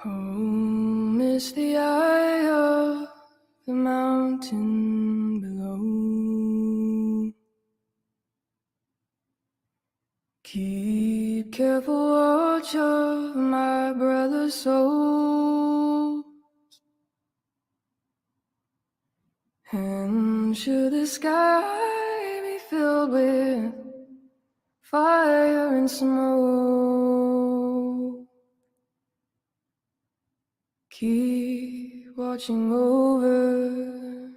Home is the eye of the mountain below. Keep careful watch of my brother's soul. And should the sky be filled with fire and smoke, keep watching over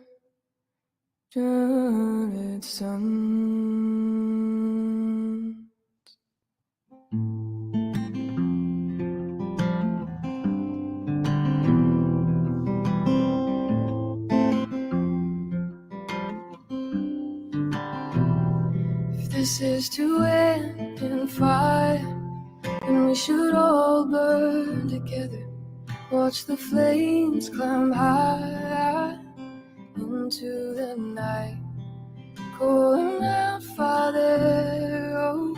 its sun. If this is to end in fire, then we should all burn together. Watch the flames climb high into the night, calling out, Father, oh,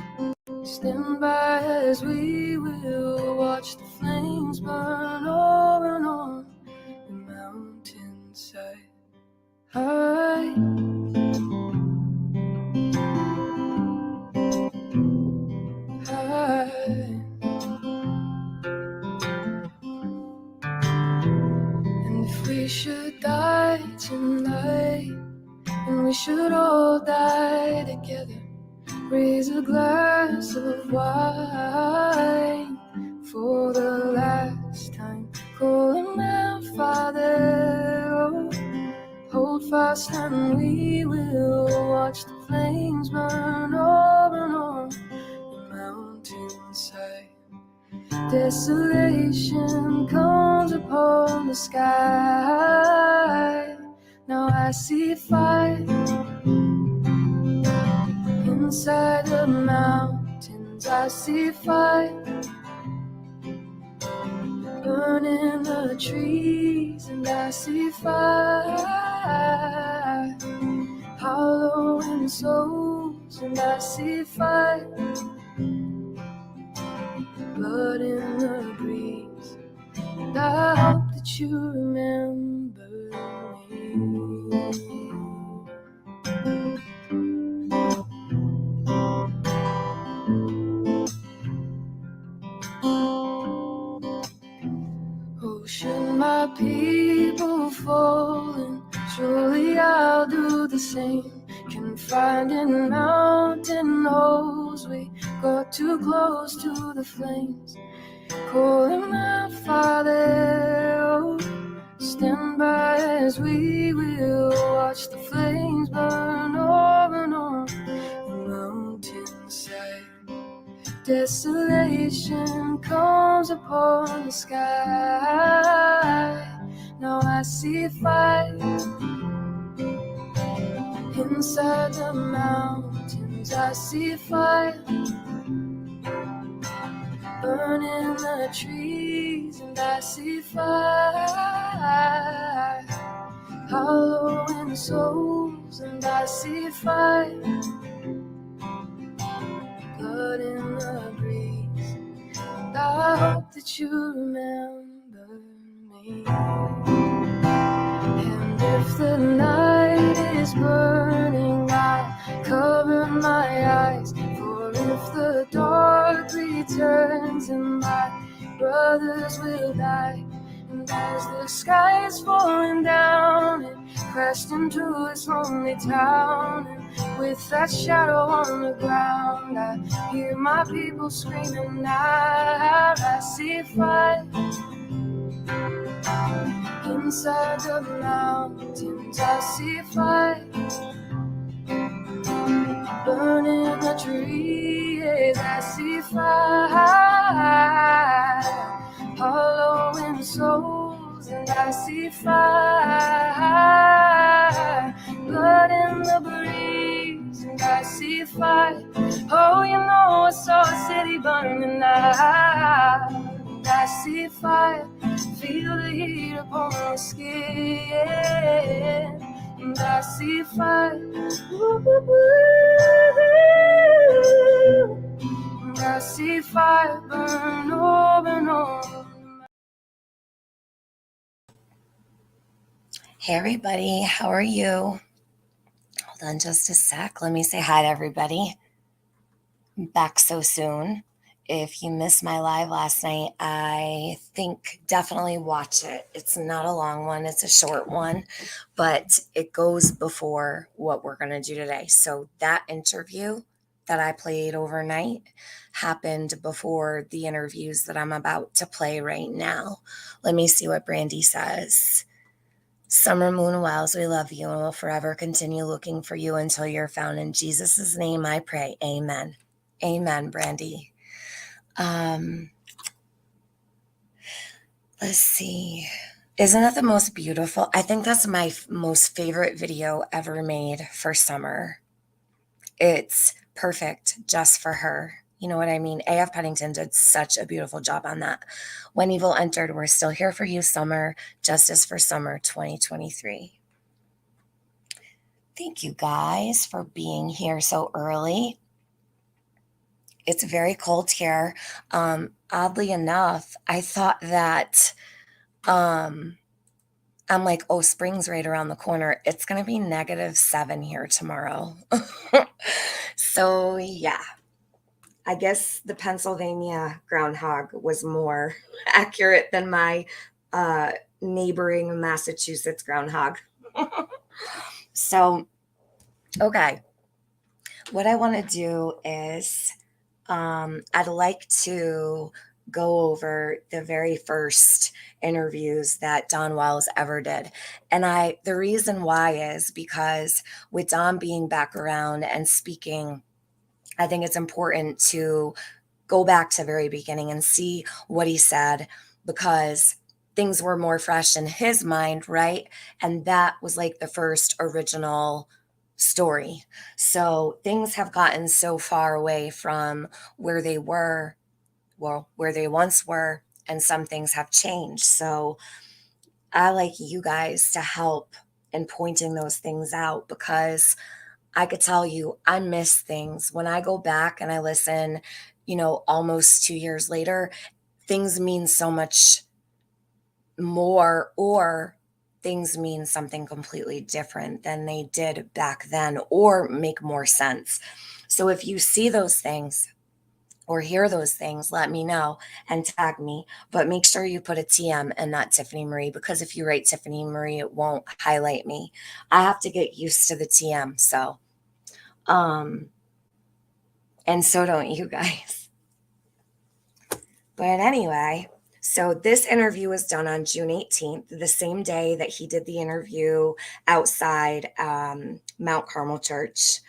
stand by as we will watch the flames burn over and on the mountainside. High. And if we should die tonight, and we should all die together, raise a glass of wine for the last time, calling out, Father, oh, hold fast and we will watch the flames burn over and on the mountainside. Desolation comes upon the sky. Now I see fire inside the mountains. I see fire burning the trees, and I see fire hollowing souls, and I see fire, blood in the breeze, and I hope that you remember me. Oh, should my people fall, and surely I'll do the same. Confined in mountain holes, we got too close to the flames, calling out, Father, oh, stand by as we will watch the flames burn over and on the mountainside. Desolation comes upon the sky. Now I see fire inside the mountains. I see fire burning the trees, and I see fire hollowing souls, and I see fire, blood in the breeze, and I hope that you remember me. And if the night is burning, I'll cover my eyes, for if the dark returns, and my brothers will die. And as the sky is falling down and crashed into this lonely town, and with that shadow on the ground, I hear my people screaming out. I see fire inside the mountains. I see fire burning the trees. I see fire hollowing souls, and I see fire, blood in the breeze, and I see fire. Oh, you know I saw a city burning out, and I see fire, feel the heat upon my skin, and I see fire. Ooh, ooh, ooh. And I I see fire burn over and over. Hey everybody, how are you? Hold on just a sec. Let me say hi to everybody. I'm back so soon. If you missed my live last night, I think definitely watch it. It's not a long one, it's a short one, but it goes before what we're going to do today. So that interview that I played overnight happened before the interviews that I'm about to play right now. Let me see what Brandy says. Summer Moon Wells, we love you and will forever continue looking for you until you're found. In Jesus' name I pray. Amen. Amen, Brandy. Let's see. Isn't that the most beautiful? I think that's my most favorite video ever made for summer. It's perfect just for her. You know what I mean? AF Pennington did such a beautiful job on that. When Evil Entered, we're still here for you, summer. Justice for Summer 2023. Thank you guys for being here so early. It's very cold here. Oddly enough, I thought that I'm like, oh, spring's right around the corner. It's going to be -7 here tomorrow. So, yeah. I guess the Pennsylvania groundhog was more accurate than my neighboring Massachusetts groundhog. So, okay. What I want to do is I'd like to go over the very first interviews that Don Wells ever did. And the reason why is because with Don being back around and speaking, I think it's important to go back to the very beginning and see what he said, because things were more fresh in his mind, right? And that was like the first original story. So things have gotten so far away from where they were, well, where they once were, and some things have changed. So I like you guys to help in pointing those things out, because I could tell you I miss things. When I go back and I listen, almost 2 years later, things mean so much more, or things mean something completely different than they did back then, or make more sense. So if you see those things or hear those things, let me know and tag me. But make sure you put a TM and not Tiffany Marie, because if you write Tiffany Marie, it won't highlight me. I have to get used to the TM. So, and so don't you guys. But anyway, so this interview was done on June 18th, the same day that he did the interview outside Mount Carmel Church.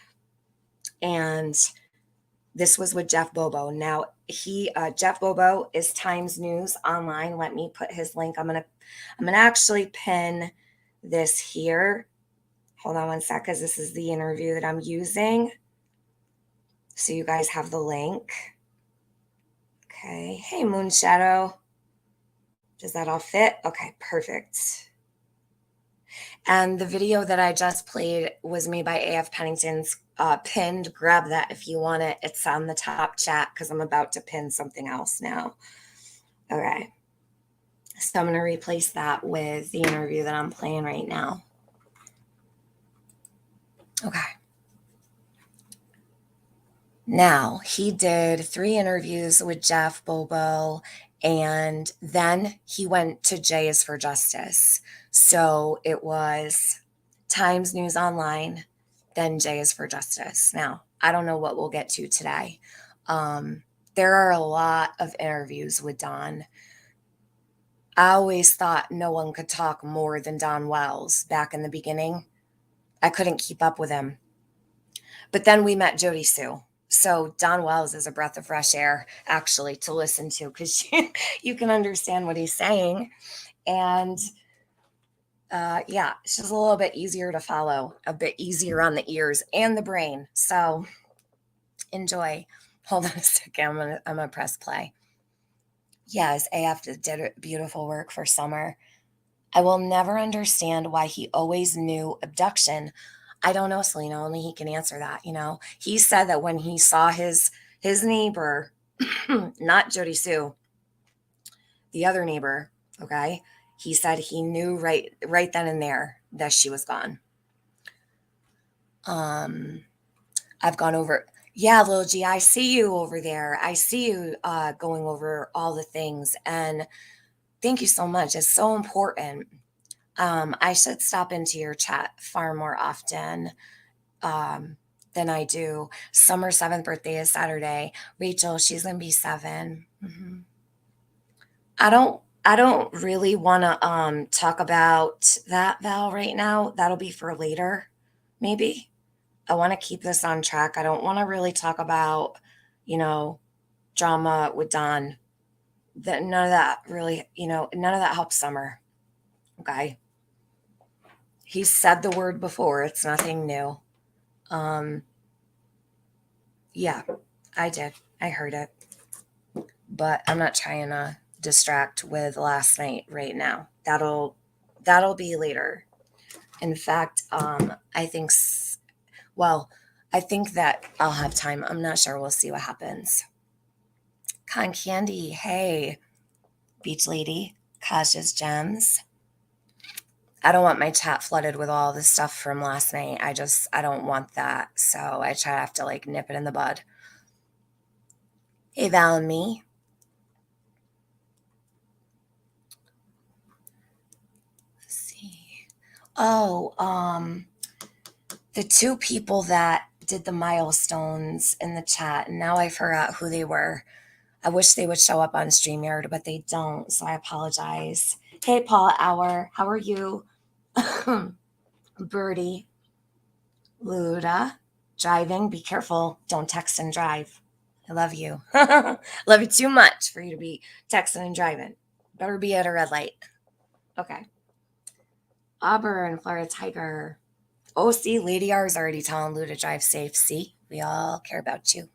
And this was with Jeff Bobo. Now, Jeff Bobo is Times News Online. Let me put his link. I'm gonna actually pin this here. Hold on one sec, because this is the interview that I'm using. So you guys have the link. Okay. Hey, Moon Shadow. Does that all fit? Okay, perfect. And the video that I just played was made by AF Pennington's pinned. Grab that if you want it. It's on the top chat, because I'm about to pin something else now. Okay. So I'm going to replace that with the interview that I'm playing right now. Okay. Now, he did 3 interviews with Jeff Bobo, and then he went to J is for Justice. So it was Times News Online, then J is for Justice. Now, I don't know what we'll get to today. There are a lot of interviews with Don. I always thought no one could talk more than Don Wells back in the beginning. I couldn't keep up with him. But then we met Jody Sue. So Don Wells is a breath of fresh air, actually, to listen to, because you can understand what he's saying. And yeah, it's just a little bit easier to follow, a bit easier on the ears and the brain. So enjoy. Hold on a second. I'm gonna press play. Yes, AF did beautiful work for summer. I will never understand why he always knew abduction. I don't know, Selena, only he can answer that. He said that when he saw his neighbor not Jody Sue, the other neighbor, okay? He said he knew right then and there that she was gone. I've gone over, yeah, Lil G, I see you over there. I see you going over all the things. And thank you so much. It's so important. I should stop into your chat far more often than I do. Summer's 7th birthday is Saturday. Rachel, she's going to be 7. Mm-hmm. I don't really want to talk about that, Val, right now. That'll be for later, maybe. I want to keep this on track. I don't want to really talk about, drama with Don. None of that really, none of that helps Summer. Okay. He said the word before. It's nothing new. Yeah, I did. I heard it. But I'm not trying to distract with last night right now. That'll be later. In fact, I think that I'll have time. I'm not sure. We'll see what happens. Con Candy, hey. Beach Lady, Kaja's Gems. I don't want my chat flooded with all the stuff from last night. I don't want that. So I try to have to nip it in the bud. Hey, Val and me. Let's see. Oh, the 2 people that did the milestones in the chat, and now I forgot who they were. I wish they would show up on StreamYard, but they don't, so I apologize. Hey, Paul Hour, how are you? Birdie, Luda, driving, be careful, don't text and drive. I love you. Love you too much for you to be texting and driving. Better be at a red light. Okay. Auburn, Florida Tiger. Oh, see, Lady R is already telling Lou to drive safe. See, we all care about you.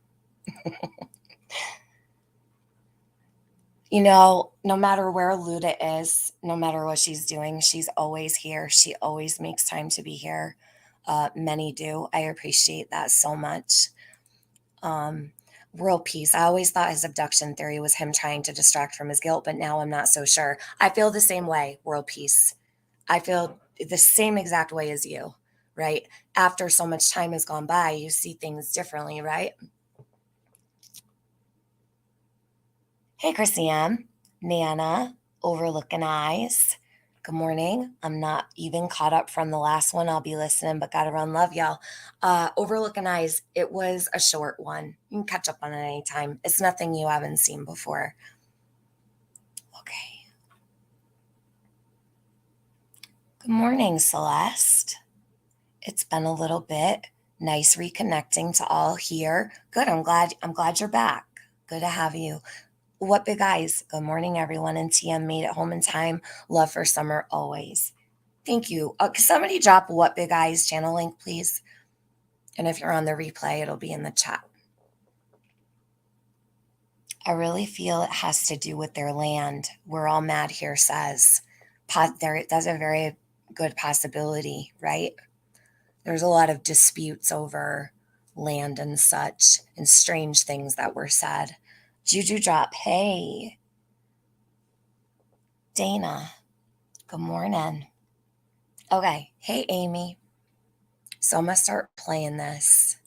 No matter where Luda is, no matter what she's doing, she's always here. She always makes time to be here. Many do. I appreciate that so much. World Peace. I always thought his abduction theory was him trying to distract from his guilt, but now I'm not so sure. I feel the same way, World Peace. I feel the same exact way as you, right? After so much time has gone by, you see things differently, right? Hey, Christiane, Nana, Overlooking Eyes. Good morning. I'm not even caught up from the last one. I'll be listening, but gotta run. Love y'all. Overlooking Eyes, it was a short one. You can catch up on it anytime. It's nothing you haven't seen before. Okay. Good morning, Celeste. It's been a little bit. Nice reconnecting to all here. Good. I'm glad you're back. Good to have you. What Big Eyes? Good morning, everyone. And TM made it home in time. Love for Summer always. Thank you. Can somebody drop What Big Eyes channel link, please? And if you're on the replay, it'll be in the chat. I really feel it has to do with their land. We're all mad here says. That's a very good possibility, right? There's a lot of disputes over land and such, and strange things that were said. Juju drop, hey. Dana, good morning. Okay, hey Amy. So I'm gonna start playing this,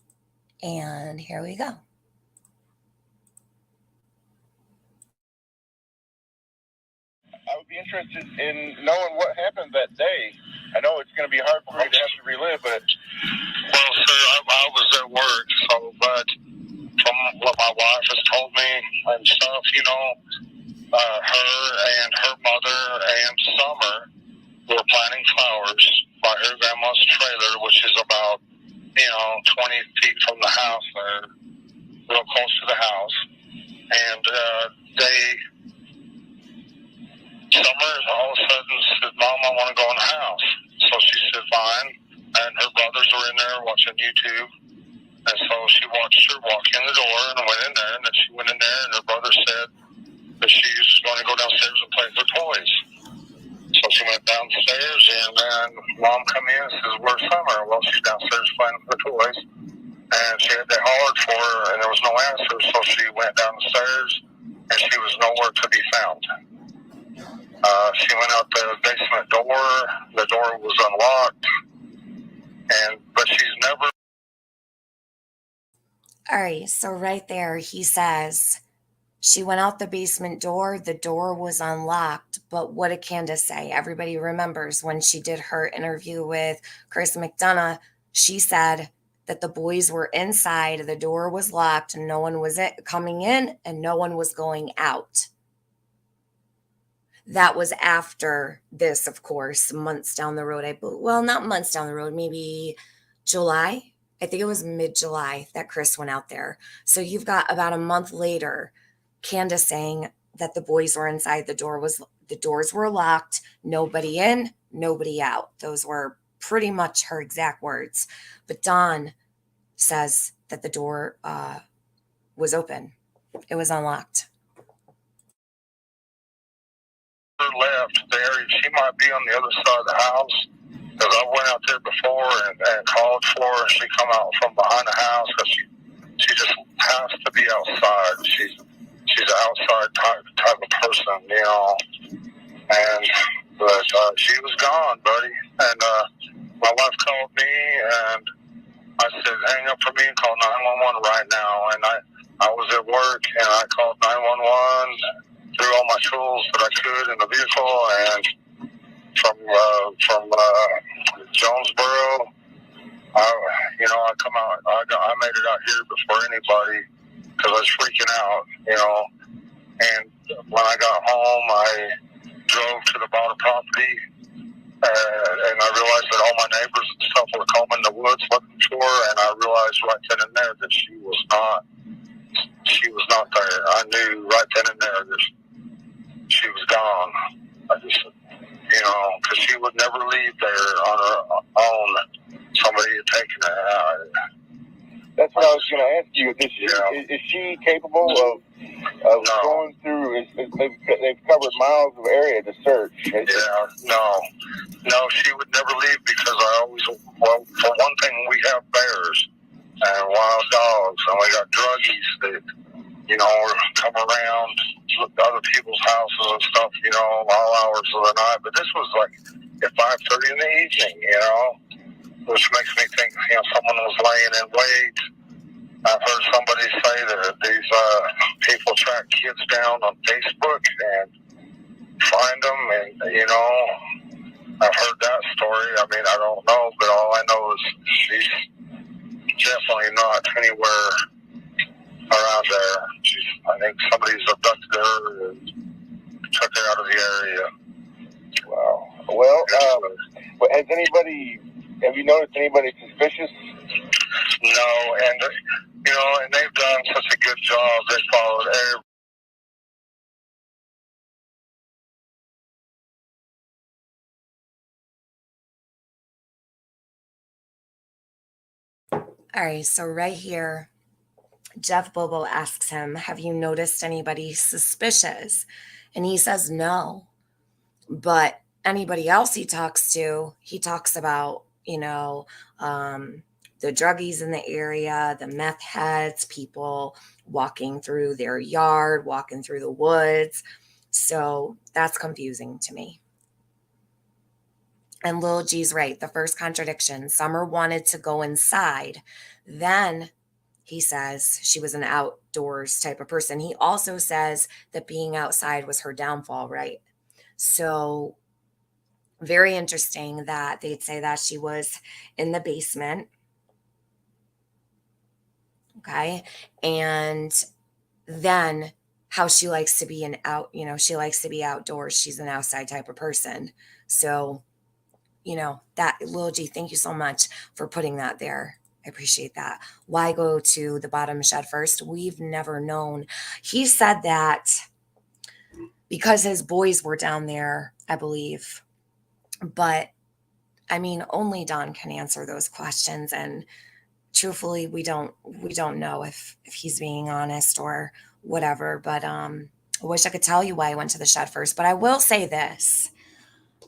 and here we go. I would be interested in knowing what happened that day. I know it's going to be hard for me to have to relive, but... Well, sir, I was at work, but from what my wife has told me and stuff, her and her mother and Summer were planting flowers by her grandma's trailer, which is about, 20 feet from the house there, real close to the house. And Summer all of a sudden said, Mom, I want to go in the house. So she said, fine. And her brothers were in there watching YouTube. And so she watched her walk in the door and went in there. And then she went in there and her brother said that she was going to go downstairs and play with her toys. So she went downstairs and then Mom come in and says, where's Summer? Well, she's downstairs playing with her toys. and they hollered for her, and there was no answer, so she went down the stairs, and she was nowhere to be found. She went out the basement door. The door was unlocked, but she's never. All right, so right there, he says she went out the basement door. The door was unlocked. But what did Candace say? Everybody remembers when she did her interview with Chris McDonough, she said that the boys were inside, the door was locked, and no one was coming in and no one was going out. That was after this, of course, months down the road. Well, not months down the road, maybe July. I think it was mid-July that Chris went out there. So you've got about a month later, Candace saying that the boys were inside, the doors were locked, nobody in, nobody out. Those were pretty much her exact words. But Dawn says that the door was open. It was unlocked. Left there, she might be on the other side of the house, because I went out there before and called for her, and she come out from behind the house, because she just has to be outside. She's an outside type of person, you know. But she was gone, buddy. And my wife called me, and I said, hang up for me and call 911 right now. And I was at work, and I called 911. Threw all my tools that I could in the vehicle, and from Jonesboro, I come out. I made it out here before anybody because I was freaking out, you know. And when I got home, I drove to the bottom property, and I realized that all my neighbors and stuff were combing the woods looking for her, and I realized right then and there that she was not there. I knew right then and there that she was gone. I just, because she would never leave there on her own. Somebody had taken her out. That's what I was going to ask you. Is she capable of No. going through? They've covered miles of area to search. No, she would never leave because for one thing, we have bears and wild dogs, and we got druggies that, come around other people's houses and stuff, all hours of the night. But this was like at 5:30 in the evening, which makes me think, someone was laying in wait. I've heard somebody say that these people track kids down on Facebook and find them, and, I've heard that story. I mean, I don't know, but all I know is she's definitely not anywhere around there. I think somebody's abducted her and took her out of the area. Wow. Well, have you noticed anybody suspicious? No, and they've done such a good job. They followed every. All right, so right here, Jeff Bobo asks him, have you noticed anybody suspicious? And he says no. But anybody else he talks about, the druggies in the area, the meth heads, people walking through their yard, walking through the woods. So that's confusing to me. And Lil G's right. The first contradiction, Summer wanted to go inside. Then he says she was an outdoors type of person. He also says that being outside was her downfall, right? So very interesting that they'd say that she was in the basement. Okay. And then how she likes to be she likes to be outdoors. She's an outside type of person. So, that Lil G, thank you so much for putting that there. I appreciate that. Why go to the bottom shed first? We've never known. He said that because his boys were down there, I believe. But I mean, only Don can answer those questions. And truthfully, we don't know if he's being honest or whatever. But I wish I could tell you why I went to the shed first. But I will say this.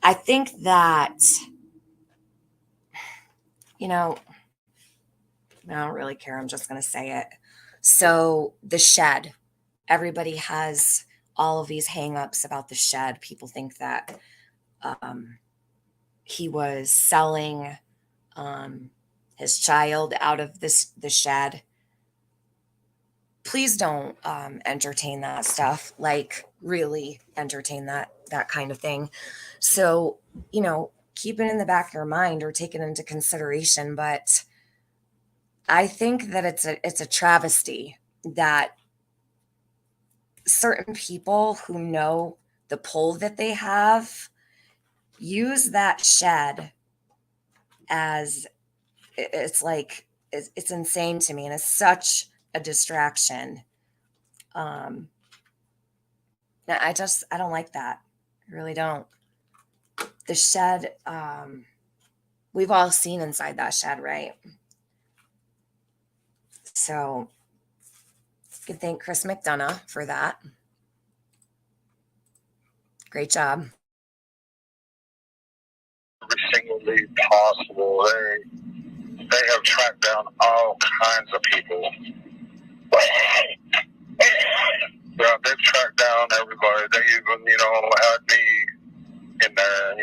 I think that, I don't really care. I'm just going to say it. So the shed, everybody has all of these hang-ups about the shed. People think that he was selling his child out of the shed. Please don't entertain that stuff. Like, really entertain that kind of thing. So, keep it in the back of your mind or take it into consideration. But I think that it's a travesty that certain people who know the pull that they have use that shed as, it's like, it's insane to me, and it's such a distraction. I don't like that. I really don't. The shed, we've all seen inside that shed, right? So you can thank Chris McDonough for that. Great job. Every single lead possible. They have tracked down all kinds of people. Yeah, they've tracked down everybody. They even, had me in there,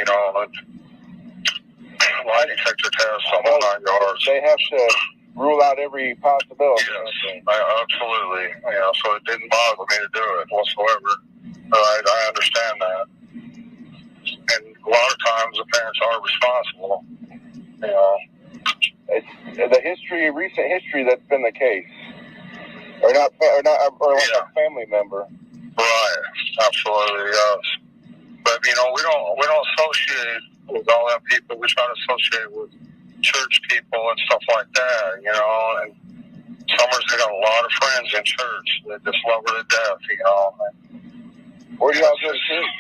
lie detector test on all 9 yards. They have to rule out every possibility. Yes, absolutely. So it didn't bother me to do it whatsoever. I understand that. And a lot of times the parents are responsible. It's the recent history that's been the case. Or like a family member. Right, absolutely, yes. But we don't associate with all them people. We try to associate with church people and stuff like that, and Summers, they got a lot of friends in church that just love her to death, Where do y'all go to church?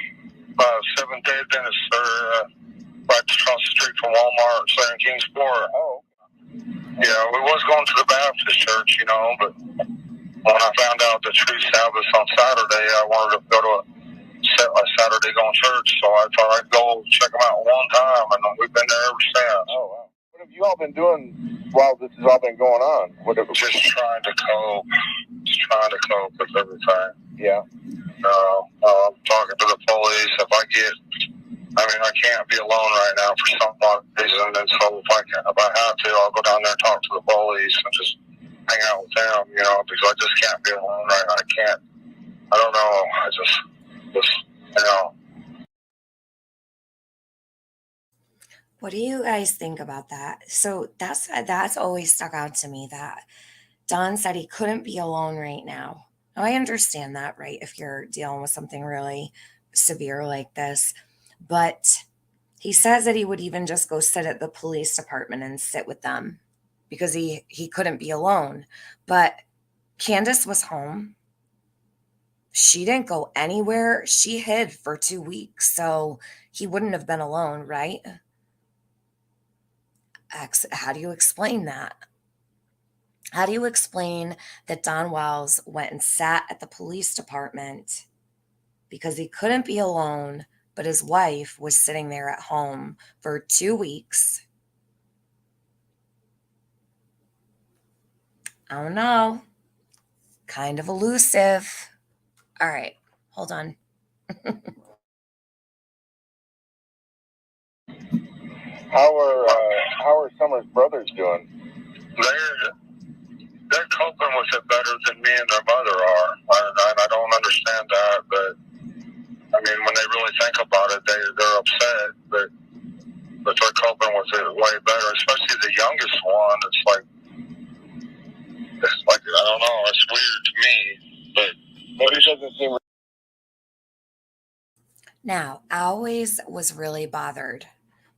Seventh-day Adventist, right across the street from Walmart, there in Kingsport. Oh. Yeah, we was going to the Baptist church, but when I found out the true Sabbath on Saturday, I wanted to go to a Saturday going church, so I thought I'd go check them out one time, and we've been there ever since. Oh, wow. What have you all been doing while this has all been going on? Just trying to cope. With everything. Yeah. Talking to the police. I can't be alone right now for some odd reason, and so if I have to, I'll go down there and talk to the police and just hang out with them, because I just can't be alone right now. I don't know. I just. What do you guys think about that? So that's always stuck out to me, that Don said he couldn't be alone right now. Now, I understand that, right? If you're dealing with something really severe like this, but he says that he would even just go sit at the police department and sit with them because he couldn't be alone. But Candace was home. She didn't go anywhere. She hid for 2 weeks, so he wouldn't have been alone, right? How do you explain that? How do you explain that Don Wells went and sat at the police department because he couldn't be alone, but his wife was sitting there at home for 2 weeks? I don't know. Kind of elusive. All right, hold on. How are Summer's brothers doing? They're coping with it better than me and their mother are. I don't understand that, but when they really think about it, they're upset, but they're coping with it way better. Especially the youngest one. It's like I don't know. It's weird to me, but maybe it doesn't seem. Now, I always was really bothered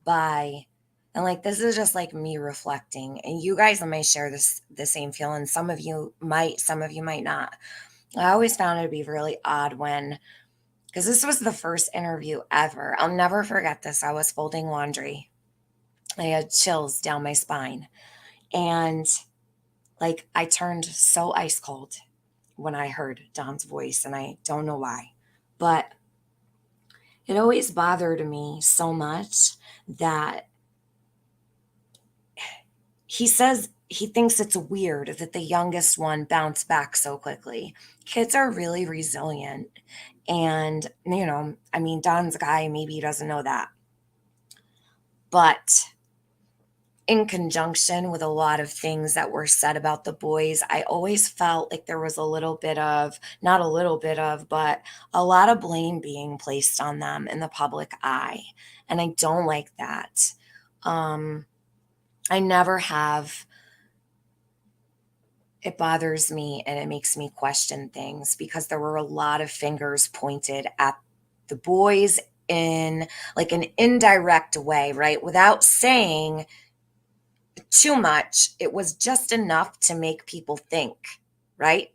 by, and this is just me reflecting, and you guys may share the same feeling. Some of you might not. I always found it to be really odd because this was the first interview ever. I'll never forget this. I was folding laundry. I had chills down my spine, and I turned so ice cold when I heard Don's voice, and I don't know why, but it always bothered me so much that he says he thinks it's weird that the youngest one bounced back so quickly. Kids are really resilient. And, I mean, Don's a guy, maybe he doesn't know that. But in conjunction with a lot of things that were said about the boys, I always felt like there was a little bit of, not a little bit of, but a lot of blame being placed on them in the public eye. And I don't like that. I never have. It bothers me and it makes me question things because there were a lot of fingers pointed at the boys in like an indirect way, right? Without saying too much, it was just enough to make people think, right?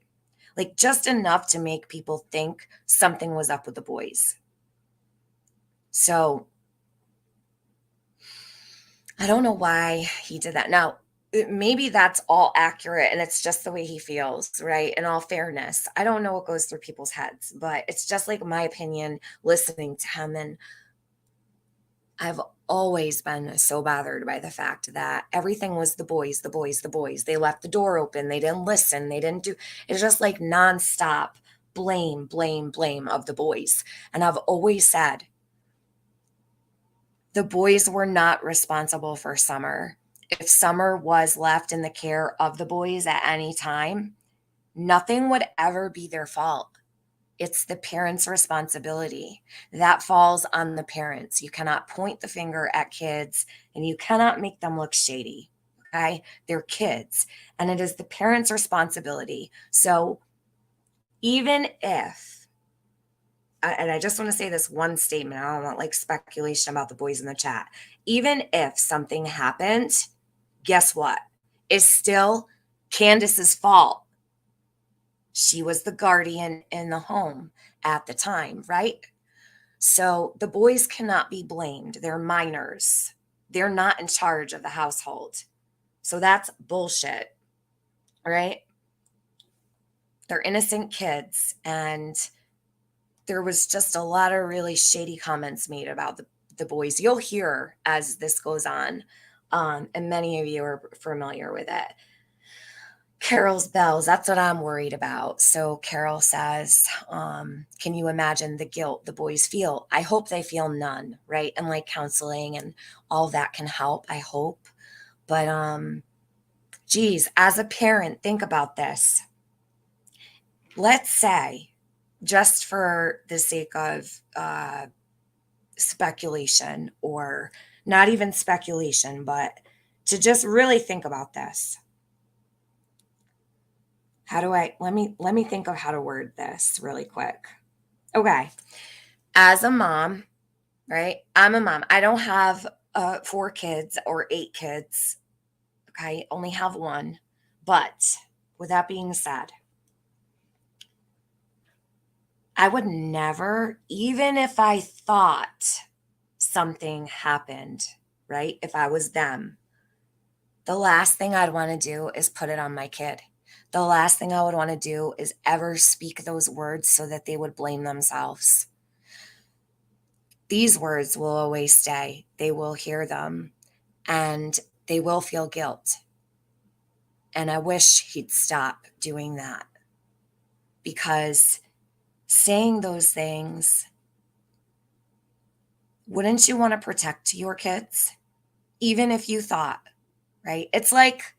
Like just enough to make people think something was up with the boys. So I don't know why he did that. Now, maybe that's all accurate and it's just the way he feels, right? In all fairness, I don't know what goes through people's heads, but it's just like my opinion listening to him. And I've always been so bothered by the fact that everything was the boys, the boys, the boys. They left the door open. They didn't listen. They didn't do, it's just like nonstop blame, blame, blame of the boys. And I've always said the boys were not responsible for Summer. If Summer was left in the care of the boys at any time, nothing would ever be their fault. It's the parents' responsibility. That falls on the parents. You cannot point the finger at kids and you cannot make them look shady. Okay? They're kids. And it is the parents' responsibility. So even if, and I just want to say this one statement, I don't want like speculation about the boys in the chat. Even if something happened, guess what? It's still Candace's fault. She was the guardian in the home at the time, right? So the boys cannot be blamed. They're minors. They're not in charge of the household. So that's bullshit, right? They're innocent kids. And there was just a lot of really shady comments made about the boys. You'll hear as this goes on, and many of you are familiar with it. Carol's bells, that's what I'm worried about. So Carol says, can you imagine the guilt the boys feel? I hope they feel none, right? And like counseling and all that can help, I hope. But geez, as a parent, think about this. Let's say, just for the sake of speculation, or not even speculation, but to just really think about this. Let me think of how to word this really quick. Okay. As a mom, right? I'm a mom. I don't have 4 kids or 8 kids. Okay. Only have 1. But with that being said, I would never, even if I thought something happened, right? If I was them, the last thing I'd want to do is put it on my kid. The last thing I would want to do is ever speak those words so that they would blame themselves. These words will always stay. They will hear them and they will feel guilt. And I wish he'd stop doing that, because saying those things, wouldn't you want to protect your kids? Even if you thought, right? It's like,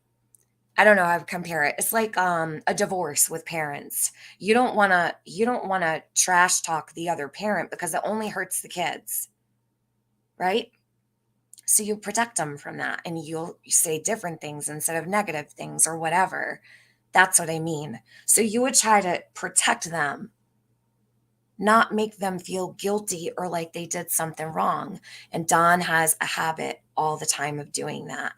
I don't know how to compare it. It's like a divorce with parents. You don't want to trash talk the other parent because it only hurts the kids, right? So you protect them from that, and you say different things instead of negative things or whatever. That's what I mean. So you would try to protect them, not make them feel guilty or like they did something wrong. And Don has a habit all the time of doing that.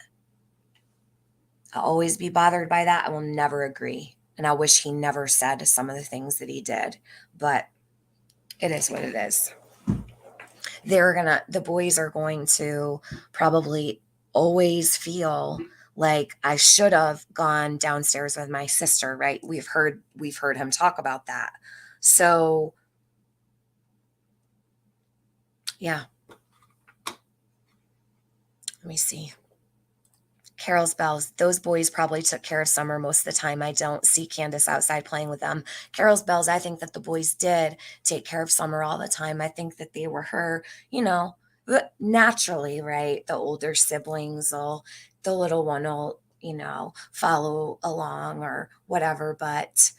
I'll always be bothered by that. I will never agree. And I wish he never said some of the things that he did, but it is what it is. The boys are going to probably always feel like I should have gone downstairs with my sister, right? We've heard him talk about that. So yeah. Let me see. Carol's bells. Those boys probably took care of Summer most of the time. I don't see Candace outside playing with them. Carol's bells, I think that the boys did take care of Summer all the time. I think that they were her, naturally, right? The older siblings the little one will, follow along or whatever. But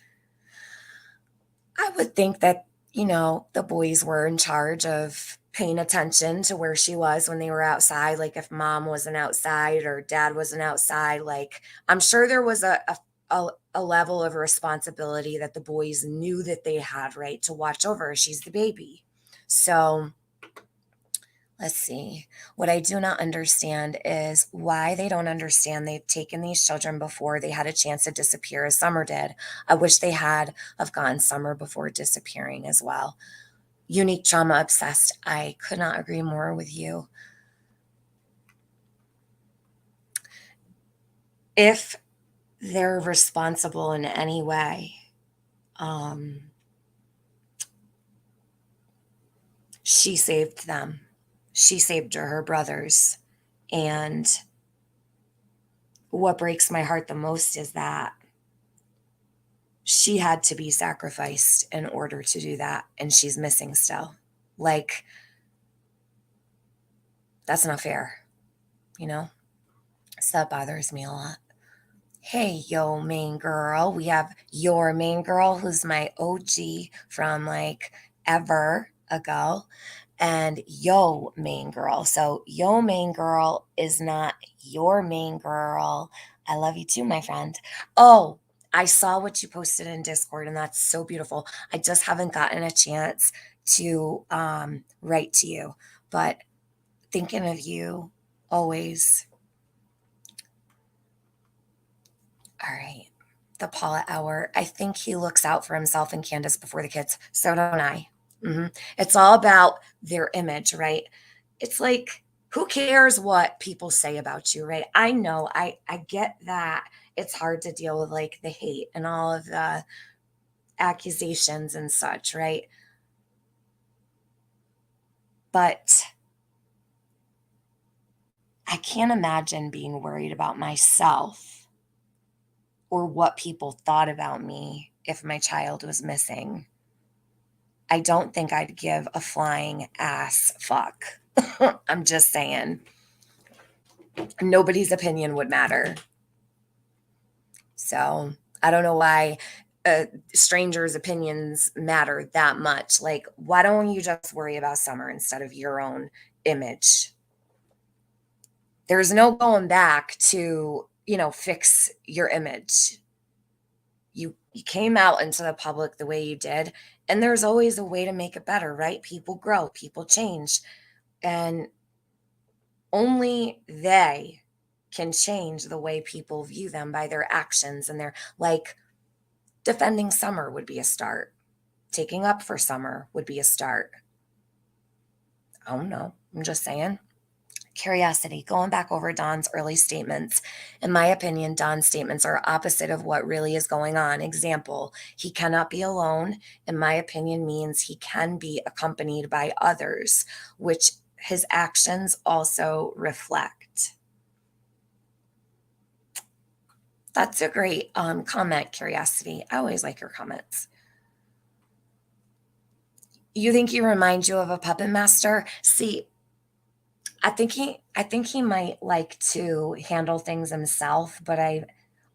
I would think that, the boys were in charge of paying attention to where she was when they were outside. Like if mom wasn't outside or dad wasn't outside, like I'm sure there was a level of responsibility that the boys knew that they had, right, to watch over her. She's the baby. So let's see. What I do not understand is why they don't understand they've taken these children before they had a chance to disappear as Summer did. I wish they had have gotten Summer before disappearing as well. Unique trauma obsessed. I could not agree more with you. If they're responsible in any way, she saved them. She saved her brothers. And what breaks my heart the most is that she had to be sacrificed in order to do that. And she's missing still. Like, that's not fair, So that bothers me a lot. Hey, yo, main girl. We have your main girl, who's my OG from like ever ago, and yo, main girl. So, yo, main girl is not your main girl. I love you too, my friend. Oh, I saw what you posted in Discord, and that's so beautiful. I just haven't gotten a chance to write to you, but thinking of you always. All right. The Paula hour. I think he looks out for himself and Candace before the kids. So don't I. It's all about their image, right? It's like, who cares what people say about you, right? I know, I get that it's hard to deal with like the hate and all of the accusations and such, right? But I can't imagine being worried about myself or what people thought about me if my child was missing. I don't think I'd give a flying ass fuck. I'm just saying. Nobody's opinion would matter. So I don't know why strangers' opinions matter that much. Like, why don't you just worry about Summer instead of your own image? There's no going back to, fix your image. You came out into the public the way you did, and there's always a way to make it better, right? People grow, people change, and only they can change the way people view them by their actions. And they're like, defending Summer would be a start. Taking up for Summer would be a start. I don't know. I'm just saying. Curiosity, going back over Don's early statements. In my opinion, Don's statements are opposite of what really is going on. Example, he cannot be alone, in my opinion, means he can be accompanied by others, which his actions also reflect. That's a great comment, Curiosity. I always like your comments. You think he reminds you of a puppet master? See, I think he might like to handle things himself, but I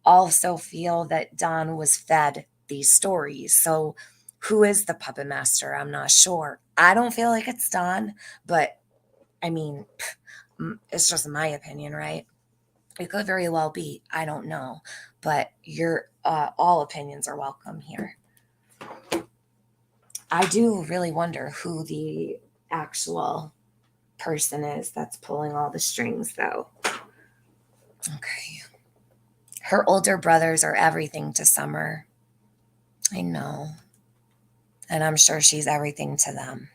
also feel that Don was fed these stories. So who is the puppet master? I'm not sure. I don't feel like it's Don, but I mean, it's just my opinion, right? It could very well be. I don't know. But your all opinions are welcome here. I do really wonder who the actual person is that's pulling all the strings, though. Okay. Her older brothers are everything to Summer. I know. And I'm sure she's everything to them.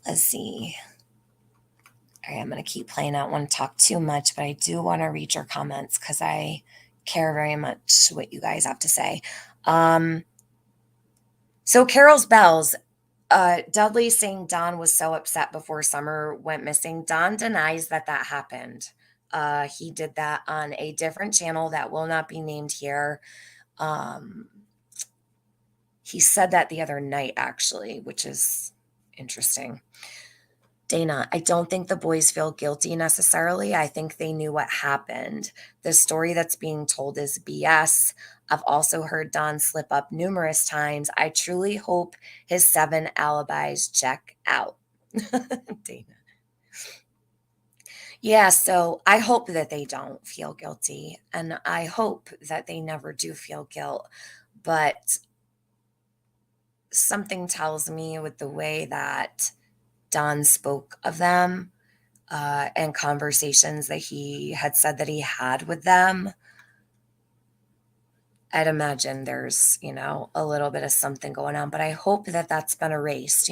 Let's see. All right, I'm going to keep playing. I don't want to talk too much, but I do want to read your comments because I care very much what you guys have to say. So Carol's bells. Dudley saying Don was so upset before Summer went missing. Don denies that happened. He did that on a different channel that will not be named here. He said that the other night, actually, which is interesting. Dana, I don't think the boys feel guilty necessarily. I think they knew what happened. The story that's being told is BS. I've also heard Don slip up numerous times. I truly hope his 7 alibis check out. Dana. Yeah, so I hope that they don't feel guilty, and I hope that they never do feel guilt. But something tells me with the way that Don spoke of them and conversations that he had said that he had with them, I'd imagine there's, a little bit of something going on, but I hope that that's been erased.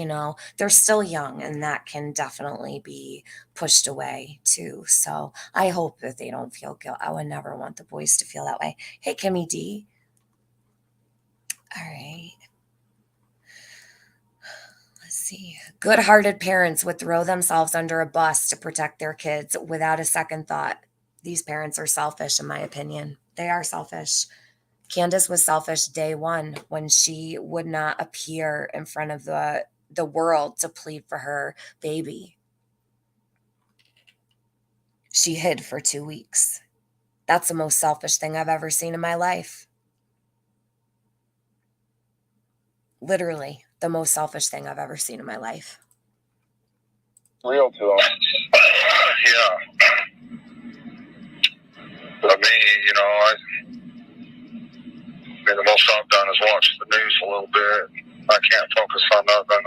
They're still young and that can definitely be pushed away too. So I hope that they don't feel guilt. I would never want the boys to feel that way. Hey, Kimmy D. All right. Let's see. Good-hearted parents would throw themselves under a bus to protect their kids without a second thought. These parents are selfish, in my opinion. They are selfish. Candace was selfish day one when she would not appear in front of the world to plead for her baby. She hid for 2 weeks. That's the most selfish thing I've ever seen in my life. Literally, the most selfish thing I've ever seen in my life. Real to them. Yeah. But me, the most I've done is watch the news a little bit. I can't focus on nothing.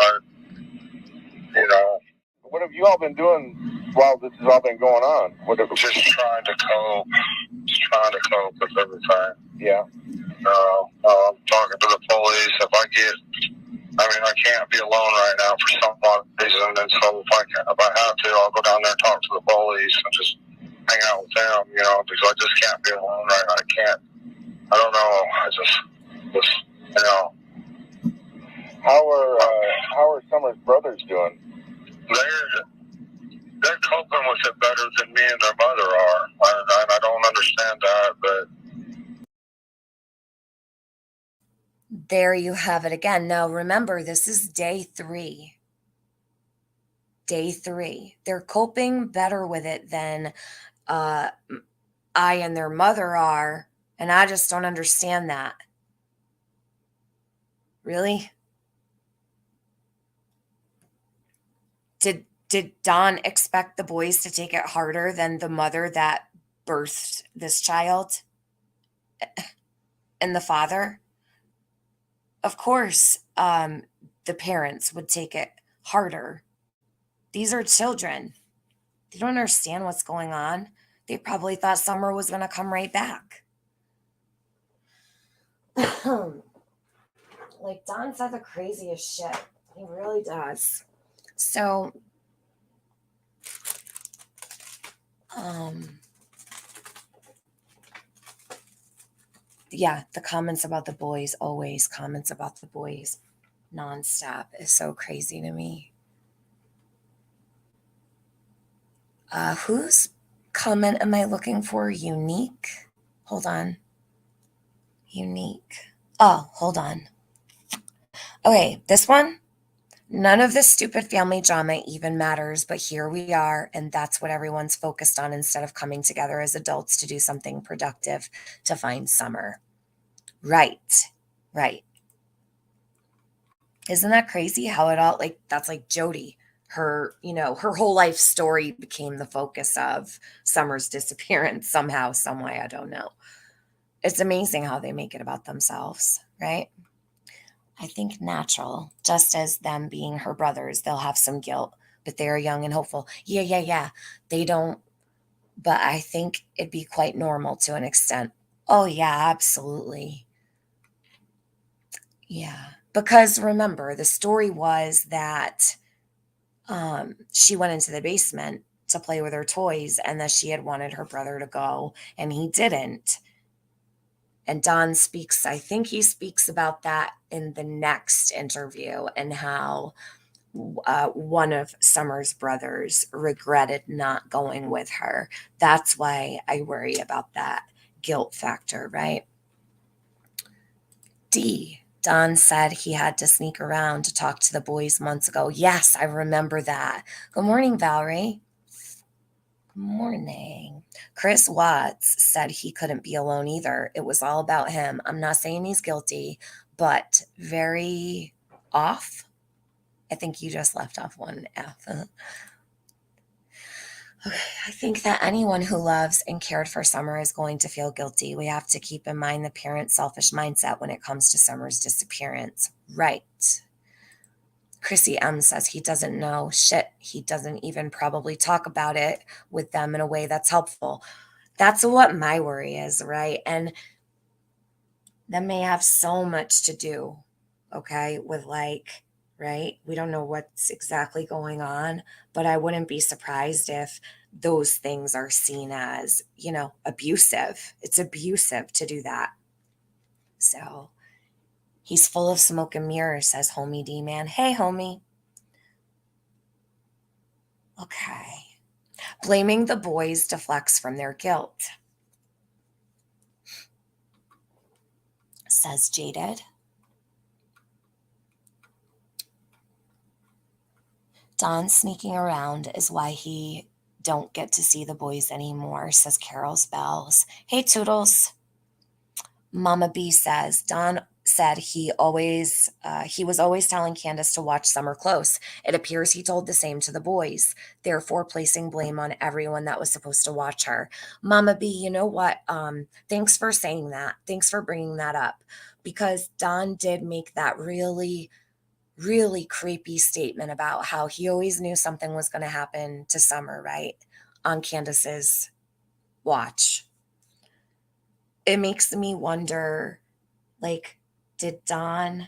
What have you all been doing while this has all been going on? Just trying to cope. Just trying to cope with everything. Yeah. I'm talking to the police. I can't be alone right now for some odd reason, and so if I have to, I'll go down there and talk to the police and just hang out with them, because I just can't be alone right now. I don't know. How are Summer's brothers doing? They're coping with it better than me and their mother are. I don't understand that, but there you have it again. Now, remember, this is day 3. Day 3. They're coping better with it than I and their mother are, and I just don't understand that. Really? Did Don expect the boys to take it harder than the mother that birthed this child and the father? Of course, the parents would take it harder. These are children. They don't understand what's going on. They probably thought Summer was going to come right back. Like, Don said the craziest shit. He really does. So, yeah, the comments about the boys, always comments about the boys, nonstop, is so crazy to me. Whose comment am I looking for? Unique? Hold on. Unique. Oh, hold on. Okay, this one. None of this stupid family drama even matters, but here we are, and that's what everyone's focused on instead of coming together as adults to do something productive to find Summer. Right. Isn't that crazy how it all, that's like Jody. Her whole life story became the focus of Summer's disappearance somehow, some way, I don't know. It's amazing how they make it about themselves, right? I think natural, just as them being her brothers, they'll have some guilt, but they are young and hopeful. Yeah. They don't, but I think it'd be quite normal to an extent. Oh, yeah, absolutely. Yeah, because remember, the story was that she went into the basement to play with her toys and that she had wanted her brother to go, and he didn't. And Don speaks, I think he speaks about that in the next interview and how one of Summer's brothers regretted not going with her. That's why I worry about that guilt factor, right? D. Don said he had to sneak around to talk to the boys months ago. Yes, I remember that. Good morning, Valerie. Good morning. Chris Watts said he couldn't be alone either. It was all about him. I'm not saying he's guilty, but very off. I think you just left off one F. Okay, I think that anyone who loves and cared for Summer is going to feel guilty. We have to keep in mind the parent's selfish mindset when it comes to Summer's disappearance. Right. Chrissy M says he doesn't know shit. He doesn't even probably talk about it with them in a way that's helpful. That's what my worry is, right? And that may have so much to do, okay, with like, right? We don't know what's exactly going on, but I wouldn't be surprised if those things are seen as, abusive. It's abusive to do that. So he's full of smoke and mirrors, says Homie D Man. Hey, homie. Okay. Blaming the boys deflects from their guilt, says Jaded. Don sneaking around is why he don't get to see the boys anymore, says Carol's Bells. Hey, Toodles. Mama B says, Don said he was always telling Candace to watch Summer close. It appears he told the same to the boys, therefore placing blame on everyone that was supposed to watch her. Mama B, you know what? Thanks for saying that. Thanks for bringing that up, because Don did make that really creepy statement about how he always knew something was going to happen to Summer, right? On Candace's watch. It makes me wonder, like, did Don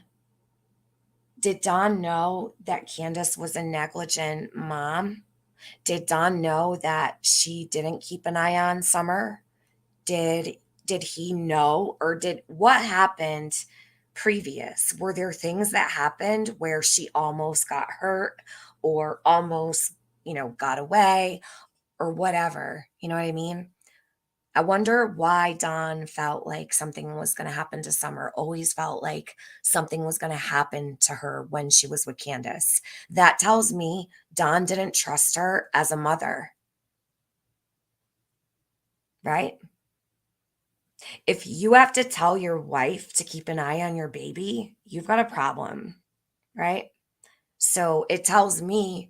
know that Candace was a negligent mom? Did Don know that she didn't keep an eye on Summer? Did he know, or what happened previous? Were there things that happened where she almost got hurt or almost, got away or whatever? You know what I mean? I wonder why Don felt like something was going to happen to Summer, always felt like something was going to happen to her when she was with Candace. That tells me Don didn't trust her as a mother, right? If you have to tell your wife to keep an eye on your baby, you've got a problem, right? So it tells me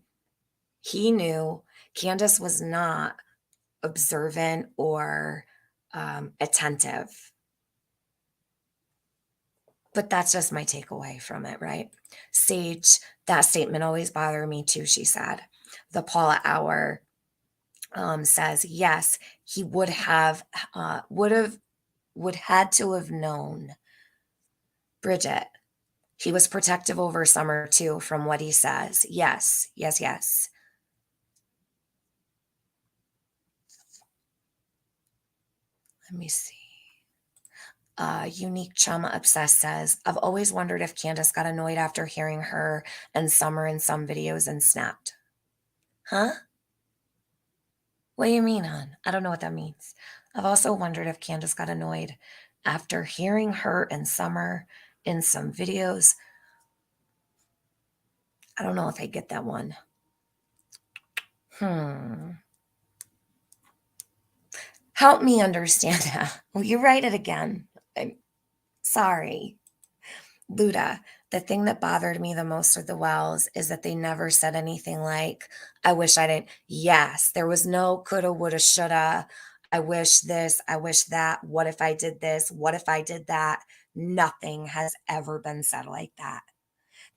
he knew Candace was not observant or attentive. But that's just my takeaway from it, right? Sage, that statement always bothered me too, she said. The Paula Hour says, yes, he would had to have known. Bridget, he was protective over Summer too, from what he says. Yes. Let me see. Unique Trauma Obsessed says, I've always wondered if Candace got annoyed after hearing her and Summer in some videos and snapped. Huh? What do you mean, hon? I don't know what that means. I've also wondered if Candace got annoyed after hearing her and Summer in some videos. I don't know if I get that one. Help me understand that. Will you write it again? I'm sorry. Luda, the thing that bothered me the most with the Wells is that they never said anything like, I wish I didn't. Yes, there was no coulda, woulda, shoulda. I wish this, I wish that. What if I did this? What if I did that? Nothing has ever been said like that.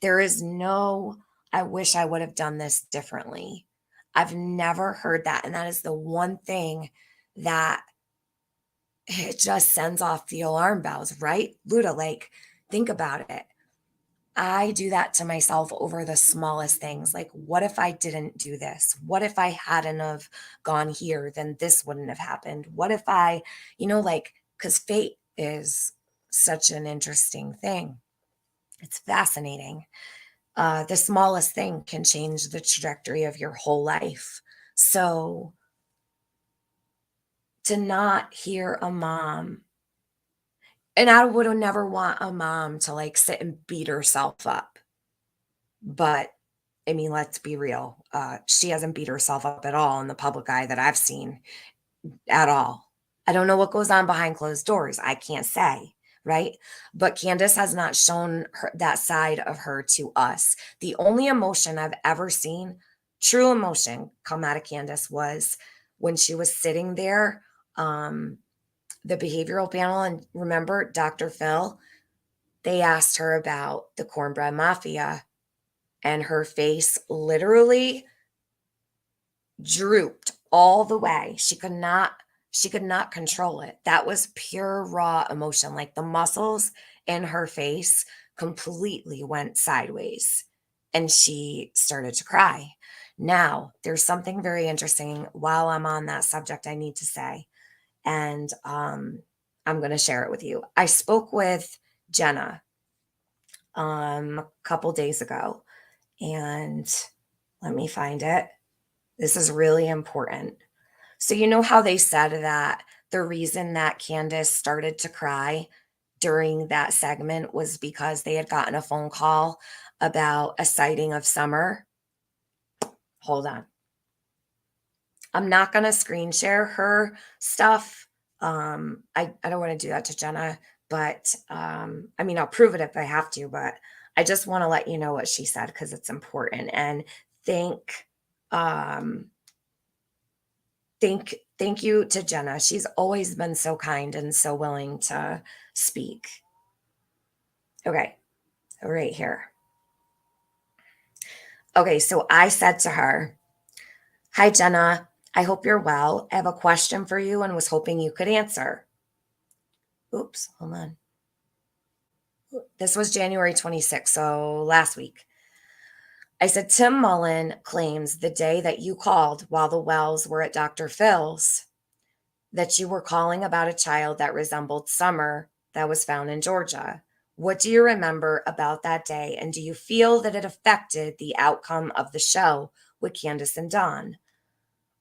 There is no, I wish I would have done this differently. I've never heard that. And that is the one thing that it just sends off the alarm bells, right? Luda, like, think about it. I do that to myself over the smallest things. Like, what if I didn't do this? What if I hadn't have gone here? Then this wouldn't have happened. What if I, because fate is such an interesting thing. It's fascinating. The smallest thing can change the trajectory of your whole life. So to not hear a mom, and I would never want a mom to like sit and beat herself up. But I mean, let's be real. She hasn't beat herself up at all in the public eye that I've seen at all. I don't know what goes on behind closed doors. I can't say, right? But Candace has not shown that side of her to us. The only emotion I've ever seen, true emotion, come out of Candace was when she was sitting there, the behavioral panel. And remember, Dr. Phil, they asked her about the cornbread mafia, and her face literally drooped all the way. She could not control it. That was pure raw emotion. Like the muscles in her face completely went sideways and she started to cry. Now, there's something very interesting while I'm on that subject I need to say, and I'm going to share it with you. I spoke with Jenna a couple days ago, and let me find it. This is really important. So, you know how they said that the reason that Candace started to cry during that segment was because they had gotten a phone call about a sighting of Summer? Hold on. I'm not going to screen share her stuff. I don't want to do that to Jenna, but I mean, I'll prove it if I have to, but I just want to let you know what she said because it's important. And thank um, thank you to Jenna. She's always been so kind and so willing to speak. Okay, right here. Okay, so I said to her, "Hi, Jenna. I hope you're well. I have a question for you and was hoping you could answer." Oops, hold on. This was January 26th, so last week. I said, "Tim Mullen claims the day that you called while the Wells were at Dr. Phil's that you were calling about a child that resembled Summer that was found in Georgia. What do you remember about that day? And do you feel that it affected the outcome of the show with Candace and Dawn?"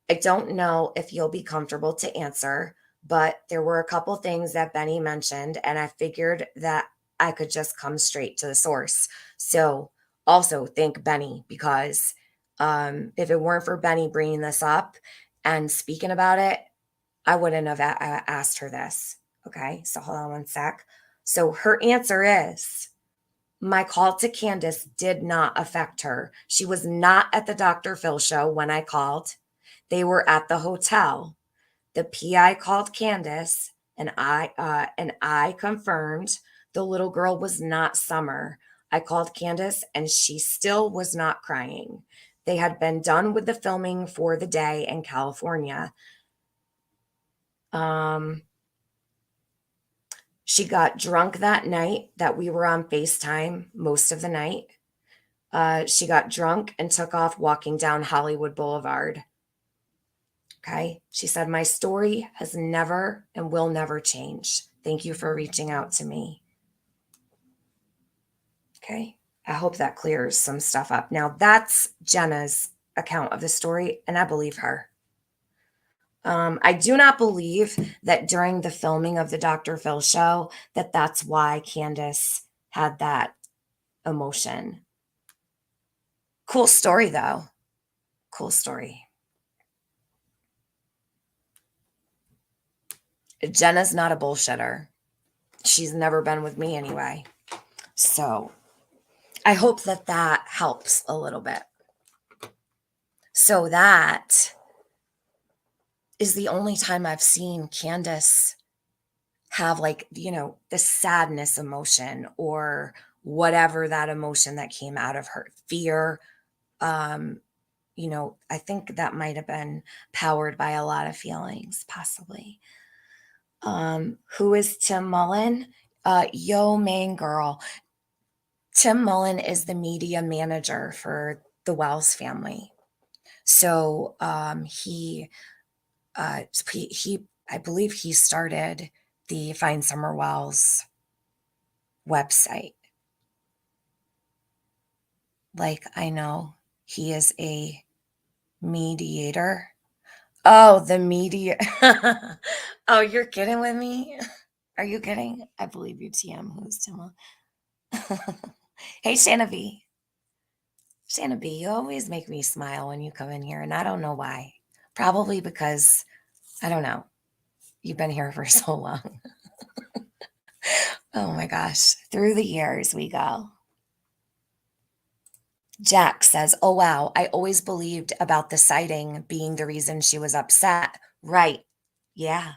I don't know if you'll be comfortable to answer, but there were a couple things that Benny mentioned, and I figured that I could just come straight to the source. So also thank Benny, because if it weren't for Benny bringing this up and speaking about it, I wouldn't have asked her this. Okay, so hold on one sec. So her answer is, my call to Candace did not affect her. She was not at the Dr. Phil show when I called. They were at the hotel. The PI called Candace, and I confirmed the little girl was not Summer. I called Candace, and she still was not crying. They had been done with the filming for the day in California. She got drunk that night that we were on FaceTime most of the night. She got drunk and took off walking down Hollywood Boulevard. Okay. She said, "My story has never and will never change. Thank you for reaching out to me." Okay. I hope that clears some stuff up. Now, that's Jenna's account of the story, and I believe her. I do not believe that during the filming of the Dr. Phil show that's why Candace had that emotion. Cool story, though. Cool story. Jenna's not a bullshitter. She's never been with me anyway. So I hope that helps a little bit. So that is the only time I've seen Candace have, like, the sadness emotion or whatever that emotion that came out of her, fear. I think that might have been powered by a lot of feelings, possibly. Who is Tim Mullen? Yo, main girl. Tim Mullen is the media manager for the Wells family. So he I believe he started the Find Summer Wells website. Like, I know he is a mediator. Oh, the media. Oh, you're kidding with me? Are you kidding? I believe you, TM. Who's Tim? Hey, Shanna B. Shanna B, you always make me smile when you come in here, and I don't know why. Probably because, I don't know, you've been here for so long. Oh my gosh. Through the years we go. Jack says, oh wow, I always believed about the sighting being the reason she was upset. Right. Yeah.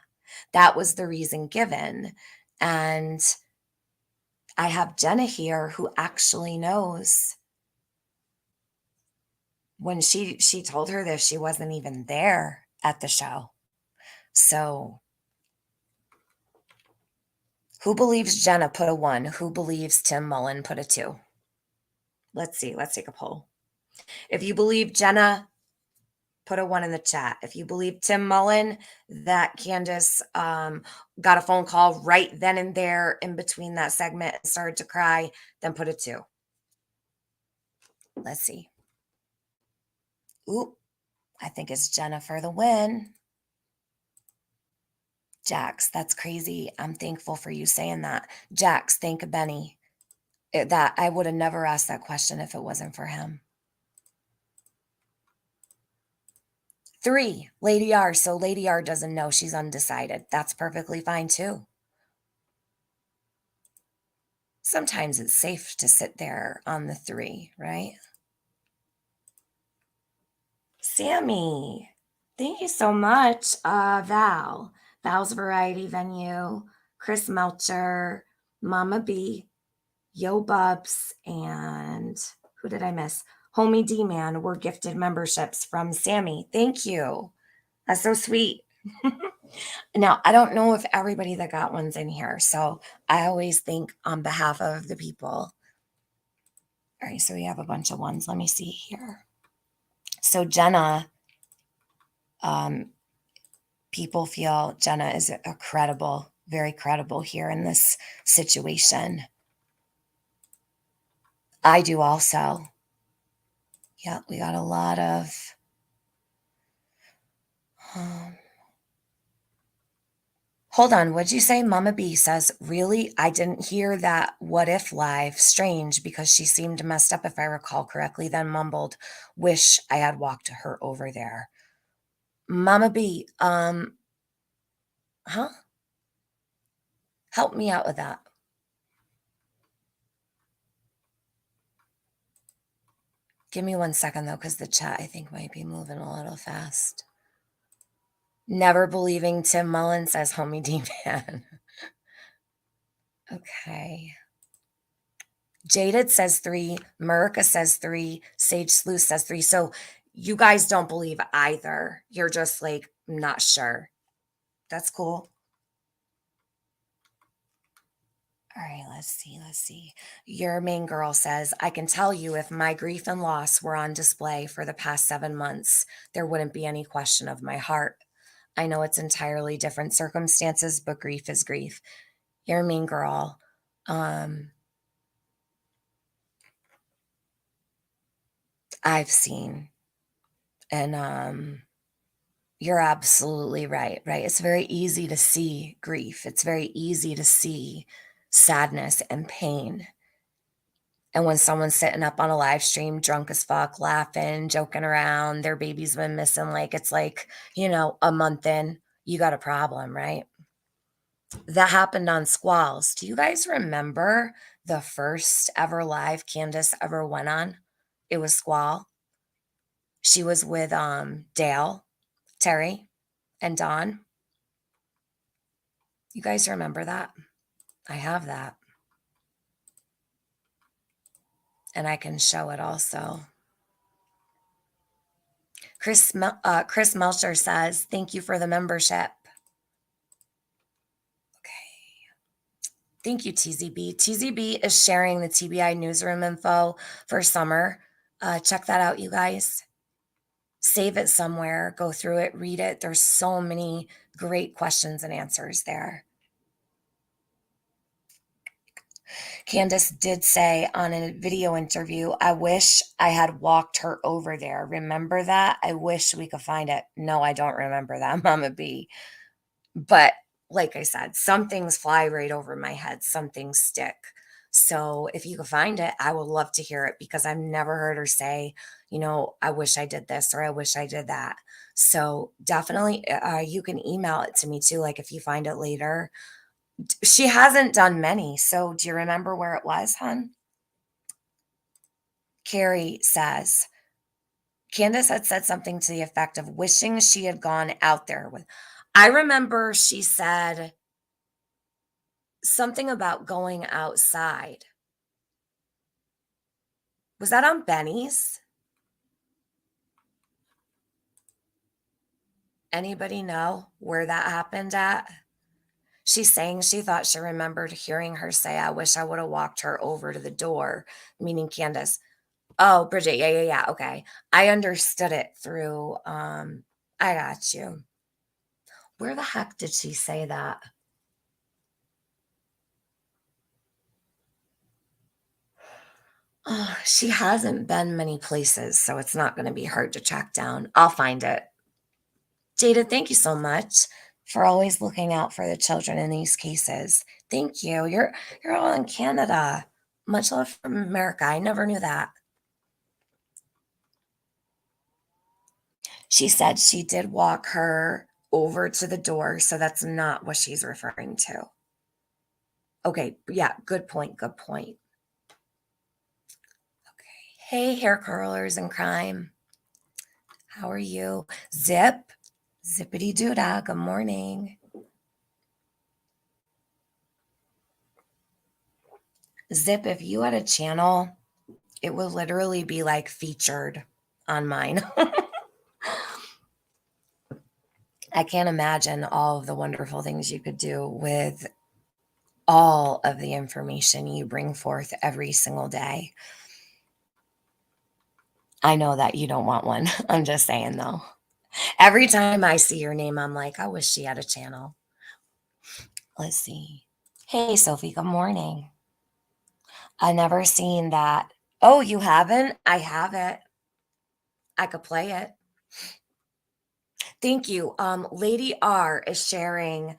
That was the reason given. And I have Jenna here who actually knows. When she told her this, she wasn't even there at the show. So who believes Jenna put a 1? Who believes Tim Mullen put a 2? Let's see. Let's take a poll. If you believe Jenna, put a 1 in the chat. If you believe Tim Mullen, that Candace got a phone call right then and there in between that segment and started to cry, then put a 2. Let's see. Oop, I think it's Jenna for the win. Jax, that's crazy. I'm thankful for you saying that. Jax, thank Benny. That I would have never asked that question if it wasn't for him. 3, Lady R. So Lady R doesn't know, she's undecided. That's perfectly fine too. Sometimes it's safe to sit there on the 3, right? Sammy, thank you so much. Val's Variety Venue, Chris Melcher, Mama B, Yo Bubs, and who did I miss? Homie D-Man were gifted memberships from Sammy. Thank you. That's so sweet. Now, I don't know if everybody that got one's in here, so I always think on behalf of the people. All right, so we have a bunch of ones. Let me see here. So Jenna, people feel Jenna is a credible, very credible here in this situation. I do also. Yeah, we got a lot of hold on, what'd you say? Mama B says, really? I didn't hear that what if live. Strange, because she seemed messed up if I recall correctly, then mumbled, wish I had walked her over there. Mama B, help me out with that. Give me 1 second though, because the chat I think might be moving a little fast. Never believing Tim Mullen, says Homie D-Man. Okay. Jaded says 3. Murica says 3. Sage Sleuth says 3. So you guys don't believe either. You're just like, not sure. That's cool. All right, let's see. Your main girl says, I can tell you if my grief and loss were on display for the past 7 months, there wouldn't be any question of my heart. I know it's entirely different circumstances, but grief is grief. Your mean girl. I've seen, and you're absolutely right? It's very easy to see grief. It's very easy to see sadness and pain. And when someone's sitting up on a live stream, drunk as fuck, laughing, joking around, their baby's been missing, like it's like, a month in, you got a problem, right? That happened on Squalls. Do you guys remember the first ever live Candace ever went on? It was Squall. She was with Dale, Terry, and Dawn. You guys remember that? I have that. And I can show it also. Chris Melcher says, thank you for the membership. Okay. Thank you, TZB. TZB is sharing the TBI newsroom info for summer. Check that out, you guys. Save it somewhere. Go through it. Read it. There's so many great questions and answers there. Candace did say on a video interview, I wish I had walked her over there. Remember that? I wish we could find it. No, I don't remember that, Mama B. But like I said, some things fly right over my head, some things stick. So if you could find it, I would love to hear it because I've never heard her say, I wish I did this or I wish I did that. So definitely, you can email it to me too. Like if you find it later, she hasn't done many. So do you remember where it was, hon? Carrie says, Candace had said something to the effect of wishing she had gone out there with. I remember she said something about going outside. Was that on Benny's? Anybody know where that happened at? She's saying she thought she remembered hearing her say, I wish I would have walked her over to the door, meaning Candace. Oh, Bridget. Yeah. Okay. I understood it through, I got you. Where the heck did she say that? Oh, she hasn't been many places, so it's not going to be hard to track down. I'll find it. Jada, thank you so much for always looking out for the children in these cases. Thank you. You're all in Canada. Much love from America. I never knew that. She said she did walk her over to the door, so that's not what she's referring to. Okay, yeah, good point. Okay. Hey, hair curlers in crime. How are you? Zip, zippity doodah. Good morning. Zip, if you had a channel, it would literally be like featured on mine. I can't imagine all of the wonderful things you could do with all of the information you bring forth every single day. I know that you don't want one. I'm just saying though. Every time I see your name, I'm like, I wish she had a channel. Let's see. Hey, Sophie, good morning. I've never seen that. Oh, you haven't? I have it. I could play it. Thank you. Lady R is sharing.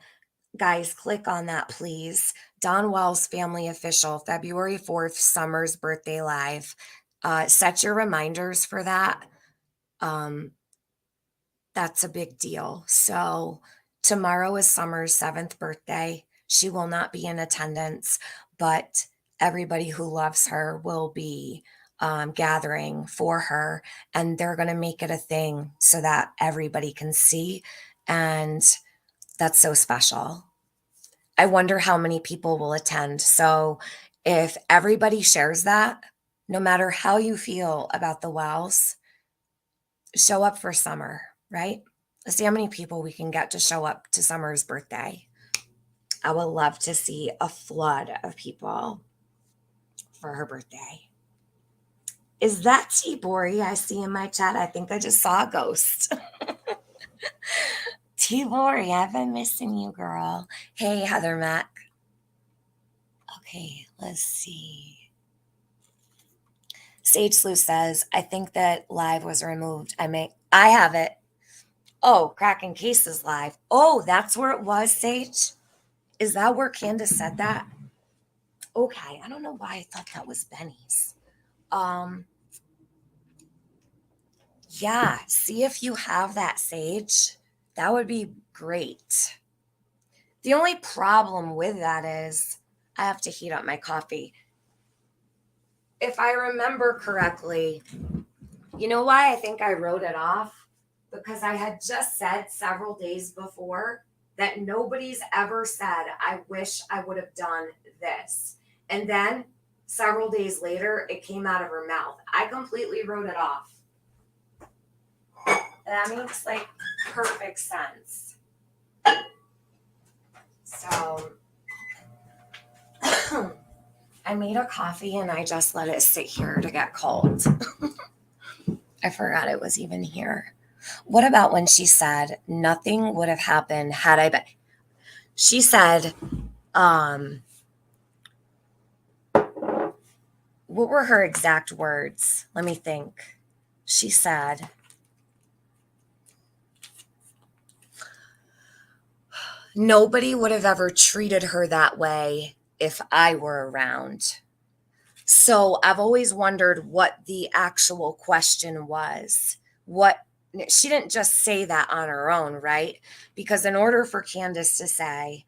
Guys, click on that, please. Don Wells Family Official, February 4th, Summer's Birthday Live. Set your reminders for that. That's a big deal. So tomorrow is Summer's 7th birthday. She will not be in attendance, but everybody who loves her will be gathering for her, and they're going to make it a thing so that everybody can see. And that's so special. I wonder how many people will attend. So if everybody shares that, no matter how you feel about the Wells, show up for Summer, right? Let's see how many people we can get to show up to Summer's birthday. I would love to see a flood of people for her birthday. Is that T-Bori I see in my chat? I think I just saw a ghost. T-Bori, I've been missing you, girl. Hey, Heather Mack. Okay, let's see. Sage Slew says, I think that live was removed. I have it. Oh, Cracking Cases live. Oh, that's where it was, Sage? Is that where Candace said that? Okay, I don't know why I thought that was Benny's. Yeah, see if you have that, Sage. That would be great. The only problem with that is I have to heat up my coffee. If I remember correctly, you know why I think I wrote it off? Because I had just said several days before that nobody's ever said, I wish I would have done this. And then several days later, it came out of her mouth. I completely wrote it off. That makes like perfect sense. So I made a coffee and I just let it sit here to get cold. I forgot it was even here. What about when she said nothing would have happened had I been? She said, what were her exact words? Let me think. She said, nobody would have ever treated her that way if I were around. So I've always wondered what the actual question was. She didn't just say that on her own, right? Because in order for Candace to say,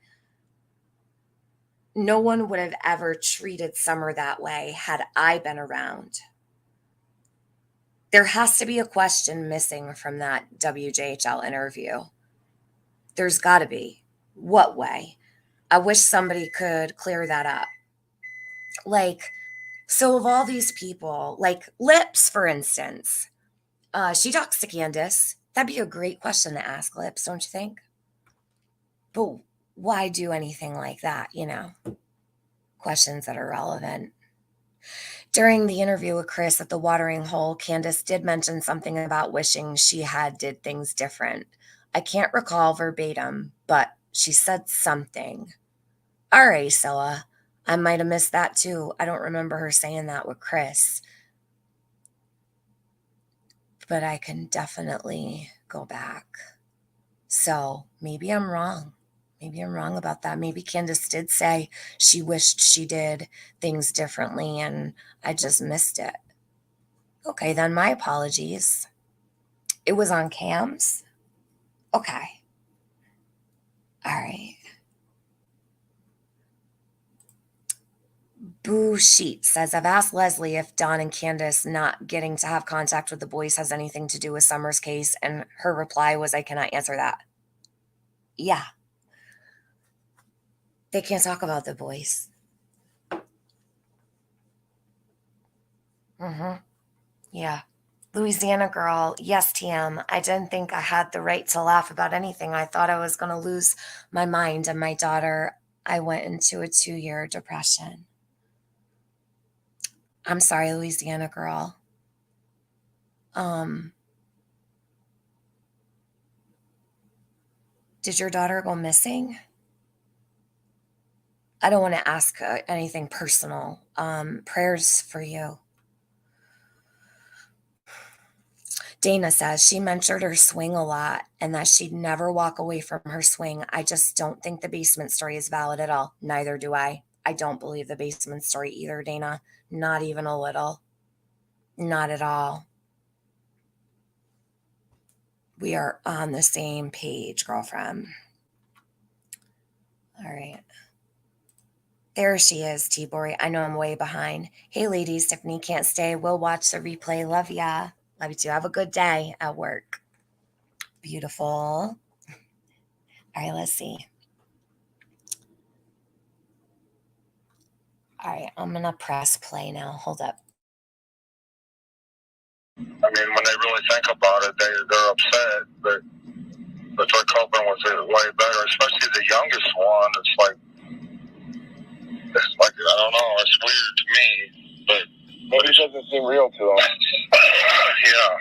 no one would have ever treated Summer that way had I been around, there has to be a question missing from that WJHL interview. There's got to be. What way? I wish somebody could clear that up. Like, so of all these people, like Lips, for instance, she talks to Candace. That'd be a great question to ask Lips, don't you think? But why do anything like that, you know? Questions that are relevant. During the interview with Chris at the watering hole, Candace did mention something about wishing she had did things different. I can't recall verbatim, but she said something. All right, Scylla. I might have missed that too. I don't remember her saying that with Chris. But I can definitely go back. So maybe I'm wrong. Maybe I'm wrong about that. Maybe Candace did say she wished she did things differently and I just missed it. Okay, then my apologies. It was on cams? Okay. All right. Boo Sheet says, I've asked Leslie if Dawn and Candace not getting to have contact with the boys has anything to do with Summer's case, and her reply was, I cannot answer that. Yeah. They can't talk about the boys. Yeah. Louisiana girl, yes, TM. I didn't think I had the right to laugh about anything. I thought I was going to lose my mind and my daughter. I went into a 2-year depression. I'm sorry, Louisiana girl. Did your daughter go missing? I don't want to ask anything personal. Prayers for you. Dana says she mentioned her swing a lot and that she'd never walk away from her swing. I just don't think the basement story is valid at all. Neither do I. I don't believe the basement story either, Dana. Not even a little. Not at all. We are on the same page, girlfriend. All right. There she is, T-Bory. I know I'm way behind. Hey, ladies, Tiffany can't stay. We'll watch the replay. Love ya. Love you too. Have a good day at work. Beautiful. All right, let's see. All right, I'm going to press play now. Hold up. I mean, when they really think about it, they're upset, but they're coping with it way better, especially the youngest one. It's like, I don't know, it's weird to me, but Maybe it doesn't seem real to them. Yeah.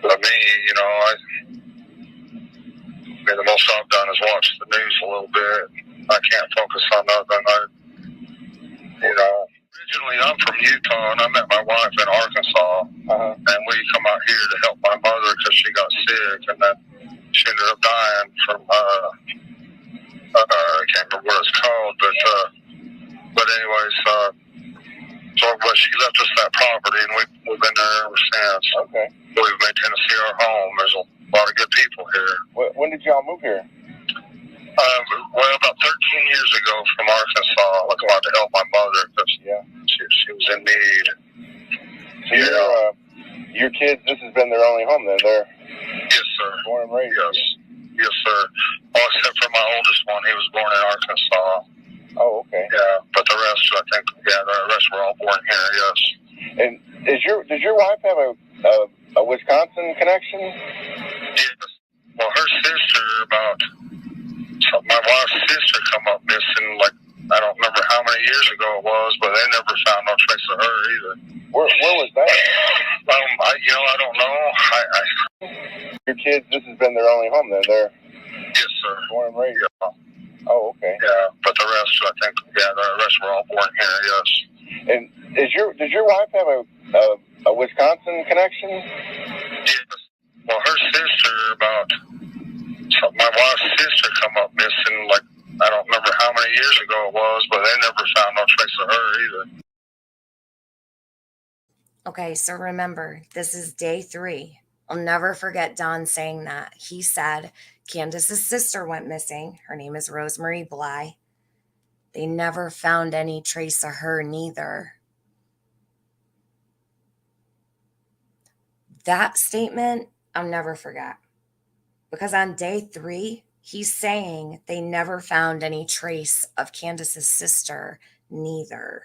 But me, you know, the most I've done is watch the news a little bit. I can't focus on nothing. Originally I'm from Utah, and I met my wife in Arkansas, and we come out here to help my mother because she got sick, and then she ended up dying from, I can't remember what it's called, but anyways, but she left us that property, and we've been there ever since. Okay. We've made Tennessee our home. There's a lot of good people here. When did y'all move here? Well, about 13 years ago from Arkansas. I come out to help my mother because she was in need. So your kids, this has been their only home then? They're Yes, sir. born and raised Yes, sir. All except for my oldest one. He was born in Arkansas. Oh, okay. Yeah, but the rest, I think, the rest were all born here, yes. And does your wife have a Wisconsin connection? Yes. Well, her sister, my wife's sister come up missing, like, I don't remember how many years ago it was, but they never found no trace of her either. Where was that? I don't know. Your kids, this has been their only home then? They're Yes, sir. born and raised? Yeah. Oh, okay. Yeah, but the rest, I think, the rest were all born here. Yes. And does your wife have a Wisconsin connection? Yes. Well, her sister, my wife's sister, come up missing. Like, I don't remember how many years ago it was, but they never found no trace of her either. Okay, so remember, this is day 3. I'll never forget Don saying that. He said Candace's sister went missing. Her name is Rosemary Bly. They never found any trace of her neither. That statement, I'll never forget. Because on day 3, he's saying they never found any trace of Candace's sister neither.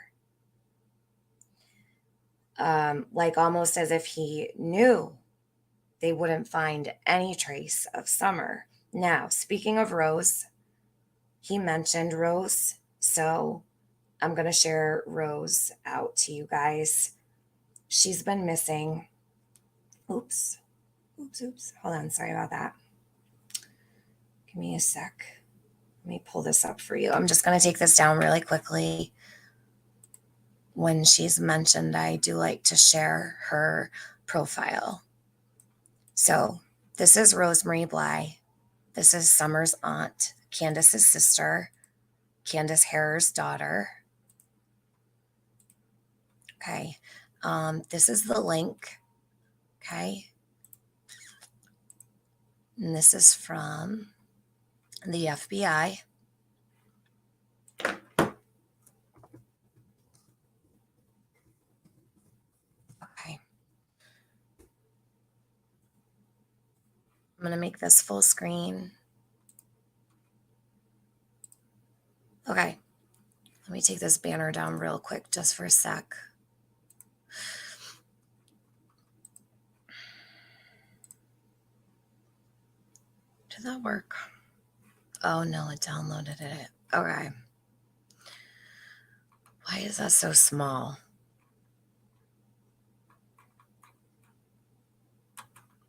Like almost as if he knew they wouldn't find any trace of Summer. Now, speaking of Rose, he mentioned Rose, so I'm going to share Rose out to you guys. She's been missing. Oops. Hold on, sorry about that. Give me a sec. Let me pull this up for you. I'm just going to take this down really quickly. When she's mentioned, I do like to share her profile. So this is Rosemary Bly. This is Summer's aunt, Candace's sister, Candace Harer's daughter. Okay. This is the link. Okay. And this is from the FBI. Okay. I'm going to make this full screen. Okay. Let me take this banner down real quick just for a sec. Did that work? Oh no, it downloaded it. Okay. Why is that so small?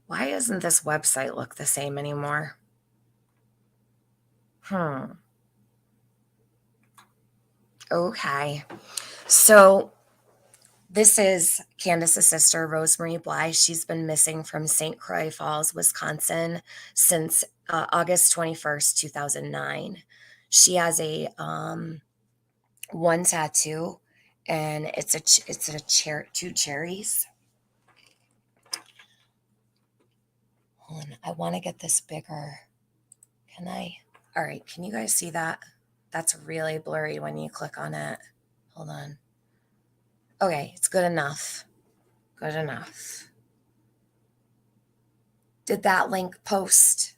Why doesn't this website look the same anymore? Okay. So this is Candace's sister, Rosemary Bly. She's been missing from St. Croix Falls, Wisconsin since August 21st, 2009. She has a one tattoo, and it's two cherries. Hold on, I want to get this bigger. Can I? All right, can you guys see that? That's really blurry when you click on it. Hold on. Okay, it's good enough. Good enough. Did that link post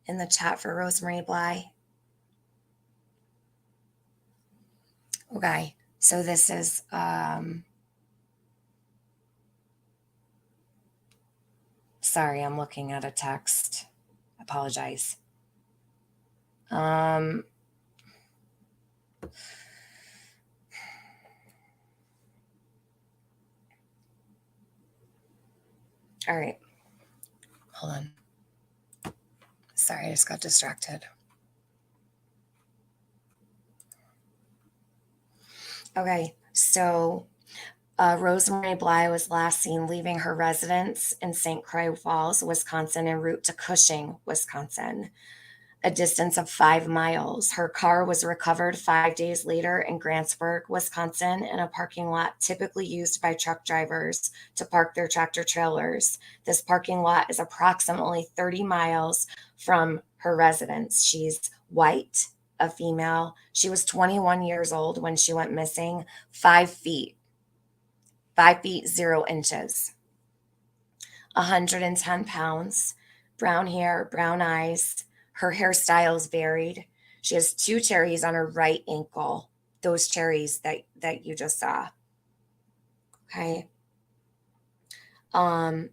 in the chat for Rosemary Bly? Okay, so this is sorry, I'm looking at a text. I apologize. All right. Hold on. Sorry, I just got distracted. Okay, so Rosemary Bly was last seen leaving her residence in St. Croix Falls, Wisconsin, en route to Cushing, Wisconsin, a distance of 5 miles. Her car was recovered 5 days later in Grantsburg, Wisconsin, in a parking lot typically used by truck drivers to park their tractor trailers. This parking lot is approximately 30 miles from her residence. She's white, a female. She was 21 years old when she went missing, 5 feet 0 inches, 110 pounds, brown hair, brown eyes. Her hairstyles varied. She has 2 cherries on her right ankle, those cherries that you just saw. Okay.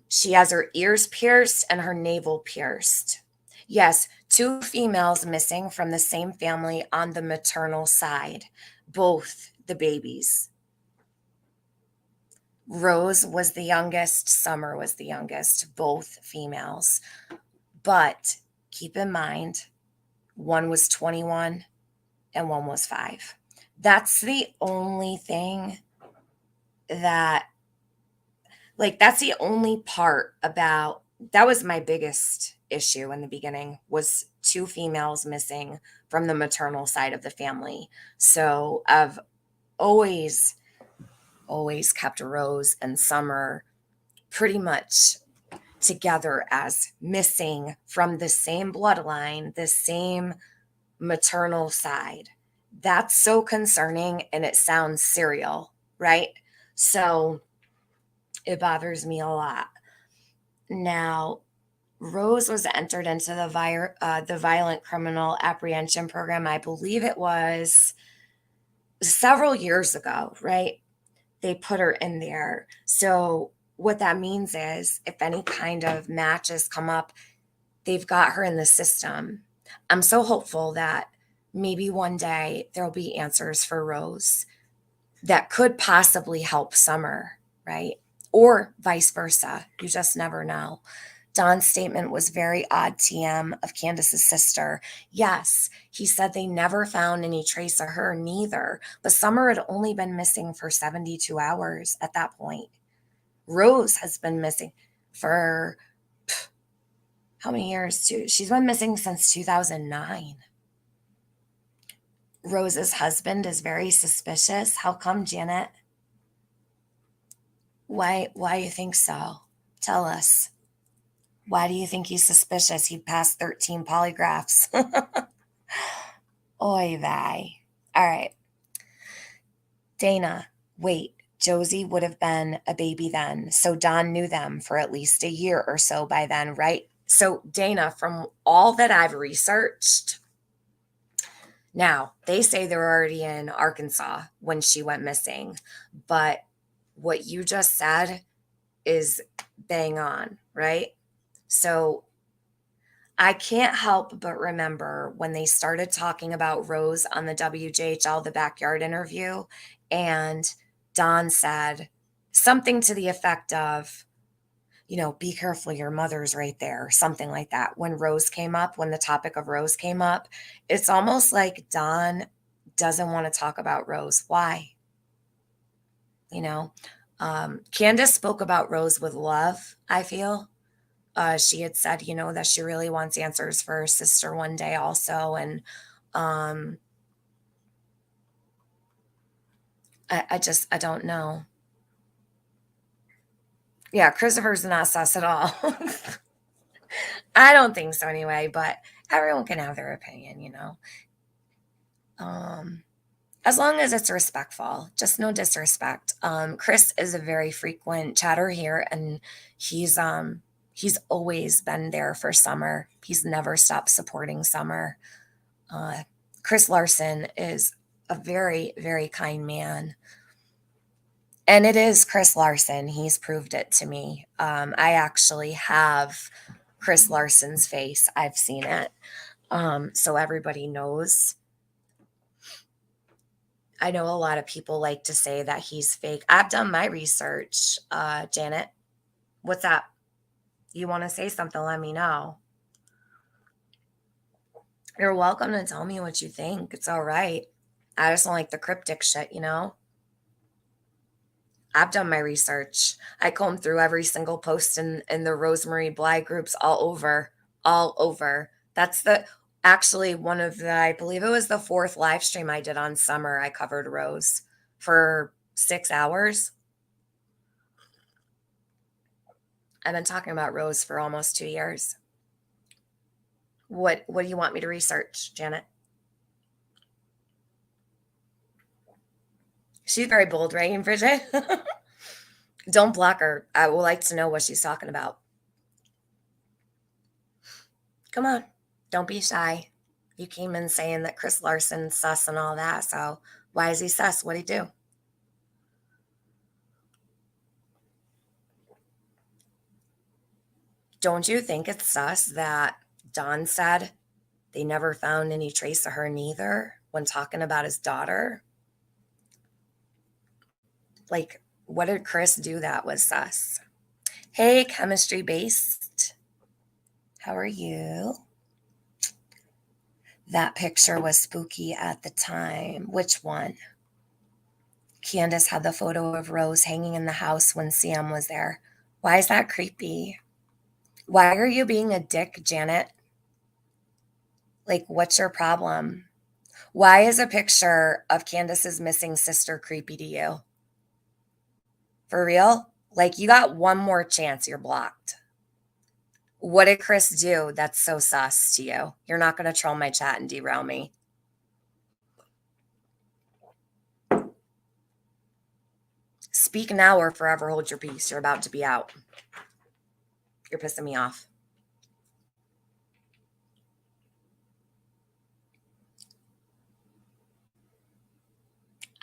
She has her ears pierced and her navel pierced. Yes, 2 females missing from the same family on the maternal side, both the babies. Rose was the youngest, Summer was the youngest, both females. But keep in mind, one was 21 and one was 5. That's the only thing that, like, that's the only part about, that was my biggest issue in the beginning, was 2 females missing from the maternal side of the family. So I've always kept Rose and Summer pretty much together as missing from the same bloodline, the same maternal side. That's so concerning, and it sounds serial, right? So it bothers me a lot. Now, Rose was entered into the Violent Criminal Apprehension Program. I believe it was several years ago, right? They put her in there. So what that means is if any kind of matches come up, they've got her in the system. I'm so hopeful that maybe one day there'll be answers for Rose that could possibly help Summer, right? Or vice versa. You just never know. Don's statement was very odd, TM, of Candace's sister. Yes, he said they never found any trace of her, neither. But Summer had only been missing for 72 hours at that point. Rose has been missing for how many years, too? She's been missing since 2009. Rose's husband is very suspicious. How come, Janet? Why you think so? Tell us. Why do you think he's suspicious? He passed 13 polygraphs. Oy vey. All right. Dana, wait. Josie would have been a baby then. So Don knew them for at least a year or so by then, right? So Dana, from all that I've researched, now they say they're already in Arkansas when she went missing. But what you just said is bang on, right? So I can't help but remember when they started talking about Rose on the WJHL, the backyard interview, and Don said something to the effect of, be careful, your mother's right there, something like that. When the topic of Rose came up, it's almost like Don doesn't want to talk about Rose. Why? Candace spoke about Rose with love, I feel. She had said, that she really wants answers for her sister one day also. And I don't know. Yeah, Christopher's not sus at all. I don't think so anyway, but everyone can have their opinion, as long as it's respectful, just no disrespect. Chris is a very frequent chatter here, and he's always been there for Summer. He's never stopped supporting Summer. Chris Larson is a very, very kind man. And it is Chris Larson. He's proved it to me. I actually have Chris Larson's face. I've seen it. So everybody knows. I know a lot of people like to say that he's fake. I've done my research, Janet. What's up? You want to say something, let me know. You're welcome to tell me what you think. It's all right. I just don't like the cryptic shit, I've done my research. I combed through every single post in the Rosemary Bly groups all over. That's actually one of I believe it was the 4th live stream I did on Summer. I covered Rose for 6 hours. I've been talking about Rose for almost 2 years. What do you want me to research, Janet? She's very bold, right, Bridget? Don't block her. I would like to know what she's talking about. Come on. Don't be shy. You came in saying that Chris Larson's sus and all that, so why is he sus? What'd he do? Don't you think it's sus that Don said they never found any trace of her neither when talking about his daughter? Like, what did Chris do that was sus? Hey, chemistry based. How are you? That picture was spooky at the time. Which one? Candace had the photo of Rose hanging in the house when Sam was there. Why is that creepy? Why are you being a dick, Janet? Like, what's your problem? Why is a picture of Candace's missing sister creepy to you? For real? Like, you got one more chance, you're blocked. What did Chris do that's so sus to you? You're not going to troll my chat and derail me. Speak now or forever hold your peace. You're about to be out. You're pissing me off.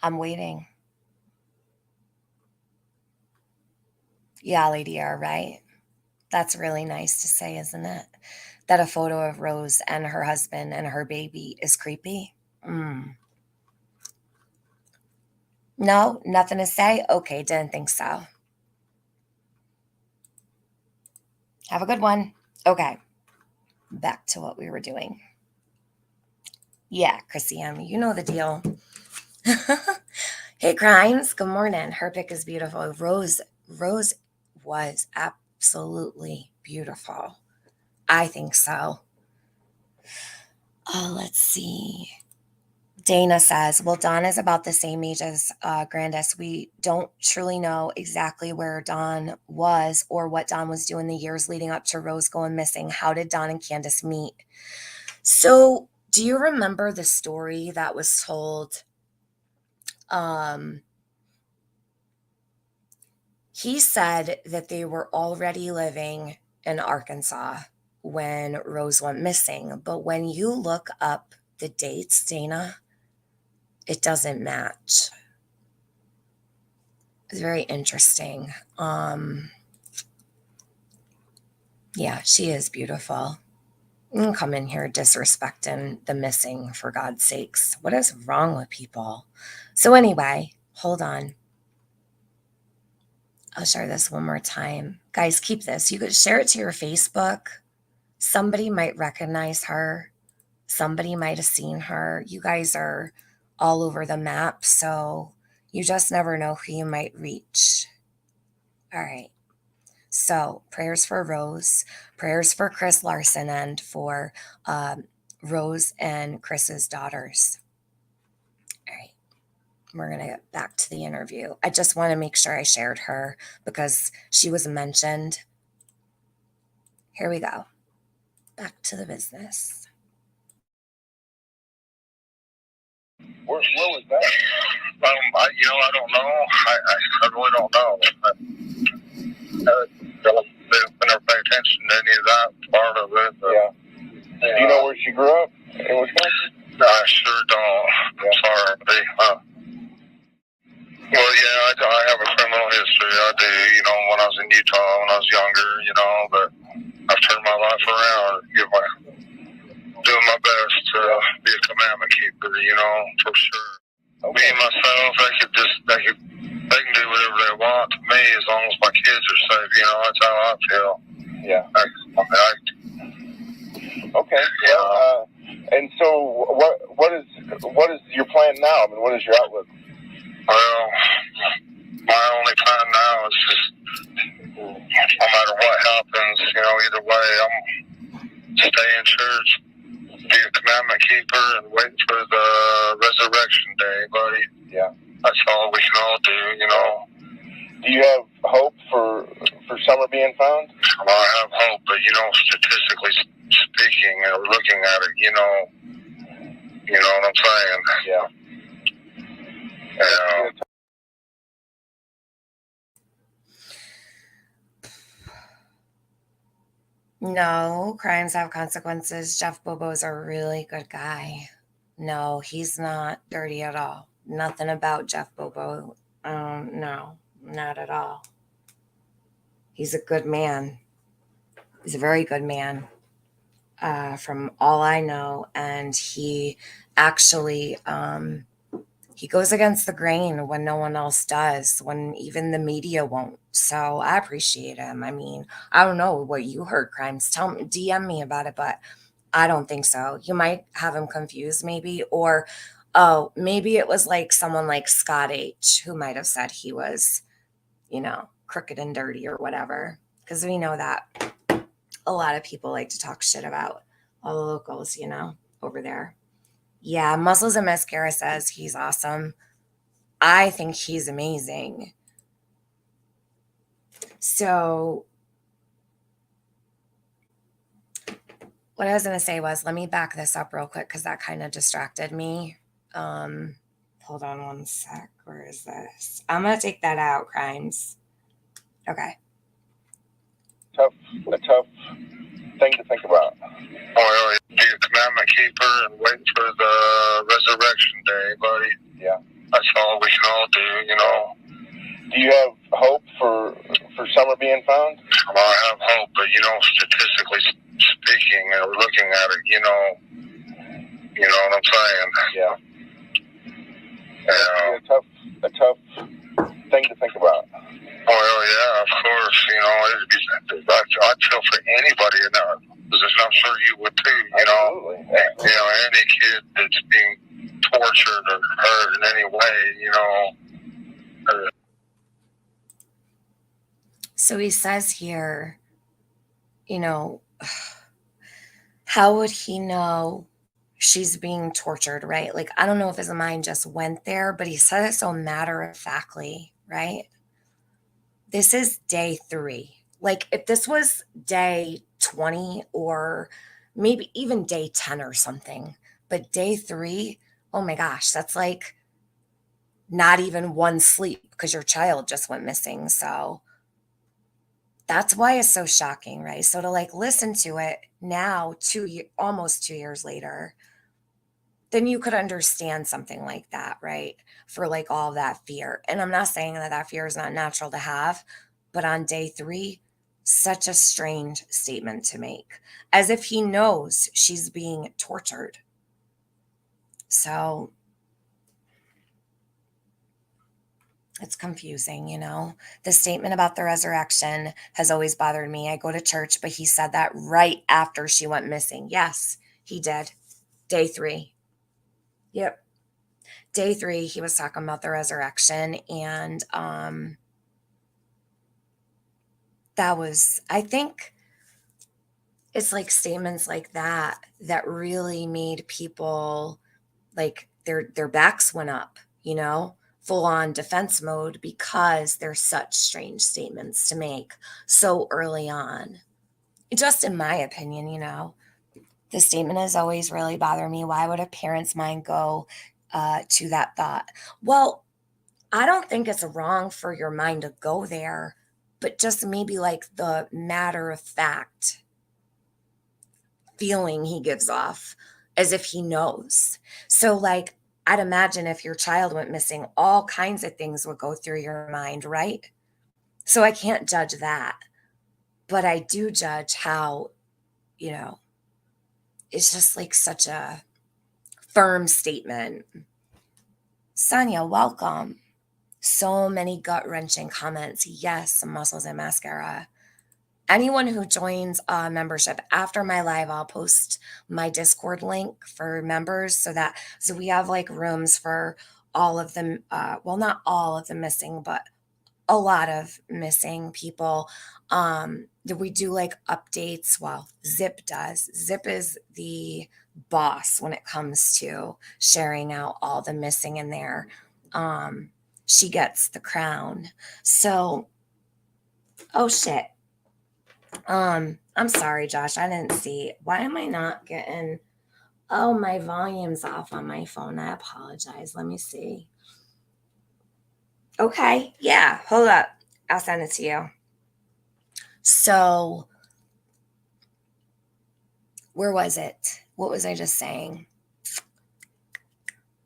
I'm waiting. Yeah, Lady R, right? That's really nice to say, isn't it? That a photo of Rose and her husband and her baby is creepy. No, nothing to say? Okay, didn't think so. Have a good one. Okay, back to what we were doing. Yeah, Chrissy M, you know the deal. Hey, Crimes, good morning. Her pic is beautiful. Rose was absolutely beautiful. I think so. Let's see. Dana says, well, Dawn is about the same age as Grandis. We don't truly know exactly where Dawn was or what Dawn was doing the years leading up to Rose going missing. How did Dawn and Candace meet? So, do you remember the story that was told? He said that they were already living in Arkansas when Rose went missing. But when you look up the dates, Dana, it doesn't match. It's very interesting. Yeah, she is beautiful. You can come in here disrespecting the missing, for God's sakes. What is wrong with people? So anyway, hold on. I'll share this one more time. Guys, keep this. You could share it to your Facebook. Somebody might recognize her. Somebody might have seen her. You guys are all over the map, so you just never know who you might reach. All right. So prayers for Rose, prayers for Chris Larson, and for Rose and Chris's daughters. All right. We're going to get back to the interview. I just want to make sure I shared her because she was mentioned. Here we go. Back to the business. Where was that? I don't know. I really don't know. I've never paid attention to any of that part of it. But, yeah. Do you know where she grew up in Wisconsin? I sure don't. I'm sorry. Well, yeah, I have a criminal history. I do, when I was in Utah, when I was younger, but I've turned my life around, doing my best to be a commandment keeper, for sure. Okay. Me and myself, they can do whatever they want to me as long as my kids are safe, that's how I feel. Yeah. Okay. Yeah. And so what is your plan now? I mean, what is your outlook? Well, my only plan now is just, no matter what happens, either way, I'm stay in church, be a commandment keeper, and wait for the resurrection day, buddy. Yeah. That's all we can all do, Do you have hope for Summer being found? Well, I have hope, but, statistically speaking, or looking at it, you know what I'm saying? Yeah. Yeah. No, crimes have consequences. Jeff Bobo's a really good guy. No, he's not dirty at all. Nothing about Jeff Bobo. No, not at all. He's a good man. He's a very good man, from all I know. And he actually, he goes against the grain when no one else does, when even the media won't. So I appreciate him. I mean, I don't know what you heard, Crimes. DM me about it, but I don't think so. You might have him confused maybe, or oh, maybe it was like someone like Scott H who might have said he was, crooked and dirty or whatever. Because we know that a lot of people like to talk shit about all the locals, over there. Yeah, Muscles and Mascara says he's awesome. I think he's amazing. So what I was going to say was, let me back this up real quick because that kind of distracted me. Hold on one sec. Where is this? I'm going to take that out, Crimes. Okay. A tough thing to think about. Well, be a commandment keeper and wait for the resurrection day, buddy. Yeah. That's all we can all do, Do you have hope for Summer being found? Well, I have hope, but, statistically speaking, or looking at it, you know what I'm saying? Yeah. A tough thing to think about. Well, yeah, of course. I'd feel for anybody in that position. I'm sure you would too. Absolutely. Any kid that's being tortured or hurt in any way. So he says here, how would he know she's being tortured, right? Like, I don't know if his mind just went there, but he said it so matter-of-factly, right? This is day 3. Like, if this was day 20 or maybe even day 10 or something, but day 3, oh my gosh, that's like not even one sleep because your child just went missing. So that's why it's so shocking, right? So to listen to it now, almost 2 years later, then you could understand something like that, right? For all that fear. And I'm not saying that fear is not natural to have, but on day 3, such a strange statement to make, as if he knows she's being tortured. So it's confusing, The statement about the resurrection has always bothered me. I go to church, but he said that right after she went missing. Yes, he did. Day 3. Yep. Day 3, he was talking about the resurrection, and I think it's like statements like that really made people their backs went up, full on defense mode, because they're such strange statements to make so early on. Just in my opinion, the statement has always really bothered me. Why would a parent's mind go to that thought? Well, I don't think it's wrong for your mind to go there, but just maybe the matter of fact feeling he gives off, as if he knows. So I'd imagine if your child went missing, all kinds of things would go through your mind, right? So I can't judge that, but I do judge how, it's just such a firm statement. Sonia, welcome. So many gut-wrenching comments. Yes, Muscles and Mascara. Anyone who joins a membership after my live, I'll post my Discord link for members so we have rooms for all of them. Well, not all of the missing, but a lot of missing people. We do updates. Well, Zip does. Zip is the boss when it comes to sharing out all the missing in there. She gets the crown. So, oh shit. I'm sorry, Josh. I didn't see. Why am I not getting? Oh, my volume's off on my phone. I apologize. Let me see. Okay. Yeah. Hold up. I'll send it to you. So, where was it? What was I just saying?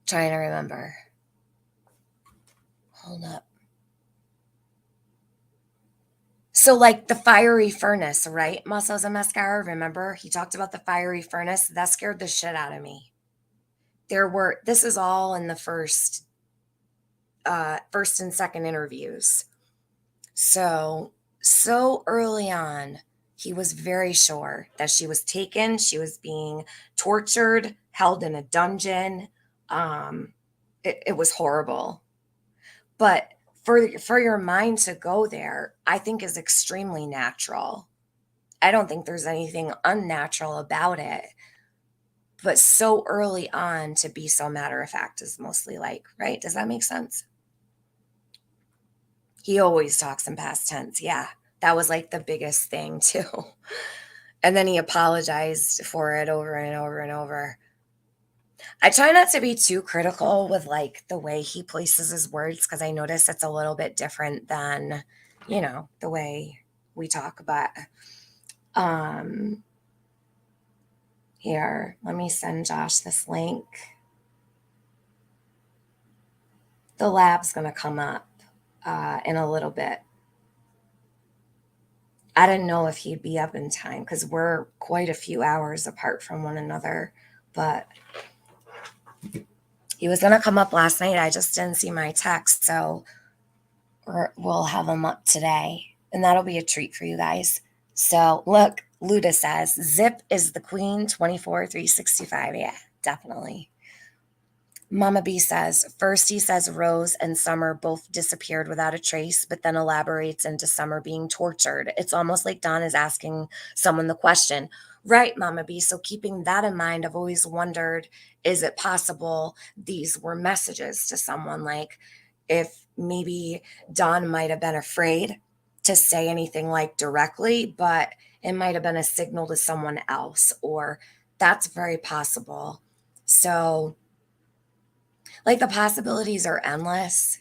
Trying to remember. Hold up. So the fiery furnace, right? Muscles and Mascara, remember? He talked about the fiery furnace. That scared the shit out of me. This is all in the first and second interviews. So early on, He was very sure that she was taken, she was being tortured, held in a dungeon. It was horrible. But for your mind to go there, I think is extremely natural. I don't think there's anything unnatural about it. But so early on to be so matter of fact is mostly like, right? Does that make sense? He always talks in past tense. Yeah, that was like the biggest thing too. And then he apologized for it over and over and over. I try not to be too critical with like the way he places his words because I notice it's a little bit different than, the way we talk about. Here, let me send Josh this link. The lab's going to come up in a little bit. I didn't know if he'd be up in time because we're quite a few hours apart from one another, but he was going to come up last night. I just didn't see my text, so we'll have him up today, and that'll be a treat for you guys. So look, Luda says, Zip is the queen 24/365. Yeah, definitely. Mama B says, first he says Rose and Summer both disappeared without a trace, but then elaborates into Summer being tortured. It's almost like Don is asking someone the question. Right, Mama B. So keeping that in mind, I've always wondered, is it possible these were messages to someone? Like if maybe Don might have been afraid to say anything like directly, but it might have been a signal to someone else, or that's very possible. So like the possibilities are endless,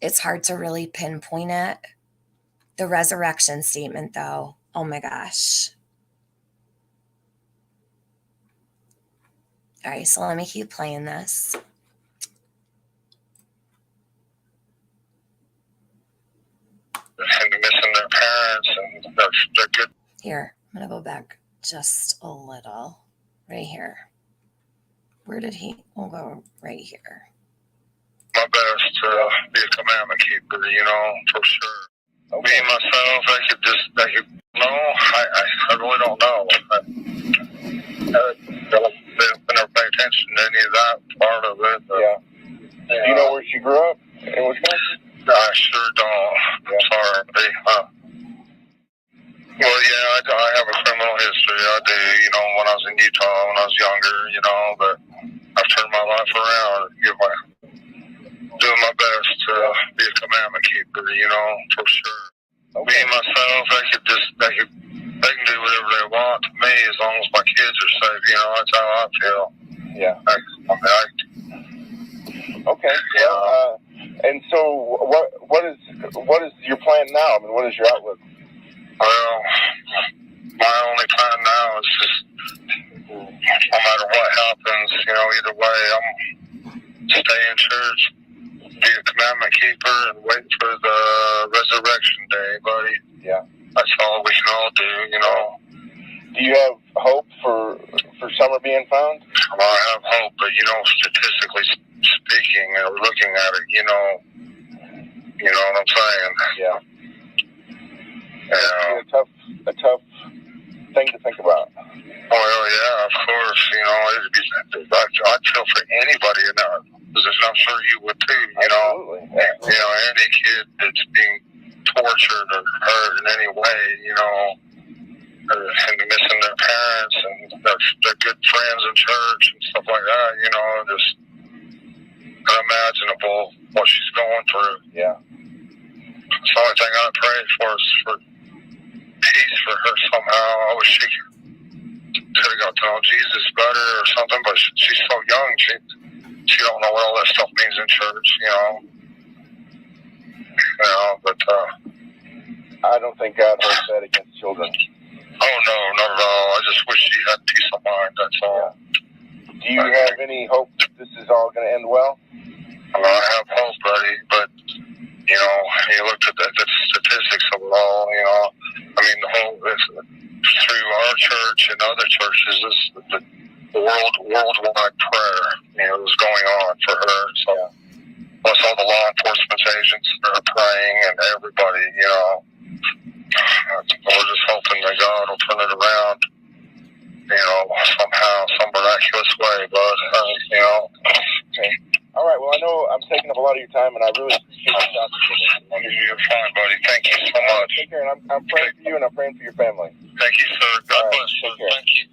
It's hard to really pinpoint it. The resurrection statement, though, oh my gosh. All right, so let me keep playing this. And missing their parents, and they're good. Here, I'm going to go back just a little. Right here. Where did he? We'll go right here. My best to be a commandment keeper, for sure. Okay. Me, myself, I really don't know. They never pay attention to any of that part of it. Yeah. Do you know where she grew up? In Wisconsin? I sure don't. I'm sorry. Well, yeah, I have a criminal history. I do, when I was in Utah, when I was younger, but I've turned my life around, doing my best to be a commandment keeper, for sure. Okay. Me, myself, they can do whatever they want to me as long as my kids are safe, that's how I feel. Yeah. Okay. Yeah. And so what is your plan now? I mean, what is your outlook? Well, my only plan now is just, no matter what happens, either way, I'm stay in church, be a commandment keeper, and wait for the resurrection day, buddy. Yeah. That's all we can all do, Do you have hope for Summer being found? Well, I have hope, but, statistically speaking, or looking at it, you know what I'm saying? Yeah. A tough thing to think about. Well, yeah, of course. I'd feel for anybody in that position. I'm sure you would too. Absolutely. Any kid that's being tortured or hurt in any way, and missing their parents and their good friends in church and stuff like that. Just unimaginable what she's going through. Yeah. It's the only thing I pray for is for peace for her somehow. I wish she could have got to know Jesus better or something, but she's so young. She don't know what all that stuff means in church, but I don't think God holds that against children. Oh no, not at all. I just wish she had peace of mind. That's all. Yeah. Do you have any hope that this is all going to end well? I have hope, buddy, but you looked at the statistics of it all. I mean, through our church and other churches, the worldwide prayer, was going on for her. So, plus all the law enforcement agents that are praying and everybody, that God will turn it around, somehow, some miraculous way, but, Okay. All right. Well, I know I'm taking up a lot of your time, and I really appreciate you talking to me. You're fine, buddy. Thank you so much. Take care, and I'm praying for you, and I'm praying for your family. Thank you, sir. God bless you. Take care. Thank you.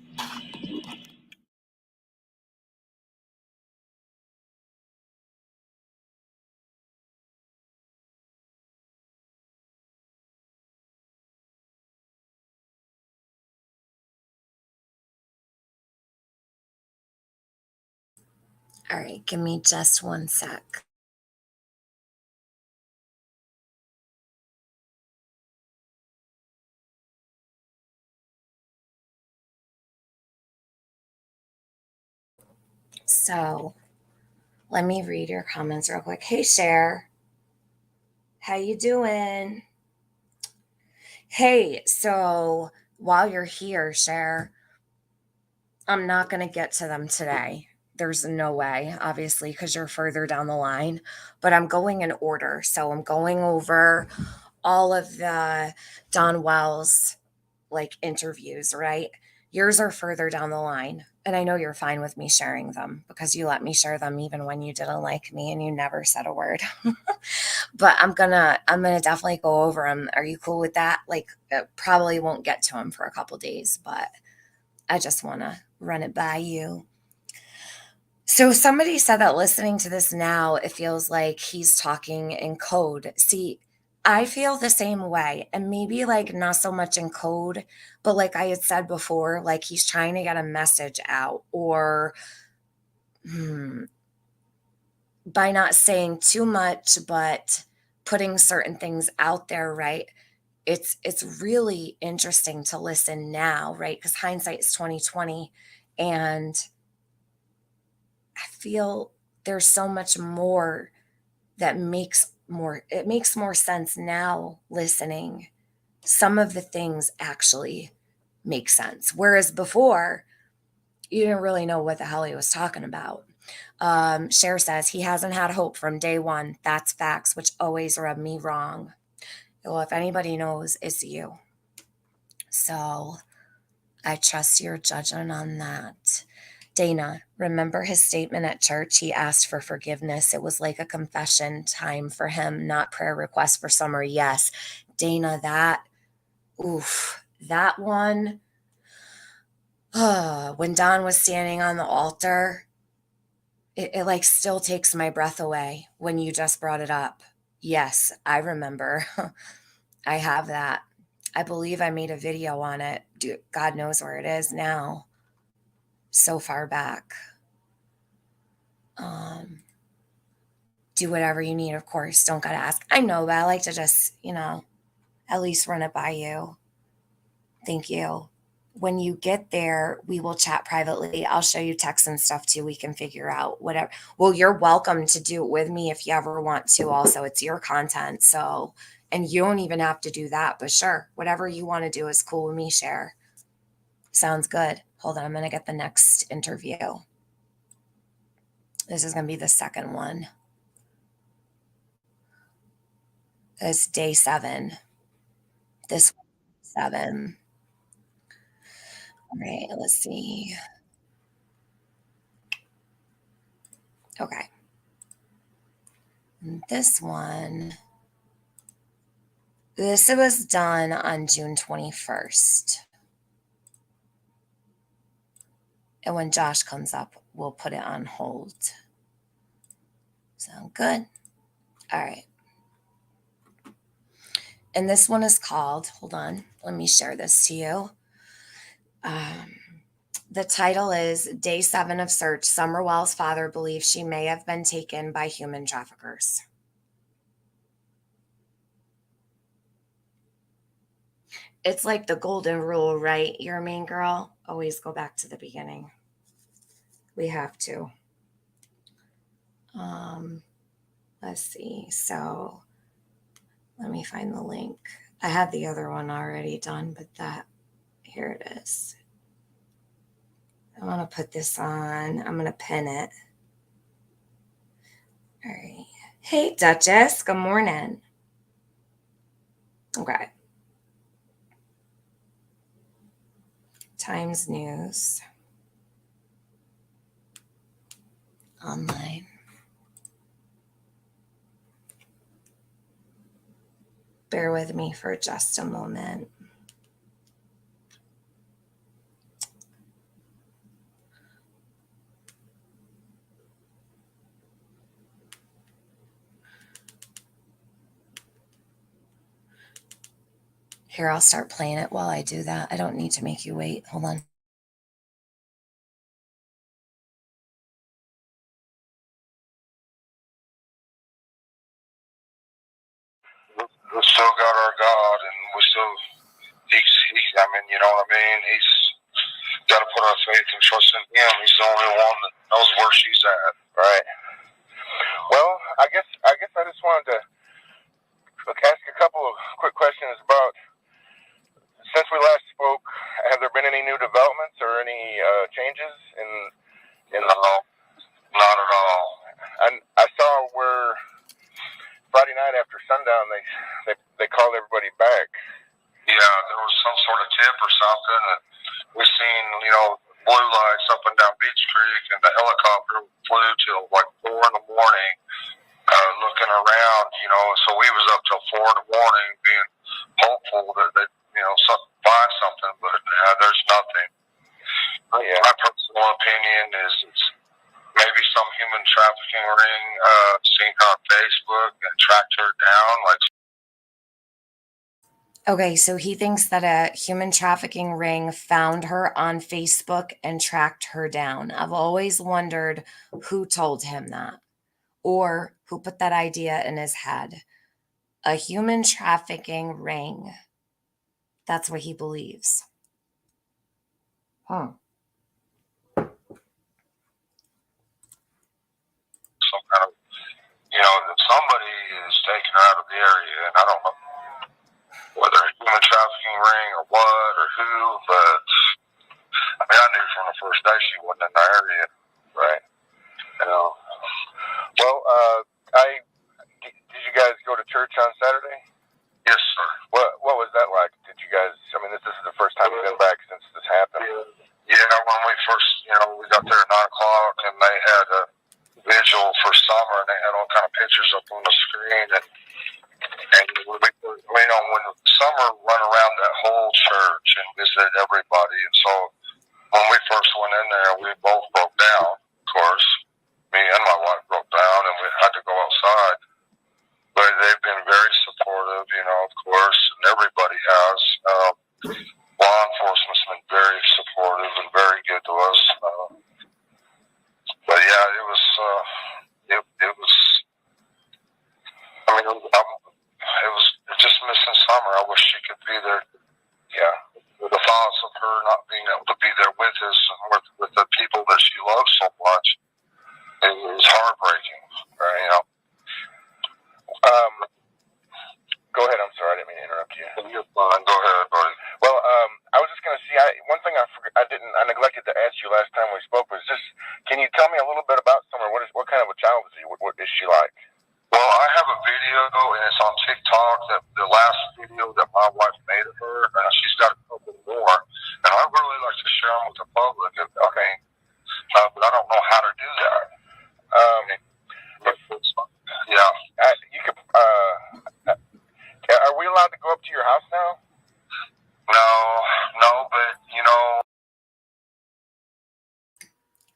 All right, give me just one sec. So let me read your comments real quick. Hey, Cher. How you doing? Hey, so while you're here, Cher, I'm not going to get to them today. There's no way, obviously, because you're further down the line, but I'm going in order. So I'm going over all of the Don Wells interviews, right? Yours are further down the line. And I know you're fine with me sharing them because you let me share them even when you didn't like me and you never said a word. But I'm gonna definitely go over them. Are you cool with that? Probably won't get to them for a couple days, but I just want to run it by you. So somebody said that listening to this now, it feels like he's talking in code. See, I feel the same way, and maybe not so much in code, but like I had said before, he's trying to get a message out, or by not saying too much, but putting certain things out there, right? It's really interesting to listen now, right? Because hindsight is 2020, and I feel there's so much more that makes more sense now listening. Some of the things actually make sense. Whereas before, you didn't really know what the hell he was talking about. Cher says he hasn't had hope from day one. That's facts, which always rubbed me wrong. Well, if anybody knows, it's you. So I trust your judgment on that. Dana, remember his statement at church? He asked for forgiveness. It was like a confession time for him, not prayer request for summer. Yes. Dana, that one, when Don was standing on the altar, it still takes my breath away when you just brought it up. Yes, I remember. I have that. I believe I made a video on it. Dude, God knows where it is now. So far back. Do whatever you need, of course. Don't gotta ask. I know, but I like to just, at least run it by you. Thank you. When you get there, we will chat privately. I'll show you texts and stuff too. We can figure out whatever. Well, you're welcome to do it with me if you ever want to. Also, it's your content. So, and you don't even have to do that, but sure, whatever you want to do is cool with me, Cher. Sounds good. Hold on, I'm going to get the next interview. This is going to be the second one. It's day 7. This 7. All right, let's see. Okay. This one, this was done on June 21st. And when Josh comes up, we'll put it on hold. Sound good? All right. And this one is called, hold on, let me share this to you. The title is Day 7 of Search. Summer Wells' father believes she may have been taken by human traffickers. It's like the golden rule, right? You're a mean girl. Always go back to the beginning. We have to. Let's see. So let me find the link. I had the other one already done, but here it is. I want to put this on. I'm going to pin it. All right. Hey, Duchess. Good morning. Okay. Times News. Online. Bear with me for just a moment. Here, I'll start playing it while I do that. I don't need to make you wait. Hold on. We still got our God, and we still, I mean, you know what I mean? He's got to put our faith and trust in him. He's the only one that knows where she's at. Right. Well, I guess I just wanted to ask a couple of quick questions about, since we last spoke, have there been any new developments or any changes in No, not at all. And I saw where Friday night after sundown they called everybody back. Yeah, there was some sort of tip or something, and we seen, you know, blue lights up and down Beach Creek, and the helicopter flew till like 4 in the morning, looking around, you know. So we was up till 4 in the morning, being hopeful that they, you know, find something, but there's nothing. Yeah. My personal opinion is it's maybe some human trafficking ring seen her on Facebook and tracked her down, like. Okay, so he thinks that a human trafficking ring found her on Facebook and tracked her down. I've always wondered who told him that or who put that idea in his head. A human trafficking ring. That's what he believes. Huh. Some kind of, you know, that somebody is taking her out of the area, and I don't know whether a human trafficking ring or what or who, but I mean, I knew from the first day she wasn't in the area. Right. You know. Well, did you guys go to church on Saturday? Yes, sir. What was that like? Did you guys? I mean, this is the first time you've been back since this happened. Yeah, when we first, you know, we got there at 9 o'clock, and they had a vigil for summer, and they had all kind of pictures up on the screen, and we, you know, when summer run around that whole church and visited everybody, and so when we first went in there, we both broke down. Of course, me and my wife broke down, and we had to go outside. But they've been very supportive, you know, of course, and everybody has. Law enforcement's been very supportive and very good to us. But yeah, it was. I mean, it was just missing summer. I wish she could be there. Yeah, the thoughts of her not being able to be there with us and with the people that she loves so much, it was heartbreaking. Right, you know. Go ahead. I'm sorry, I didn't mean to interrupt you. You're fine. Go ahead, buddy. Well, I was just going to see. One thing I neglected to ask you last time we spoke was just, can you tell me a little bit about Summer? What kind of a child is she? What is she like? Well, I have a video, and it's on TikTok. That the last video that my wife made of her, she's got a couple more, and I really like to share them with the public. Okay, but I don't know how to do that. Yeah, you could. Are we allowed to go up to your house now? No, but you know.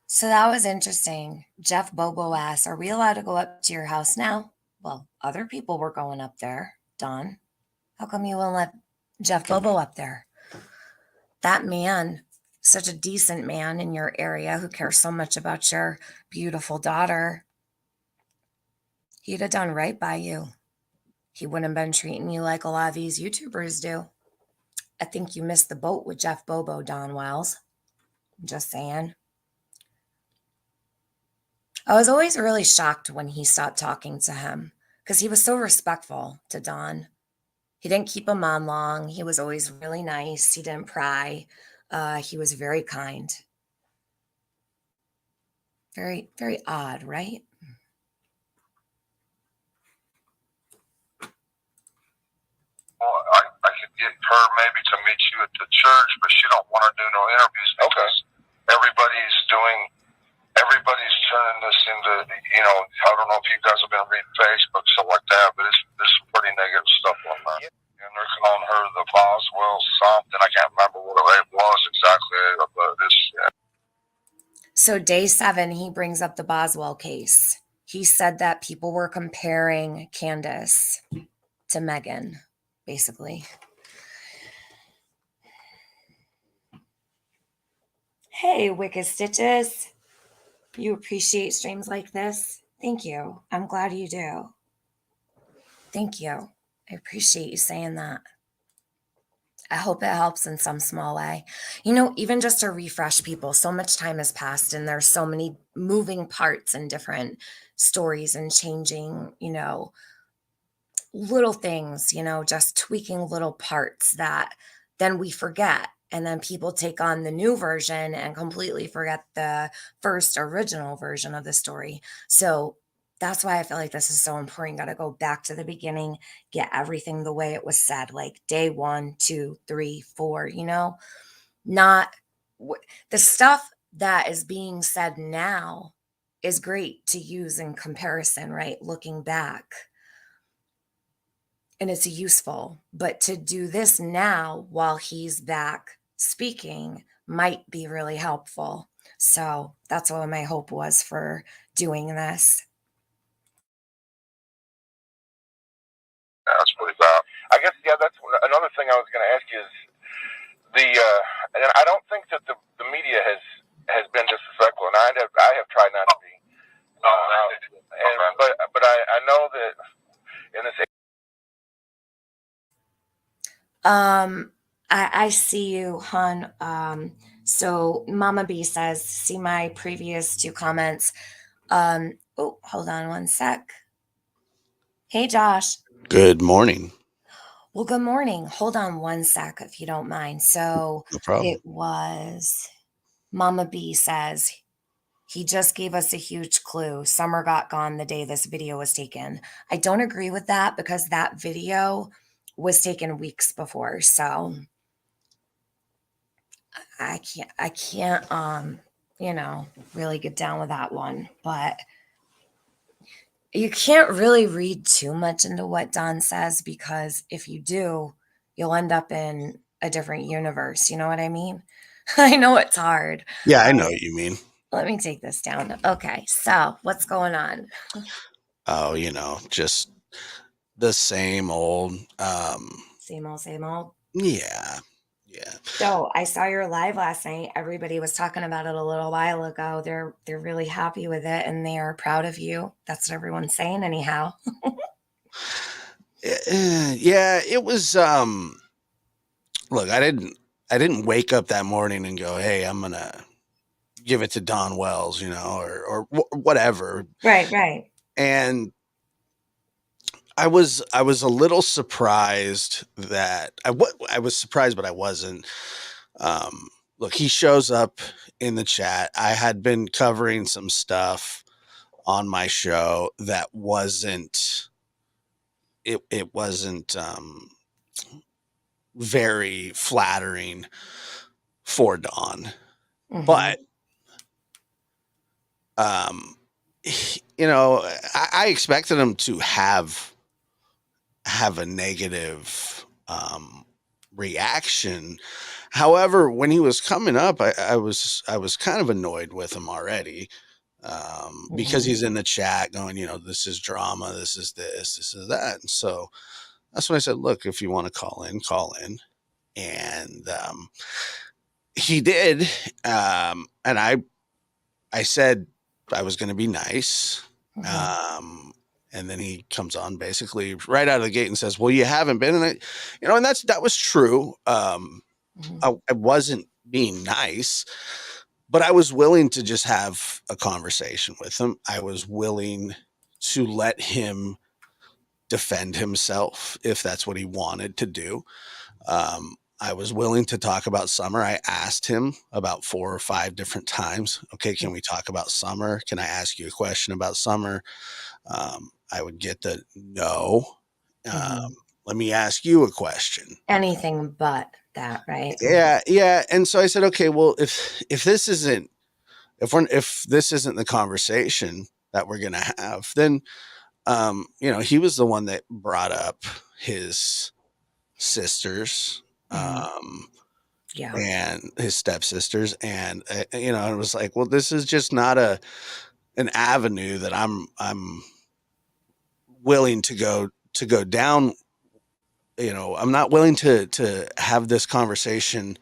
So that was interesting. Jeff Bobo asked, are we allowed to go up to your house now? Well, other people were going up there, Don. How come you won't let Jeff Bobo up there? That man, such a decent man in your area who cares so much about your beautiful daughter, he'd have done right by you. He wouldn't have been treating you like a lot of these YouTubers do. I think you missed the boat with Jeff Bobo, Don Wells. I'm just saying. I was always really shocked when he stopped talking to him because he was so respectful to Don. He didn't keep him on long. He was always really nice. He didn't pry. He was very kind. Very, very odd, right? Well, I could get her maybe to meet you at the church, but she don't want to do no interviews because everybody's turning this into, I don't know if you guys have been reading Facebook, stuff like that, but there's some pretty negative stuff on that. And they're calling her the Boswell something. I can't remember what it was exactly, but it's. Yeah. So day 7, he brings up the Boswell case. He said that people were comparing Candace to Megan, basically. Hey, Wicked Stitches. You appreciate streams like this? Thank you. I'm glad you do. Thank you. I appreciate you saying that. I hope it helps in some small way. Even just to refresh people, so much time has passed and there's so many moving parts and different stories and changing, little things, just tweaking little parts that then we forget. And then people take on the new version and completely forget the first original version of the story. So that's why I feel like this is so important. Got to go back to the beginning, get everything the way it was said, like day 1, 2, 3, 4, not the stuff that is being said now is great to use in comparison, right? Looking back. And it's useful, but to do this now while he's back speaking might be really helpful. So that's what my hope was for doing this. That's pretty bad. I guess, that's another thing I was going to ask you is and I don't think that the media has been disrespectful, and I have tried not to be. But I know that in this. I see you, hon. So Mama B says, see my previous 2 comments. Hold on one sec. Hey, Josh. Good morning. Well, good morning. Hold on one sec, if you don't mind. So No problem. It was Mama B says, he just gave us a huge clue. Summer got gone the day this video was taken. I don't agree with that because that video was taken weeks before. So I can't, really get down with that one. But you can't really read too much into what Don says because if you do, you'll end up in a different universe. You know what I mean? I know it's hard. Yeah, I know what you mean. Let me take this down. Okay, so what's going on? Oh, just the same old. Same old. Yeah. So I saw your live last night. Everybody was talking about it a little while ago. They're really happy with it and they are proud of you. That's what everyone's saying anyhow. Yeah, it was. Look, I didn't wake up that morning and go, "Hey, I'm gonna give it to Don Wells," or whatever. Right. And I was a little surprised that I was surprised, but I wasn't. Look, he shows up in the chat. I had been covering some stuff on my show that wasn't. It wasn't very flattering for Don, but I expected him to have a negative reaction. However, when he was coming up, I was kind of annoyed with him already because he's in the chat going, this is drama, this is this is that. And so that's when I said, look, if you want to call in, call in. And he did. And I said I was going to be nice. And then he comes on basically right out of the gate and says, well, you haven't been. And and that was true. I wasn't being nice, but I was willing to just have a conversation with him. I was willing to let him defend himself if that's what he wanted to do. I was willing to talk about Summer. I asked him about 4 or 5 different times. Okay, can we talk about Summer? Can I ask you a question about Summer? I would get the no. let me ask you a question. Anything but that, right? Yeah. And so I said, okay, well, if this isn't if this isn't the conversation that we're gonna have, then he was the one that brought up his sisters, Yeah. and his stepsisters, and it was like, well, this is just not an avenue that I'm willing to go down. I'm not willing to have this conversation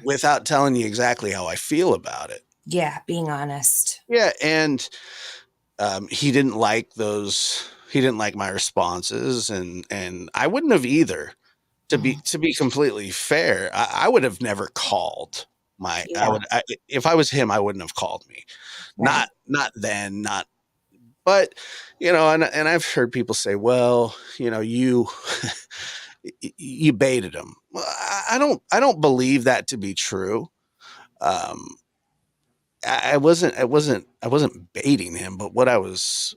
without telling you exactly how I feel about it. Yeah, being honest. Yeah, and he didn't like those. He didn't like my responses, and I wouldn't have either. To be completely fair, I would have never called my. Yeah. If I was him, I wouldn't have called me. Right. Not then, not. But and I've heard people say, well, you you baited him. Well, I don't believe that to be true. I wasn't baiting him, but what I was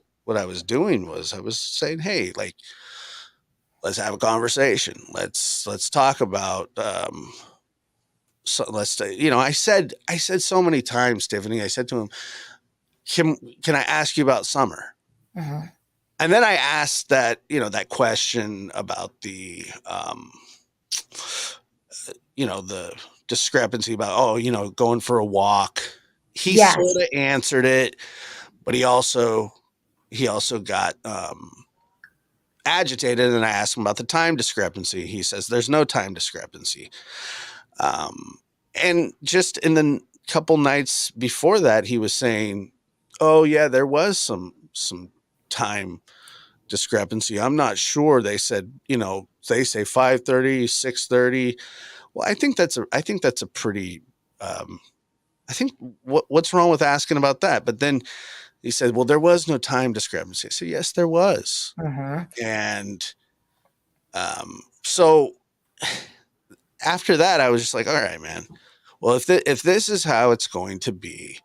doing was I was saying, hey, like, let's have a conversation. Let's talk about so let's I said so many times, Tiffany, I said to him, can I ask you about Summer? And then I asked that question about the the discrepancy about going for a walk. He Yes. sort of answered it, but he also got agitated, and I asked him about the time discrepancy. He says there's no time discrepancy. And just in the couple nights before that, he was saying, oh yeah, there was some time discrepancy. I'm not sure. They said, they say 5:30, 6:30. Well, I think that's a pretty, I think what's wrong with asking about that? But then he said, well, there was no time discrepancy. I said, yes, there was. And so after that, I was just like, all right, man. Well, if this is how it's going to be,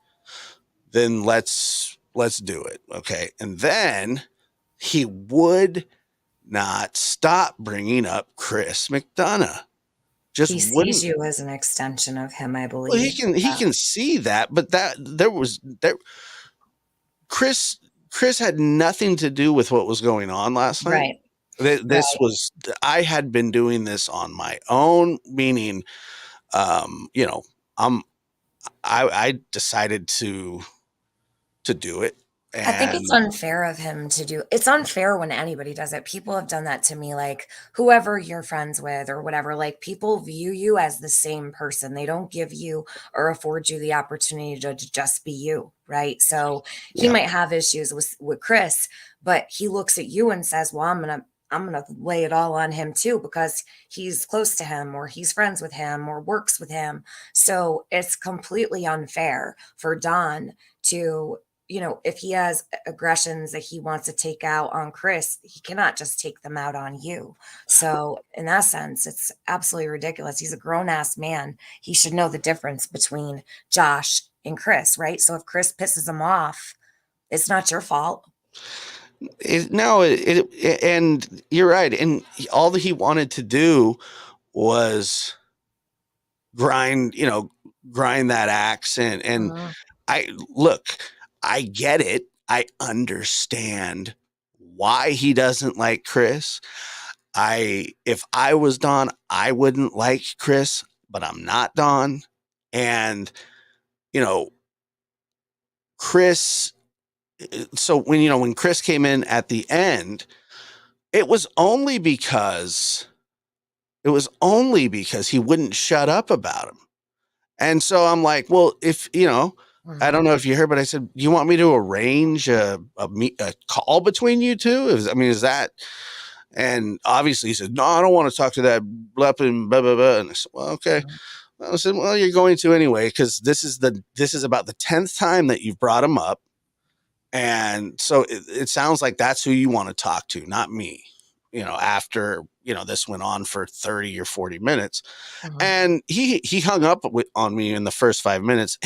then let's do it. Okay. And then he would not stop bringing up Chris McDonough. Just he wouldn't. sees you as an extension of him, I believe. Well, he can see that, but Chris had nothing to do with what was going on last night. Right. I had been doing this on my own, meaning, I decided to do it. And I think it's unfair of him to do. It's unfair when anybody does it. People have done that to me, like whoever you're friends with or whatever. Like people view you as the same person. They don't give you or afford you the opportunity to just be you, right? So he might have issues with Chris, but he looks at you and says, "Well, I'm gonna lay it all on him too because he's close to him or he's friends with him or works with him." So it's completely unfair for Don to, if he has aggressions that he wants to take out on Chris, he cannot just take them out on you. So in that sense, it's absolutely ridiculous. He's a grown-ass man. He should know the difference between Josh and Chris, right? So if Chris pisses him off, it's not your fault. And you're right. And all that he wanted to do was grind that axe. And I get it. I understand why he doesn't like Chris. If I was Don, I wouldn't like Chris, but I'm not Don. And, Chris, so when Chris came in at the end, it was only because he wouldn't shut up about him. And so I'm like, well, if, I don't know if you heard, but I said, you want me to arrange a call between you two? Is that? And obviously he said, no, I don't want to talk to that blah, blah, blah, blah. And I said, well, okay. I said, well, you're going to anyway, because this is about the 10th time that you've brought him up. And so it sounds like that's who you want to talk to, not me, after, this went on for 30 or 40 minutes. And he hung up on me in the first 5 minutes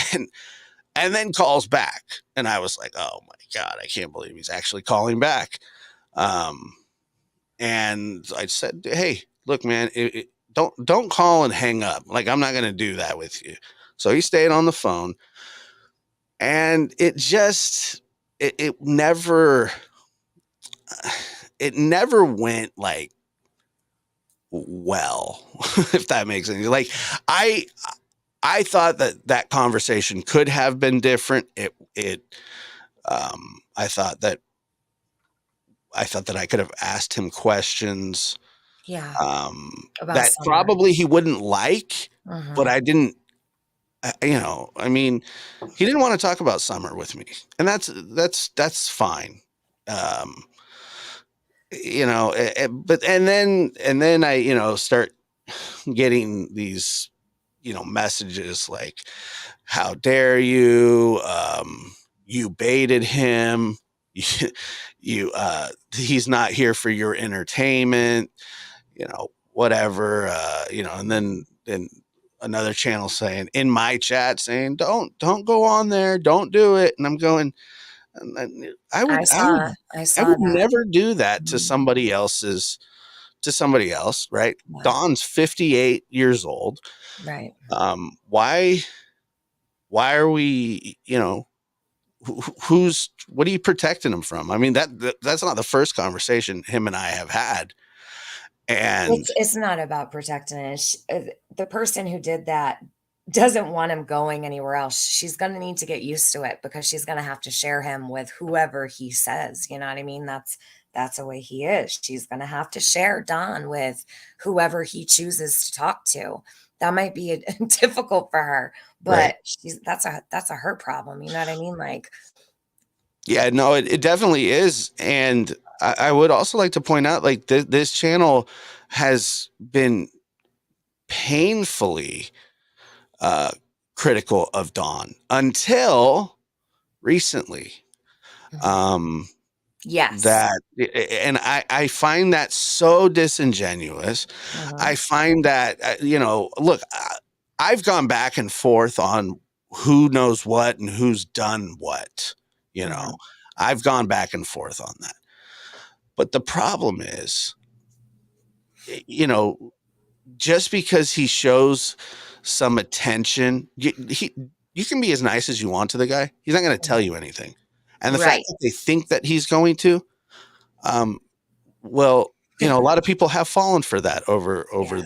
and then calls back. And I was like, oh my God, I can't believe he's actually calling back. And I said, hey, look, man, don't call and hang up. Like, I'm not going to do that with you. So he stayed on the phone, and it never went like well, if that makes sense. Like, I thought that conversation could have been different. I thought that I could have asked him questions Yeah. About that summer. probably he wouldn't like, but Mhm. I didn't. I mean, he didn't want to talk about summer with me, and that's fine. Um, but and then I start getting these messages like, how dare you, you baited him, he's not here for your entertainment, whatever, and then another channel saying in my chat saying, don't go on there, don't do it. And I'm going, I I would I saw would I I saw would that. never do that to Mhm. somebody else, right? Yeah. Dawn's 58 years old. Right. Why are we, what are you protecting him from? I mean, that's not the first conversation him and I have had. And It's not about protecting it. The person who did that doesn't want him going anywhere else. She's gonna need to get used to it because she's gonna have to share him with whoever he says, you know what I mean? That's the way he is. She's gonna have to share Don with whoever he chooses to talk to. That might be difficult for her, right. but that's a her problem, you know what I mean? Like, Yeah, no, it definitely is. And I would also like to point out, like, this channel has been painfully uh, critical of Dawn until recently. mhm. Um, Yes. that and I find that so disingenuous. I Mhm, find that look, I've gone back and forth on who knows what and who's done what. You know, mhm. I've gone back and forth on that. But the problem is, you know, just because he shows some attention, you can be as nice as you want to the guy. He's not going to tell you anything. And the fact Right. that they think that he's going to, um, well, a lot of people have fallen for that over Yeah.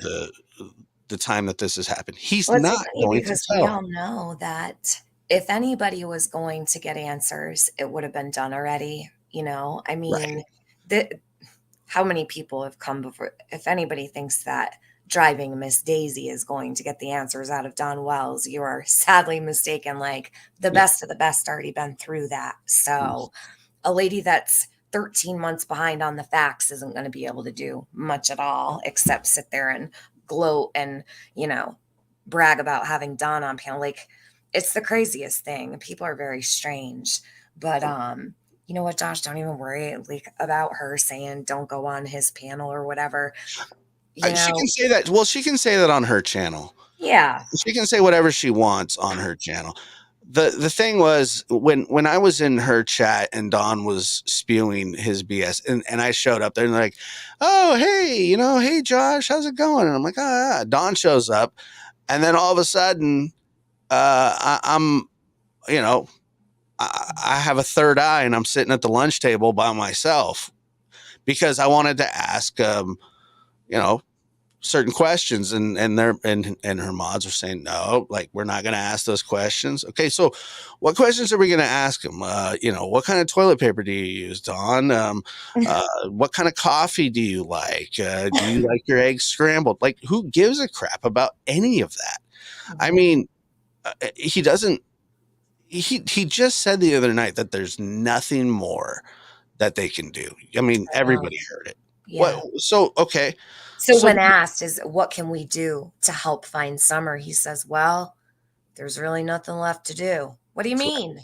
the time that this has happened. He's Well, it's so not funny going to because we tell. all know that if anybody was going to get answers, it would have been done already, you know? I Right. mean, the how many people have come before if anybody thinks that driving Miss Daisy is going to get the answers out of Don Wells, you are sadly mistaken, like, the Yeah. best of the best already been through that. So, a lady that's 13 months behind on the facts isn't gonna be able to do much at all except sit there and gloat and, you know, brag about having Dawn on panel. Like, it's the craziest thing. People are very strange. But you know what, Josh, don't even worry like about her saying don't go on his panel or whatever. You She can know, say that. Well, she can say that on her channel. yeah. She can say whatever she wants on her channel. The thing was, when I was in her chat and Don was spewing his BS, and I showed up there and they're like, oh, hey, hey Josh, how's it going? And I'm like, ah. Don shows up, and then all of a sudden, I'm you know I have a third eye and I'm sitting at the lunch table by myself because I wanted to ask you know certain questions, and they're and her mods are saying no, like, we're not going to ask those questions. Okay, so what questions are we going to ask them? What kind of toilet paper do you use, Don? What kind of coffee do you like? Do you like your eggs scrambled? Like, who gives a crap about any of that? I Mhm. mean, he doesn't. He just said the other night that there's nothing more that they can do. I mean, I know. everybody heard it. What? Yeah. So okay, So so when asked is what can we do to help find Summer, he says, well, there's really nothing left to do. What do you mean?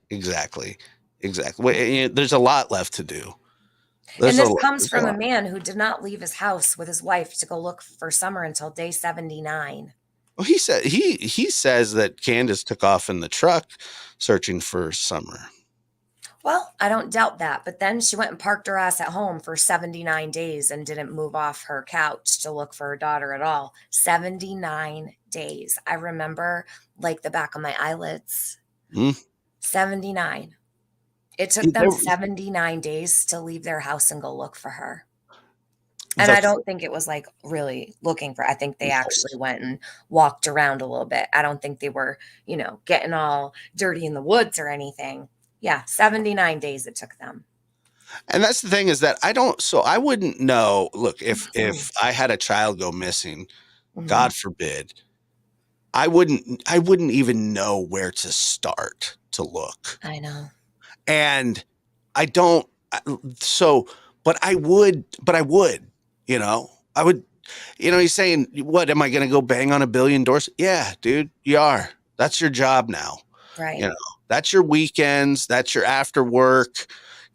exactly, exactly. There's a lot left to do. And There's a this comes there's a from a lot. man who did not leave his house with his wife to go look for Summer until day 79. Well, he says that Candace took off in the truck searching for Summer. Well, I don't doubt that. But then she went and parked her ass at home for 79 days and didn't move off her couch to look for her daughter at all. 79 days. I remember like the back of my eyelids. Hmm. 79. It took them 79 days to leave their house and go look for her. And I don't think it was like really looking for, I think they actually went and walked around a little bit. I don't think they were, getting all dirty in the woods or anything. Yeah, 79 days it took them. And that's the thing is that I wouldn't know. Look, if I had a child go missing, God forbid, I wouldn't even know where to start to look. I know. And I don't, but I would, I would, he's saying, what, am I going to go bang on a billion doors? Yeah, dude, you are. That's your job now. Right. That's your weekends. That's your after work.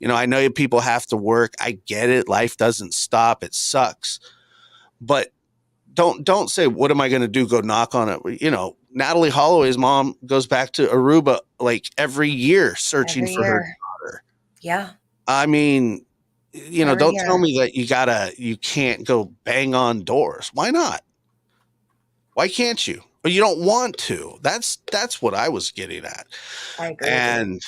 I know people have to work. I get it. Life doesn't stop. It sucks. But don't say, what am I going to do? Go knock on it. Natalie Holloway's mom goes back to Aruba like every year searching for her daughter. Yeah. I mean, don't tell me that you can't go bang on doors. Why not? Why can't you? But you don't want to. That's what I was getting at. I agree. And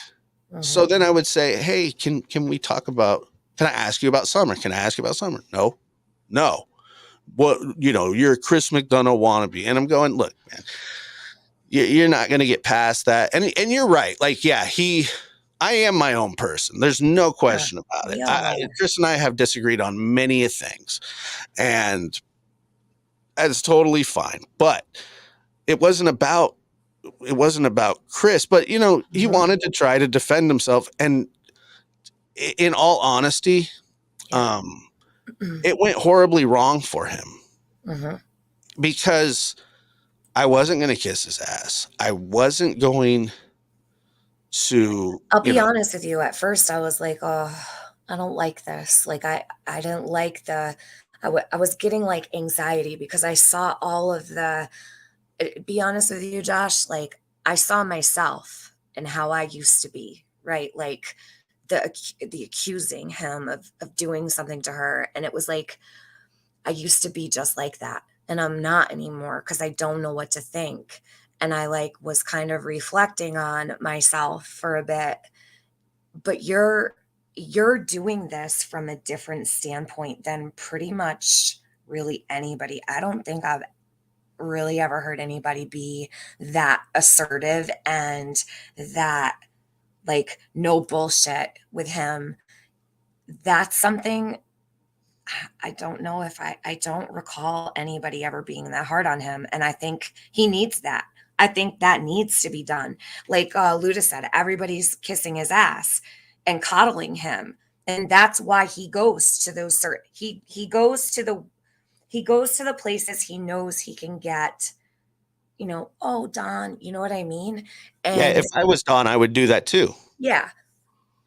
so then I would say, hey, can we talk about, can I ask you about summer? Can I ask you about summer? No. What, you're a Chris McDonough wannabe. And I'm going, look, man, you're not going to get past that. And you're right. Like, yeah, I am my own person. There's no question about it. Chris and I have disagreed on many things, and that's totally fine. But it wasn't about Chris, but he wanted to try to defend himself. And in all honesty, it went horribly wrong for him because I wasn't going to kiss his ass. I wasn't going to. I'll be honest with you. At first, I was like, oh, I don't like this. Like, I didn't like I was getting like anxiety because I saw all of be honest with you, Josh, like I saw myself and how I used to be, right? Like the accusing him of doing something to her. And it was like, I used to be just like that. And I'm not anymore because I don't know what to think. And I was kind of reflecting on myself for a bit. But you're doing this from a different standpoint than pretty much really anybody. I don't think I've really ever heard anybody be that assertive and that no bullshit with him. That's something I don't know if I don't recall anybody ever being that hard on him. And I think he needs that. I think that needs to be done. Like Luda said, everybody's kissing his ass and coddling him. And that's why he goes to those he goes to the places he knows he can get, oh, Don, you know what I mean? And yeah, if I was Don, I would do that too. Yeah.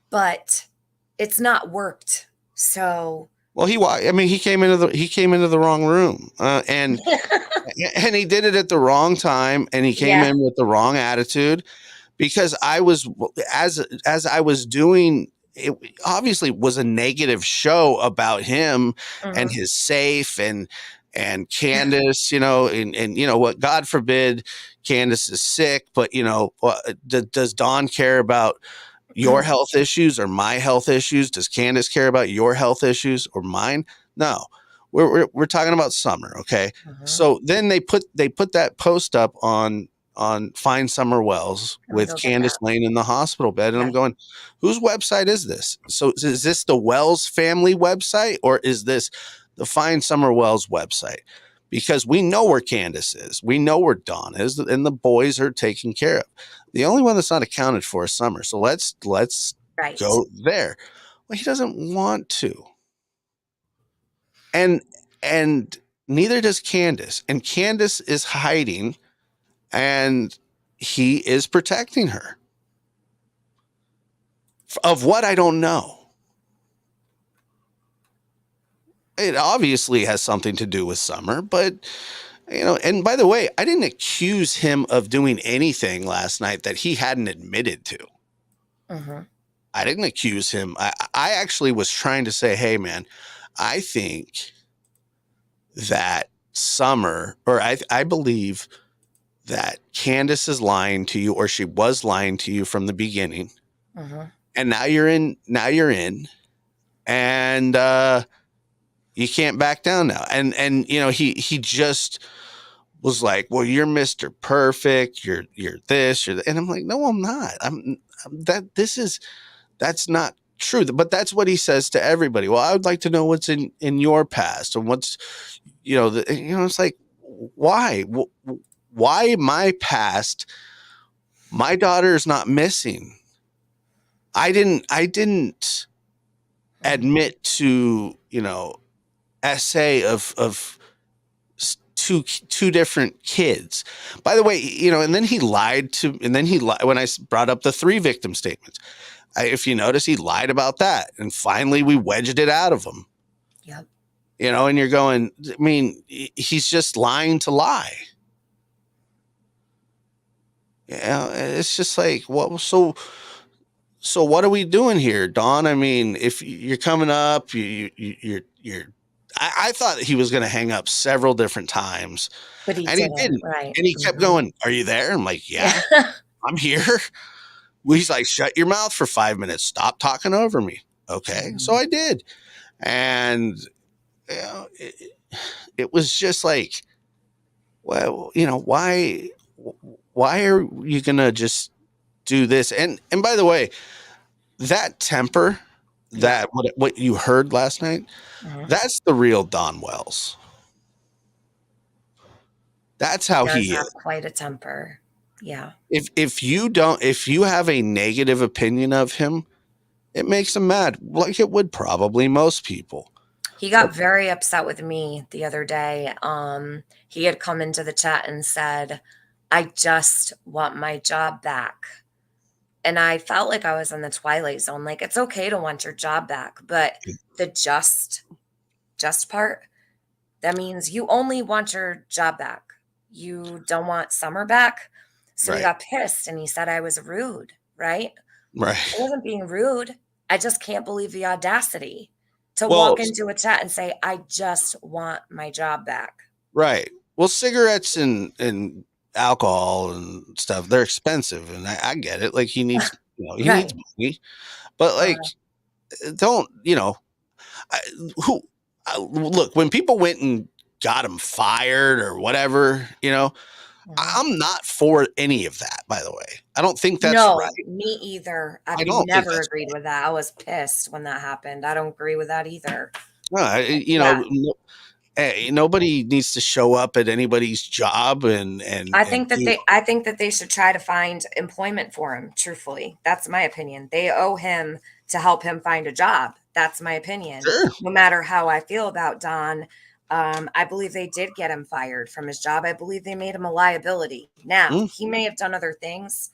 But it's not worked. So well, he came into the wrong room, and and he did it at the wrong time, and he came in with the wrong attitude, because I was as I was doing. It obviously was a negative show about him and his safe and Candace, and what, God forbid Candace is sick, but does Dawn care about your health issues or my health issues? Does Candace care about your health issues or mine? No, we're talking about Summer. Okay. So then they put that post up on Find Summer Wells with Candace laying in the hospital bed. And I'm going, whose website is this? So is this the Wells family website, or is this the Find Summer Wells website? Because we know where Candace is. We know where Dawn is, and the boys are taken care of. The only one that's not accounted for is Summer. So let's go there. Well, he doesn't want to. And neither does Candace. And Candace is hiding, and he is protecting her. Of what, I don't know. It obviously has something to do with Summer, but and by the way, I didn't accuse him of doing anything last night that he hadn't admitted to. I didn't accuse him. I actually was trying to say, hey, man, I think that Summer, or I believe that Candace is lying to you, or she was lying to you from the beginning. And now you're in, and you can't back down now. And you know, he just was like, well, you're Mr. Perfect. You're this, you're that. And I'm like, no, I'm not. That's not true. But that's what he says to everybody. Well, I would like to know what's in your past and what's, it's like, why? Why my past? My daughter is not missing. I didn't admit to, essay of two different kids. By the way, and then he lied when I brought up the 3 victim statements. If you notice, he lied about that, and finally we wedged it out of him. Yep. And you're going, I mean, he's just lying to lie. Yeah, it's just like, well, so what are we doing here, Dawn? I mean, if you're coming up, you're. I thought he was going to hang up several different times, but he didn't. Right. And he kept going, "Are you there?" I'm like, "Yeah, I'm here." Well, he's like, "Shut your mouth for 5 minutes. Stop talking over me." Okay, so I did, and it was just like, well, why are you gonna just do this? And by the way, that temper, that what you heard last night, that's the real Don Wells. That's how he does have is. Quite a temper. Yeah. If you have a negative opinion of him, it makes him mad, like it would probably most people. He got very upset with me the other day. He had come into the chat and said, "I just want my job back." And I felt like I was in the twilight zone. Like, it's okay to want your job back, but the just part, that means you only want your job back. You don't want Summer back. So he got pissed and he said I was rude, right? Right. I wasn't being rude. I just can't believe the audacity to walk into a chat and say, "I just want my job back." Right. Well, cigarettes and alcohol and stuff, they're expensive, and I get it. Like, he needs, needs money, but like, don't, look, when people went and got him fired or whatever, I'm not for any of that, by the way. I don't think that's right. Me either. I don't never agreed with that. I was pissed when that happened. I don't agree with that either. Nobody needs to show up at anybody's job and I think that they should try to find employment for him. Truthfully, that's my opinion. They owe him to help him find a job. That's my opinion. Sure. No matter how I feel about Don, I believe they did get him fired from his job. I believe they made him a liability. Now, he may have done other things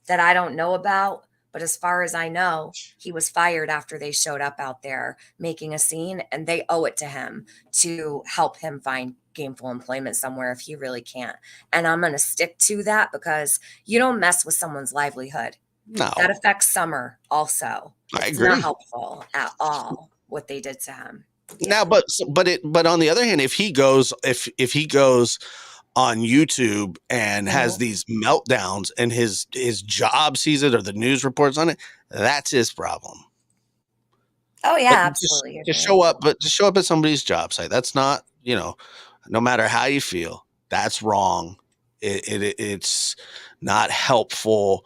that I don't know about, but as far as I know, he was fired after they showed up out there making a scene, and they owe it to him to help him find gainful employment somewhere if he really can't. And I'm going to stick to that because you don't mess with someone's livelihood. No. That affects Summer also. I It's agree. not helpful at all what they did to him. Now, but on the other hand, if he goes on YouTube and has these meltdowns and his job sees it or the news reports on it, that's his problem. Oh yeah, but absolutely. Just show up at somebody's job site. That's not, no matter how you feel, that's wrong. It's not helpful.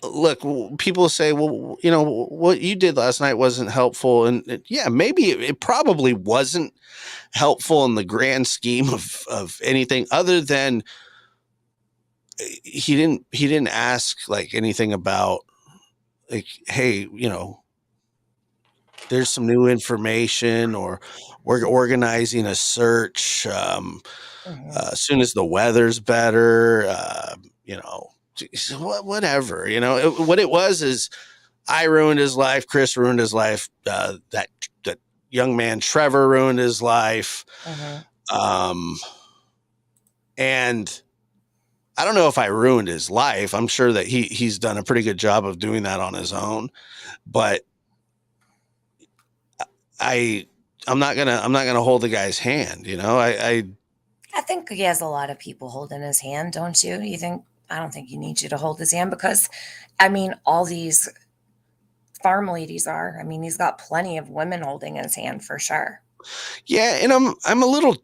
Look, people say, well, what you did last night wasn't helpful. And yeah, maybe it probably wasn't helpful in the grand scheme of anything other than he didn't ask like anything about like, hey, there's some new information or we're organizing a search as soon as the weather's better, whatever, what it was is I ruined his life. Chris ruined his life. That young man, Trevor, ruined his life. And I don't know if I ruined his life. I'm sure that he's done a pretty good job of doing that on his own, but I'm not gonna hold the guy's hand. You know, I think he has a lot of people holding his hand, don't you? You think? I don't think he needs you to hold his hand because, I mean, all these farm ladies are. I mean, he's got plenty of women holding his hand for sure. yeah, and I'm a little,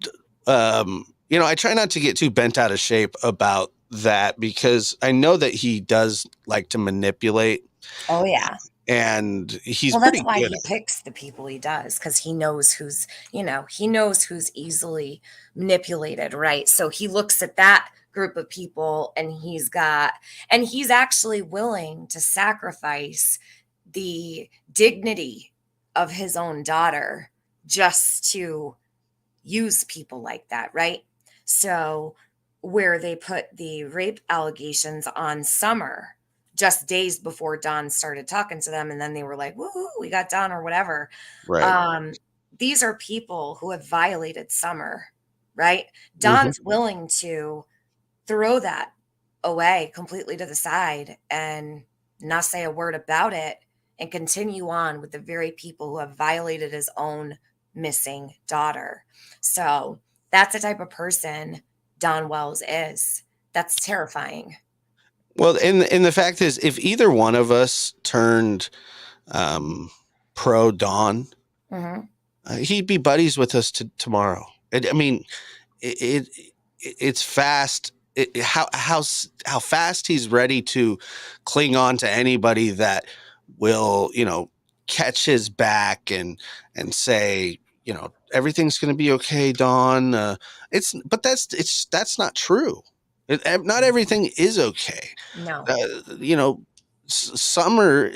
you know, I try not to get too bent out of shape about that because I know that he does like to manipulate, Oh yeah. and he's Well, that's pretty why good he at it. picks the people he does because he knows who's, he knows who's easily manipulated, right? So he looks at that group of people and he's actually willing to sacrifice the dignity of his own daughter just to use people like that, right? So, where they put the rape allegations on Summer just days before Don started talking to them, and then they were like, woohoo, we got Don or whatever. Right. Um, these are people who have violated Summer, right? Hmm. Don's willing to throw that away completely to the side and not say a word about it and continue on with the very people who have violated his own missing daughter. So that's the type of person Don Wells is. That's terrifying. Well, and the fact is, if either one of us turned um, pro Don, Hmm. he'd be buddies with us tomorrow. I mean, it, it's fast. How fast he's ready to cling on to anybody that will, you know, catch his back and say, you know, everything's going to be okay, Don. That's not true. Not everything is okay. No. You know, Summer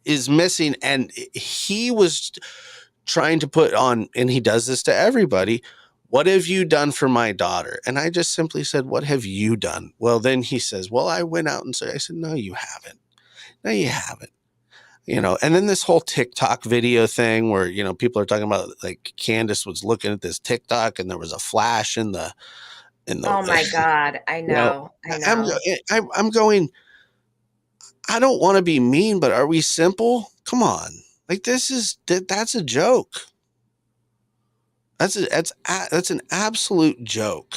is missing, and he was trying to put on, and he does this to everybody. What have you done for my daughter? And I just simply said, what have you done? Well, then he says, well, I went out and said, I said, no, you haven't. No, you haven't. You know, and then this whole TikTok video thing where, you know, people are talking about like Candace was looking at this TikTok and there was a flash in the, Oh my God. I you know, know. I I'm, know. I'm going, I don't want to be mean, but are we simple? Come on. Like that's a joke. That's an absolute joke.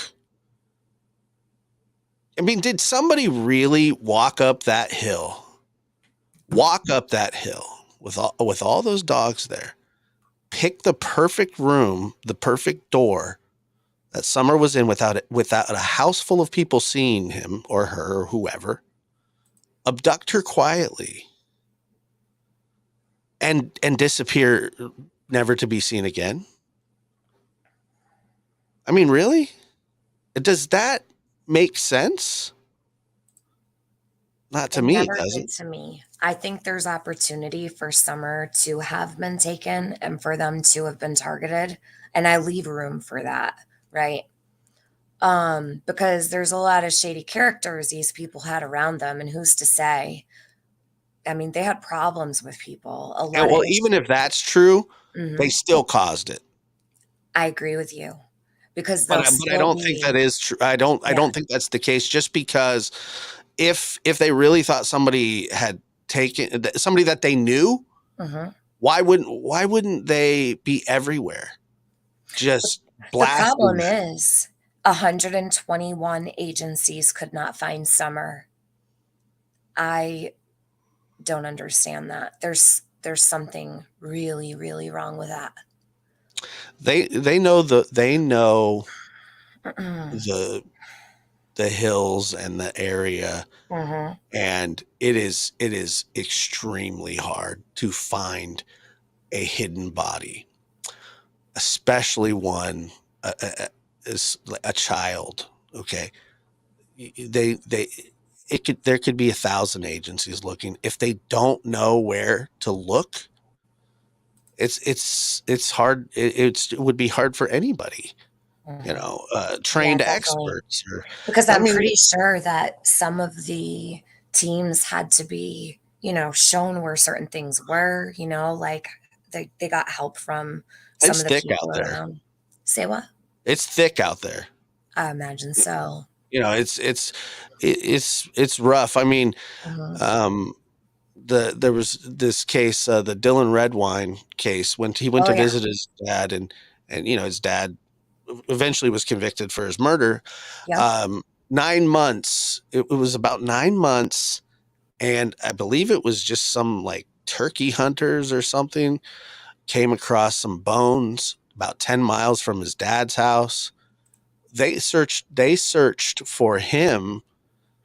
I mean, did somebody really walk up that hill? Walk up that hill with all those dogs there. Pick the perfect room, the perfect door that Summer was in without a house full of people seeing him or her or whoever. Abduct her quietly and disappear, never to be seen again. I mean, really? Does that make sense? Not to It me, never does did it? to me. I think there's opportunity for Summer to have been taken and for them to have been targeted. And I leave room for that, right? Because there's a lot of shady characters these people had around them, and who's to say? I mean, they had problems with people, a And lot of well, issues. even if that's true, they Mhm. still caused it. I agree with you because But they'll I still don't think that be, is true. I yeah. don't think that's the case. Just because if they really thought somebody had taken somebody that they knew, Hmm. why wouldn't they be everywhere? Just The problem blasting. is 121 agencies could not find Summer. I don't understand that. There's something really, really wrong with that. They know Hmm. the hills and the area, and it is extremely hard to find a hidden body, especially one is a child. Okay, they it could there could be 1,000 agencies looking. If they don't know where to look, it's hard. It would be hard for anybody, you Hmm. know, Yeah, trained definitely. experts or Because I I'm mean, pretty sure that some of the teams had to be, shown where certain things were, like they got help from some it's of the thick out people there. around. Say what? It's thick out there. I imagine so. it's rough. I mean, Mhm. um, there was this case, the Dylan Redwine case, when he went Oh to yeah. visit his dad, and his dad eventually was convicted for his murder. Yep. 9 months. It was about 9 months, and I believe it was just some like turkey hunters or something came across some bones about 10 miles from his dad's house. They searched for him.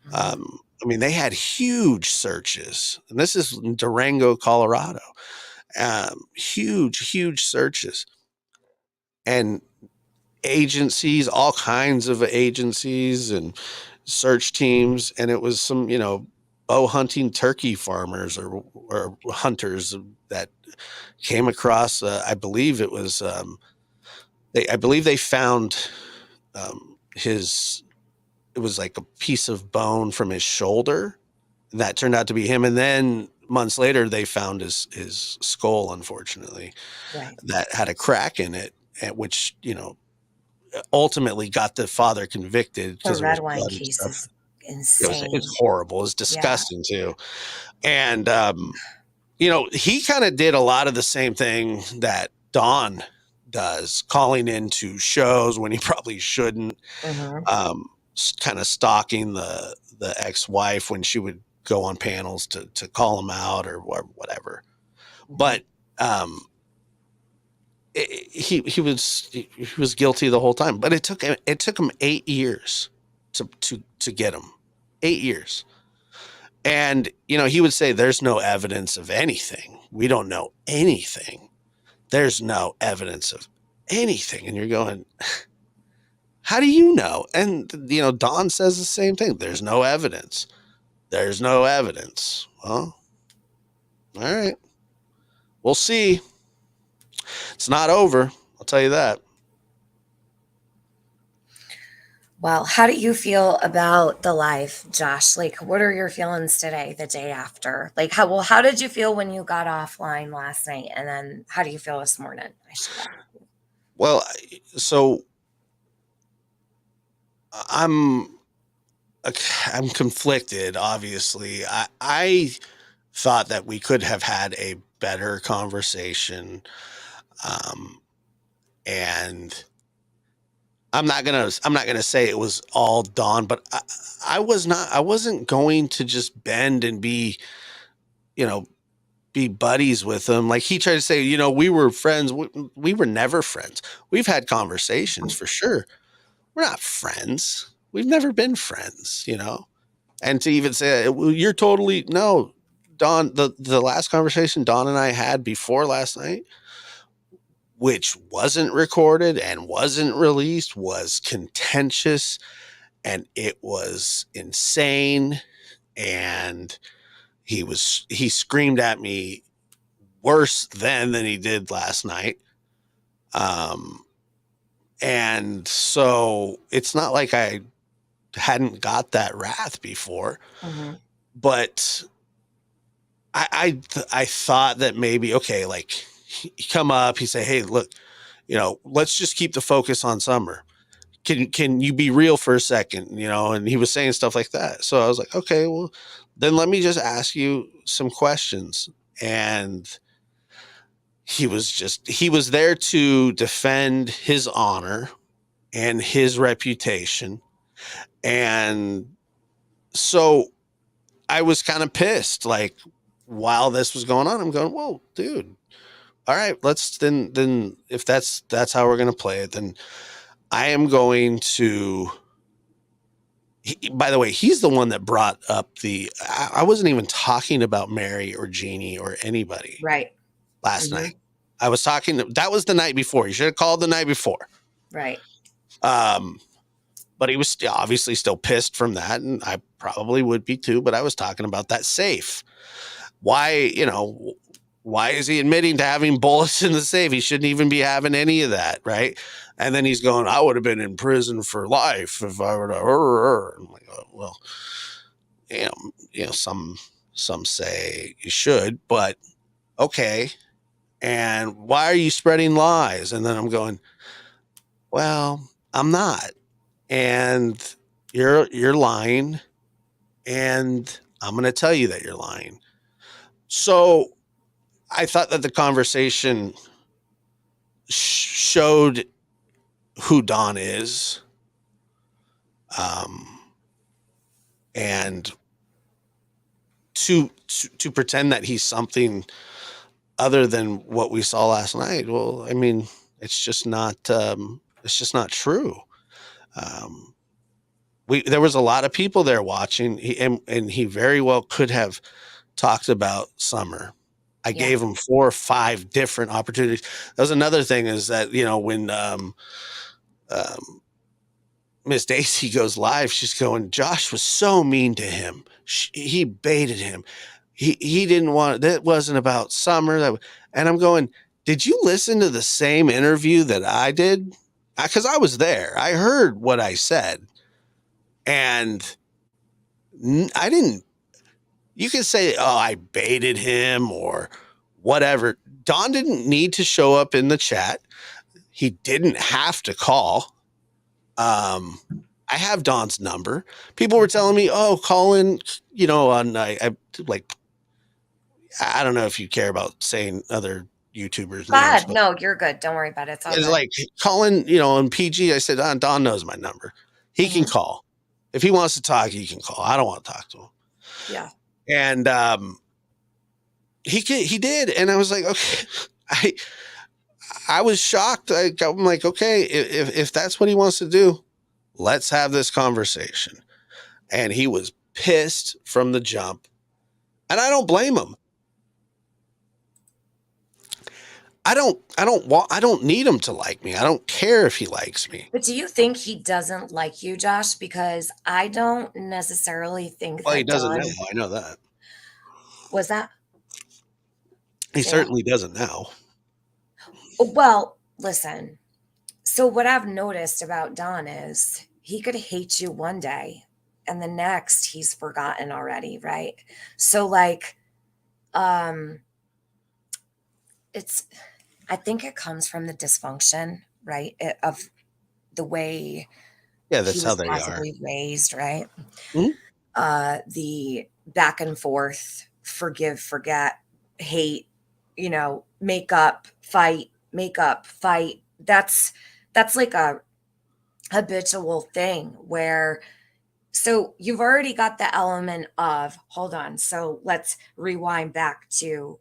Mhm. I mean, they had huge searches, and this is in Durango, Colorado. Huge searches, and agencies, all kinds of agencies and search teams, and it was some, bow hunting turkey farmers or hunters that came across. I believe it was. I believe they found his. It was like a piece of bone from his shoulder that turned out to be him, and then months later they found his skull, unfortunately, Right. that had a crack in it, which ultimately got the father convicted The because there was red wine blood and case stuff. is It's insane. horrible. It's Yeah. disgusting too. And he kind of did a lot of the same thing that Don does, calling into shows when he probably shouldn't. Mhm. Kind of stalking the ex-wife when she would go on panels to call him out or whatever. Mhm. But he was guilty the whole time. But it took him 8 years to get him. 8 years. And he would say there's no evidence of anything. We don't know anything. There's no evidence of anything. And you're going, how do you know? And Don says the same thing. There's no evidence. There's no evidence. Well, all right. We'll see. It's not over. I'll tell you that. Well, how do you feel about the live, Josh? Like, what are your feelings today, the day after? Like, how did you feel when you got offline last night? And then how do you feel this morning? I should ask. Well, so I'm I'm conflicted, obviously. I thought that we could have had a better conversation. Um, and I'm not gonna say it was all Dawn, but I wasn't going to just bend and you know, be buddies with him. Like he tried to say, we were friends. We were never friends. We've had conversations for sure. We're not friends. We've never been friends. And to even say, well, you're totally no, Don. The last conversation Don and I had before last night, which wasn't recorded and wasn't released, was contentious and it was insane. And he screamed at me worse then than he did last night. Um, and so it's not like I hadn't got that wrath before, Mhm. but I thought that maybe, okay, like he come up, he say, hey, look, let's just keep the focus on Summer. Can you be real for a second? And he was saying stuff like that. So I was like, okay, well, then let me just ask you some questions. And he was there to defend his honor and his reputation. And so I was kind of pissed. Like while this was going on, I'm going, whoa, dude. All right, let's then if that's how we're gonna play it, then I am going to. By the way, he's the one that brought up I wasn't even talking about Mary or Jeannie or anybody Right. last Mhm. night. I was talking. That was the night before. You should have called the night before. Right. Um, but he was obviously still pissed from that, and I probably would be too. But I was talking about that safe. Why is he admitting to having bullets in the safe? He shouldn't even be having any of that, right? And then he's going, I would have been in prison for life if I were to. I'm like, oh, well, some say you should, but okay. And why are you spreading lies? And then I'm going, well, I'm not. And You're lying, and I'm going to tell you that you're lying. So I thought that the conversation showed who Don is, um, and to pretend that he's something other than what we saw last night. Well, I mean, it's just not. It's just not true. Um, there was a lot of people there watching, and he very well could have talked about Summer. I Yeah. gave him 4 or 5 different opportunities. That was another thing, is that, when um, Miss Daisy goes live, she's going, Josh was so mean to him. He baited him. He didn't want, that wasn't about Summer. And I'm going, did you listen to the same interview that I did? Because I was there. I heard what I said. And I didn't, you can say, oh, I baited him or whatever. Don didn't need to show up in the chat. He didn't have to call. I have Don's number. People were telling me, oh, call in, on, I like, I don't know if you care about saying other YouTubers' names, God, but no, you're good. Don't worry about it. It's all it's good. like calling, on PG. I said, Don knows my number. He can call. If he wants to talk, he can call. I don't want to talk to him. Yeah. And he did. And I was like, okay, I was shocked. I'm like, okay, if that's what he wants to do, let's have this conversation. And he was pissed from the jump. And I don't blame him. I don't need him to like me. I don't care if he likes me. But do you think he doesn't like you, Josh? Because I don't necessarily think Well, he that doesn't now. Don I know that. was that. He Say that. certainly doesn't now. Well, listen. So what I've noticed about Don is he could hate you one day and the next he's forgotten already, right? So like it's I think it comes from the dysfunction, right? Of the way Yeah, he that's how was they are. possibly raised, right? Mhm. The back and forth, forgive, forget, hate, make up, fight. That's like a habitual thing where, so you've already got the element of, hold on, so let's rewind back to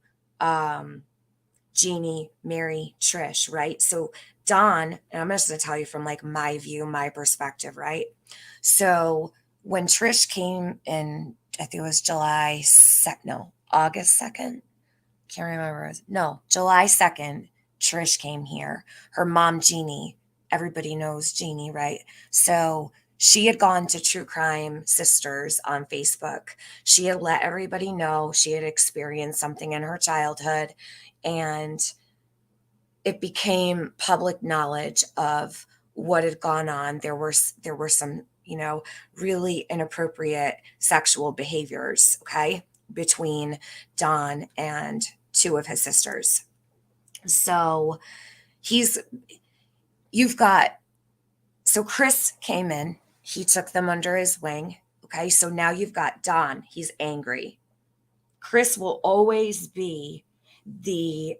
Jeannie, Mary, Trish, right? So Don, and I'm just going to tell you from like my view, my perspective, right? So when Trish came in, I think it was August 2nd. Can't remember. No, July 2nd, Trish came here. Her mom, Jeannie, everybody knows Jeannie, right? So she had gone to True Crime Sisters on Facebook. She had let everybody know she had experienced something in her childhood, and it became public knowledge of what had gone on. There were some, really inappropriate sexual behaviors, okay, between Don and 2 of his sisters. So so Chris came in, he took them under his wing. Okay. So now you've got Don, he's angry. Chris will always be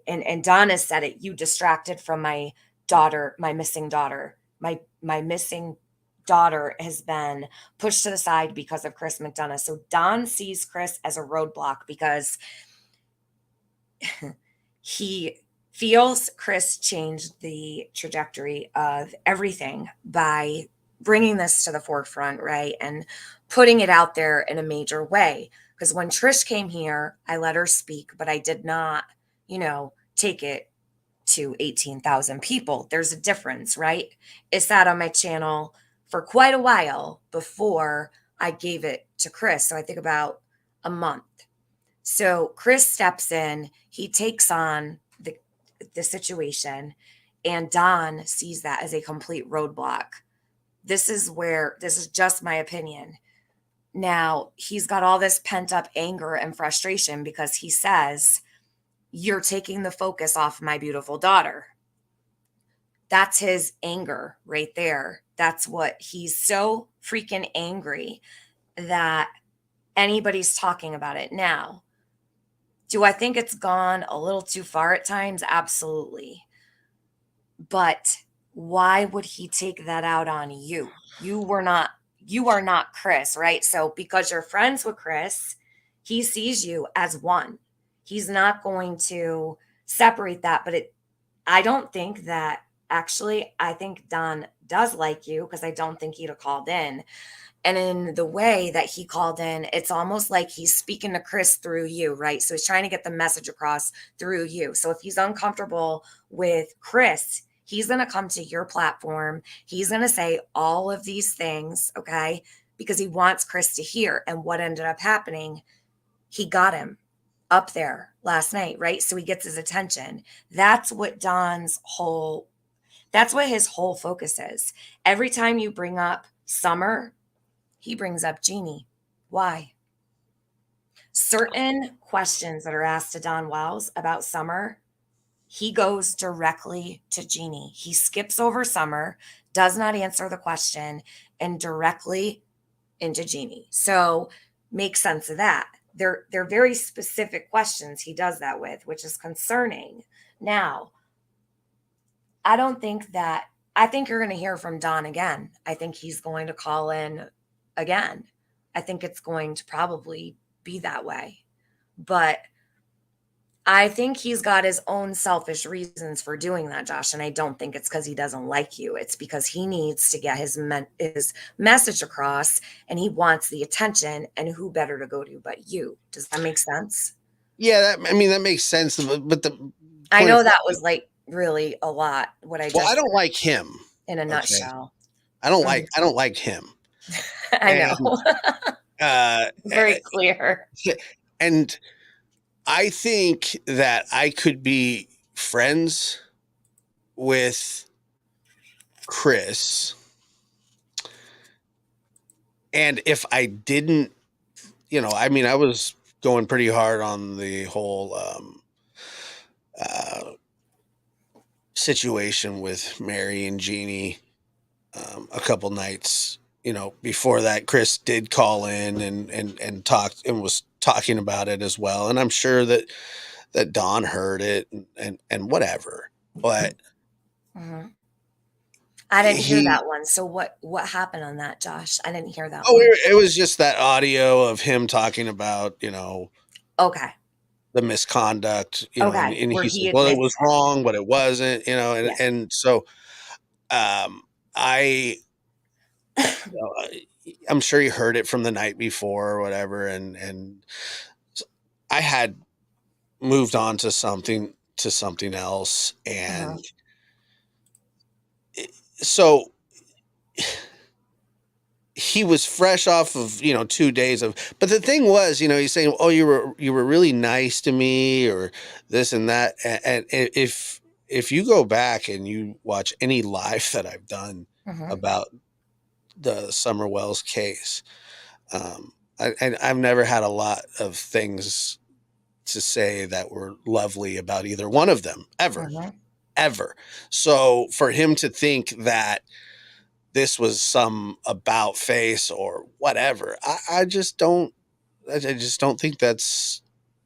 and Don has said it, you distracted from my daughter, my missing daughter. My missing daughter has been pushed to the side because of Chris McDonough. So Don sees Chris as a roadblock because he feels Chris changed the trajectory of everything by bringing this to the forefront, right? And putting it out there in a major way. Because when Trish came here, I let her speak, but I did not, take it to 18,000 people. There's a difference, right? It sat on my channel for quite a while before I gave it to Chris. So I think about a month. So Chris steps in, he takes on the situation, and Don sees that as a complete roadblock. This is just my opinion. Now, he's got all this pent up anger and frustration because he says, you're taking the focus off my beautiful daughter. That's his anger right there. That's what he's so freaking angry that anybody's talking about it now. Do I think it's gone a little too far at times? Absolutely. But why would he take that out on you? You are not Chris, right? So because you're friends with Chris, he sees you as one. He's not going to separate that, but I don't think that actually, I think Don does like you because I don't think he'd have called in. And in the way that he called in, it's almost like he's speaking to Chris through you, right? So he's trying to get the message across through you. So if he's uncomfortable with Chris, he's going to come to your platform. He's going to say all of these things, okay? Because he wants Chris to hear. And what ended up happening, he got him up there last night, right? So he gets his attention. That's what his whole focus is. Every time you bring up Summer, he brings up Jeannie. Why? Certain questions that are asked to Don Wells about Summer, he goes directly to Jeannie. He skips over Summer, does not answer the question, and directly into Jeannie. So make sense of that. They're very specific questions he does that with, which is concerning. Now, I think you're going to hear from Don again. I think he's going to call in again. I think it's going to probably be that way. But I think he's got his own selfish reasons for doing that, Josh. And I don't think it's because he doesn't like you. It's because he needs to get his message across and he wants the attention. And who better to go to but you? Does that make sense? Yeah, that makes sense. But I know that was like really a lot. What I just I don't like him in a nutshell. I don't like him. I know. Very clear. And I think that I could be friends with Chris. And if I didn't, I was going pretty hard on the whole situation with Mary and Jeannie a couple nights, before that. Chris did call in and talked and was talking about it as well. And I'm sure that Don heard it and whatever, but Mm-hmm. I didn't hear that one. So what happened on that, Josh? I didn't hear that one. It was just that audio of him talking about, okay, the misconduct, okay, and where he he said, well, it was admits wrong, but it wasn't, Yeah. and so I'm sure he heard it from the night before or whatever, and I had moved on to something else, and so he was fresh off of 2 days of, but the thing was, he's saying, oh, you were really nice to me, or this and that, and if you go back and you watch any live that I've done about the Summer Wells case, I've never had a lot of things to say that were lovely about either one of them ever. So for him to think that this was some about face or whatever, I just don't think that's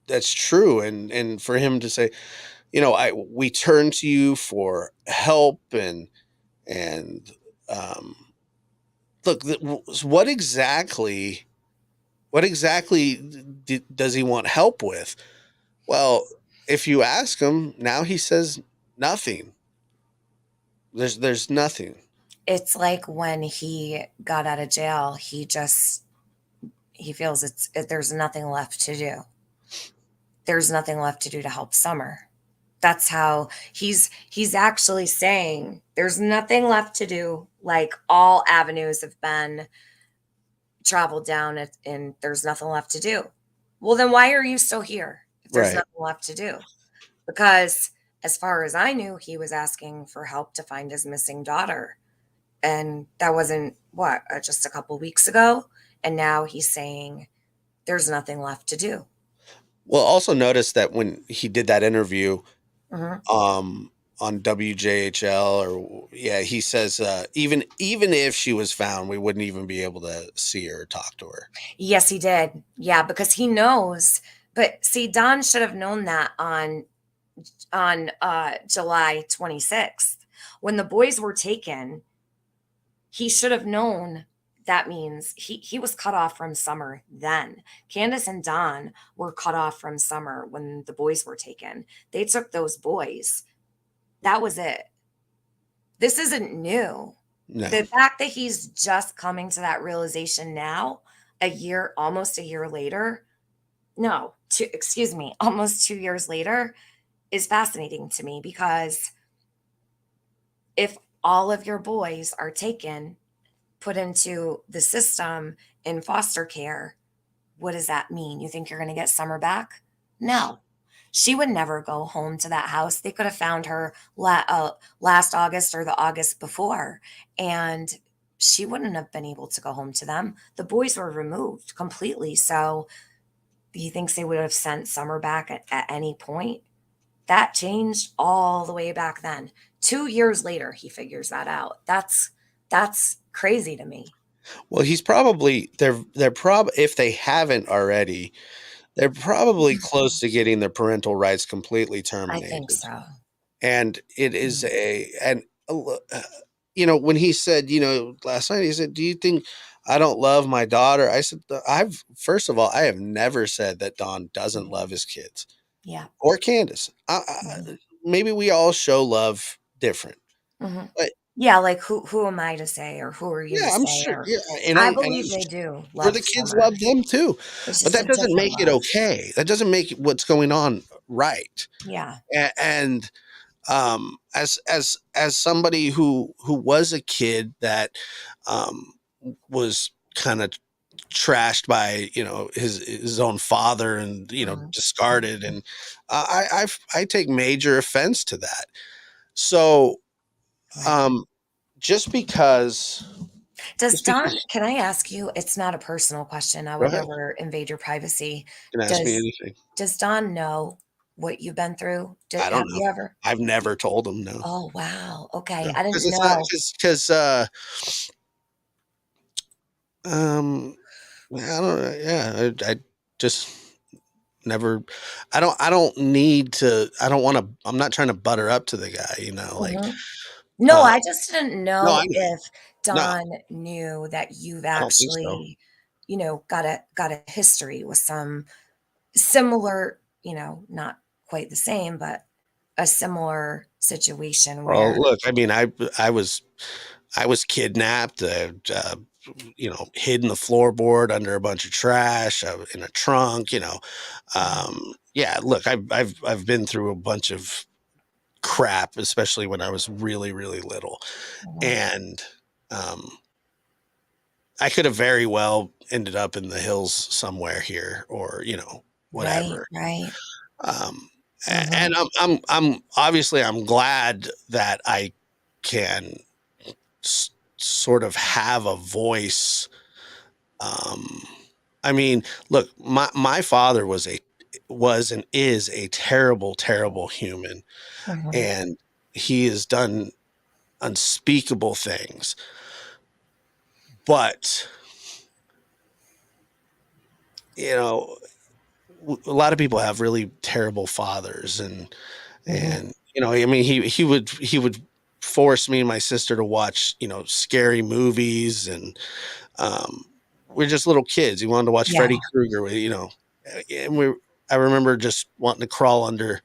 true. And for him to say, we turn to you for help and look, what exactly does he want help with? Well, if you ask him now, he says nothing. There's nothing. It's like when he got out of jail, he feels there's nothing left to do. There's nothing left to do to help Summer. That's how he's actually saying there's nothing left to do. Like all avenues have been traveled down and there's nothing left to do. Well, then why are you still here if there's nothing left to do? Because as far as I knew, he was asking for help to find his missing daughter. And that wasn't just a couple weeks ago. And now he's saying there's nothing left to do. Well, also notice that when he did that interview, on WJHL or he says even if she was found, we wouldn't even be able to see her or talk to her. Yes, he did. Yeah, because he knows. But see, Don should have known that on July 26th when the boys were taken. He should have known that means he was cut off from Summer then. Candace and Don were cut off from Summer when the boys were taken. They took those boys. That was it. This isn't new. No. The fact that he's just coming to that realization now, almost a year later, almost 2 years later, is fascinating to me because if all of your boys are taken, put into the system in foster care, what does that mean? You think you're going to get Summer back? No. She would never go home to that house. They could have found her last August or the August before, and she wouldn't have been able to go home to them. The boys were removed completely. So he thinks they would have sent Summer back at any point. That changed all the way back then. 2 years later, he figures that out. That's crazy to me. Well, he's probably they're probably, if they haven't already, they're probably close to getting their parental rights completely I terminated. think so. And it is when he said, last night, he said, "Do you think I don't love my daughter?" I said, first of all, I have never said that Don doesn't love his kids. Yeah. Or Candace. Maybe we all show love different. Mm-hmm. But yeah, like who am I to say, or who are you to I'm say? sure. Or, And I believe they do. Or the kids love them too. It's But just that a doesn't different make it love. okay. That doesn't make what's going on right. Yeah. And as somebody who was a kid that was kind of trashed by his own father and discarded, and I take major offense to that. So just because can I ask you, it's not a personal question, I would never invade your privacy. You can ask me anything. Does Don know what you've been through? I don't know. You ever? I've never told him. No. Oh wow. Okay. No. I didn't know. Because I don't know. Yeah, I just never. I don't need to. I don't want to. I'm not trying to butter up to the guy. Like. No, I just didn't know if Don No. knew that you've I don't think so. actually, got a history with some similar, not quite the same, but a similar situation where. Well, look, I mean, I was kidnapped, hid in the floorboard under a bunch of trash, in a trunk, yeah, look, I've been through a bunch of crap, especially when I was really, really little. And I could have very well ended up in the hills somewhere here, or whatever. Right. And I'm obviously I'm glad that I can sort of have a voice. I mean, look, my father was and is a terrible, terrible human, and he has done unspeakable things. But a lot of people have really terrible fathers, and I mean, he would force me and my sister to watch scary movies, and we're just little kids. He wanted to watch Freddy Krueger, and I remember just wanting to crawl under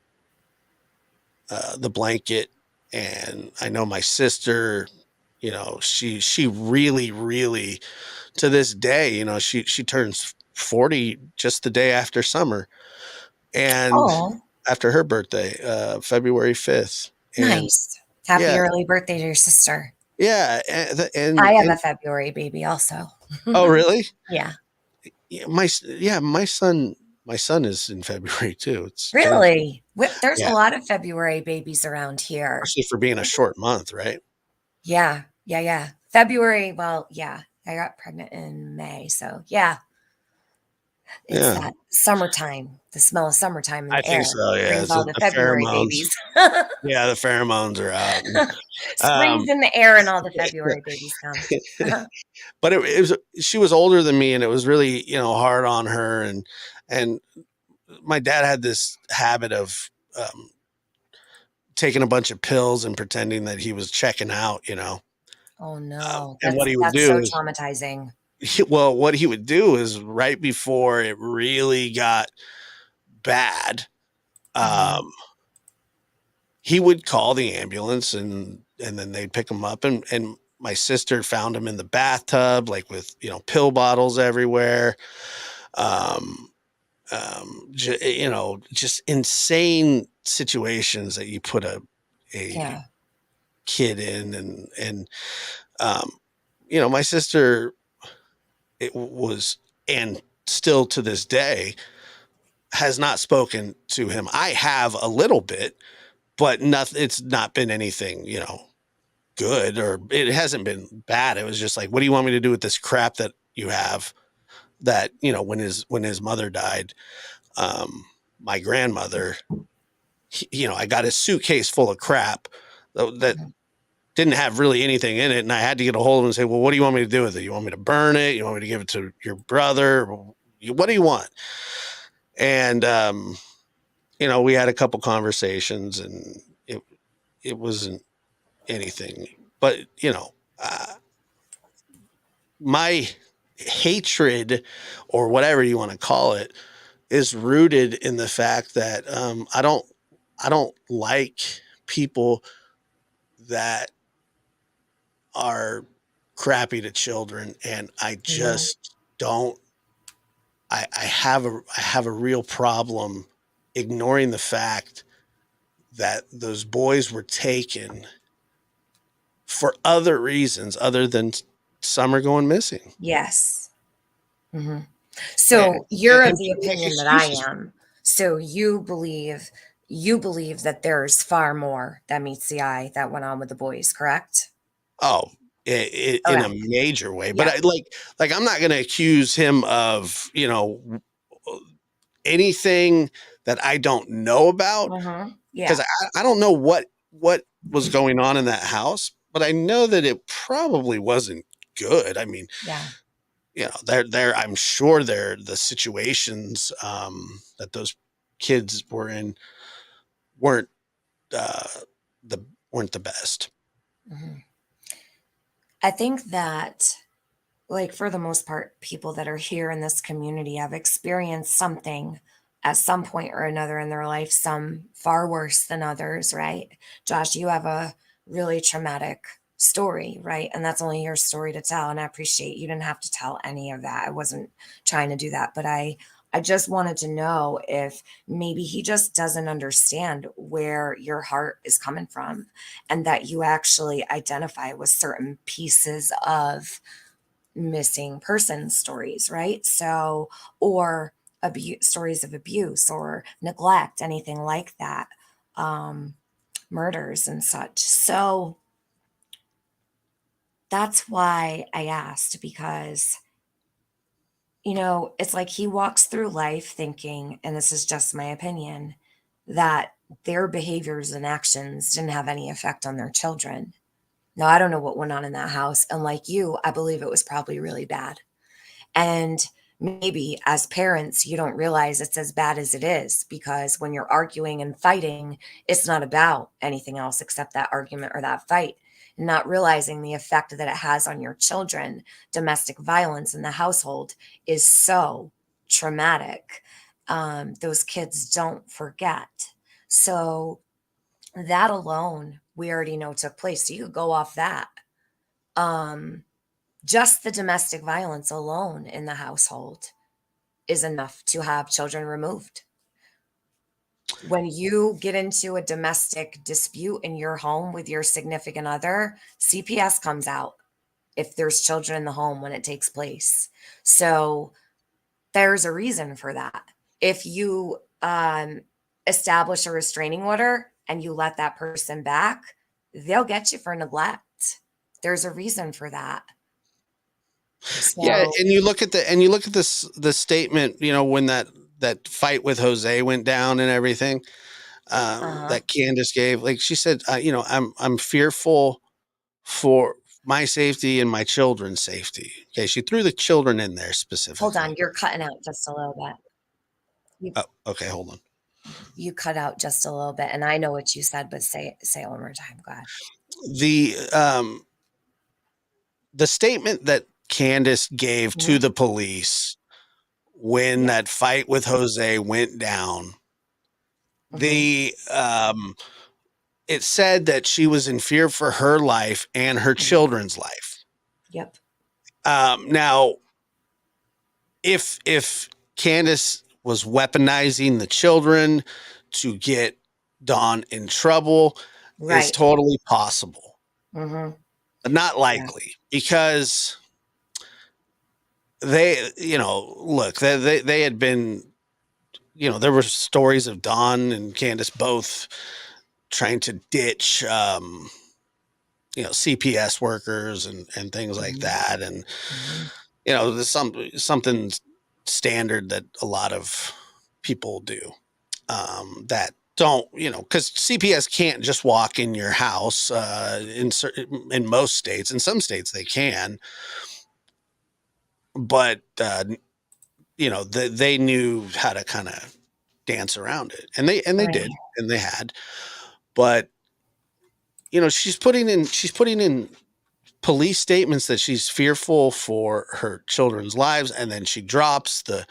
the blanket. And I know my sister, she really, really, to this day, she turns 40 just the day after Summer, and after her birthday, February 5th. Nice. Happy early birthday to your sister. Yeah. And I have a February baby also. Oh, really? Yeah. My son is in February too. It's really? There's a lot of February babies around here. Especially for being a short month, right? Yeah. February, well, yeah. I got pregnant in May, so yeah. It's Yeah. that summertime, the smell of summertime in I the think air so. Yeah. brings It's all the the February pheromones. babies. Yeah. The pheromones are out. Spring's Um, in the air and all the February babies come. but it was, she was older than me, and it was really, hard on her. And my dad had this habit of, taking a bunch of pills and pretending that he was checking out, Oh no, and what he would that's do so is, traumatizing. what he would do is right before it really got bad, Mhm. um, he would call the ambulance, and then they'd pick him up, and my sister found him in the bathtub, like with, pill bottles everywhere. Um, just insane situations that you put a Yeah. kid in, and um, my sister, it was, and still to this day, has not spoken to him. I have a little bit, but nothing. It's not been anything, good, or it hasn't been bad. It was just like, what do you want me to do with this crap that you have? That, when his mother died, my grandmother, I got his suitcase full of crap that Mhm. didn't have really anything in it. And I had to get a hold of him and say, well, what do you want me to do with it? You want me to burn it? You want me to give it to your brother? What do you want? And, we had a couple conversations, and it wasn't anything, but, uh, my hatred, or whatever you want to call it, is rooted in the fact that, I don't like people that are crappy to children, and I Yeah. just don't. I have a real problem ignoring the fact that those boys were taken for other reasons other than summer going missing. Yes. Mhm. And, So you're of and the people make opinion that I excuses. am. So you believe that there's far more that meets the eye that went on with the boys, correct? Oh, in Okay. a major way. But Yeah. I'm not going to accuse him of, anything that I don't know about, Yeah. because I don't know what was going on in that house, but I know that it probably wasn't good. I mean, Yeah. I'm sure the situations, that those kids were in, weren't uh, the weren't the best. Mhm. I think that, like, for the most part, people that are here in this community have experienced something at some point or another in their life, some far worse than others, right? Josh, you have a really traumatic story, right? And that's only your story to tell. And I appreciate you didn't have to tell any of that. I wasn't trying to do that, but I just wanted to know if maybe he just doesn't understand where your heart is coming from, and that you actually identify with certain pieces of missing person stories, right? So, or stories of abuse or neglect, anything like that, um, murders and such. So that's why I asked, because, it's like he walks through life thinking, and this is just my opinion, that their behaviors and actions didn't have any effect on their children. Now, I don't know what went on in that house. And like you, I believe it was probably really bad. And maybe as parents, you don't realize it's as bad as it is, because when you're arguing and fighting, it's not about anything else except that argument or that fight. Not realizing the effect that it has on your children. Domestic violence in the household is so traumatic. Those kids don't forget. So, that alone, we already know took place. So, you could go off that. Um, just the domestic violence alone in the household is enough to have children removed. When you get into a domestic dispute in your home with your significant other, CPS comes out if there's children in the home when it takes place. So there's a reason for that. If you establish a restraining order and you let that person back, they'll get you for neglect. There's a reason for that. Yeah, So, and you look at the statement, you know, when that fight with Jose went down and everything, uh-huh. that Candace gave, like she said, you know, I'm fearful for my safety and my children's safety. Okay, she threw the children in there Hold specifically. on, you're cutting out just a little bit. You Oh, okay, hold on. you cut out just a little bit, and I know what you said, but say it one more time. Go ahead. The statement that Candace gave to Mhm. the police when Yep. that fight with Jose went down, Mhm. the it said that she was in fear for her life and her Mhm. children's life. Yep. Now, if Candace was weaponizing the children to get Dawn in trouble, it's Right. totally possible, Mhm. but not Yeah. likely because they, you know, look, they had been, you know, there were stories of Dawn and Candace both trying to ditch, you know, CPS workers and things like Mhm. that, and Mhm. you know, there's something standard that a lot of people do, that don't, you know, because CPS can't just walk in your house, in most states. In some states they can, but you know, they knew how to kind of dance around it, and they Right. did, and they had, but you know, she's putting in police statements that she's fearful for her children's lives, and then she drops the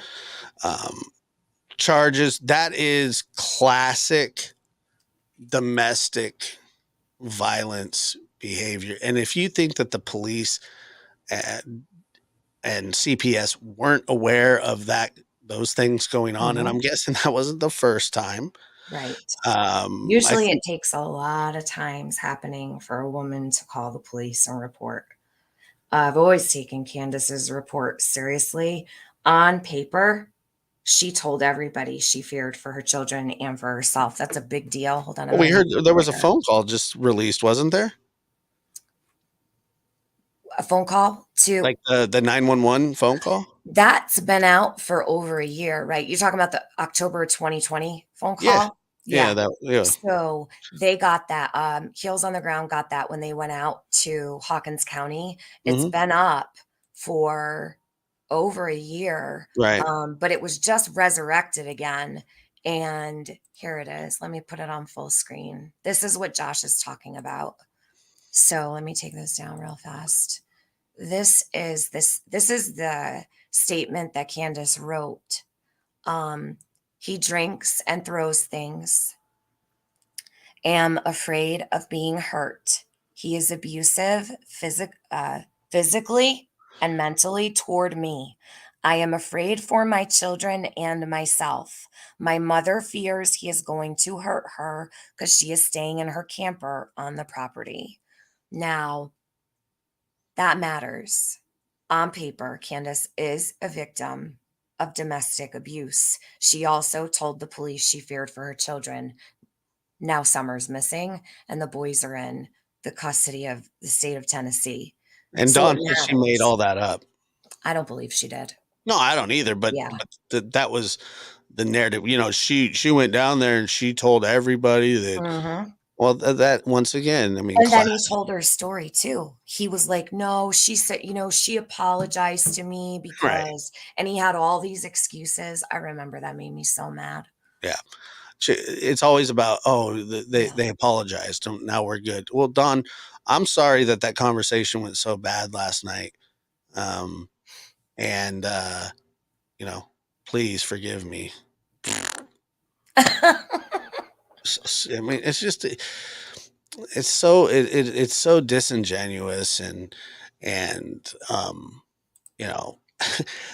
um, charges. That is classic domestic violence behavior. And if you think that the police and CPS weren't aware of those things going on, and Mhm. I'm guessing that wasn't the first time. Right. I Usually it think takes a lot of times happening for a woman to call the police and report. I've always taken Candace's report seriously. On paper, she told everybody she feared for her children and for herself. That's a big deal. Hold on, I'm we gonna heard make it there was a bigger. phone call just released, wasn't there? A phone call to Like the 911 phone call. that's been out for over a year, right? You're talking about the October 2020 phone Yeah, call? yeah, Yeah. that yeah. So they got that, Heels on the Ground got that when they went out to Hawkins County. It's Hmm. been up for over a year, Right. but it was just resurrected again. And here it is. Let me put it on full screen. This is what Josh is talking about. So let me take this down real fast. This is the statement that Candace wrote. Um, he drinks and throws things. Am afraid of being hurt. He is abusive physically and mentally toward me. I am afraid for my children and myself. My mother fears he is going to hurt her because she is staying in her camper on the property. Now, that matters. On paper, Candace is a victim of domestic abuse. She also told the police she feared for her children. Now Summer's missing, and the boys are in the custody of the state of Tennessee. And So Dawn it says she made matters. all that up. I don't believe she did. No, I don't either. Yeah. That was the narrative. You know, she went down there and she told everybody that. Mhm. Well, that once again, I mean, And then he class. told her story too. He was like, "No," she said, she apologized to me Right. because, and he had all these excuses. I remember that made me so mad. Yeah. It's always about, oh, Yeah. they apologized. Now we're good. Well, Don, I'm sorry that conversation went so bad last night. Um, and you know, please forgive me. I mean, it's just it's so disingenuous and you know,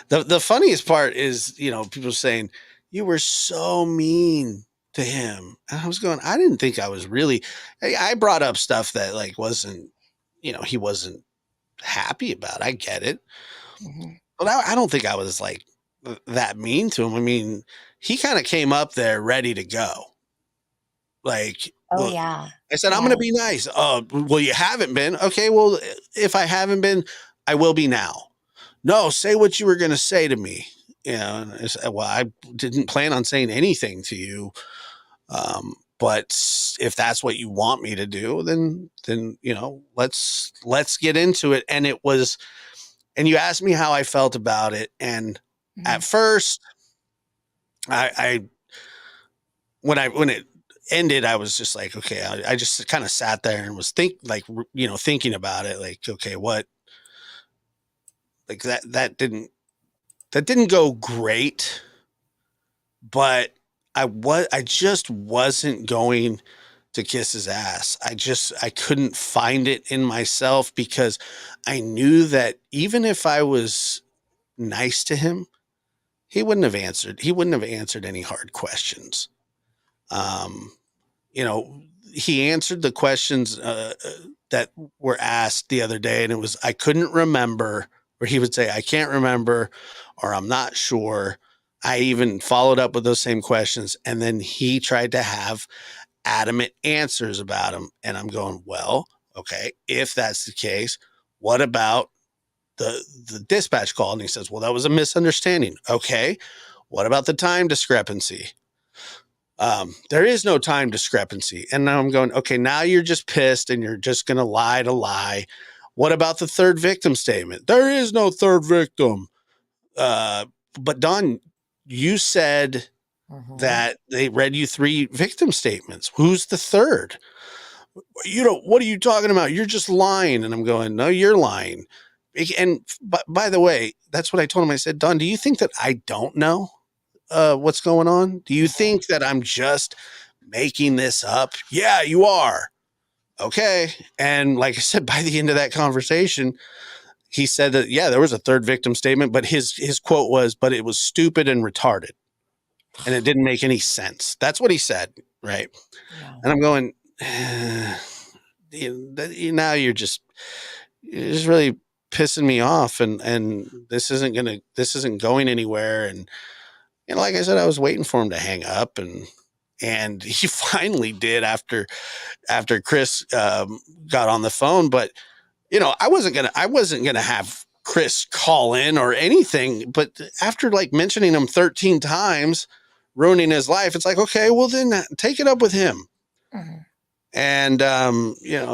the funniest part is, you know, people saying you were so mean to him, and I was going, I didn't think I was really. I brought up stuff that like wasn't, you know, he wasn't happy about. I get it, Mhm. but I don't think I was like that mean to him. I mean, he kind of came up there ready to go. Like, Oh look, yeah. I said, I'm Yeah. going to be nice. Well, you haven't been. Okay, well, if I haven't been, I will be now. no, say what you were going to say to me. And I said, well, I didn't plan on saying anything to you. But if that's what you want me to do, then, let's get into it. And and you asked me how I felt about it. And at first I when it ended, I was just like, okay, I just kind of sat there and was thinking about it. Like, okay, what, like that didn't go great, but I just wasn't going to kiss his ass. I couldn't find it in myself because I knew that even if I was nice to him, he wouldn't have answered. He wouldn't have answered any hard questions. Um, he answered the questions that were asked the other day, and it was, I couldn't remember, or he would say, I can't remember, or I'm not sure. I even followed up with those same questions, and then he tried to have adamant answers about them. And I'm going, well, okay, if that's the case, what about the dispatch call? And he says, well, that was a misunderstanding. Okay, what about the time discrepancy? There is no time discrepancy. And now I'm going, okay, now you're just pissed and you're just going to lie. What about the third victim statement? There is no third victim. But Don, you said that they read you 3 victim statements. Who's the third? What are you talking about? You're just lying. And I'm going, no, you're lying. And by the way, that's what I told him. I said, Don, do you think that I don't know what's going on? Do you think that I'm just making this up? Yeah, you are. Okay. And like I said, by the end of that conversation, he said that, yeah, there was a third victim statement, but his quote was, but it was stupid and retarded. And it didn't make any sense. That's what he said. Right. Yeah. And I'm going, now you're just really pissing me off. And this isn't going anywhere. And like I said, I was waiting for him to hang up, and he finally did after Chris got on the phone. But I wasn't gonna have Chris call in or anything. But after like mentioning him 13 times, ruining his life, it's like, okay, well then take it up with him. Mm-hmm. And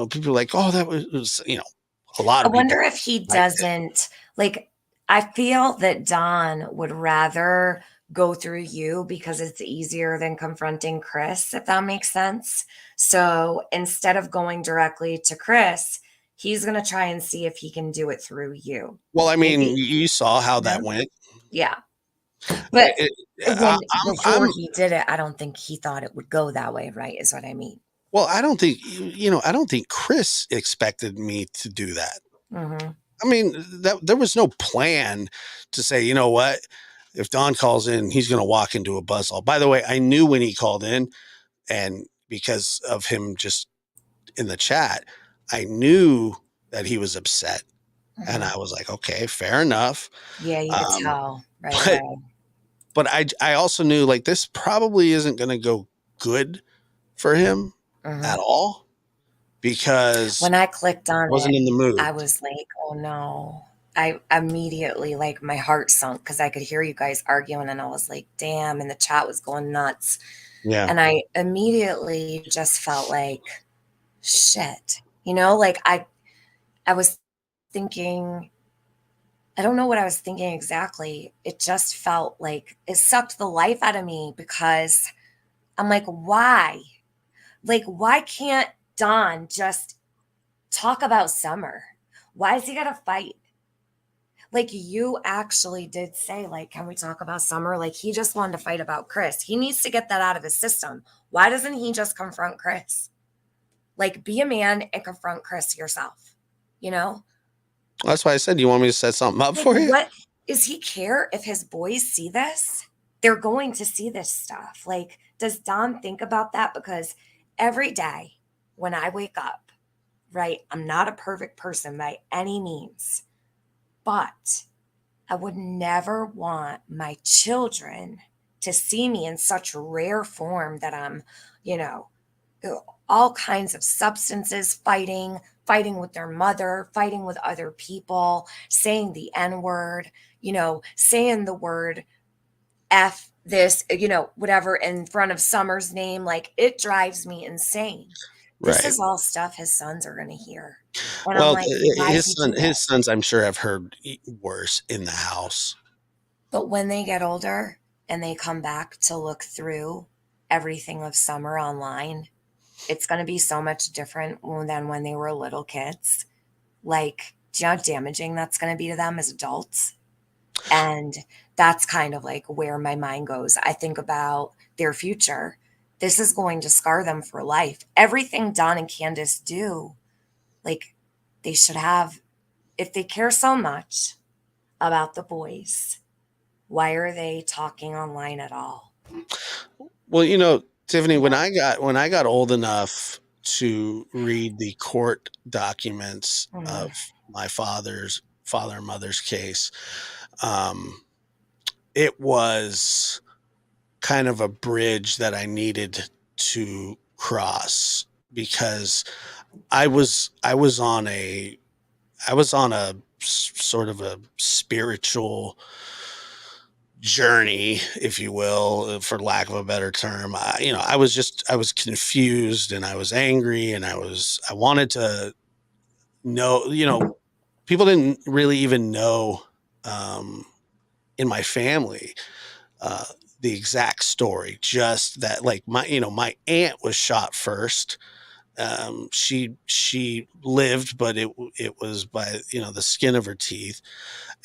people are like, oh, that was a lot of. I wonder if he doesn't like. I feel that Don would rather go through you because it's easier than confronting Chris, if that makes sense. So instead of going directly to Chris, he's going to try and see if he can do it through you. Well, I mean, you saw how that went. Yeah. But before he did it, I don't think he thought it would go that way, right? Is what I mean. Well, I don't think Chris expected me to do that. Mm-hmm. I mean, there was no plan to say, you know what, if Don calls in, he's going to walk into a buzzsaw. By the way, I knew when he called in, and because of him just in the chat, I knew that he was upset. Mm-hmm. And I was like, okay, fair enough. Yeah, you could tell. Right. But I also knew like this probably isn't going to go good for him at all, because when I clicked on wasn't in the mood. I was like, oh no. I immediately, like, my heart sunk because I could hear you guys arguing, and I was like, damn, and the chat was going nuts. Yeah. And I immediately just felt like, shit. Like I was thinking, I don't know what I was thinking exactly. It just felt like it sucked the life out of me because I'm like, why? Like, why can't Don just talk about Summer? Why is he got to fight? Like, you actually did say, like, can we talk about Summer? Like, he just wanted to fight about Chris. He needs to get that out of his system. Why doesn't he just confront Chris? Like, be a man and confront Chris yourself, That's why I said, you want me to set something up for you? What does he care if his boys see this? They're going to see this stuff. Like, does Don think about that? Because every day when I wake up, right, I'm not a perfect person by any means, but I would never want my children to see me in such rare form that I'm, all kinds of substances, fighting with their mother, fighting with other people, saying the N-word, saying the word F this, whatever in front of Summer's name. Like, it drives me insane. This Right. is all stuff his sons are going to hear. And I'm Well, like, why did you do his this? sons, I'm sure, have heard worse in the house. But when they get older and they come back to look through everything of Summer online, it's going to be so much different than when they were little kids. Like, do you know how damaging that's going to be to them as adults? And that's kind of like where my mind goes. I think about their future. This is going to scar them for life. Everything Don and Candace do, like, they should have, if they care so much about the boys, why are they talking online at all? Well, Tiffany, when I got old enough to read the court documents Mm, of my father and mother's case, um, it was kind of a bridge that I needed to cross because I was on a sort of a spiritual journey, if you will, for lack of a better term. I was confused and I was angry and I wanted to know, people didn't really even know, um, in my family, uh, the exact story, just that like my aunt was shot first. She lived, but it was by, the skin of her teeth.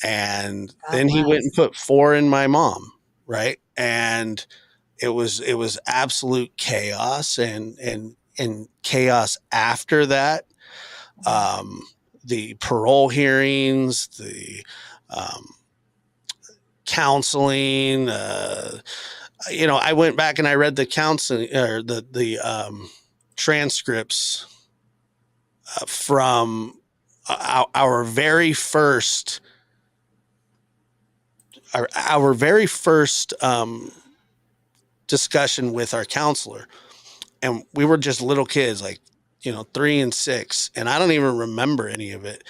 And God then he went and bless. put four in my mom, right? And it was absolute chaos and chaos after that. Um, the parole hearings, the um, counseling. I went back and I read the counseling or the transcripts from our very first our very first discussion with our counselor, and we were just little kids, like 3 and 6, and I don't even remember any of it.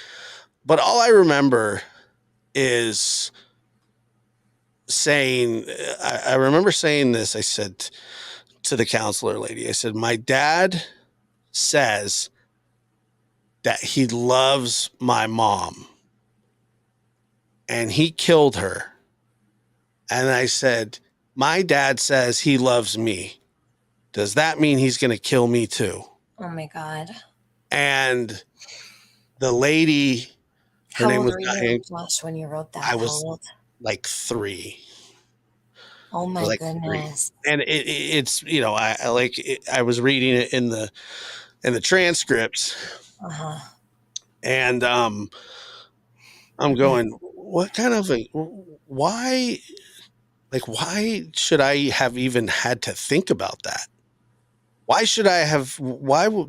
But all I remember is saying, I remember saying this. I said to the counselor lady, I said, my dad says that he loves my mom and he killed her. And I said, my dad says he loves me. Does that mean he's going to kill me too? Oh my God. And the lady, her How name old was were you, Diane. Josh, when you wrote I that? How was old? like 3. Oh I was my like 3. goodness. And it's, I like it, I was reading it in the transcripts, Uh-huh. and I'm going, what kind of why, like, why should I have even had to think about that? Why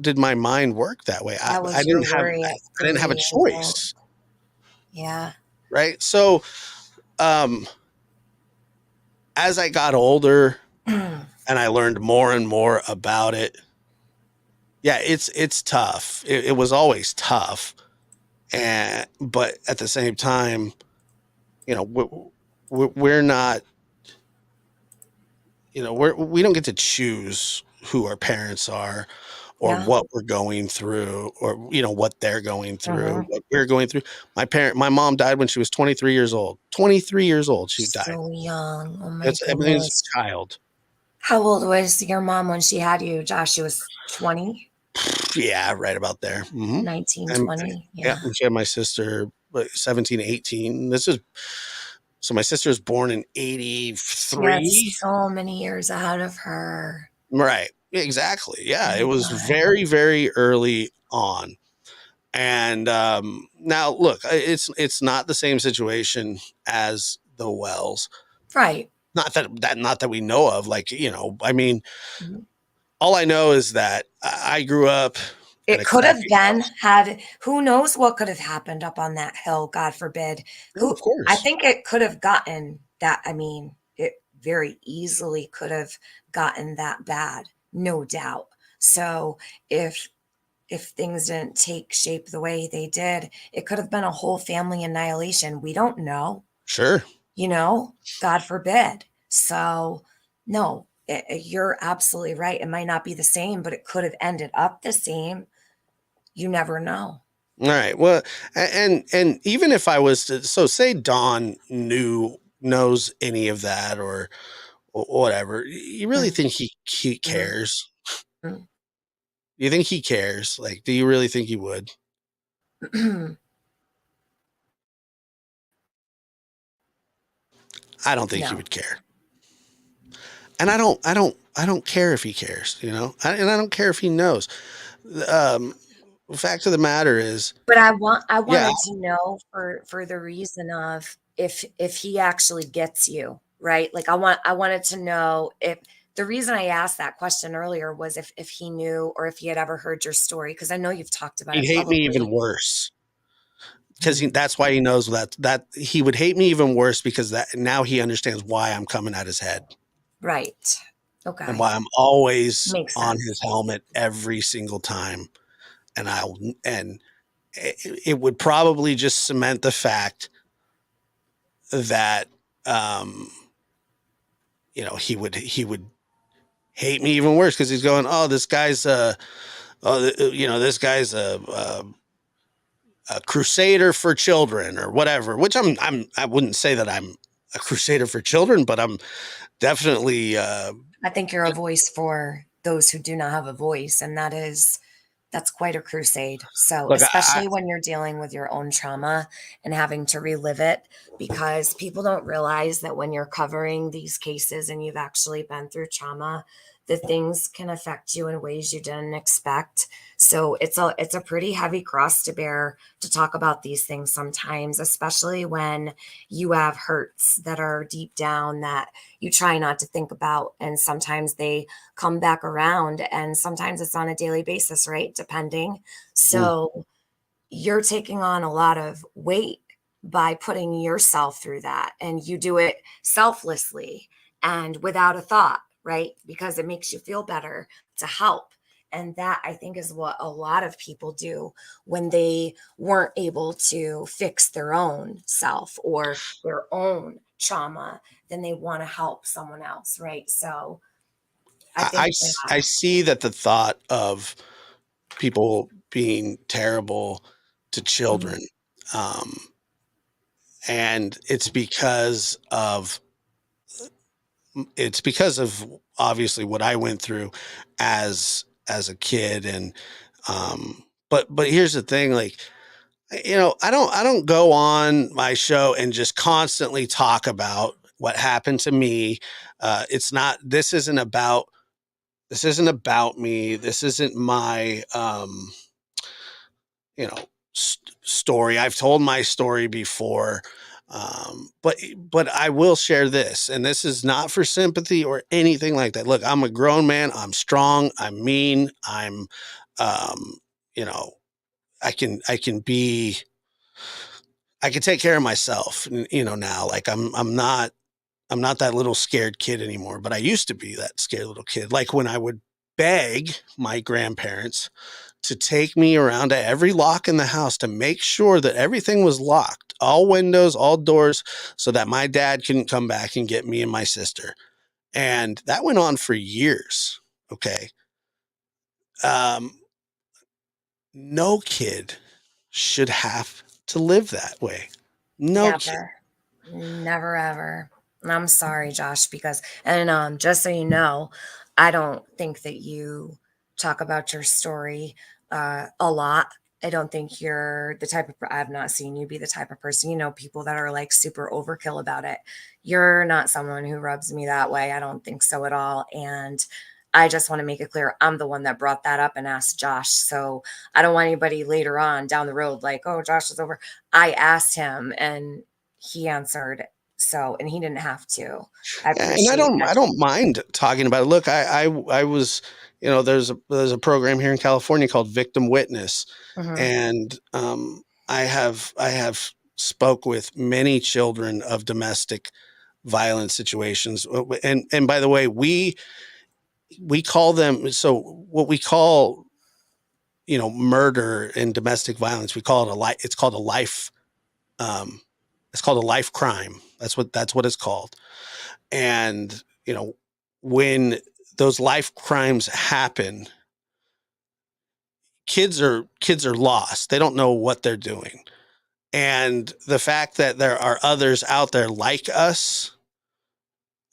did my mind work that way? That was your worry at I didn't 3 have a years old. choice, Yeah. right? So, um, as I got older and I learned more and more about it, yeah, it's tough. It was always tough, but at the same time, we're not, we don't get to choose who our parents are or Yeah. what we're going through or what they're going through, Hmm. what we're going through. My mom died when she was 23 years old. 23 years old she died. So young. Oh my It's goodness. a child. How old was your mom when she had you, Josh? She was 20, Yeah, right about there. 19, And 20. yeah, Yeah. and she had my sister 17, 18. So my sister was born in So you had 83. so many years ahead of her. Right. Exactly. Oh Yeah, it my was God. very, very early on. And now, look, it's not the same situation as the Wells. Right. Not that we know of. Like, I mean, Mhm. all I know is that I grew up in It a could have crappy been house. who knows what could have happened up on that hill, God forbid. Oh, of I course. think it could have gotten that. I mean, it very easily could have gotten that bad, no doubt. So if things didn't take shape the way they did, it could have been a whole family annihilation. We don't know, Sure. God forbid. So, no, you're absolutely right. It might not be the same, but it could have ended up the same. You never know. All right. Well, and even if I was to, so say Don knows any of that or whatever, you really think he cares? Mm. You think he cares? Like, do you really think he would? I don't think he No. would care. And I don't care if he cares, and I don't care if he knows. The fact of the matter is, But I yeah, wanted to know for the reason of if he actually gets you, right? Like I wanted to know if the reason I asked that question earlier was if he knew or if he had ever heard your story, because I know you've talked about he'd it hate me even publicly. worse because that's why he knows that he would hate me even worse because that now he understands why I'm coming at his head Right. and Okay. why I'm always Makes on sense. his helmet every single time. And it would probably just cement the fact that, he would hate me even worse because he's going, oh, this guy's this guy's a crusader for children or whatever. Which I wouldn't say that I'm a crusader for children, but I'm definitely. I think you're a voice for those who do not have a voice, and that's quite a crusade. So, Look, especially when you're dealing with your own trauma and having to relive it, because people don't realize that when you're covering these cases and you've actually been through trauma, the things can affect you in ways you didn't expect. So it's a pretty heavy cross to bear to talk about these things sometimes, especially when you have hurts that are deep down that you try not to think about. And sometimes they come back around, and sometimes it's on a daily basis, right? Depending. mm, So you're taking on a lot of weight by putting yourself through that, and you do it selflessly and without a thought, right? Because it makes you feel better to help. And that, I think, is what a lot of people do when they weren't able to fix their own self or their own trauma, then they want to help someone else, right? So I think that. I see that the thought of people being terrible to children, Mhm. um, and it's because of obviously what I went through as a kid, and but here's the thing, like, I don't go on my show and just constantly talk about what happened to me. It's not this isn't about me. This isn't my you know story. I've told my story before. But I will share this, and this is not for sympathy or anything like that. Look, I'm a grown man. I'm strong. I'm mean. Um, you know, I can take care of myself. Now, like I'm not that little scared kid anymore. But I used to be that scared little kid. Like when I would beg my grandparents to take me around to every lock in the house to make sure that everything was locked, all windows, all doors, so that my dad couldn't come back and get me and my sister. And that went on for years. Okay. Um, no kid should have to live that way. No kid. Never. Never ever. And I'm sorry, Josh, because and just so you know, I don't think that you talk about your story a lot. I don't think you're the type of I've not seen you be the type of person, people that are like super overkill about it. You're not someone who rubs me that way. I don't think so at all. And I just want to make it clear I'm the one that brought that up and asked Josh. So I don't want anybody later on down the road like, oh, Josh is over. I asked him and he answered. So, and he didn't have to. I And appreciate I that. don't mind talking about it. Look, I was, there's a program here in California called Victim Witness, Mhm. and I have spoke with many children of domestic violence situations. And by the way, we call them, so what we call, murder and domestic violence, we call it it's called a life, um, it's called a life crime. That's what it's called. And, when those life crimes happen, kids are lost. They don't know what they're doing. And the fact that there are others out there like us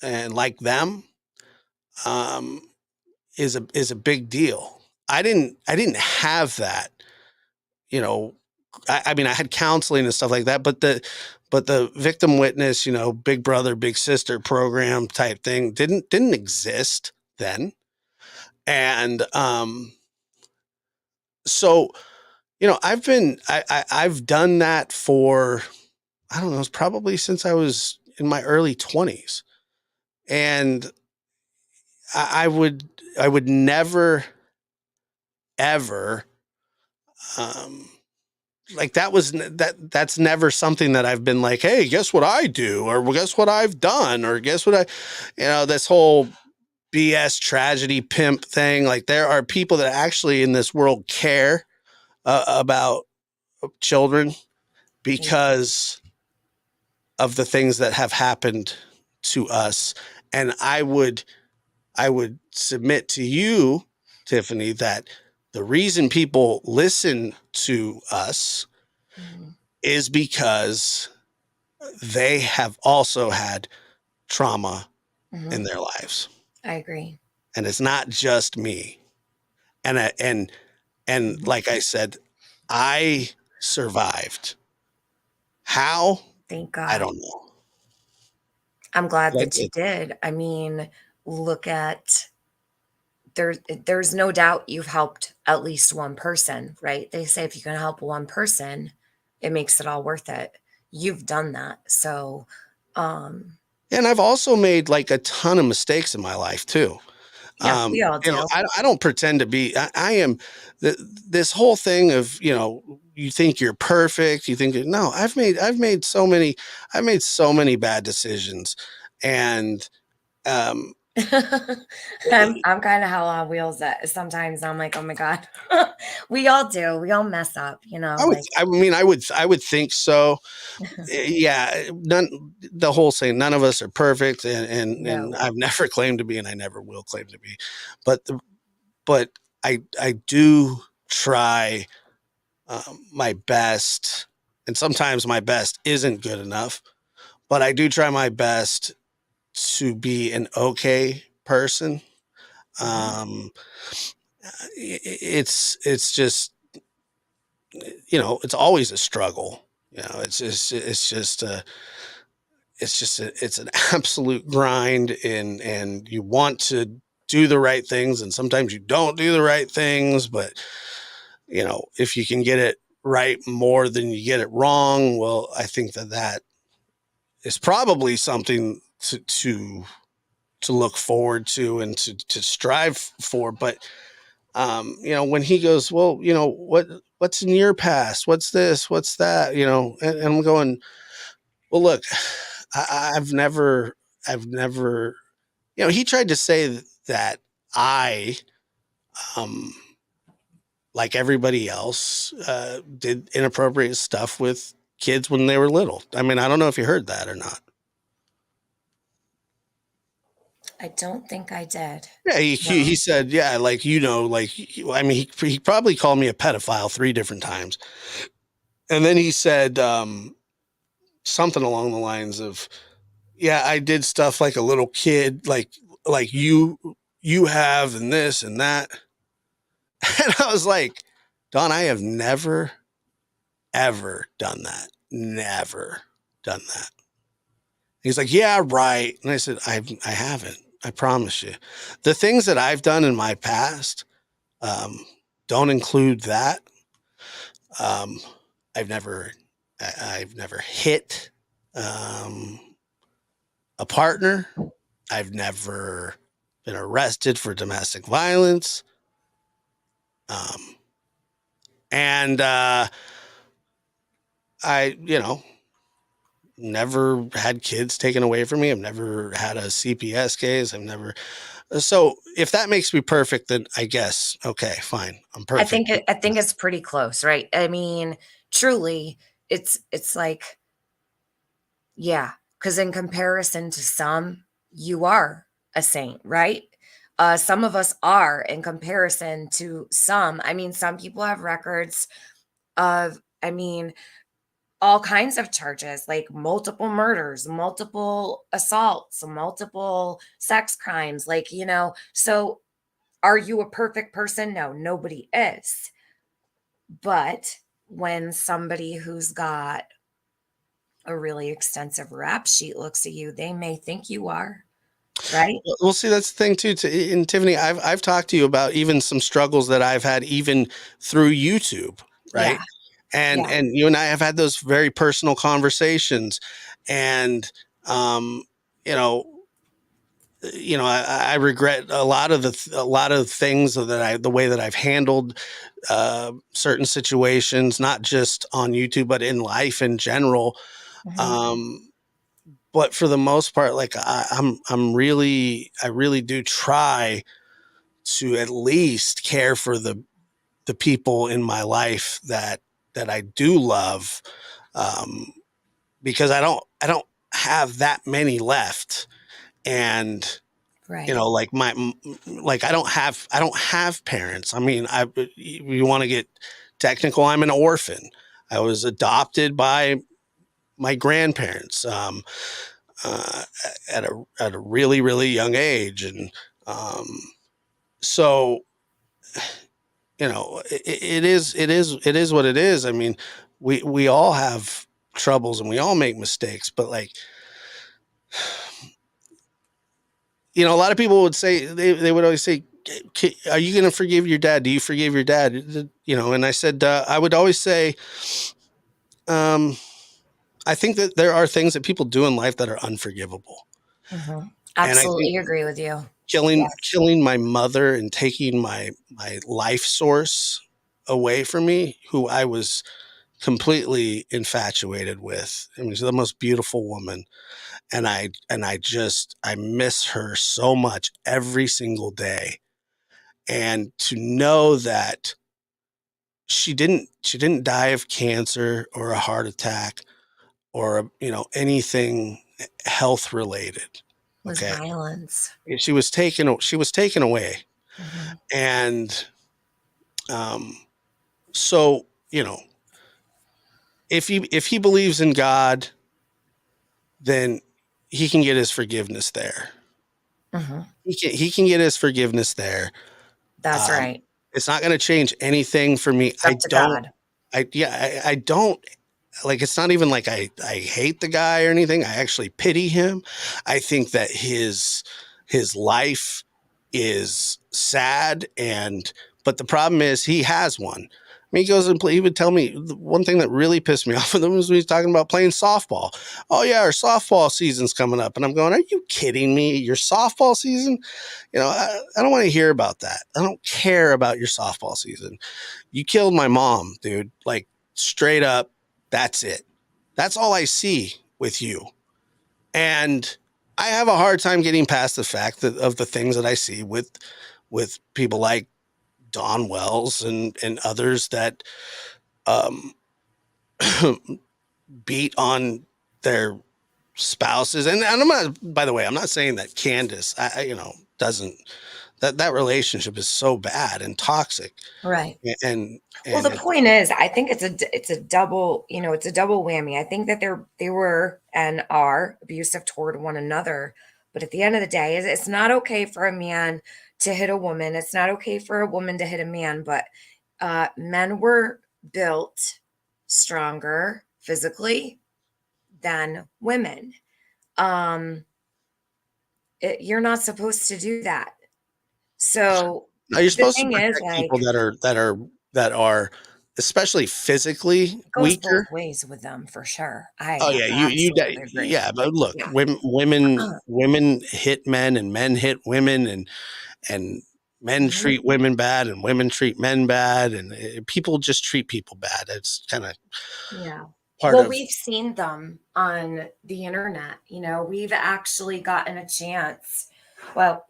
and like them, um, is a big deal. I didn't have that, you know. I mean, I had counseling and stuff like that, but the victim witness, big brother, big sister program type thing didn't exist then. And so, I've done that for, I don't know, it's probably since I was in my early 20s. And I would never ever, um like, that's never something that I've been like, hey, guess what I do, or, well, guess what I've done, or guess what this whole BS tragedy pimp thing. Like, there are people that actually in this world care about children because of the things that have happened to us. And I would submit to you, Tiffany, that the reason people listen to us is because they have also had trauma in their lives. I agree. And it's not just me. And like I said, I survived. How? Thank God. I don't know. I'm glad Like that you did. I mean, look at there's no doubt you've helped at least one person, right? They say if you can help one person, it makes it all worth it. You've done that. So, And I've also made like a ton of mistakes in my life too. yeah, we all do. I don't pretend to be. I am this whole thing of, you think you're perfect. You think, no, I've made so many bad decisions, and um, I'm kind of hell on wheels that sometimes I'm like, oh my God, we all do. We all mess up, I would think so. Yeah, the whole saying, none of us are perfect, and No. I've never claimed to be, and I never will claim to be, but but I do try my best, and sometimes my best isn't good enough, but I do try my best to be an okay person. Um, it's just, it's always a struggle. It's an absolute grind, and you want to do the right things, and sometimes you don't do the right things, but if you can get it right more than you get it wrong, well, I think that is probably something to look forward to and to strive for. But when he goes, well, what's in your past, what's this, what's that, and I'm going, well, look, I've never, he tried to say that I, um, like everybody else, did inappropriate stuff with kids when they were little. I mean, I don't know if you heard that or not. I don't think I did. Yeah, he said, yeah, like, I mean, he probably called me a pedophile 3 different times. And then he said, something along the lines of, yeah, I did stuff like a little kid, like you have, and this and that. And I was like, Don, I have never, ever done that. Never done that. He's like, yeah, right. And I said, I haven't. I promise you. The things that I've done in my past, don't include that. Um, I've never hit, a partner. I've never been arrested for domestic violence. And I, never had kids taken away from me. I've never had a CPS case. I've never, So if that makes me perfect, then I guess, okay, fine. I'm perfect. I think it's pretty close, right? I mean, truly, it's like, yeah, because in comparison to some, you are a saint, right? Some of us are in comparison to some. I mean, some people have records of, I mean, all kinds of charges, like multiple murders, multiple assaults, multiple sex crimes, like, so are you a perfect person? No, nobody is. But when somebody who's got a really extensive rap sheet looks at you, they may think you are, right? Well, see, that's the thing too. And Tiffany, I've talked to you about even some struggles that I've had even through YouTube, right? Yeah, And yeah, and you and I have had those very personal conversations, and um, you know, I regret a lot of a lot of things the way that I've handled certain situations, not just on YouTube, but in life in general. mhm, Um, but for the most part, like I really do try to at least care for the people in my life that I do love, um, because I don't have that many left, and right. like like I don't have parents. I mean, you want to get technical, I'm an orphan. I was adopted by my grandparents, uh, at a really really young age, and um, so it is what it is. I mean, we all have troubles and we all make mistakes, but like, a lot of people would say, they would always say, are you going to forgive your dad? Do you forgive your dad? And I said, I would always say, um, I think that there are things that people do in life that are unforgivable. Mhm. And I think Absolutely agree with you. Yes. killing my mother and taking my life source away from me, who I was completely infatuated with. I mean, she's the most beautiful woman, and I miss her so much every single day. And to know that she didn't die of cancer or a heart attack or anything health related. Was Okay, violence. she was taken away, Mhm. and um, so if he believes in God, then he can get his forgiveness there. Mhm. He can get his forgiveness there. That's Um, right. it's not going to change anything for me. It's up to God. I don't like. It's not even like I hate the guy or anything. I actually pity him. I think that his life is sad, but the problem is he has one. I mean, he goes and he would tell me the one thing that really pissed me off with him was when he's talking about playing softball. Oh yeah, our softball season's coming up, and I'm going, are you kidding me? Your softball season? I don't want to hear about that. I don't care about your softball season. You killed my mom, dude. Like, straight up, that's it. That's all I see with you. And I have a hard time getting past the fact of the things that I see with people like Don Wells and others that um, beat on their spouses. And I'm not, by the way, I'm not saying that Candace, doesn't, that relationship is so bad and toxic. Right. And, Well, and the it, point is, I think it's a double, it's a double whammy. I think that they were and are abusive toward one another, but at the end of the day, it's not okay for a man to hit a woman. It's not okay for a woman to hit a man, but men were built stronger physically than women. Um, you're not supposed to do that. So now you're the supposed to thing is, protect people like, that are especially physically it goes both weaker. ways with them for sure. Oh I yeah, absolutely agree. yeah, but look, Yeah. women hit men and men hit women, and men Mhm. treat women bad and women treat men bad, and people just treat people bad. It's kind of Yeah. part Well, of. we've seen them on the internet. We've actually gotten a chance. Well,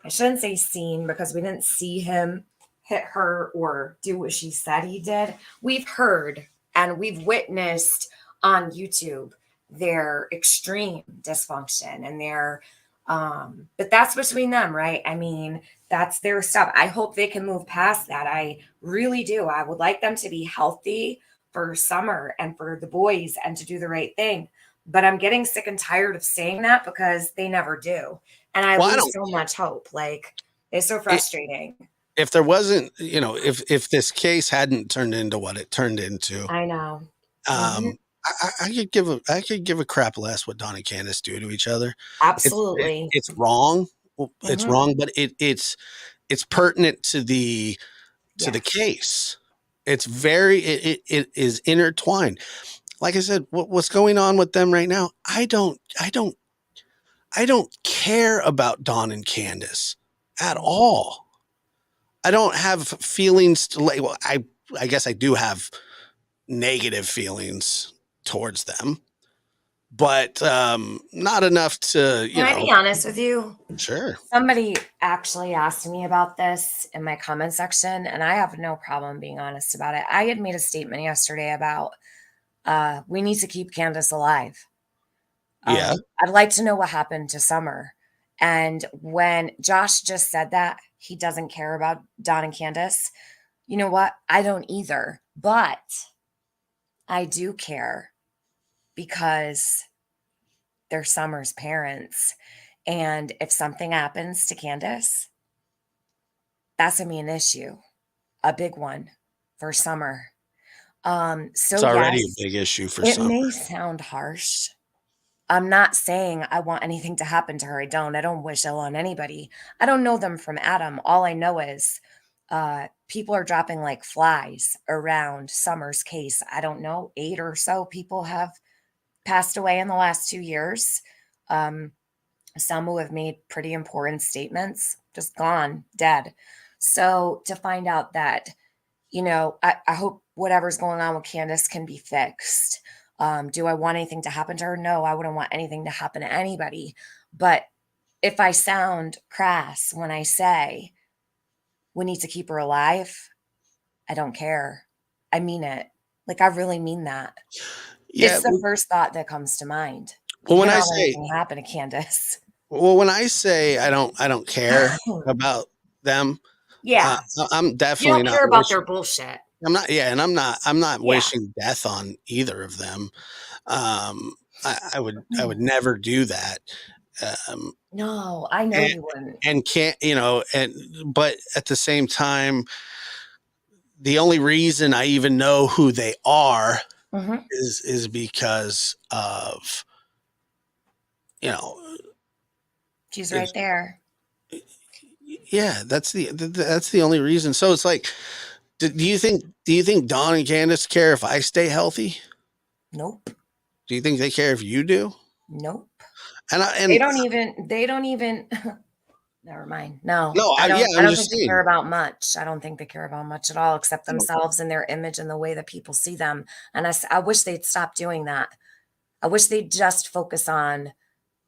I shouldn't say seen because we didn't see him hit her or do what she said he did. We've heard and we've witnessed on YouTube their extreme dysfunction and their but that's between them, right? I mean, that's their stuff. I hope they can move past that. I really do. I would like them to be healthy for Summer and for the boys and to do the right thing. But I'm getting sick and tired of saying that because they never do. And I Well, I lose don't. so much hope. Like, it's so It, frustrating. if there wasn't, if this case hadn't turned into what it turned into, I know. Mhm. I could give a crap less what Don and Candace do to each other. Absolutely. It's wrong. Well, it's Mhm. wrong, but it's pertinent to the Yes. case. It's very it is intertwined. Like I said, what's going on with them right now? I don't care about Don and Candace at all. I don't have feelings to like. Well, I guess I do have negative feelings towards them, but not enough to Can I be honest with you? Sure. Somebody actually asked me about this in my comment section, and I have no problem being honest about it. I had made a statement yesterday about we need to keep Candace alive. Yeah. I'd like to know what happened to Summer. And when Josh just said that he doesn't care about Don and Candace, you know what? I don't either. But I do care because they're Summer's parents. And if something happens to Candace, that's gonna be an issue, a big one for Summer. It's So already a yes, big issue for it some. may sound harsh. I'm not saying I want anything to happen to her. I don't. I don't wish ill on anybody. I don't know them from Adam. All I know is people are dropping like flies around Summer's case. I don't know, 8 or so people have passed away in the last 2 years. Um, some who have made pretty important statements, just gone, dead. So to find out that, I hope whatever's going on with Candace can be fixed. Do I want anything to happen to her? No, I wouldn't want anything to happen to anybody. But if I sound crass when I say we need to keep her alive, I don't care. I mean it. Like, I really mean that. Yeah. It's the first thought that comes to mind. Well, We when I cannot let say anything happen to Candace. I don't care about them, Yeah. I'm You definitely don't not care about their wishing. bullshit. I'm not. Yeah, and I'm not Yeah. wishing death on either of them. I would never do that. Um, No, I know and, you wouldn't. and can't but at the same time, the only reason I even know who they are Hmm. is because of you know She's right is there. yeah, that's the only reason. So it's like, do you think Don and Candace care if I stay healthy? Nope. Do you think they care if you do? Nope. And I They and don't even never mind. No, no, I yeah, don't I I'm don't think just they care saying. about much. I don't think they care about much at all except themselves and their image and the way that people see them. And I wish they'd stop doing that. I wish they'd just focus on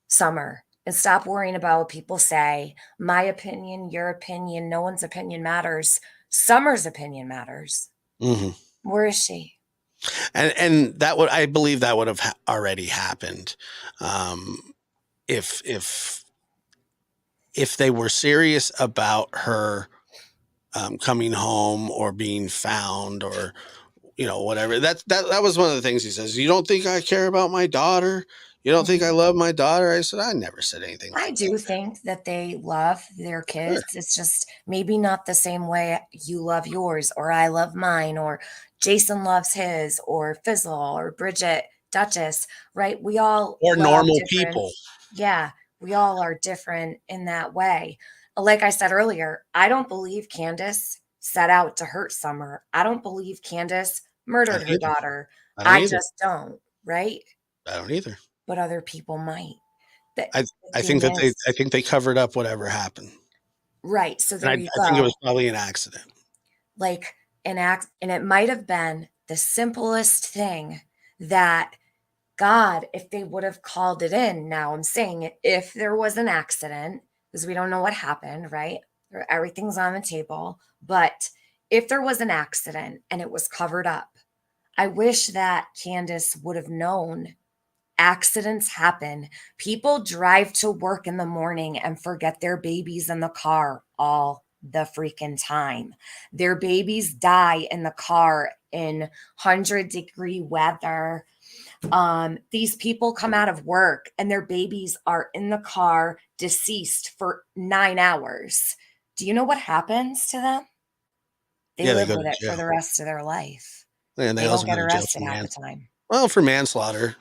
Summer and stop worrying about what people say. My opinion, your opinion, no one's opinion matters. Summer's opinion matters. Mhm. Where is she? And that would, I believe that would have already happened, if they were serious about her coming home or being found or whatever. That was one of the things he says. You don't think I care about my daughter? You don't think I love my daughter? I said I never said anything I like that. do think that they love their Sure. kids. It's just maybe not the same way you love yours, or I love mine, or Jason loves his, or Fizzle, or Bridget, Duchess, right? We all Or love normal different. people. Yeah, we all are different in that way. Like I said earlier, I don't believe Candace set out to hurt Summer. I don't believe Candace I murdered don't her either. daughter. I don't I either. just don't, right? I don't either. But other people might. The, I the I thing think that is, I think they covered up whatever happened, right. So and there you I think it was go. probably an accident. Like an act, and it might have been the simplest thing that God, if they would have called it in. Now I'm saying if there was an accident, because we don't know what happened, right? Everything's on the table. But if there was an accident and it was covered up, I wish that Candace would have known accidents happen. People drive to work in the morning and forget their babies in the car all the freaking time. Their babies die in the car in 100-degree weather. These people come out of work and their babies are in the car deceased for 9 hours. Do you know what happens to them? They Yeah, they live go with to it for jail. the rest of their life. And they They don't also go get to jail arrested half the time. well, for manslaughter,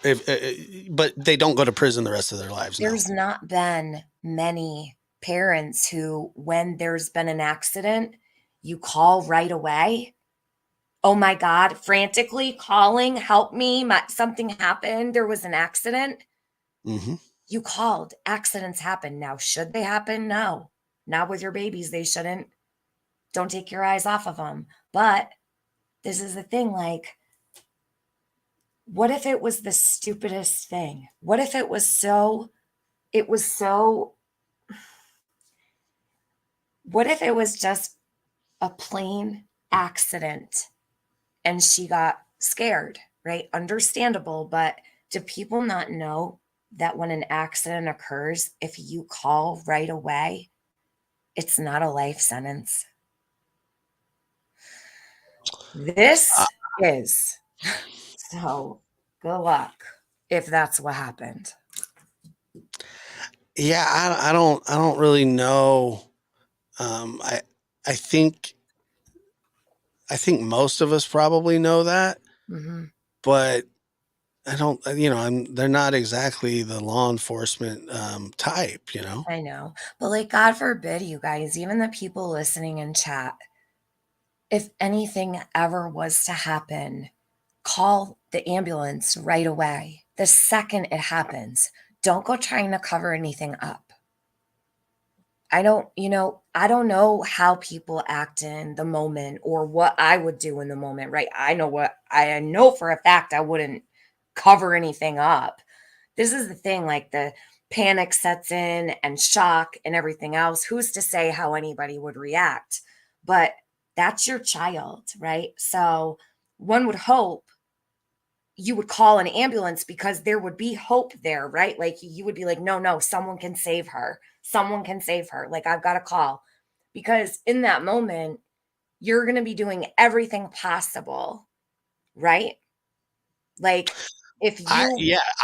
but they don't go to prison the rest of their lives. No. There's not been many parents who, when there's been an accident, you call right away. Oh my God, frantically calling, help me, something happened, there was an accident. Mm-hmm. You called, accidents happen. Now, should they happen? No. Not with your babies, they shouldn't. Don't take your eyes off of them. But this is the thing, like, what if it was the stupidest thing? What if it was so, what if it was just a plain accident and she got scared, right? Understandable, but do people not know that when an accident occurs, if you call right away, it's not a life sentence? This Uh, is. So good luck if that's what happened. yeah, I don't really know. I I think most of us probably know that, Mm-hmm. but I don't. They're not exactly the law enforcement type. I know. But like, God forbid, you guys, even the people listening in chat, if anything ever was to happen, call the ambulance right away. The second it happens, don't go trying to cover anything up. I don't know how people act in the moment or what I would do in the moment, right? I know for a fact I wouldn't cover anything up. This is the thing, like the panic sets in and shock and everything else. Who's to say how anybody would react? But that's your child, right? So one would hope you would call an ambulance because there would be hope there, right? Like you would be like, no, someone can save her. Someone can save her. Like I've got to call. Because in that moment, you're going to be doing everything possible, right? Like if you,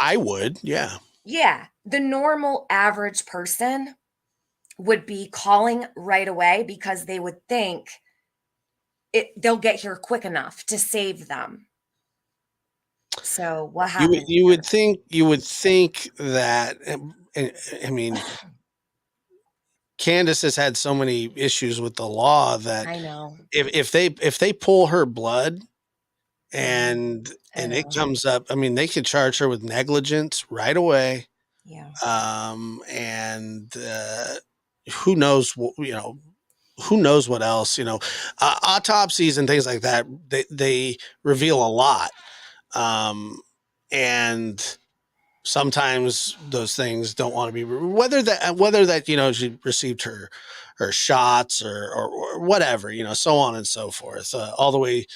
I would. Yeah. yeah, the normal average person would be calling right away because they would think they'll get here quick enough to save them. So what happened You here? would think that. I mean, Candace has had so many issues with the law that I know. if they pull her blood Mhm. and I it know. comes up, I mean, they could charge her with negligence right away. Yeah. And who knows what who knows what else, autopsies and things like that, they reveal a lot. And sometimes those things don't want to be, whether that she received her shots or whatever, so on and so forth, all the way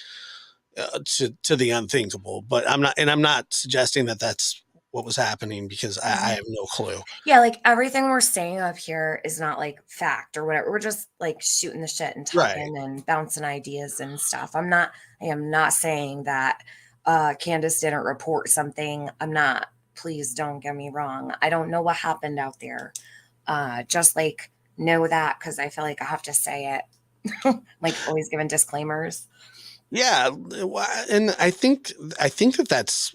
to the unthinkable. But I'm not suggesting that that's what was happening, because I Mhm. have no clue. Yeah, like everything we're saying up here is not like fact or whatever. We're just like shooting the shit and Right. talking and bouncing ideas and stuff. I am not saying that Candace didn't report something. I'm not. Please don't get me wrong. I don't know what happened out there. Just like know that because I feel like I have to say it. Like always giving disclaimers. Yeah, and I think that that's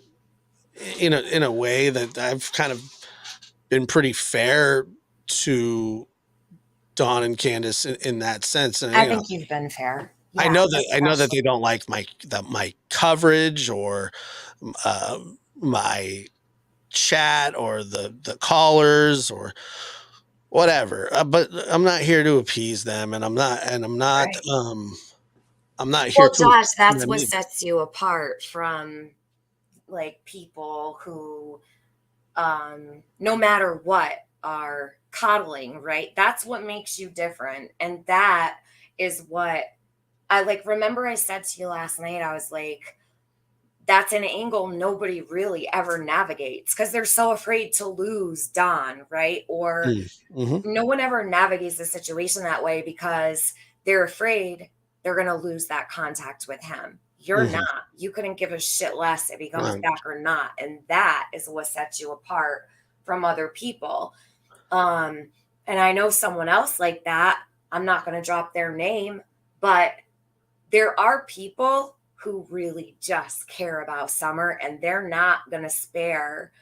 in a way that I've kind of been pretty fair to Dawn and Candace in that sense. And I think you've been fair. I Yeah, know that especially. they don't like my coverage or uh, my chat or the callers or whatever. But I'm not here to appease them, and Right. I'm not here Well, to Josh, appease that's them what either. sets you apart from like people who no matter what are coddling, right? That's what makes you different. And that is what I like. Remember, I said to you last night, I was like, that's an angle nobody really ever navigates because they're so afraid to lose Don, right? Or Mm-hmm. no one ever navigates the situation that way because they're afraid they're going to lose that contact with him. You're Mm-hmm. not. You couldn't give a shit less if he comes Right. back or not. And that is what sets you apart from other people. And I know someone else like that. I'm not going to drop their name, but there are people who really just care about Summer and they're not going to spare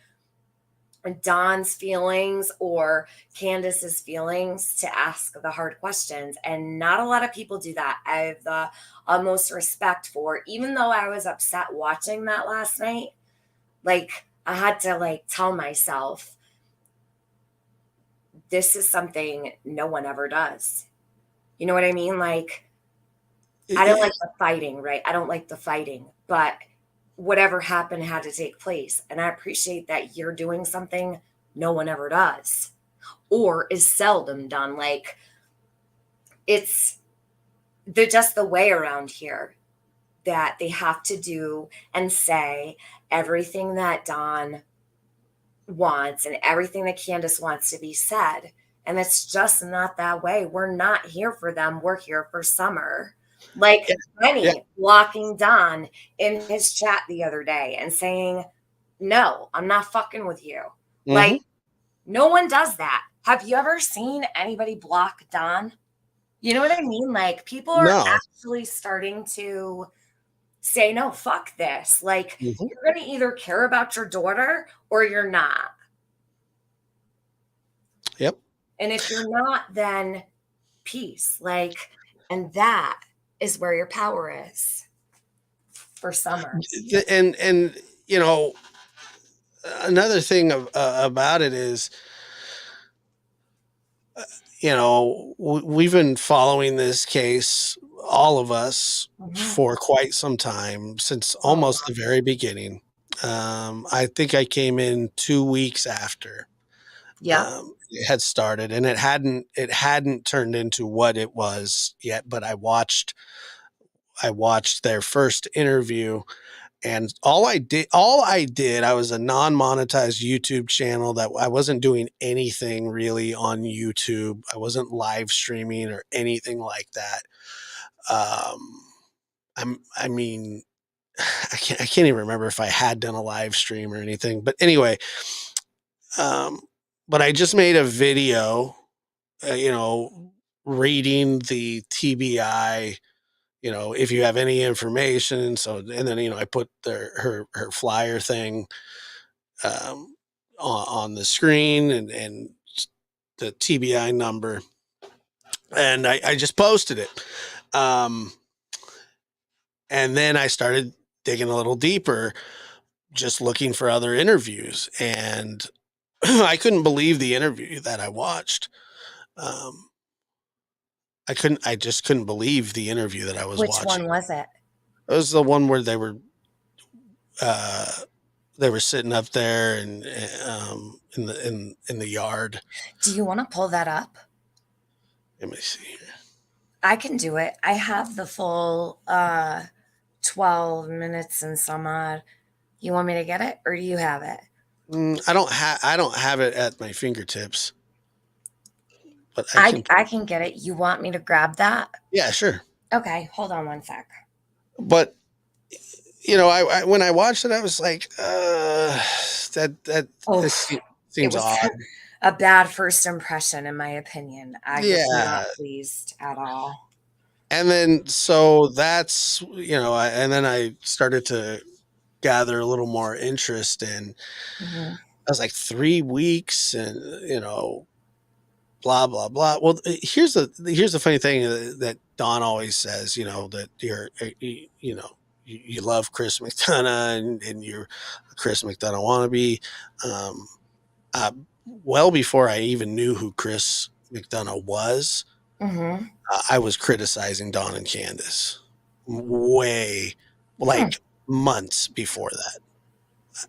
Don's feelings or Candace's feelings to ask the hard questions. And not a lot of people do that. I have the utmost respect for, even though I was upset watching that last night, like I had to like tell myself, this is something no one ever does. You know what I mean? Like, I don't like the fighting, right? I don't like the fighting, but whatever happened had to take place. And I appreciate that you're doing something no one ever does or is seldom done. Like, it's just the way around here that they have to do and say everything that Don wants and everything that Candace wants to be said. And it's just not that way. We're not here for them. We're here for Summer. Like Benny blocking Don in his chat the other day and saying, no, I'm not fucking with you. Mm-hmm. Like, no one does that. Have you ever seen anybody block Don? You know what I mean? Like, people are actually starting to say, no, fuck this. Like, you're going to either care about your daughter or you're not. Yep. And if you're not, then peace. Like, and that is where your power is for Summer. And you know, another thing about it is, you know, we've been following this case, all of us, for quite some time, since almost the very beginning. I think I came in 2 weeks after it had started, and it hadn't turned into what it was yet, but I watched their first interview. And all I did, I was a non-monetized YouTube channel that I wasn't doing anything really on YouTube. I wasn't live streaming or anything like that. I mean, I can't even remember if I had done a live stream or anything, but anyway, but I just made a video, you know, reading the TBI, you know, if you have any information. So, and then, you know, I put her flyer thing on the screen and the TBI number. And I just posted it. And then I started digging a little deeper, just looking for other interviews. And I couldn't believe the interview that I watched. I just couldn't believe the interview that I was watching. Which one was it? It was the one where they were sitting up there and in the yard. Do you want to pull that up? Let me see here. I can do it. I have the full 12 minutes and some odd. You want me to get it, or do you have it? I don't have it at my fingertips. But I can get it. You want me to grab that? Yeah, sure. Okay, hold on one sec. But you know, I when I watched it, I was like, this seems odd. A bad first impression, in my opinion. I was not pleased at all. And then, so that's, you know, and then I started to gather a little more interest in, I was like 3 weeks and, you know, blah, blah, blah. Well, here's the funny thing that Don always says, you know, that you know, you love Chris McDonough and you're a Chris McDonough wannabe. Well before I even knew who Chris McDonough was, I was criticizing Don and Candace way, like months before that,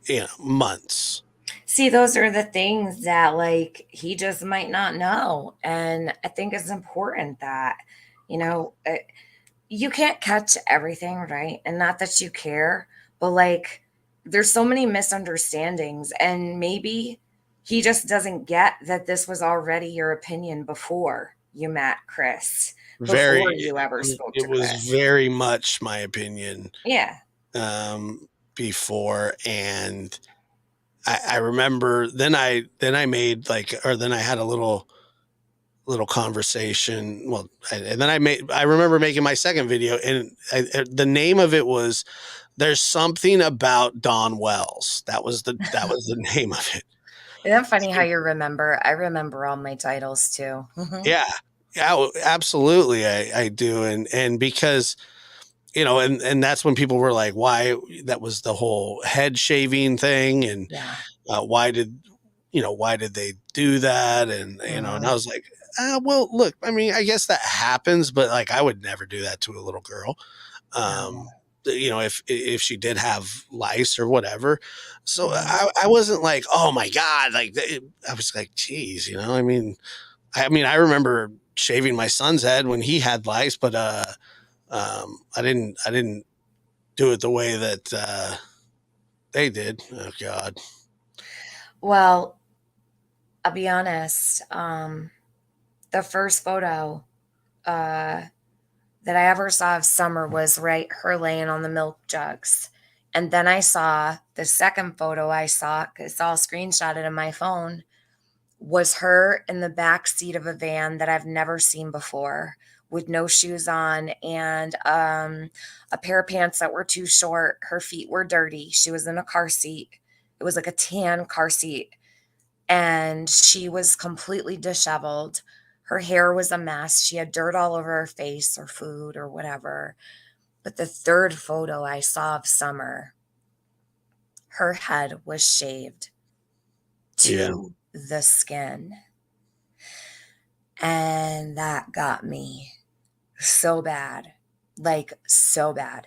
you know, months. See, those are the things that like he just might not know. And I think it's important that, you know, you can't catch everything, right? And not that you care, but like there's so many misunderstandings and maybe he just doesn't get that this was already your opinion before you met Chris, Very, before you ever spoke it to was Chris. very much my opinion Yeah. before. And I remember then I made like, or then I had a little conversation. Well, and then I remember making my second video, and the name of it was "There's Something About Don Wells." That was the name of it. Isn't that funny how you remember? I remember all my titles too. Yeah, yeah, absolutely, I do, and because and that's when people were like, why? That was the whole head shaving thing, and Yeah. why did why did they do that? And and I Mhm. was like, well, look, I mean, I guess that happens, but like, I would never do that to a little girl. No. If she did have lice or whatever. So Mhm. I wasn't like, oh my god, like I was like, geez, I mean, I remember shaving my son's head when he had lice, but I didn't do it the way that they did. Oh God. Well, I'll be honest. The first photo uh, that I ever saw of Summer was right her laying on the milk jugs. And then I saw the second photo I saw, it's all screenshotted in my phone, was her in the back seat of a van that I've never seen before with no shoes on and a pair of pants that were too short. Her feet were dirty. She was in a car seat. It was like a tan car seat and she was completely disheveled. Her hair was a mess. She had dirt all over her face or food or whatever. But the third photo I saw of Summer, her head was shaved Yeah. to the skin. And that got me so bad, like so bad.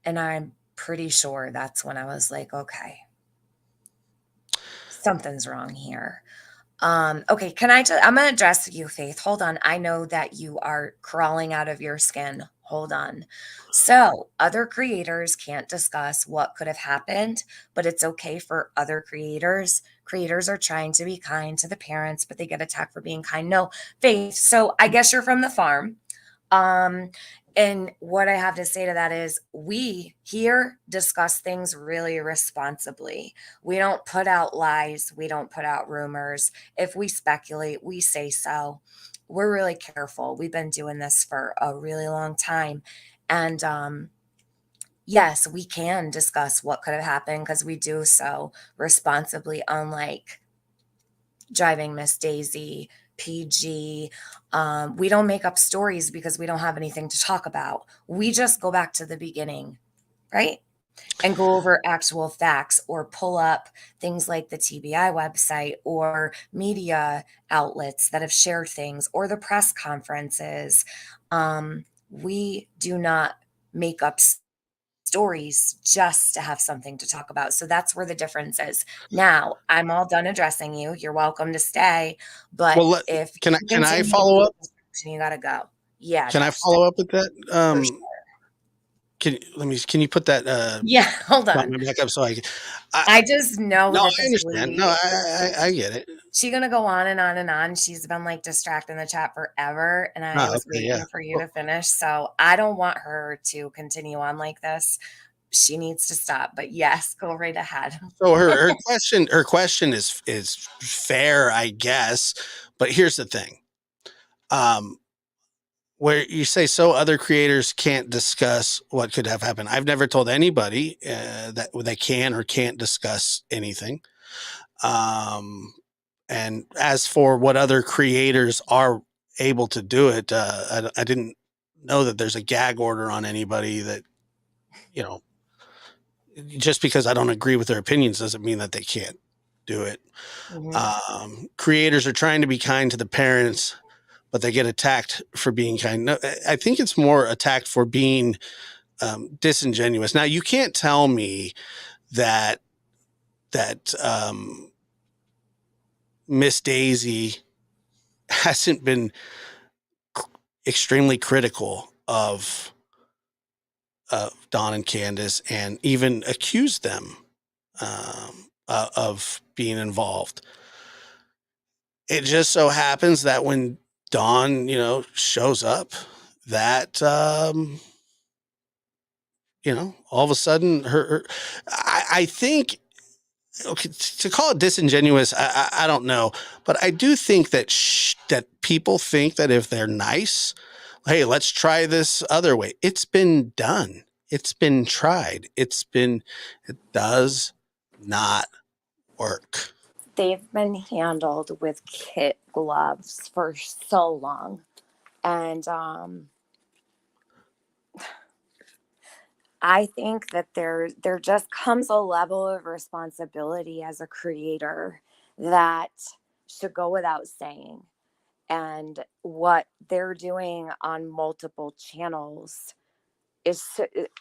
And I'm pretty sure that's when I was like, okay, something's wrong here. Okay, I'm gonna address you, Faith. Hold on. I know that you are crawling out of your skin. Hold on. So, other creators can't discuss what could have happened, but it's okay for other creators. Creators are trying to be kind to the parents, but they get attacked for being kind. No, Faith. So, I guess you're from the farm. Um, and what I have to say to that is we here discuss things really responsibly. We don't put out lies, we don't put out rumors. If we speculate, we say so. We're really careful. We've been doing this for a really long time. And yes, we can discuss what could have happened because we do so responsibly, unlike Driving Miss Daisy, PG. We don't make up stories because we don't have anything to talk about. We just go back to the beginning, right? And go over actual facts or pull up things like the TBI website or media outlets that have shared things or the press conferences. We do not make up stories just to have something to talk about. So that's where the difference is. Now, I'm all done addressing you. You're welcome to stay. But Well, if you can I continue, follow up? you got to go. Yeah, Can I Josh. follow up with that? For sure. Can you put that Yeah, hold on. comment back up so I can? I just know No, that I this understand. No, lady, I get it. she gonna go on and on and on. She's been like distracting the chat forever, and I Oh, was okay, yeah. waiting for you to finish. So I don't want her to continue on like this. She needs to stop. But yes, go right ahead. So her question is fair, I guess. But here's the thing. Um, where you say so other creators can't discuss what could have happened. I've never told anybody that they can or can't discuss anything. Um, and as for what other creators are able to do it, I didn't know that there's a gag order on anybody that, you know, just because I don't agree with their opinions doesn't mean that they can't do it. Mhm. Creators are trying to be kind to the parents, but they get attacked for being kind. No, I think it's more attacked for being disingenuous. Now, you can't tell me that that Miss Daisy hasn't been extremely critical of Don and Candace, and even accused them of being involved. It just so happens that when Dawn, shows up, that all of a sudden I think, okay, to call it disingenuous, I don't know, but I do think that that people think that if they're nice, hey, let's try this other way. It's been done. It's been tried. It does not work. They've been handled with kid gloves for so long. And I think that there just comes a level of responsibility as a creator that should go without saying. And what they're doing on multiple channels is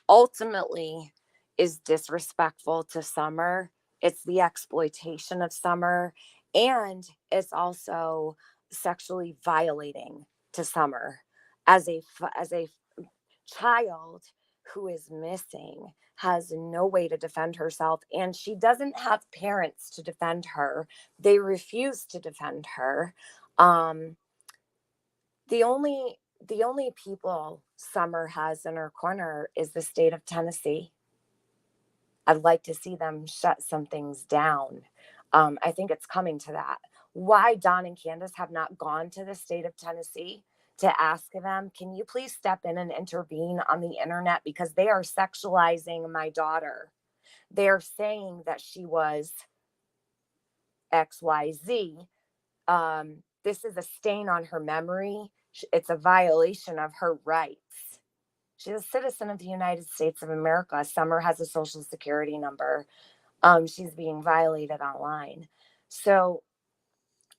ultimately is disrespectful to Summer. It's the exploitation of Summer, and it's also sexually violating to Summer as a child who is missing, has no way to defend herself, and she doesn't have parents to defend her. They refuse to defend her. The only people Summer has in her corner is the state of Tennessee. I'd like to see them shut some things down. I think it's coming to that. Why Don and Candace have not gone to the state of Tennessee to ask them, can you please step in and intervene on the internet, because they are sexualizing my daughter. They're saying that she was XYZ. This is a stain on her memory. It's a violation of her rights. She's a citizen of the United States of America. Summer has a social security number. She's being violated online. So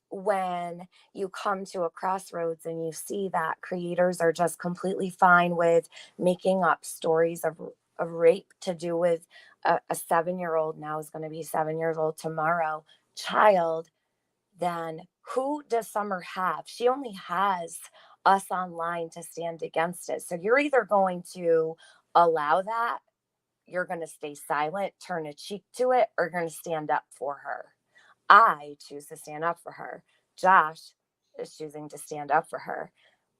when you come to a crossroads and you see that creators are just completely fine with making up stories of rape to do with a 7-year-old, now is going to be 7 years old tomorrow, child, then who does Summer have? She only has us online to stand against it. So you're either going to allow that, you're going to stay silent, turn a cheek to it, or you're going to stand up for her. I choose to stand up for her. Josh is choosing to stand up for her.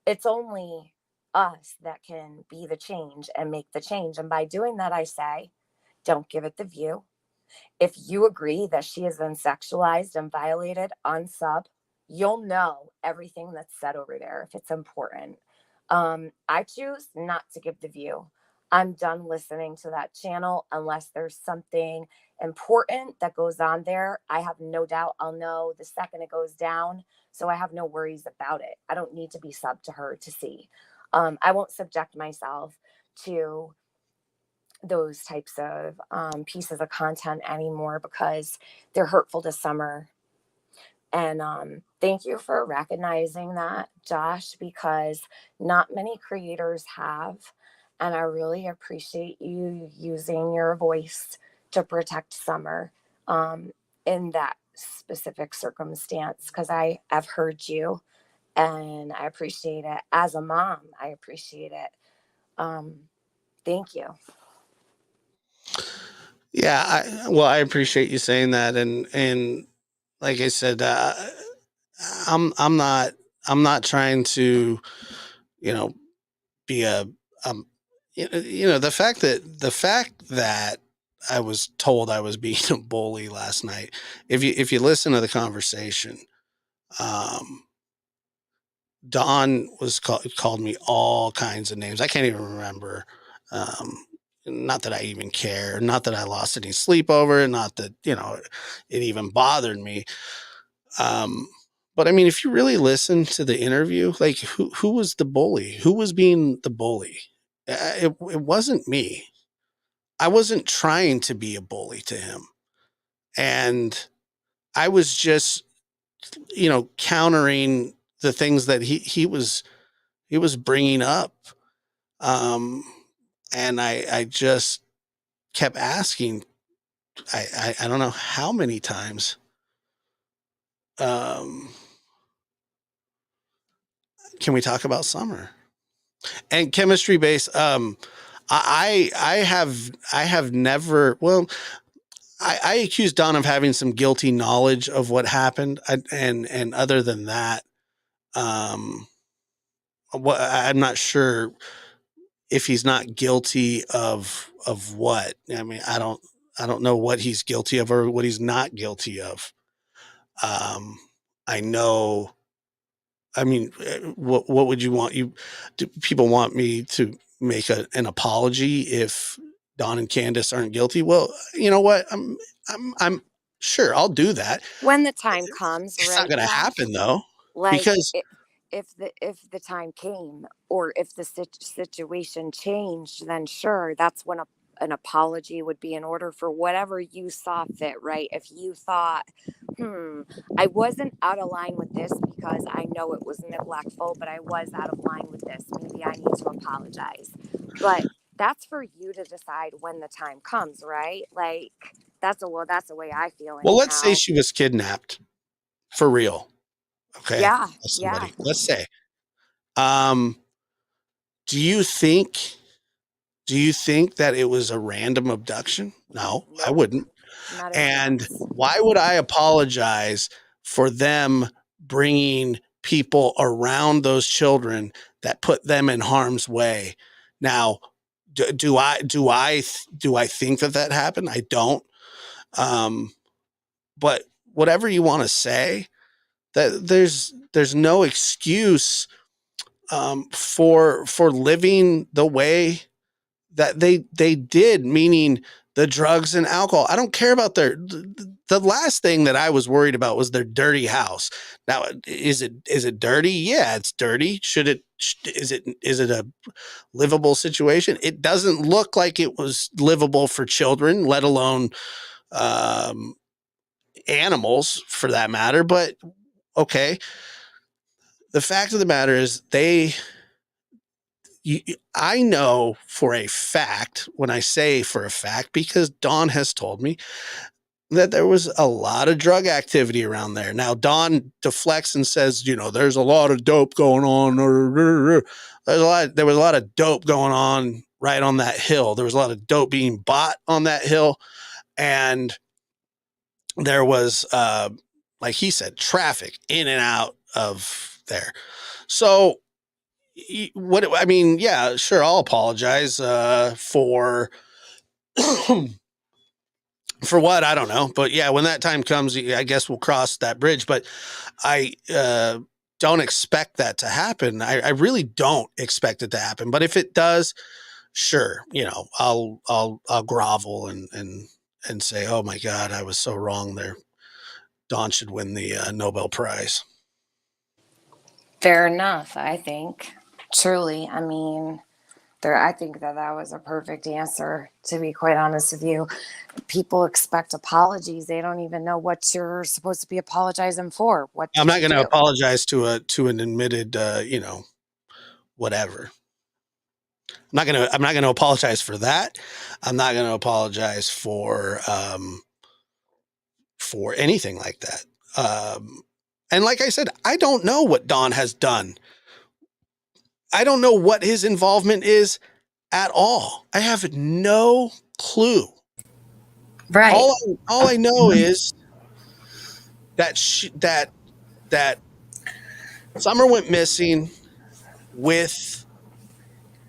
It's only us that can be the change and make the change. And by doing that, I say, don't give it the view. If you agree that she has been sexualized and violated, unsub. You'll know everything that's said over there if it's important. I choose not to give the view. I'm done listening to that channel unless there's something important that goes on there. I have no doubt I'll know the second it goes down. So I have no worries about it. I don't need to be subbed to her to see. I won't subject myself to those types of pieces of content anymore because they're hurtful to Summer. And thank you for recognizing that, Josh, because not many creators have. And I really appreciate you using your voice to protect Summer in that specific circumstance, because I have heard you and I appreciate it. As a mom, I appreciate it. Thank you. Yeah, I appreciate you saying that, and like I said, I'm not trying to, be the fact that I was told I was being a bully last night. If you listen to the conversation, Dawn called me all kinds of names. I can't even remember. Not that I even care. Not that I lost any sleep over it. Not that it even bothered me. But I mean, if you really listen to the interview, like who was the bully? Who was being the bully? It wasn't me. I wasn't trying to be a bully to him, and I was just countering the things that he was bringing up. And I just kept asking, I don't know how many times. Can we talk about Summer and chemistry base? I have never. Well, I accuse Don of having some guilty knowledge of what happened, and other than that, what I'm not sure if he's not guilty of what. I mean, I don't know what he's guilty of or what he's not guilty of. I know. I mean, what would you want? Do people want me to make an apology if Don and Candace aren't guilty? Well, you know what? I'm sure I'll do that. When the time comes, It's not right, going to Josh? happen though, Like because if the time came, or if the situation changed, then sure, that's when an apology would be in order for whatever you saw fit, right? If you thought, I wasn't out of line with this because I know it was neglectful, but I was out of line with this, maybe I need to apologize. But that's for you to decide when the time comes, right? Like that's the way I feel well, let's say anyhow. she was kidnapped for real. Okay, Yeah, by yeah. somebody. Let's say. Um, do you think? Do you think that it was a random abduction? No, I Nope. wouldn't. Not a And chance. why would I apologize for them bringing people around those children that put them in harm's way? Now, do I think that happened? I don't. Um, but whatever you want to say, that there's no excuse for living the way that they did, meaning the drugs and alcohol. I don't care about the last thing that I was worried about was their dirty house. Now, is it dirty? Yeah, it's dirty. Is it a livable situation? It doesn't look like it was livable for children, let alone um, animals for that matter. But okay, the fact of the matter is I know for a fact, when I say for a fact, because Dawn has told me that there was a lot of drug activity around there. Now, Dawn deflects and says, there's a lot of dope going on. There was a lot of dope going on right on that hill. There was a lot of dope being bought on that hill. And there was, like he said, traffic in and out of there. So, yeah, sure, I'll apologize for for what, I don't know, but yeah, when that time comes, I guess we'll cross that bridge. But I don't expect that to happen. I really don't expect it to happen. But if it does, sure, I'll grovel and say, oh my God, I was so wrong there. Don should win the Nobel Prize. Fair enough, I think. Truly, I mean, I think that was a perfect answer, to be quite honest with you. People expect apologies. They don't even know what you're supposed to be apologizing for. What I'm did not you going to do? apologize to an admitted, whatever. I'm not going to apologize for that. I'm not going to apologize for anything like that. And like I said, I don't know what Don has done. I don't know what his involvement is at all. I have no clue. Right. All I know is that that Summer went missing with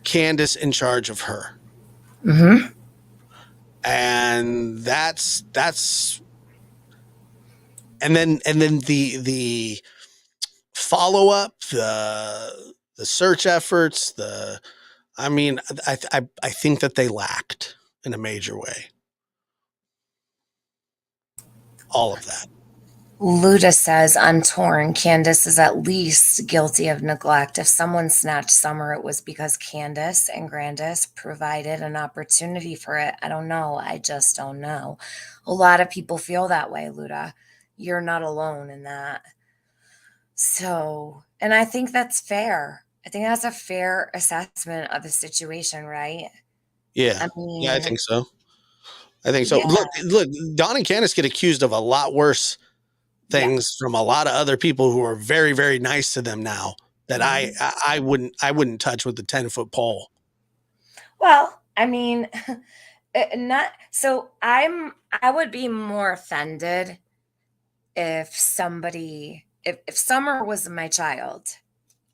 Candace in charge of her. Mm-hmm. And that's and then the follow up, the search efforts, I think that they lacked in a major way. All of that. Luda says, I'm torn. Candace is at least guilty of neglect. If someone snatched Summer, it was because Candace and Grandis provided an opportunity for it. I don't know. I just don't know. A lot of people feel that way, Luda. You're not alone in that. So, and I think that's fair. I think that's a fair assessment of the situation, right? Yeah. I mean, Yeah, I think so. I think so. Yeah. Look, Don and Candace get accused of a lot worse things from a lot of other people who are very, very nice to them now that I wouldn't touch with the 10-foot pole. Well, I mean, not so I would be more offended if if Summer was my child.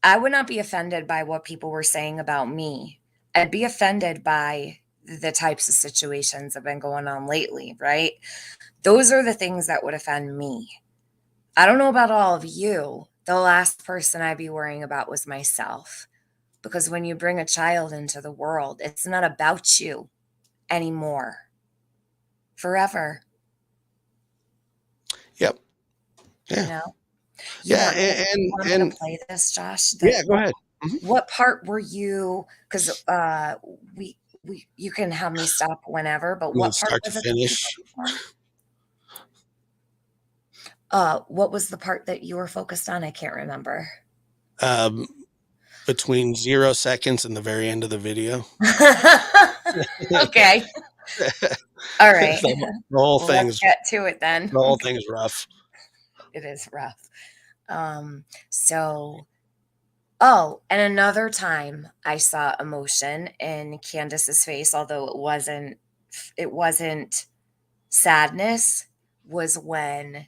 I would not be offended by what people were saying about me. I'd be offended by the types of situations that have been going on lately, right? Those are the things that would offend me. I don't know about all of you. The last person I'd be worrying about was myself. Because when you bring a child into the world, it's not about you anymore. Forever. Yep. You Yeah. know? Yeah. You want me to play this, Josh? Yeah, go ahead. Mhm. What part were you? Because you can have me stop whenever. But what part Start to was it that you finish. focused on? What was the part that you were focused on? I can't remember. Between 0 seconds and the very end of the video. Okay. All right. The whole Well, let's thing's get to it then. the whole thing's rough. It is rough. So, oh, and another time I saw emotion in Candace's face, although it wasn't sadness, was when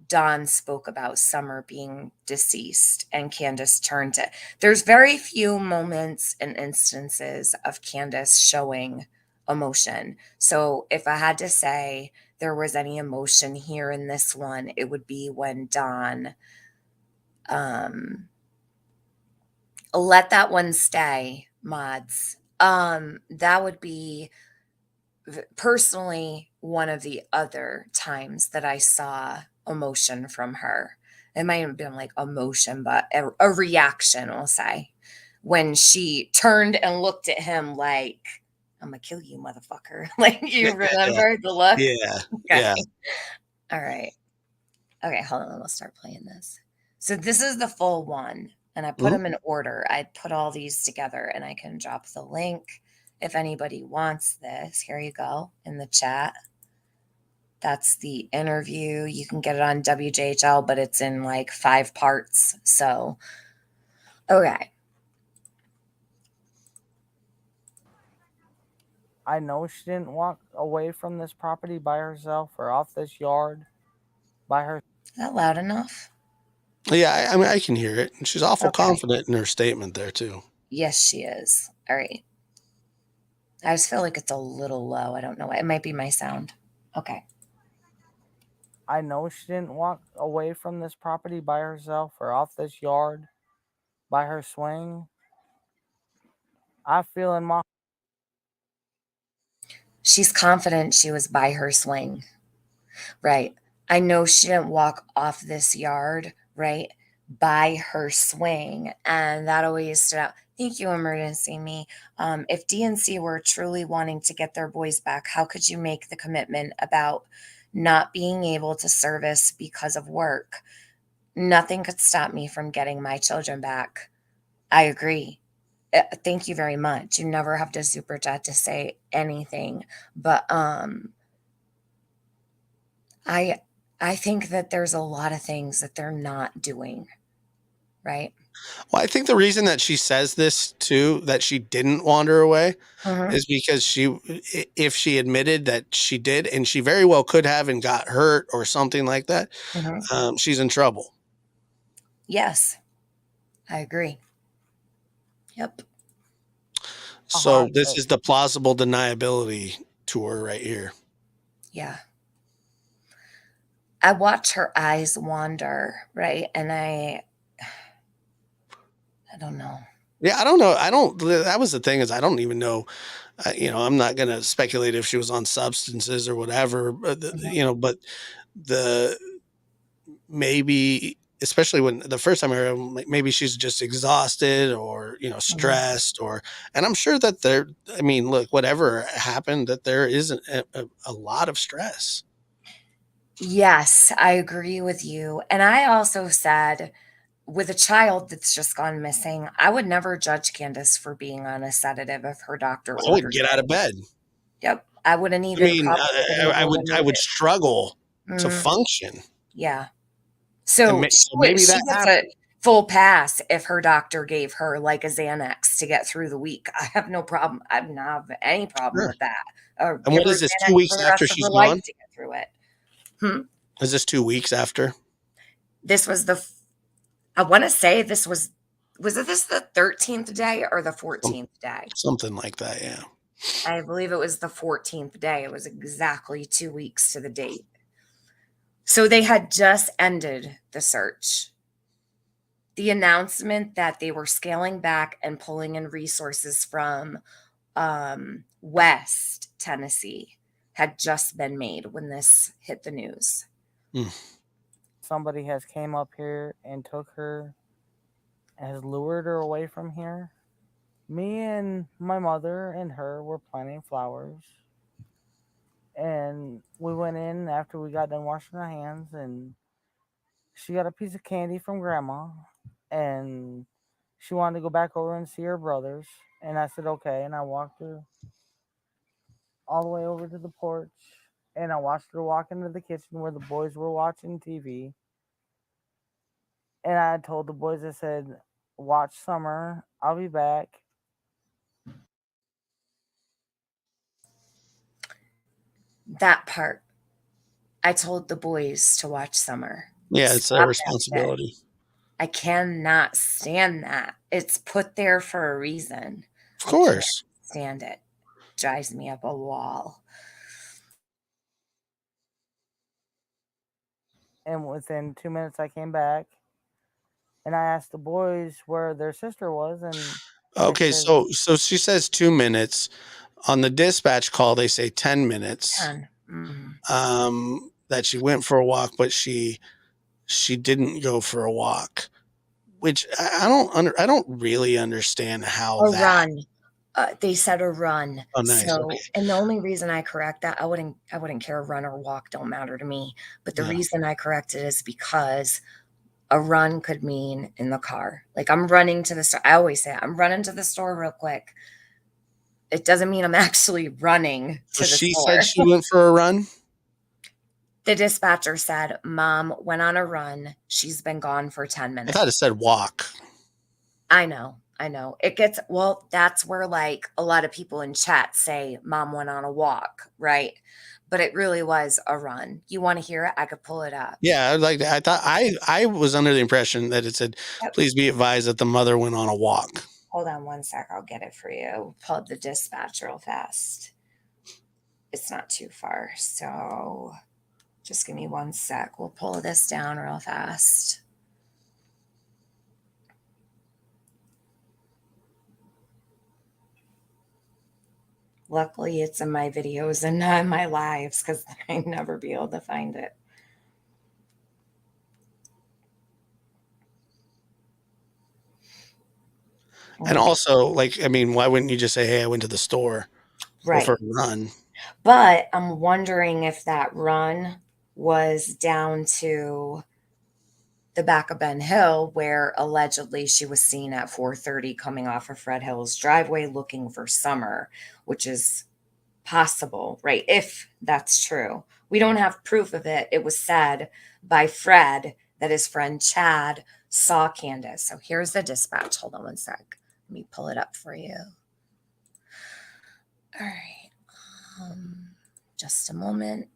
Dawn spoke about Summer being deceased and Candace turned to. There's very few moments and instances of Candace showing emotion. So if I had to say there was any emotion here in this one, it would be when Dawn let that one stay, mods. That would be personally one of the other times that I saw emotion from her. It might have been like emotion, but a reaction, we'll say, when she turned and looked at him like, I'm gonna kill you, motherfucker. Like, you remember the look? Yeah. Okay. Yeah. All right. Okay, hold on. Let's start playing this. So this is the full one, and I put them in order. I put all these together, and I can drop the link if anybody wants this. Here you go in the chat. That's the interview. You can get it on WJHL, but it's in like 5 parts. So, okay. I know she didn't walk away from this property by herself or off this yard by her. Is that loud enough? Yeah, I mean, I can hear it. She's awful Okay. confident in her statement there too. Yes, she is. All right. I just feel like it's a little low. I don't know why. It might be my sound. Okay. I know she didn't walk away from this property by herself or off this yard by her swing. I feel in my. She's confident she was by her swing. Right. I know she didn't walk off this yard, right, by her swing. And that always stood out. Thank you, Emergency Me. If DNC were truly wanting to get their boys back, how could you make the commitment about not being able to service because of work? Nothing could stop me from getting my children back. I agree. Thank you very much. You never have to super chat to say anything. But I think that there's a lot of things that they're not doing, right? Well, I think the reason that she says this too, that she didn't wander away, is because if she admitted that she did, and she very well could have and got hurt or something like that, she's in trouble. Yes, I agree. Yep. So this is the plausible deniability tour right here. Yeah. I watch her eyes wander, right? And I don't know. Yeah, I don't know. That was the thing, is I don't even know. I'm not going to speculate if she was on substances or whatever, but but maybe, especially when the first time I heard her, maybe she's just exhausted or, stressed and I'm sure that look, whatever happened, that there isn't a lot of stress. Yes, I agree with you. And I also said, with a child that's just gone missing, I would never judge Candace for being on a sedative if her doctor I would ordered get it. out of bed. Yep. I wouldn't I even mean, probably been able I to would move it. struggle to Mhm. function. Yeah. And So maybe she that gets happened. a full pass if her doctor gave her like a Xanax to get through the week. I have no problem. I don't have any problem Sure. with that. Or And give what her is this, 2 Xanax weeks for the after rest of she's her life gone? to get through it. Hmm. Is this 2 weeks after? This was I want to say this was it this the 13th day or the 14th day? Something like that, yeah. I believe it was the 14th day. It was exactly 2 weeks to the date. So they had just ended the search. The announcement that they were scaling back and pulling in resources from West Tennessee had just been made when this hit the news. Somebody has came up here and took her, has lured her away from here. Me and my mother and her were planting flowers. And we went in after we got done washing our hands, and she got a piece of candy from grandma, and she wanted to go back over and see her brothers. And I said, okay. And I walked her all the way over to the porch, and I watched her walk into the kitchen where the boys were watching TV. And I told the boys, I said, watch Summer. I'll be back. That part. I told the boys to watch Summer. Yeah, it's their Stop that shit. responsibility. I cannot stand that. It's put there for a reason. Of course. I can't stand it. Drives me up a wall. And within 2 minutes, I came back, and I asked the boys where their sister was, and Okay, said, so she says 2 minutes. On the dispatch call, they say 10 minutes. 10. Mm-hmm. That she went for a walk, but she didn't go for a walk, which I don't really understand how A that. run. They said a run. Oh, nice. So, Okay. and the only reason I correct that, I wouldn't care, run or walk don't matter to me. But the Yeah. reason I correct it is because a run could mean in the car. Like I'm running to the store. I always say I'm running to the store real quick. It doesn't mean I'm actually running to So the she store. said she went for a run? The dispatcher said, Mom went on a run. She's been gone for 10 I minutes. thought it said walk. I know. It gets, well, that's where like a lot of people in chat say Mom went on a walk, right? But it really was a run. You want to hear it? I could pull it up. Yeah, I thought I was under the impression that it said, Yep. please be advised that the mother went on a walk. Hold on one sec. I'll get it for you. Pull up the dispatch real fast. It's not too far. So just give me one sec. We'll pull this down real fast. Luckily, it's in my videos and not in my lives because I'd never be able to find it. And also, like, I mean, why wouldn't you just say, hey, I went to the store? Right. Go for a run. But I'm wondering if that run was down to the back of Ben Hill, where allegedly she was seen at 4:30 coming off of Fred Hill's driveway looking for Summer, which is possible, right? If that's true. We don't have proof of it. It was said by Fred that his friend Chad saw Candace. So here's the dispatch. Hold on one sec. Let me pull it up for you. All right. Just a moment.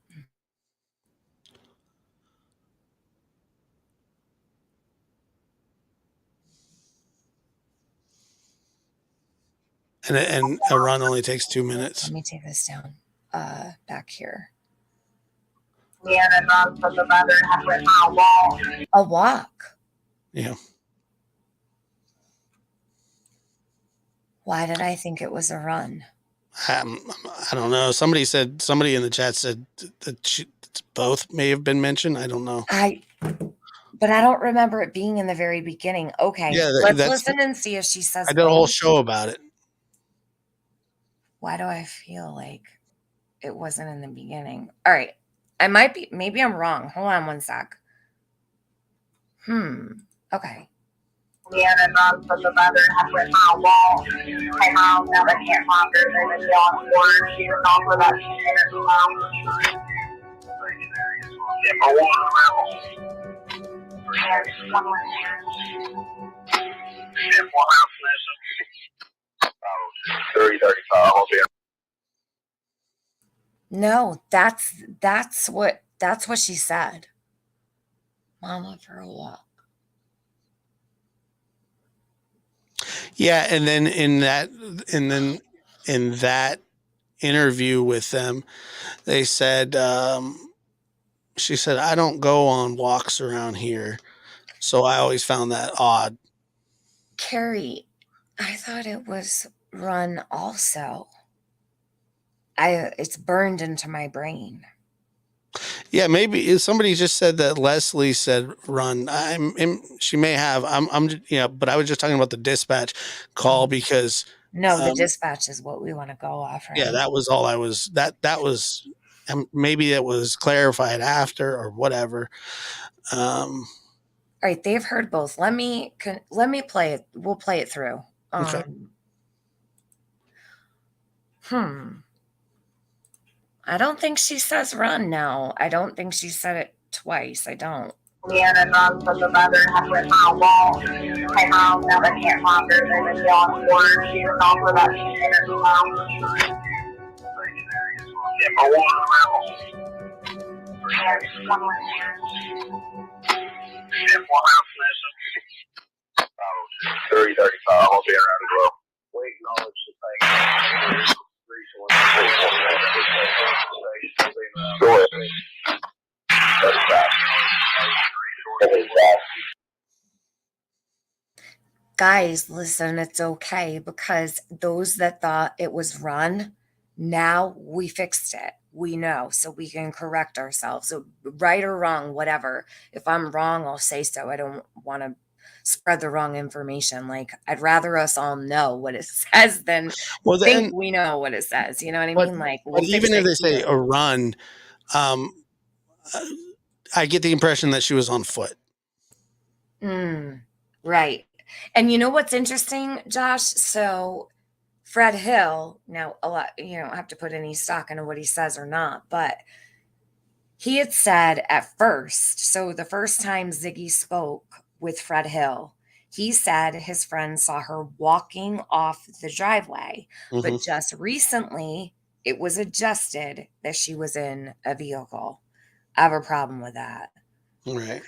And a run only takes 2 minutes. Let me take this down. Back here. From the mother had went on a walk. A walk. Yeah. Why did I think it was a run? I don't know. Somebody in the chat said that both may have been mentioned. I don't know. But I don't remember it being in the very beginning. Okay, Yeah, let's listen and see if she says. I did a whole show about it. Why do I feel like it wasn't in the beginning? All right, maybe I'm wrong. Hold on one sec. Okay. Yeah, and then so the mother had written on a wall, my mom now I can't find her, they've been yelling for her, she was off for about 2 minutes now. Yeah, for one around. Yeah, someone here. Yeah, one house missing. 3035, I'll be No, that's what she said. Mama for a walk. Yeah, and then in that interview with them, they said she said, I don't go on walks around here. So I always found that odd. Carrie, I thought it was run also. It's burned into my brain. Yeah, maybe somebody just said that Leslie said run. She may have. But I was just talking about the dispatch call because No, the dispatch is what we want to go off, right? yeah, that was all I was. That was maybe it was clarified after or whatever. All right, they've heard both. Let me play it. We'll play it through. Okay. I don't think she says run now. I don't think she said it twice. I don't. Yeah, and then so the mother had written on a wall, my mom now I can't find her, they've been yelling for her, she was off for about 2 minutes now. Yeah, for one around. Yeah, someone here. Yeah, one house missing. 3035, I'll be around as well. We acknowledge the thing. Go ahead. 35. Guys, listen, it's okay because those that thought it was run, now we fixed it. We know, so we can correct ourselves. So right or wrong, whatever. If I'm wrong, I'll say so. I don't want to spread the wrong information. Like, I'd rather us all know what it says than think we know what it says. You know what I mean? Like, but even if they say a run, I get the impression that she was on foot. Right. And you know what's interesting, Josh? So Fred Hill, now a lot, you don't have to put any stock into what he says or not, but he had said at first, so the first time Ziggy spoke with Fred Hill, he said his friend saw her walking off the driveway, but just recently it was adjusted that she was in a vehicle. I have a problem with that. Right.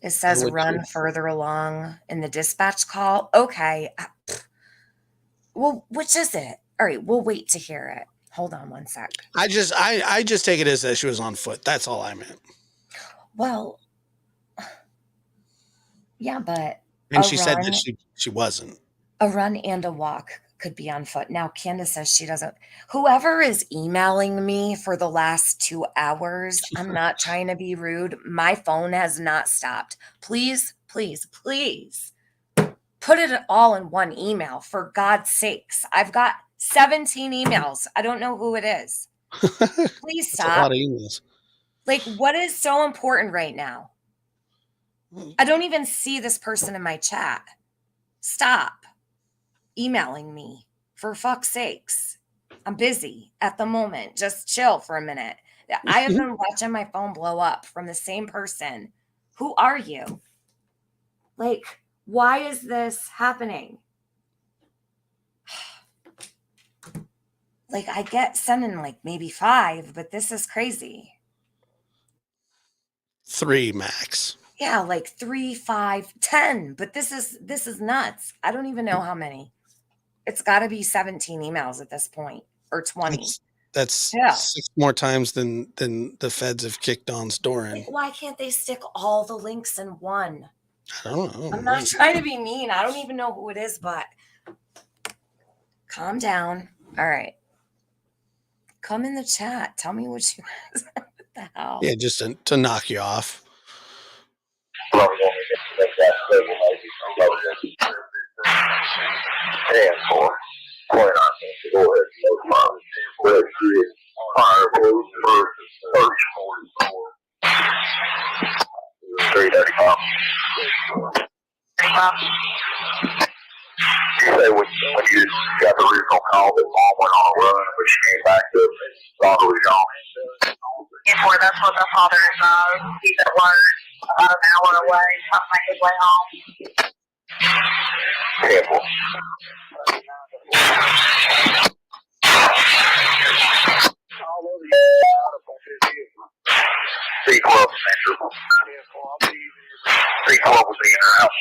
It says run further along in the dispatch call. Okay. Well, which is it? All right, we'll wait to hear it. Hold on one sec. I just take it as that she was on foot. That's all I meant. Well, yeah, but and she said that she wasn't. A run and a walk could be on foot. Now, Candace says she doesn't. Whoever is emailing me for the last 2 hours, I'm not trying to be rude. My phone has not stopped. Please, please, please put it all in one email, for God's sakes. I've got 17 emails. I don't know who it is. Please stop. That's a lot of emails. Like, what is so important right now? I don't even see this person in my chat. Stop emailing me, for fuck's sakes. I'm busy at the moment. Just chill for a minute. I have been watching my phone blow up from the same person. Who are you? Like, why is this happening? Like, I get sending like maybe 5, but this is crazy. 3 max. Yeah, like 3, 5, 10. But this is nuts. I don't even know how many. It's got to be 17 emails at this point, or 20. That's 6 more times than the feds have kicked Dawn's door in. Like, why can't they stick all the links in one? I don't know. I'm not trying to be mean. I don't even know who it is, but calm down. All right. Come in the chat. Tell me what you guys. What the hell? Yeah, just to knock you off. 3:35. You say when you got the original call that mom went on a run, but she came back to daughter was gone. And that's what the father knows. He's at work about an hour away, trying to make his way home. Careful. C12 Central. C12 was in her house.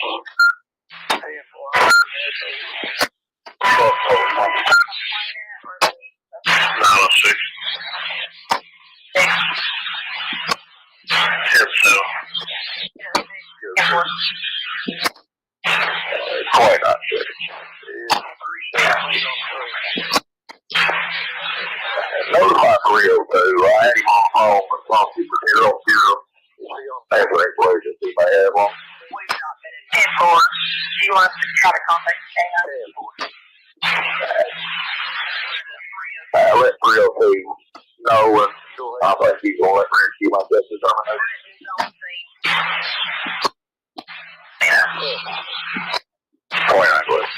906. 29. Notify 302. I had him on the phone with some people here on zero. That's what emergency they have on. 10-4. Do you want us to try to contact Let 302 know, and I think he's going to let Ricky my best determination. Yeah. 29, please.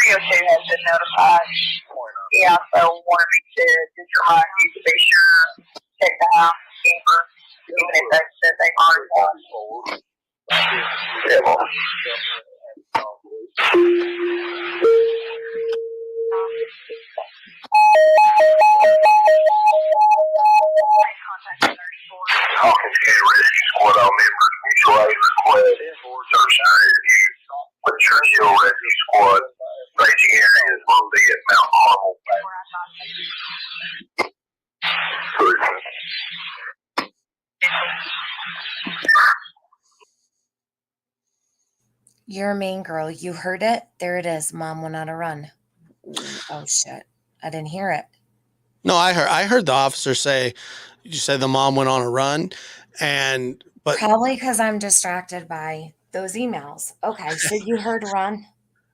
302 has been notified. He also wanted me to just remind you to be sure check the house keeper, even if they said they already won. Yeah, well. Hawkins County Rescue Squad, all members, mutual aid request, search and rescue with Churchill Rescue Squad, raging areas will be at Mount Carmel. You're a mean girl. You heard it? There it is. Mom went on a run. Oh, shit. I didn't hear it. No, I heard the officer say, you said the mom went on a run, but probably because I'm distracted by those emails. Okay, so you heard run?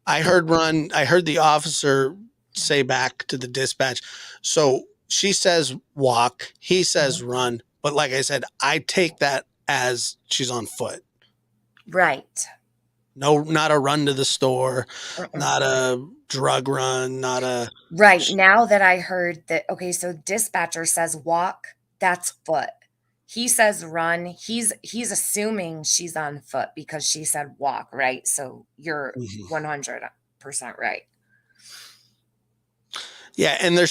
I heard run. I heard the officer say back to the dispatch. So she says walk. He says run. But like I said, I take that as she's on foot. Right. No, not a run to the store, not a drug run, not a... Right. Now that I heard that, okay, so dispatcher says walk, that's foot. He says run. He's assuming she's on foot because she said walk, right? So you're 100% right. Yeah, and there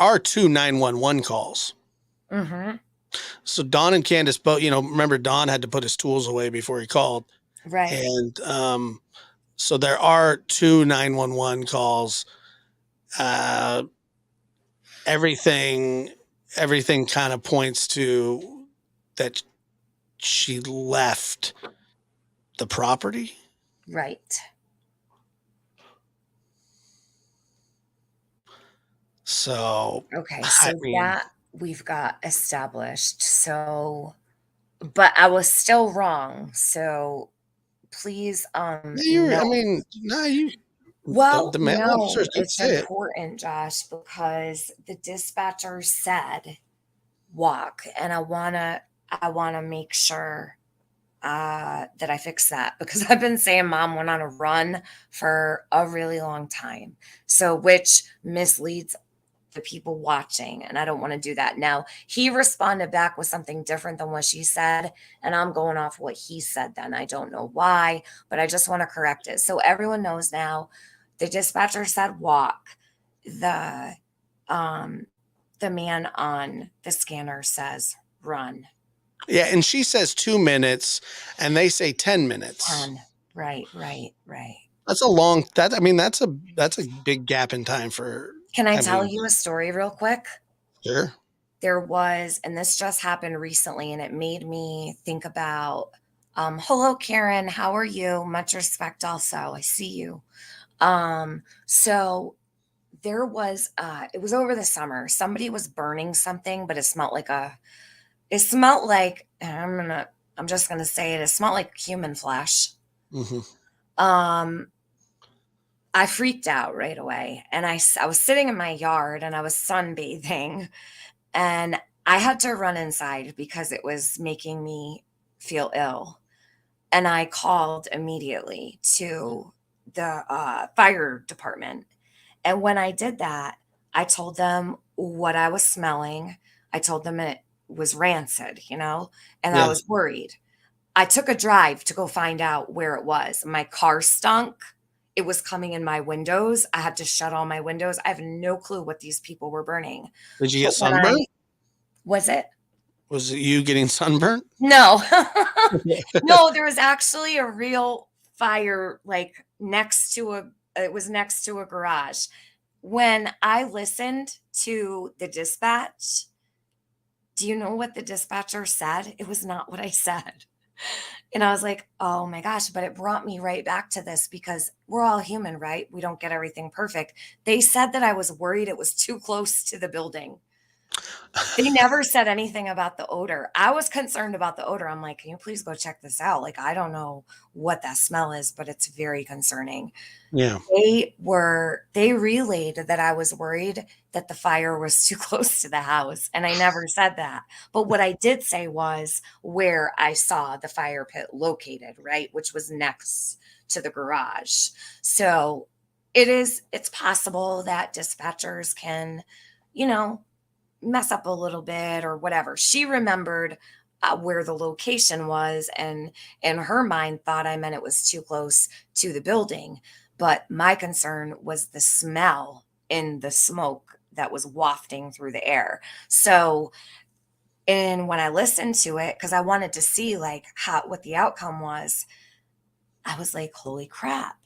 are two 911 calls. Mm-hmm. So Don and Candace both, remember Don had to put his tools away before he called. Right. And so there are two 911 calls. Everything kind of points to that she left the property. Right. So okay, so that we've got established. So, but I was still wrong. So please, well, the mail officers did it's say important, Josh, because the dispatcher said walk, and I wanna make sure that I fix that because I've been saying mom went on a run for a really long time. So, which misleads the people watching, and I don't want to do that. Now, he responded back with something different than what she said, and I'm going off what he said then. I don't know why, but I just want to correct it. So everyone knows now the dispatcher said walk. The man on the scanner says run. Yeah, and she says 2 minutes and they say 10 minutes. 10. Right. That's a big gap in time for... Can I tell you a story real quick? Sure. There was, and this just happened recently, and it made me think about, hello, Karen, how are you? Much respect also. I see you. So there was, it was over the summer. Somebody was burning something, but it smelled like, I'm just going to say it smelled like human flesh. Mm-hmm. I freaked out right away, and I was sitting in my yard and I was sunbathing, and I had to run inside because it was making me feel ill. And I called immediately to the fire department. And when I did that, I told them what I was smelling. I told them it was rancid, and I Yeah. was worried. I took a drive to go find out where it was. My car stunk. It was coming in my windows. I had to shut all my windows. I have no clue what these people were burning. Did you get But when sunburned? was it? Was it you getting sunburnt? No. No, there was actually a real fire like it was next to a garage. When I listened to the dispatch, do you know what the dispatcher said? It was not what I said. And I was like, oh my gosh, but it brought me right back to this because we're all human, right? We don't get everything perfect. They said that I was worried it was too close to the building. They never said anything about the odor. I was concerned about the odor. I'm like, can you please go check this out? Like, I don't know what that smell is, but it's very concerning. Yeah. They relayed that I was worried that the fire was too close to the house. And I never said that. But what I did say was where I saw the fire pit located, right? Which was next to the garage. So it's possible that dispatchers can, mess up a little bit or whatever. She remembered where the location was and in her mind thought I meant it was too close to the building. But my concern was the smell in the smoke that was wafting through the air. So, and when I listened to it, because I wanted to see like what the outcome was, I was like, holy crap.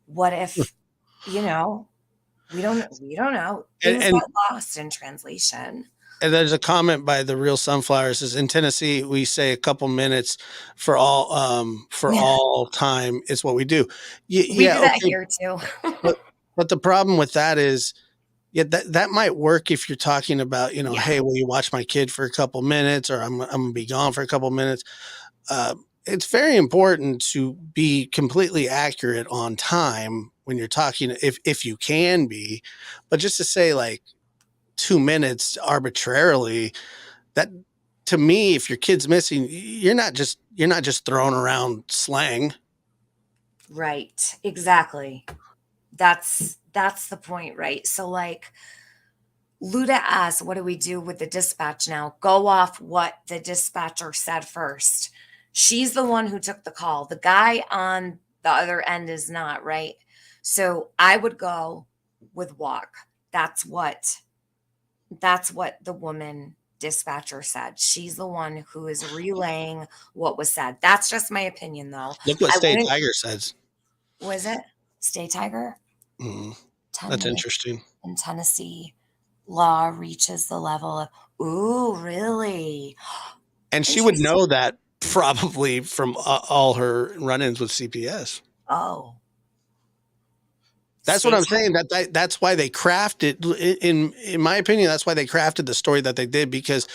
What if, we don't know. Things got lost in translation. And there's a comment by the Real Sunflower. It says, in Tennessee, we say a couple minutes for all time. It's what we do. We do that here too. but the problem with that is, that might work if you're talking about, hey, will you watch my kid for a couple minutes, or I'm gonna be gone for a couple minutes. It's very important to be completely accurate on time when you're talking, if you can be, but just to say like 2 minutes arbitrarily, that to me, if your kid's missing, you're not just throwing around slang. Right. Exactly. That's the point, right? So like Luda asked, what do we do with the dispatch now? Go off what the dispatcher said first. She's the one who took the call. The guy on the other end is not, right? So I would go with walk. That's what the woman dispatcher said. She's the one who is relaying what was said. That's just my opinion, though. Look what Stay Tiger says. Was it Stay Tiger? Mm, that's interesting. In Tennessee, law reaches the level of, ooh, really? And she would know that probably from all her run-ins with CPS. Oh. That's what I'm saying. That's why they crafted, in my opinion, that's why they crafted the story that they did, because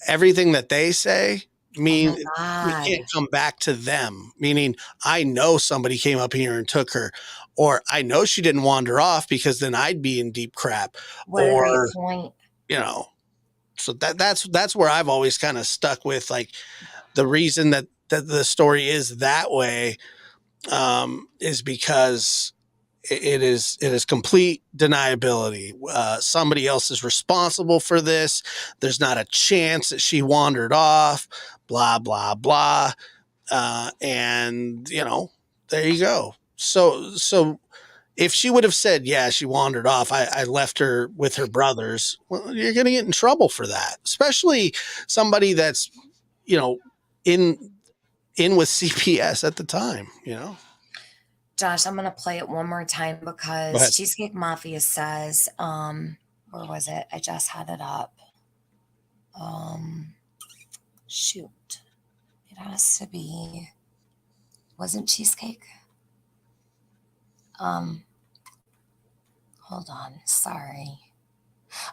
everything that they say means we can't come back to them. Meaning, I know somebody came up here and took her, or I know she didn't wander off because then I'd be in deep crap. What a great point. So that's where I've always kind of stuck with, like, the reason that the story is that way is because it is complete deniability. Somebody else is responsible for this. There's not a chance that she wandered off, blah, blah, blah. And there you go. So if she would have said, yeah, she wandered off, I left her with her brothers, well, you're going to get in trouble for that, especially somebody that's, in with CPS at the time, Josh, I'm going to play it one more time because Cheesecake Mafia says, where was it? I just had it up. Shoot. It has to be, wasn't Cheesecake? Hold on. Sorry.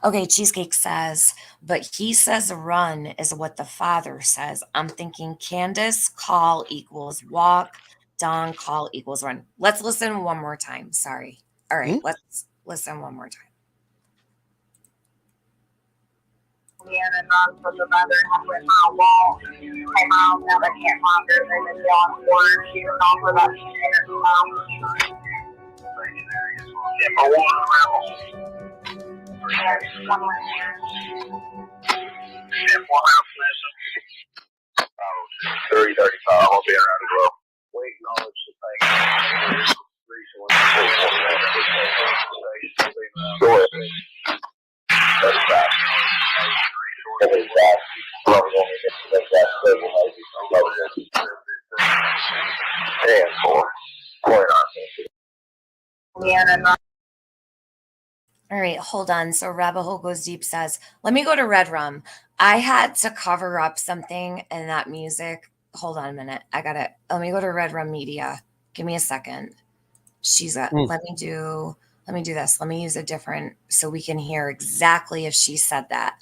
Okay, Cheesecake says, but he says run is what the father says. I'm thinking Candace call equals walk. Don call equals run. Let's listen one more time. Sorry. All right, let's listen one more time. And advised that the mother had went for a walk, came home, now they can't find her. They've been yelling for her. She's been gone for about 10 minutes now. Yeah, for one around. Yes, someone here. Yeah, one house missing. 3:35. I'll be around as well. We acknowledge the thing. Go ahead. 35. 35. And 4. All right, hold on. So Rabbit Hole Goes Deep says, let me go to Red Rum. I had to cover up something in that music. Hold on a minute. I got it. Let me go to Red Rum Media. Give me a second. She's a, let me do this. Let me use a different so we can hear exactly if she said that.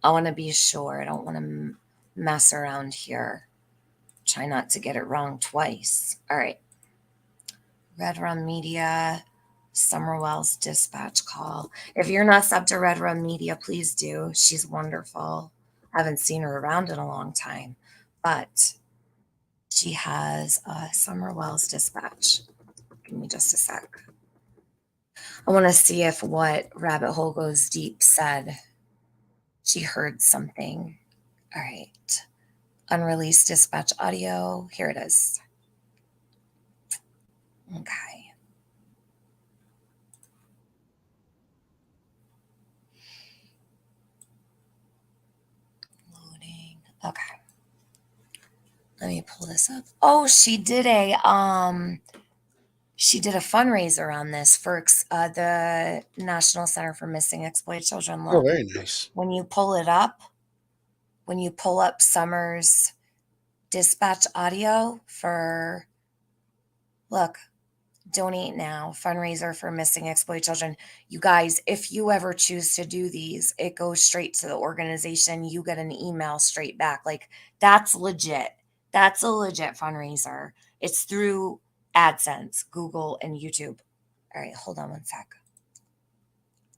I want to be sure. I don't want to mess around here. Try not to get it wrong twice. All right. Red Rum Media. Summerwell's dispatch call. If you're not sub to Red Rum Media, please do. She's wonderful. I haven't seen her around in a long time, but she has a Summerwell's dispatch. Give me just a sec. I want to see if what Rabbit Hole Goes Deep said. She heard something. All right. Unreleased dispatch audio. Here it is. Okay. Okay. Let me pull this up. Oh, she did a fundraiser on this for the National Center for Missing Exploited Children. Look, Oh, very nice. when you pull up Summer's dispatch audio for, look, donate now, fundraiser for missing exploited children. You guys, if you ever choose to do these, it goes straight to the organization. You get an email straight back. Like, that's legit. That's a legit fundraiser. It's through AdSense, Google, and YouTube. All right, hold on one sec.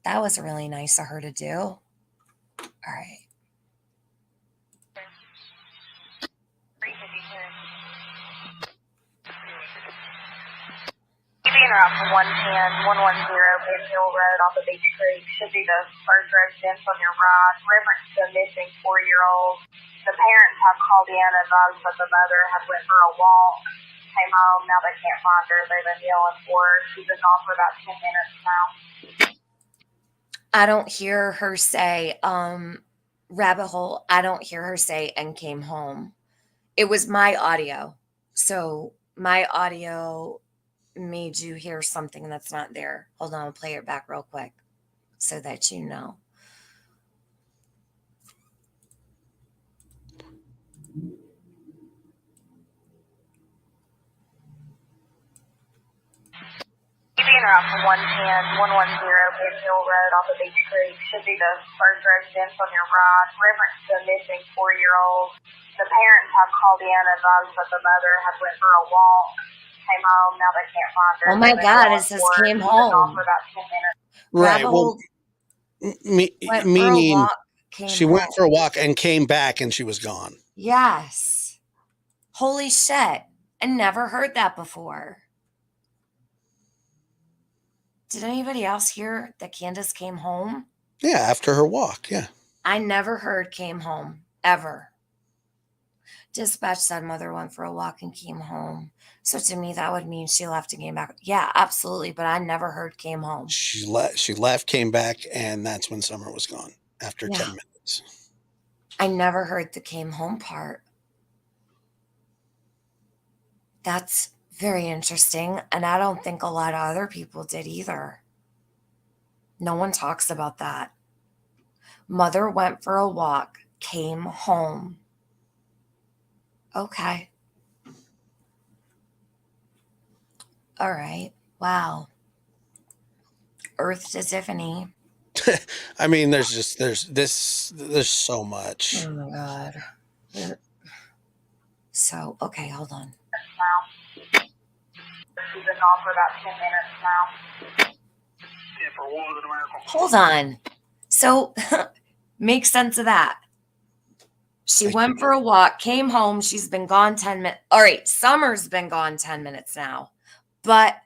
That was really nice of her to do. All right. Being around for 110, 110 Ben Hill Road off of Beach Creek should be the first residence on your right. Reference to a missing 4-year-old. The parents have called in and advised that the mother had went for a walk, came home, now they can't find her. They've been yelling for her. She's been gone for about 10 minutes now. I don't hear her say, Rabbit Hole, I don't hear her say, and came home. It was my audio. So my audio made you hear something that's not there. Hold on, I'll play it back real quick so that you know. Being around for 110, 110 Ben Hill Road off of Beach Creek should be the first residence on your right. Reference to a missing 4-year-old. The parents have called in and advised that the mother had went for a walk, came home, now they can't find her. Oh my God, it says came home. For about 10 minutes. Right. Well, meaning she went for a walk and came back and she was gone. Yes. Holy shit. I never heard that before. Did anybody else hear that Candace came home? Yeah, after her walk. Yeah. I never heard came home, ever. Dispatch said mother went for a walk and came home. So to me, that would mean she left and came back. Yeah, absolutely. But I never heard came home. She left, came back, and that's when Summer was gone after 10 minutes. I never heard the came home part. That's very interesting. And I don't think a lot of other people did either. No one talks about that. Mother went for a walk, came home. Okay. All right. Wow. Earth to Tiffany. I mean, there's so much. Oh my God. So, okay, hold on. She's been gone for about 10 minutes now. Hold on. So Make sense of that. She went for a walk, came home. She's been gone 10 minutes. All right, Summer's been gone 10 minutes now. But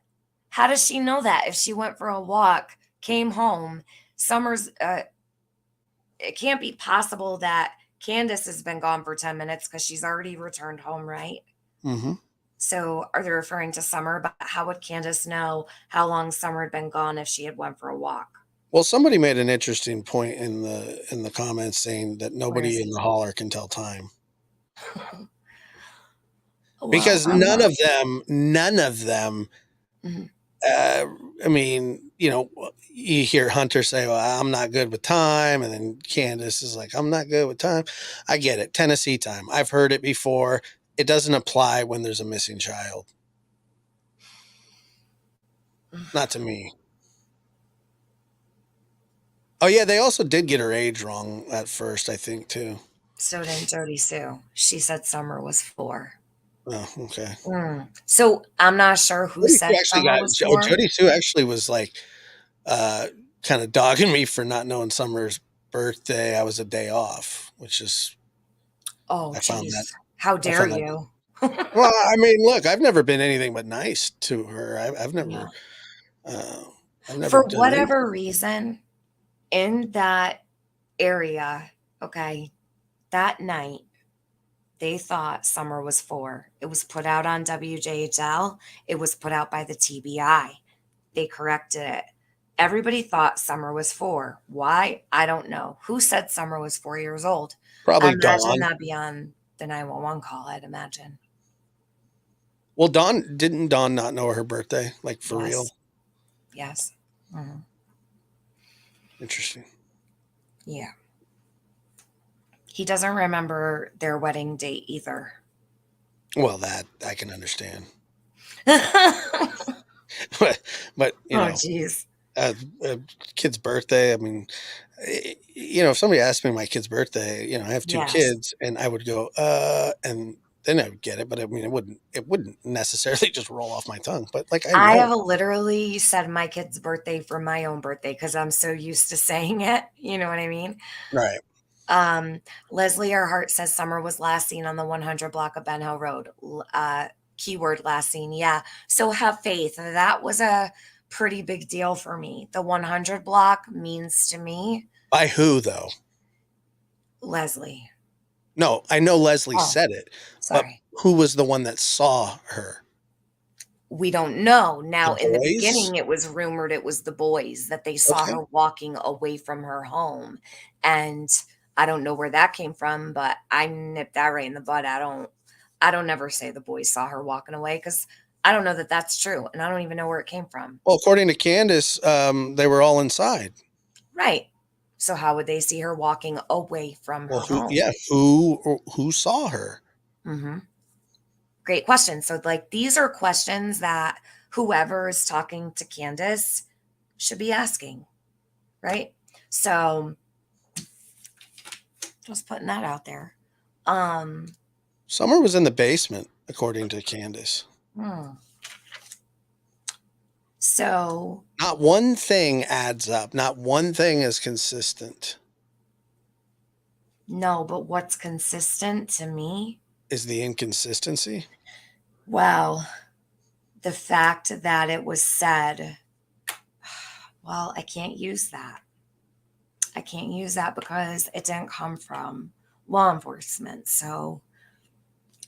how does she know that? If she went for a walk, came home, Summer's, it can't be possible that Candace has been gone for 10 minutes because she's already returned home, right? Mm-hmm. So are they referring to Summer? But how would Candace know how long Summer had been gone if she had went for a walk? Well, somebody made an interesting point in the comments saying that nobody in it? the holler can tell time. Well, Because none of them, Mhm. I mean, you hear Hunter say, well, I'm not good with time. And then Candace is like, I'm not good with time. I get it. Tennessee time. I've heard it before. It doesn't apply when there's a missing child. Not to me. Oh, yeah. They also did get her age wrong at first, I think, too. So did Jody Sue. She said Summer was 4. Oh, okay. So I'm not sure who said Summer was 4. Jody Sue actually was like kind of dogging me for not knowing Summer's birthday. I was a day off, which is Oh, I found jeez. that. How dare you? Well, I mean, look, I've never been anything but nice to her. I've Yeah. never For done whatever reason, in that area, okay, that night, they thought Summer was 4. It was put out on WJHL. It was put out by the TBI. They corrected it. Everybody thought Summer was 4. Why? I don't know. Who said Summer was 4 years old? I Probably imagine Dawn. that'd be on the 911 call, I'd imagine. Well, didn't Dawn not know her birthday? Like for real? Yes. Mm-hmm. Interesting. Yeah. He doesn't remember their wedding date either. Well, that I can understand. Oh, but jeez. A kid's birthday. I mean, if somebody asked me my kid's birthday, I have 2 Yes. kids, and I would go, and then I would get it. But I mean, it wouldn't necessarily just roll off my tongue. But like, I know. have literally said my kid's birthday for my own birthday because I'm so used to saying it. You know what I mean? Right. Leslie Earhart says Summer was last seen on the 100 block of Ben Hill Road. Keyword last seen. Yeah. So have faith. That was a pretty big deal for me. The 100 block means to me. By who though? Leslie. No, I know Leslie said it. Sorry. But who was the one that saw her? We don't know. Now, The in the boys? beginning, it was rumored it was the boys that they saw Okay. her walking away from her home. And I don't know where that came from, but I nipped that right in the bud. I don't ever say the boys saw her walking away because I don't know that that's true. And I don't even know where it came from. Well, according to Candace, they were all inside. Right. So how would they see her walking away from her home? Who saw her? Mm-hmm. Great question. So like these are questions that whoever is talking to Candace should be asking, right? So just putting that out there. Summer was in the basement, according to Candace. So not one thing adds up. Not one thing is consistent. No, but what's consistent to me is the inconsistency. Well, the fact that it was said, well, I can't use that. I can't use that because it didn't come from law enforcement. So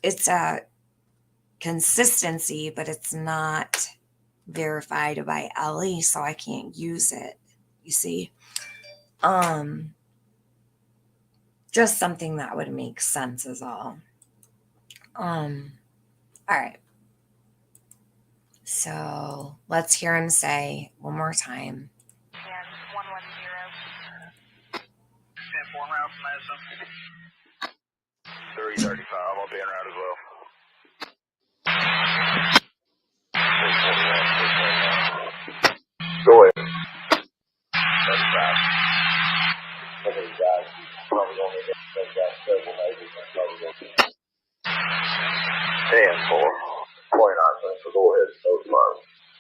it's a consistency, but it's not verified by Ellie, so I can't use it. You see? Just something that would make sense is all. All right. So let's hear him say one more time. 3035, I'll be en route as well. Go ahead. 35. Okay, guys, probably going to take that several maybe. Probably going to 10-4. 29 cents, so go ahead. So fire.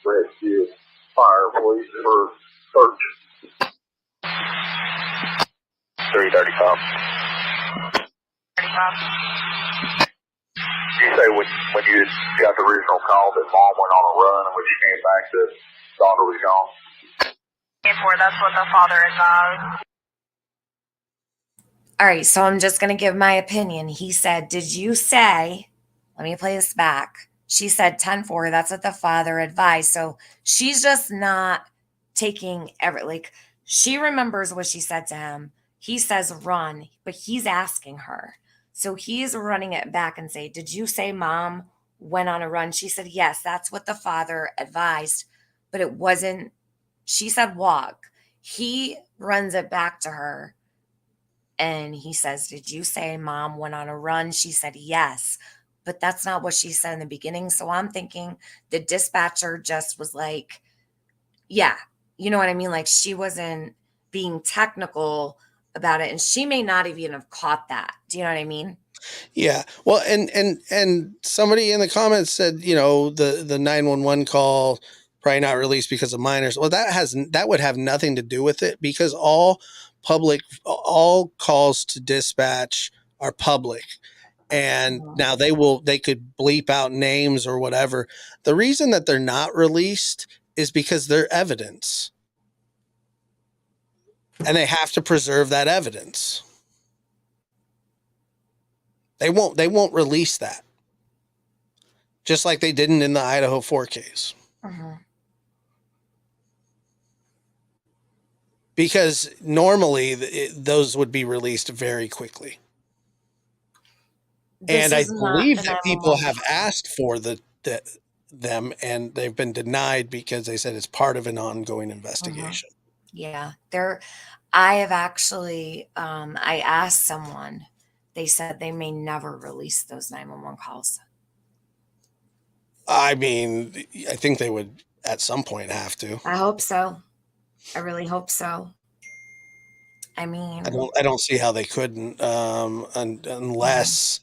Rescue. Fire, please, for search. 335. when you got the original call that mom went on a run, and when you came back, that daughter was gone? That's what the father advised. All right, so I'm just going to give my opinion. He said, did you say, let me play this back. She said 10-4, that's what the father advised. So she's just not taking she remembers what she said to him. He says run, but he's asking her. So he's running it back and say, did you say mom went on a run? She said, yes, that's what the father advised, but it wasn't, she said walk. He runs it back to her. And he says, did you say mom went on a run? She said, yes, but that's not what she said in the beginning. So I'm thinking the dispatcher just was like, yeah, you know what I mean? Like she wasn't being technical about it. And she may not even have caught that. Do you know what I mean? Yeah. Well, and somebody in the comments said, the 911 call probably not released because of minors. Well, that would have nothing to do with it, because all calls to dispatch are public. And now they could bleep out names or whatever. The reason that they're not released is because they're evidence, and they have to preserve that evidence. They won't release that. Just like they didn't in the Idaho 4 case. Because normally those would be released very quickly. And I believe that people have asked for them, and they've been denied because they said it's part of an ongoing investigation. Yeah. I have actually, I asked someone, they said they may never release those 911 calls. I mean, I think they would at some point have to. I hope so. I really hope so. I mean, I don't see how they couldn't, unless,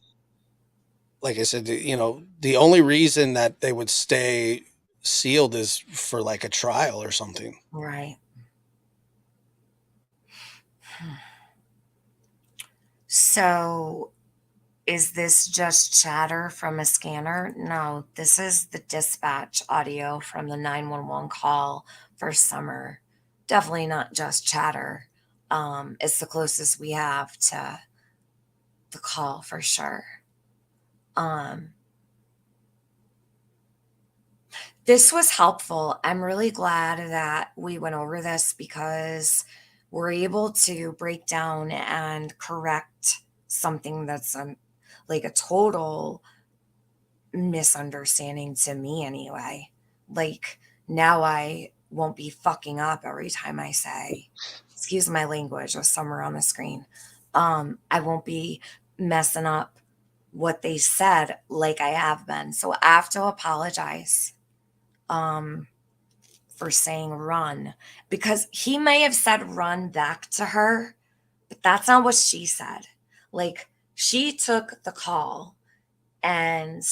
like I said, the only reason that they would stay sealed is for like a trial or something. Right. So is this just chatter from a scanner? No, this is the dispatch audio from the 911 call for Summer. Definitely not just chatter. It's the closest we have to the call for sure. This was helpful. I'm really glad that we went over this, because we're able to break down and correct something that's like a total misunderstanding to me anyway. Like now I won't be fucking up every time I say, excuse my language, with Summer on the screen. I won't be messing up what they said like I have been. So I have to apologize for saying run, because he may have said run back to her, but that's not what she said. Like she took the call, and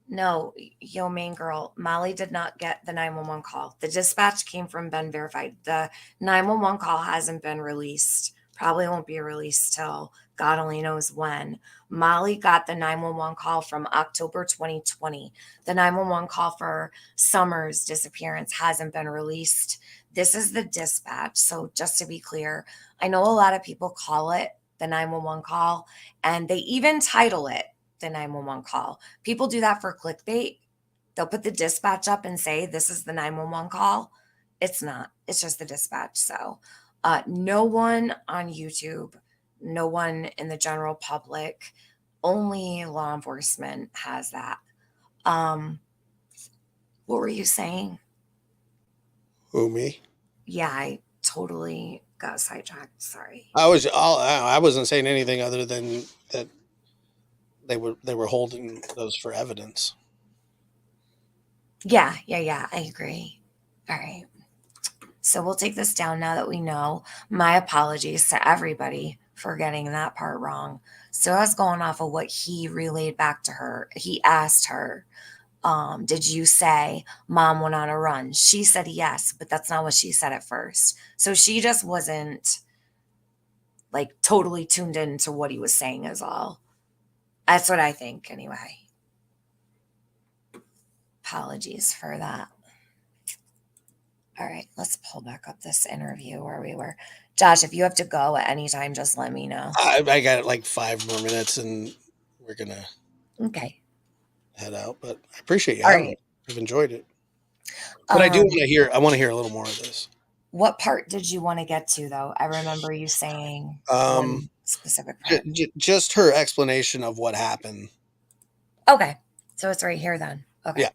no, yo, main girl, Molly did not get the 911 call. The dispatch came from Ben Verified. The 911 call hasn't been released. Probably won't be released till God only knows when. Molly got the 911 call from October 2020. The 911 call for Summer's disappearance hasn't been released. This is the dispatch. So just to be clear, I know a lot of people call it the 911 call, and they even title it the 911 call. People do that for clickbait. They'll put the dispatch up and say, this is the 911 call. It's not. It's just the dispatch. So no one on YouTube, no one in the general public, only law enforcement has that. What were you saying? Who, me? Yeah, I totally got sidetracked. Sorry. I wasn't saying anything other than that they were holding those for evidence. Yeah, I agree. All right. So we'll take this down now that we know. My apologies to everybody for getting that part wrong. So I was going off of what he relayed back to her. He asked her, did you say mom went on a run? She said yes, but that's not what she said at first. So she just wasn't like totally tuned into what he was saying is all. That's what I think anyway. Apologies for that. All right, let's pull back up this interview where we were. Josh, if you have to go at any time, just let me know. I got like 5 more minutes and we're going to Okay. head out, but I appreciate you All having right. me. I've enjoyed it. But I want to hear a little more of this. What part did you want to get to, though? I remember you saying one specific part. Just her explanation of what happened. Okay. So it's right here then. Okay. Yeah.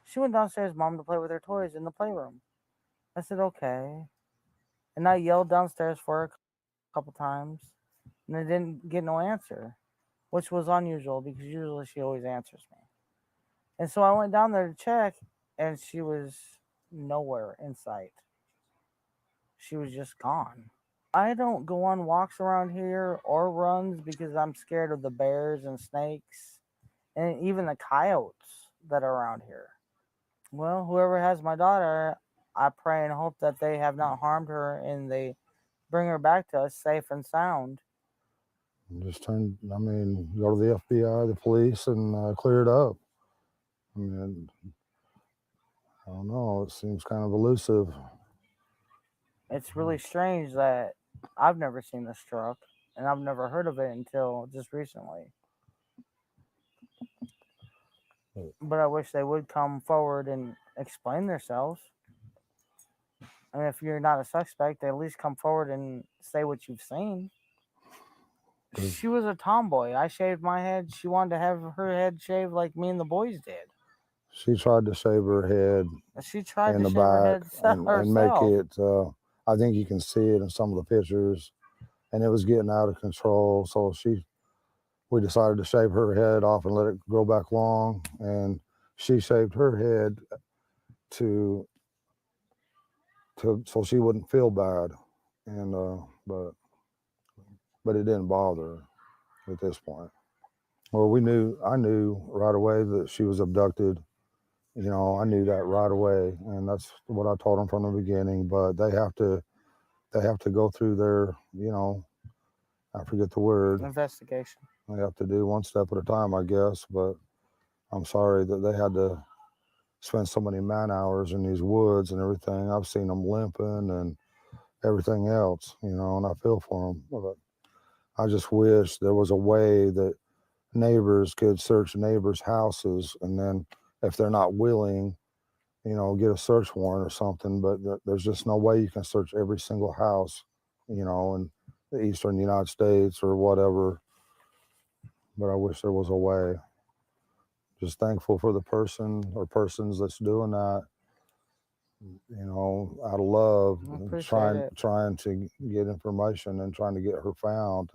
She went downstairs, Mom, to play with her toys in the playroom. I said, okay. And I yelled downstairs for her a couple times, and I didn't get no answer, which was unusual because usually she always answers me. And so I went down there to check, and she was nowhere in sight. She was just gone. I don't go on walks around here or runs because I'm scared of the bears and snakes and even the coyotes that are around here. Well, whoever has my daughter, I pray and hope that they have not harmed her and they bring her back to us safe and sound. Just go to the FBI, the police, and clear it up. I mean, I don't know. It seems kind of elusive. It's really strange that I've never seen this truck and I've never heard of it until just recently. But I wish they would come forward and explain themselves. And if you're not a suspect, at least come forward and say what you've seen. She was a tomboy. I shaved my head. She wanted to have her head shaved like me and the boys did. She tried to shave her head She tried in to the shave her head back and make herself. it. I think you can see it in some of the pictures, and it was getting out of control. So we decided to shave her head off and let it grow back long, and she shaved her head so she wouldn't feel bad, and but it didn't bother her at this point. Well, I knew right away that she was abducted. You know, I knew that right away, and that's what I told them from the beginning. But they have to go through their, I forget the word. Investigation. They have to do one step at a time, I guess. But I'm sorry that they had to spend so many man hours in these woods and everything. I've seen them limping and everything else, and I feel for them. But I just wish there was a way that neighbors could search neighbors' houses, and then if they're not willing, get a search warrant or something. But there's just no way you can search every single house, in the eastern United States or whatever. But I wish there was a way. Just thankful for the person or persons that's doing that, out of love, trying to get information and trying to get her found.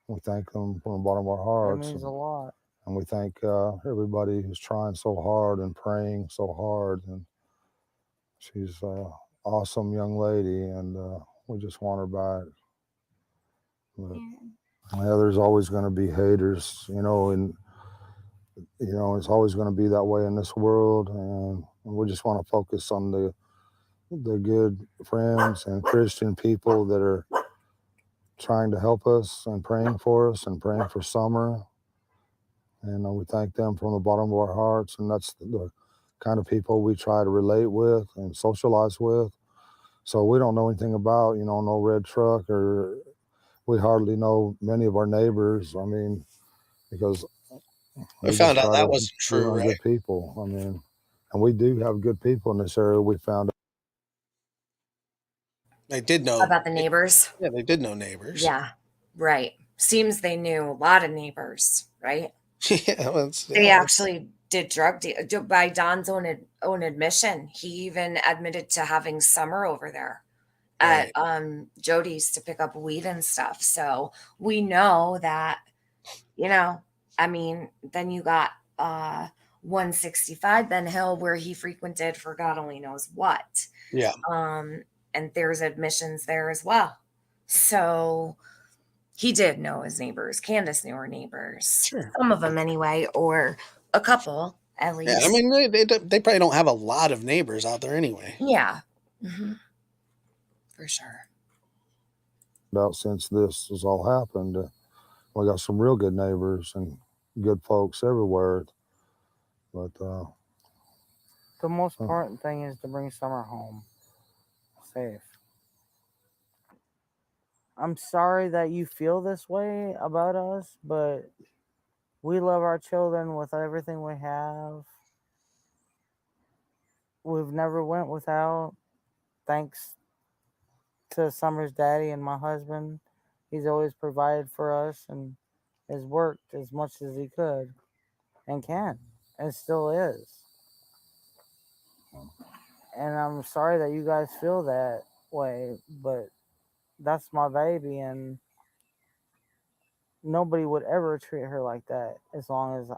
We thank them from the bottom of our hearts. That means a lot. And we thank everybody who's trying so hard and praying so hard. And she's an awesome young lady, and we just want her back. But, there's always going to be haters, and it's always going to be that way in this world. And we just want to focus on the good friends and Christian people that are trying to help us and praying for us and praying for Summer. And we thank them from the bottom of our hearts. And that's the kind of people we try to relate with and socialize with. So we don't know anything about, no red truck, or we hardly know many of our neighbors. I mean, because I found out that wasn't true, right? Good people. I mean, and we do have good people in this area. We found out. They did know about the neighbors. Yeah, they did know neighbors. Yeah, right. Seems they knew a lot of neighbors, right? Yeah, they actually did drug deal by Don's own admission. He even admitted to having Summer over there at Jody's to pick up weed and stuff. So we know that, I mean, then you got 165 Ben Hill, where he frequented for God only knows what. Yeah. And there's admissions there as well. So he did know his neighbors. Candace knew her neighbors. Sure. Some of them anyway, or a couple at least. Yeah, I mean, they probably don't have a lot of neighbors out there anyway. Yeah. Mm-hmm. For sure. out since this has all happened. We got some real good neighbors and good folks everywhere. But The most important thing is to bring Summer home safe. I'm sorry that you feel this way about us, but we love our children with everything we have. We've never went without. Thanks to Summer's daddy and my husband. He's always provided for us and has worked as much as he could and can and still is. And I'm sorry that you guys feel that way, but that's my baby, and nobody would ever treat her like that as long as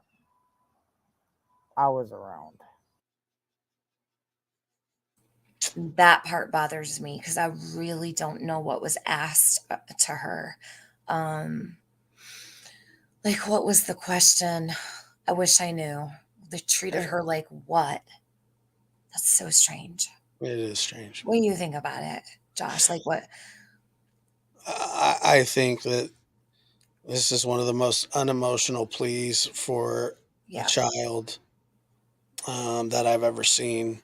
I was around. That part bothers me because I really don't know what was asked to her. Um, like, what was the question? I wish I knew. They treated her like what? That's so strange. It is strange. What do you think about it, Josh? Like, what? I think that this is one of the most unemotional pleas for a Yeah. child that I've ever seen.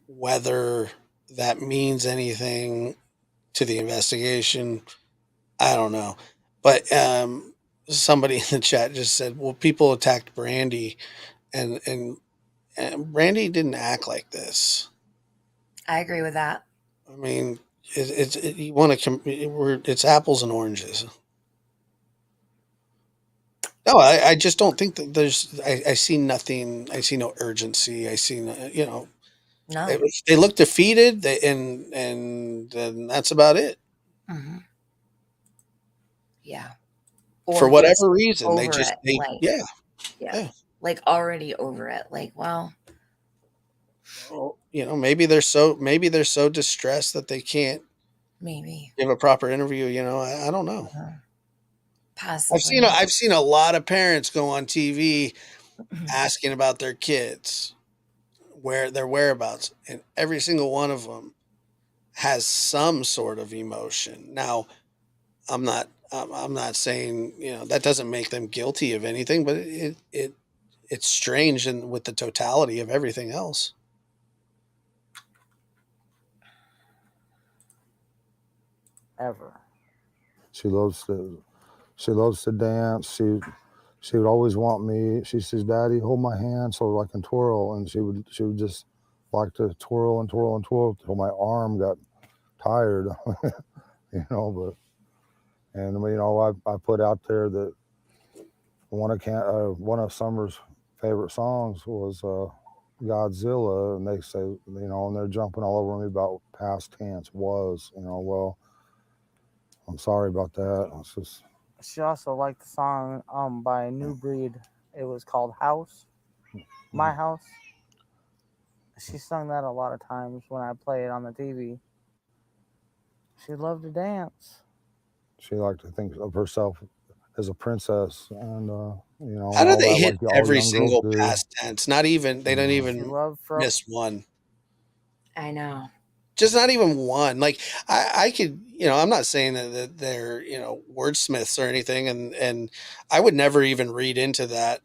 Whether that means anything to the investigation, I don't know. But somebody in the chat just said, "Well, people attacked Brandy, and Brandy didn't act like this." I agree with that. I mean, you want to it's apples and oranges. No, I just don't think that there's. I see nothing. I see no urgency. I see no. No. They look defeated, and that's about it. Hmm. Yeah. For Or whatever just reason, over it. Like, yeah. yeah. Like already over it. Like, well, Well, maybe they're so distressed that they can't maybe. give a proper interview. I don't know. Possibly. I've seen a lot of parents go on TV asking about their kids, where their whereabouts, and every single one of them has some sort of emotion. Now, I'm not saying that doesn't make them guilty of anything, but it's strange, and with the totality of everything else. Ever. she loves to dance. She would always want me. She says, "Daddy, hold my hand so I can twirl." And she would just like to twirl and twirl and twirl till my arm got tired, But I put out there that one of Summer's favorite songs was Godzilla, and they say, and they're jumping all over me about past tense was, well, I'm sorry about that. It's just, She also liked the song by New Breed. It was called House. My House. She sung that a lot of times when I play it on the TV. She loved to dance. she liked to think of herself as a princess, and How do all they that, hit like all every young girls single do. past tense? Not even they don't She even loved for miss one. I know. Just not even one. Like I could, I'm not saying that they're, wordsmiths or anything, and I would never even read into that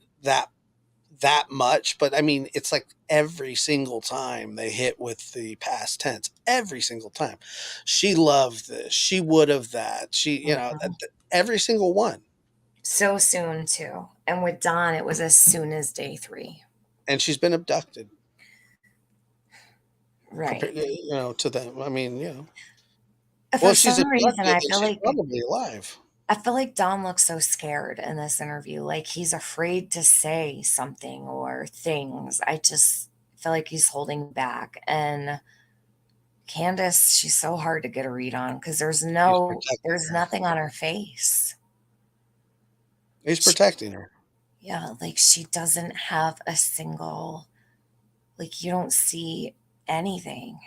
much. But I mean, it's like every single time they hit with the past tense, every single time. She loved this. She would have that. She, every single one. So soon too. And with Dawn, it was as soon as day 3. And she's been abducted. Right. To them. I mean, For well, if she's some reason, abducted, then she's probably alive. I feel like Don looks so scared in this interview. Like he's afraid to say something or things. I just feel like he's holding back. And Candace, she's so hard to get a read on because there's her. nothing on her face. He's protecting her. Yeah, like she doesn't have a single, like you don't see anything.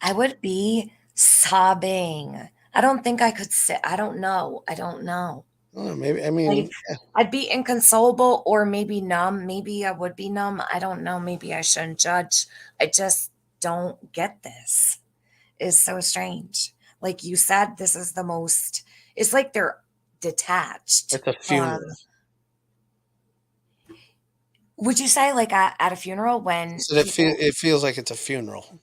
I would be sobbing. I don't think I could sit. I don't know. I don't know. Maybe, I mean, like, I'd be inconsolable or maybe numb. Maybe I would be numb. I don't know. Maybe I shouldn't judge. I just don't get this. is so strange. Like you said, this is the most, it's like they're detached. It's a funeral. Would you say like at a funeral when So it feels like it's a funeral.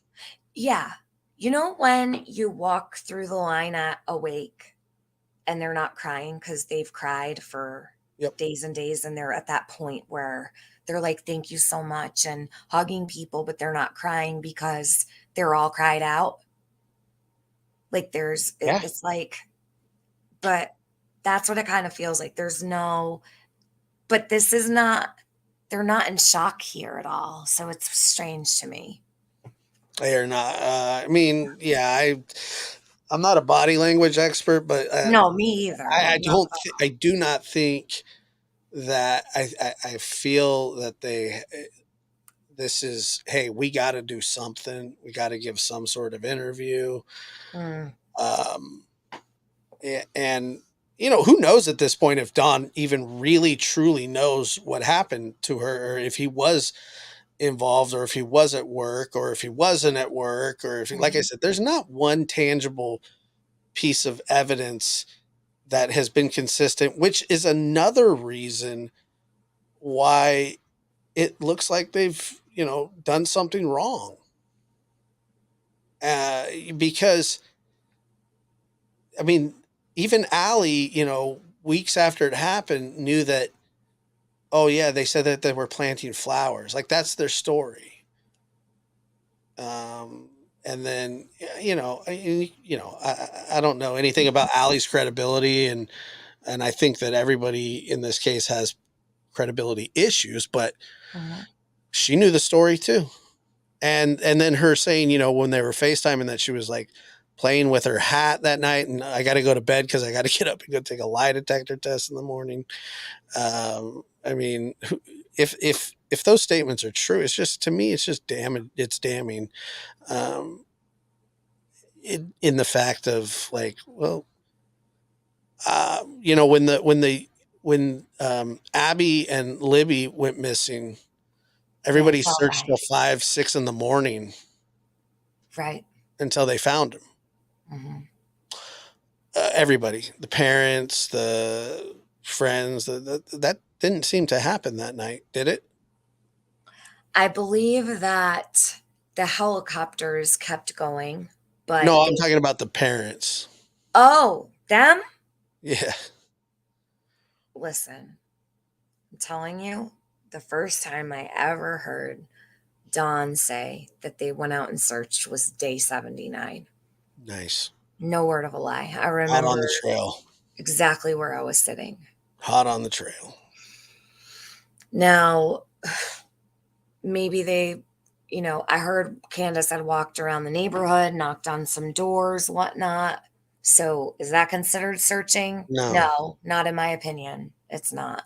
yeah. You know when you walk through the line at a wake and they're not crying because they've cried for days and days, and they're at that point where they're like, thank you so much, and hugging people, but they're not crying because they're all cried out. Like it's like, but that's what it kind of feels like. But this is not, they're not in shock here at all. So it's strange to me. They are not. I mean, yeah, I'm not a body language expert, but no, me either. I do not think that I feel that this is, hey, we got to do something. We got to give some sort of interview. And who knows at this point if Don even really truly knows what happened to her, or if he was involved, or if he was at work, or if he wasn't at work, or if he, like I said, there's not one tangible piece of evidence that has been consistent, which is another reason why it looks like they've done something wrong, because I mean, even Allie, weeks after it happened, knew that, oh yeah, they said that they were planting flowers. Like that's their story. And then, I don't know anything about Allie's credibility, and I think that everybody in this case has credibility issues, but she knew the story too. And then her saying, when they were FaceTiming, that she was like playing with her hat that night, and I got to go to bed because I got to get up and go take a lie detector test in the morning. I mean, if those statements are true, it's just, to me, it's just damning. It's damning. In the fact of like, well, when Abby and Libby went missing, everybody searched till 5, 6 in the morning, right, until they found him. Everybody, the parents, the friends, that didn't seem to happen that night, did it? I believe that the helicopters kept going, but no, I'm talking about the parents. Oh, them? Yeah. Listen, I'm telling you, the first time I ever heard Dawn say that they went out and searched was day 79. Nice. No word of a lie. I remember hot on the trail. Exactly where I was sitting. Hot on the trail. Now, maybe they, I heard Candace had walked around the neighborhood, knocked on some doors, whatnot. So is that considered searching? No, not in my opinion. It's not.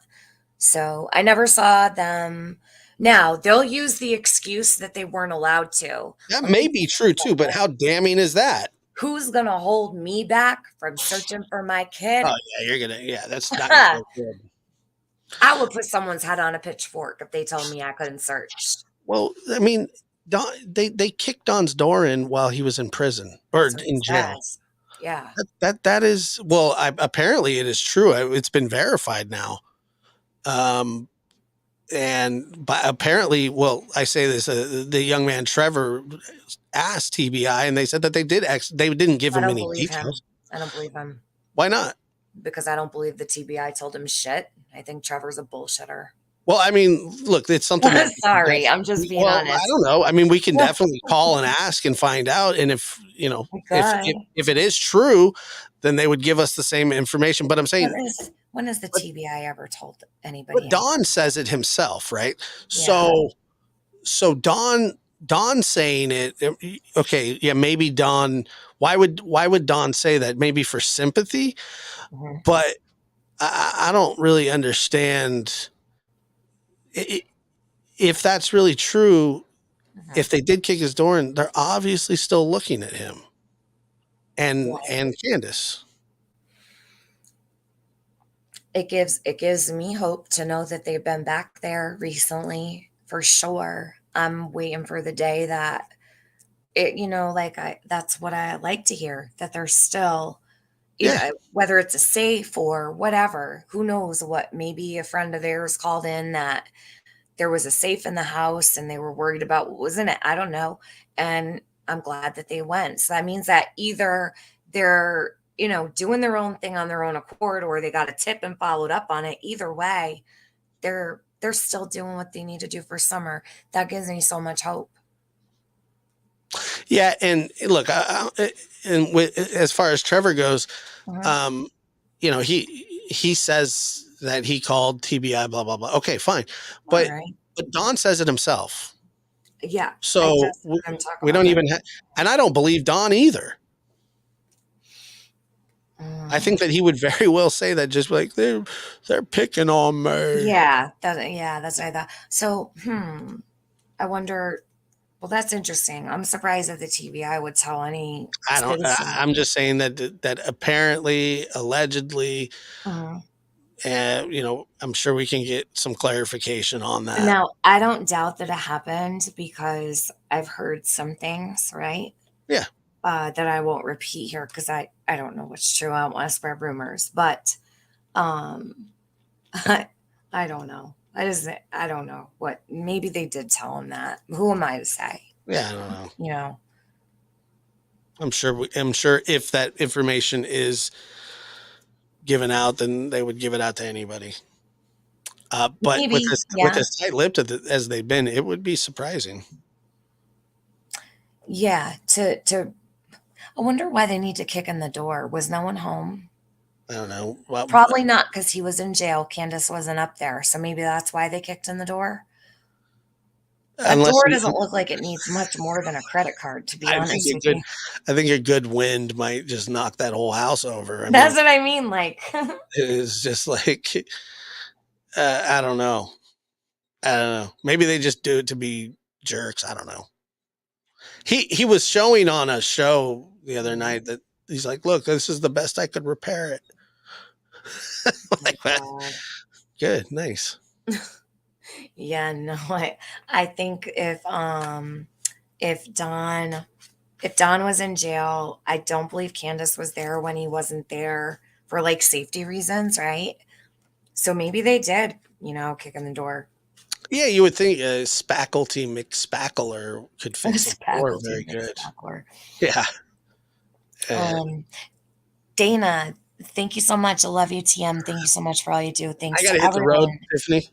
So I never saw them. Now, they'll use the excuse that they weren't allowed to. That may be true too, but how damning is that? Who's going to hold me back from searching for my kid? Oh, yeah, that's not good. I would put someone's head on a pitchfork if they told me I couldn't search. Well, I mean, Don, they kicked Don's door in while he was in prison or in jail. Yeah. That is, well, apparently it is true. It's been verified now. But apparently, well, I say this, the young man Trevor asked TBI, and they said that they didn't give him any details. I don't believe him. Why not? Because I don't believe the TBI told him shit. I think Trevor's a bullshitter. Well, I mean, look, it's something that... Sorry, I'm just being honest. I don't know. I mean, we can definitely call and ask and find out. And if, if it is true, then they would give us the same information. But I'm saying... When has the TBI ever told anybody? But Don says it himself, right? Yeah. So Don saying it, okay, yeah, maybe Don... Why would Don say that? Maybe for sympathy? Mm-hmm. But I don't really understand... If that's really true, if they did kick his door in, they're obviously still looking at him and Candace. It gives me hope to know that they've been back there recently, for sure. I'm waiting for the day that that's what I like to hear, that they're still, Yeah. whether it's a safe or whatever, who knows what, maybe a friend of theirs called in that there was a safe in the house and they were worried about what was in it. I don't know. And I'm glad that they went. So that means that either they're, doing their own thing on their own accord, or they got a tip and followed up on it. Either way, they're still doing what they need to do for summer. That gives me so much hope. Yeah. And look, as far as Trevor goes, Mhm. he says that he called TBI, blah, blah, blah. Okay, fine. All But, right. but Don says it himself. Yeah. I So just heard him talk we about don't that. even and I don't believe Don either. I Mm. think that he would very well say that, just like they're picking on me. Yeah. That's what I thought. So, I wonder. Well, that's interesting. I'm surprised that the TBI would tell any I don't. citizen. I'm just saying that apparently, allegedly, Mhm. I'm sure we can get some clarification on that. Now, I don't doubt that it happened because I've heard some things, right? Yeah. That I won't repeat here because I don't know what's true. I don't want to spread rumors, but um, I don't know. I don't know what. Maybe they did tell him that. Who am I to say? Yeah, I don't know. You know, I'm sure if that information is given out, then they would give it out to anybody. But maybe, with yeah, as tight-lipped as they've been, it would be surprising. yeah. I wonder why they need to kick in the door. Was no one home? I don't know. Well, Probably not, because he was in jail. Candace wasn't up there, so maybe that's why they kicked in the door. A unless door doesn't look like it needs much more than a credit card, to be I think honest with you. I think a good wind might just knock that whole house over. I That's mean, what I mean. Like, it's just like I don't know. I don't know. Maybe they just do it to be jerks. I don't know. He was showing on a show the other night that he's like, "Look, this is the best I could repair it." oh my Like that. God. Good, nice. Yeah, no, I think if Don if Don was in jail, I don't believe Candace was there when he wasn't there for like safety reasons, right? So maybe they did, kick in the door. Yeah, you would think a Spacklety McSpackler could fix a door Faculty very mix good. backward. Yeah. Uh, Um, Dana, thank you so much. I love you, TM. Thank you so much for all you do. I Thanks got to to hit the road, everyone. Tiffany.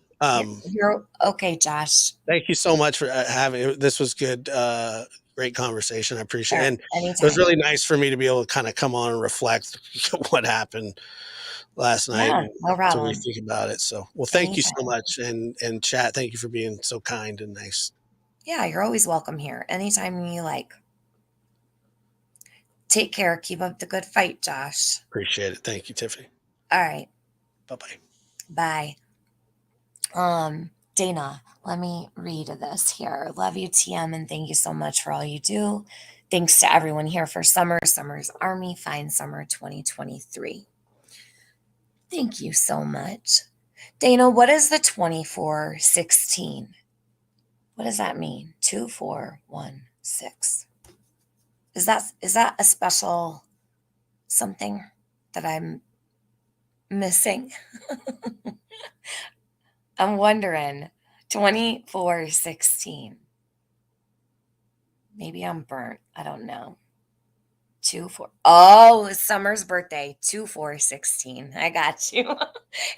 You're okay, Josh. Thank you so much for having. This was good. Great conversation. I appreciate it. And it was Anytime. really nice for me to be able to kind of come on and reflect what happened last night Yeah, and no to problem. rethink about it. So, well, thank you so Anytime. much. And chat, thank you for being so kind and nice. Yeah, you're always welcome here. Anytime you like. Take care. Keep up the good fight, Josh. Appreciate it. Thank you, Tiffany. All right. Bye-bye. Bye. Dana, let me read this here. Love you, TM, and thank you so much for all you do. Thanks to everyone here for Summer's Army Fine Summer 2023. Thank you so much. Dana, what is the 2416? What does that mean? 2416. Is that a special something that I'm missing? I'm wondering. 2416. Maybe I'm burnt. I don't know. 24. Oh, it's Summer's birthday. 2416. I got you.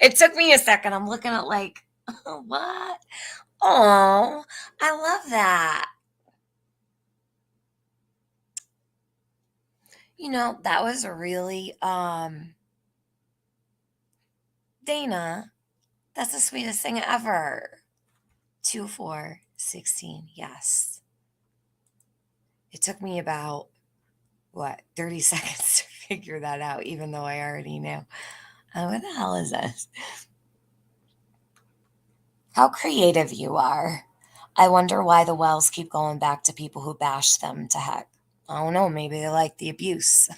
It took me a second. I'm looking at like, what? Oh, I love that. That was really Dana, that's the sweetest thing ever. 2416. Yes. It took me about 30 seconds to figure that out, even though I already knew. What the hell is this? How creative you are. I wonder why the Wells keep going back to people who bash them to heck. I don't know. Maybe they like the abuse.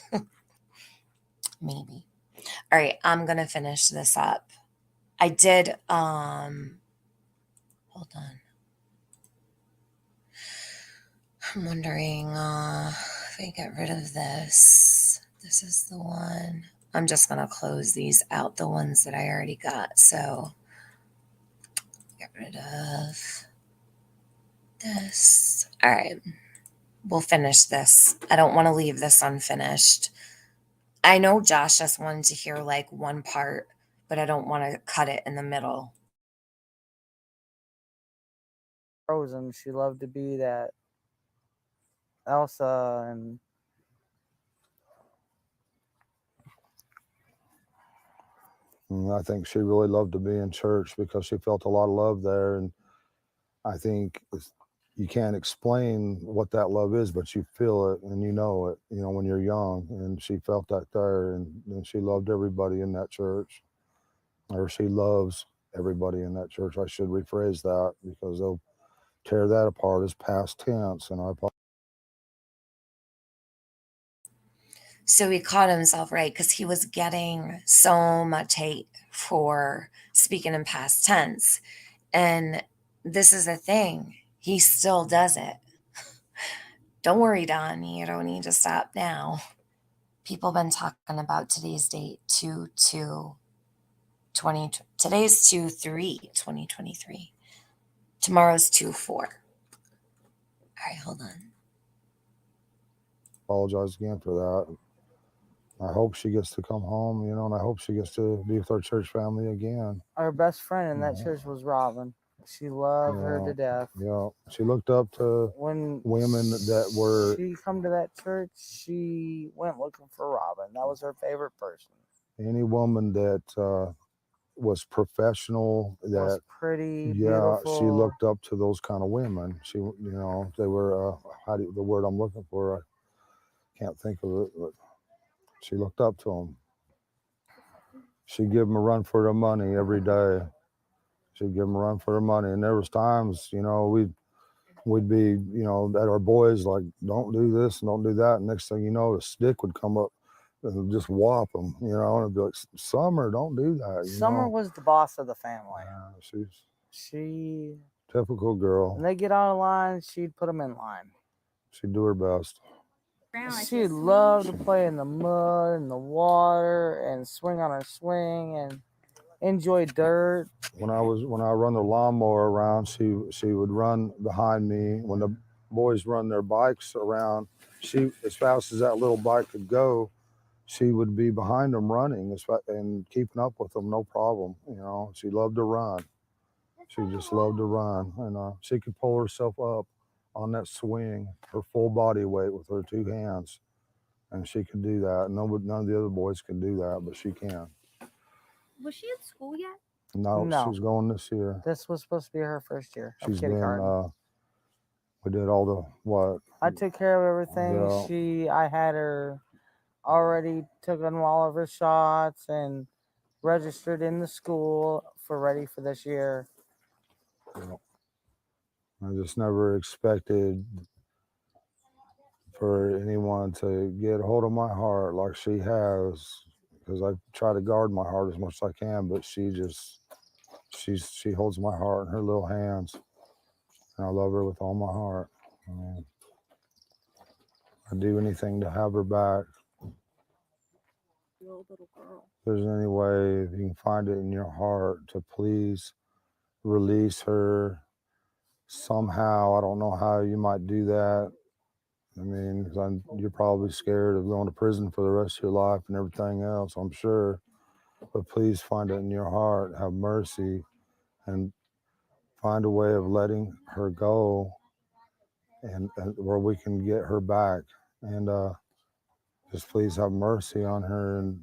Maybe. All right. I'm going to finish this up. I did, hold on. I'm wondering if I get rid of this. This is the one. I'm just going to close these out, the ones that I already got. So get rid of this. All right. We'll finish this. I don't want to leave this unfinished. I know Josh just wanted to hear like one part, but I don't want to cut it in the middle. Frozen. She loved to be that Elsa and I think she really loved to be in church because she felt a lot of love there. And I think you can't explain what that love is, but you feel it and you know it, when you're young. And she felt that there, and she loved everybody in that church, or she loves everybody in that church. I should rephrase that because they'll tear that apart as past tense. And I So he caught himself right because he was getting so much hate for speaking in past tense. And this is the thing, he still does it. Don't worry, Don, you don't need to stop now. People have been talking about today's date, 2/2/20. Today's 2/3/2023. Tomorrow's 2/4. All right, hold on. apologize again for that. I hope she gets to come home, and I hope she gets to be with our church family again. Our best friend in that church was Robin. She loved her to death. Yeah, she looked up to When women that were. She come to that church, she went looking for Robin. That was her favorite person. Any woman that was professional, that was pretty, beautiful. She looked up to those kind of women. She, they were the word I'm looking for, I can't think of it, but she looked up to them. She'd give them a run for their money every day. She'd give them a run for their money, and there was times, we'd be, at our boys like, don't do this and don't do that. And next thing you know, the stick would come up and just whop them, and it'd be like, Summer, don't do that. Summer was the boss of the family. Yeah, she typical girl. When they get out of line, she'd put them in line. She'd do her best. She loved to play in the mud and the water and swing on her swing and enjoy dirt. When I run the lawnmower around, she would run behind me. When the boys run their bikes around, she, as fast as that little bike could go, she would be behind them running and keeping up with them, no problem. She loved to run. She just loved to run, and she could pull herself up on that swing, her full body weight with her two hands, and she could do that. None of the other boys can do that, but she can. Was she in school yet? No, she's going this year. This was supposed to be her first year. She's been. We did all the what? I took care of everything. Yeah. I had her already taken all of her shots and registered in the school ready for this year. I just never expected for anyone to get a hold of my heart like she has, because I try to guard my heart as much as I can, but she holds my heart in her little hands, and I love her with all my heart. I'd do anything to have her back. Your little girl. If there's any way, if you can find it in your heart to please release her somehow. I don't know how you might do that. I mean, because you're probably scared of going to prison for the rest of your life and everything else, I'm sure. But please find it in your heart, have mercy, and find a way of letting her go, and where we can get her back. And just please have mercy on her, and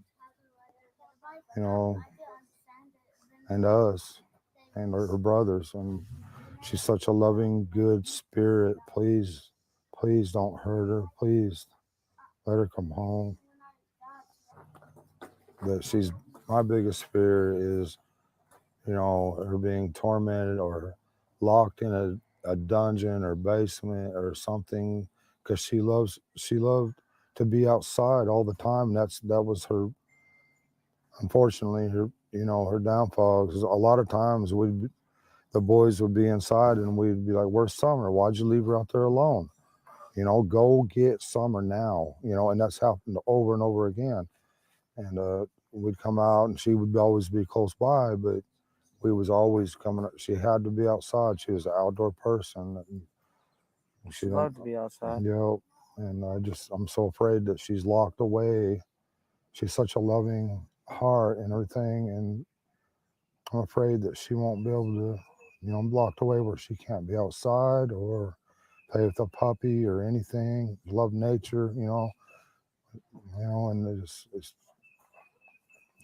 and us, and her brothers. And she's such a loving, good spirit. Please don't hurt her. Please let her come home. That my biggest fear is, her being tormented or locked in a dungeon or basement or something, because she loved to be outside all the time. That was her, unfortunately, her downfall. Because a lot of times the boys would be inside and we'd be like, "Where's Summer? Why'd you leave her out there alone?" you know, go get Summer now, you know, and that's happened over and over again. And we'd come out and she would always be close by, but we was always coming. She had to be outside. She was an outdoor person. And She loved to be outside. You know, and I'm so afraid that she's locked away. She's such a loving heart and everything, and I'm afraid that she won't be able to, you know, I'm locked away where she can't be outside or play with a puppy or anything. Love nature, and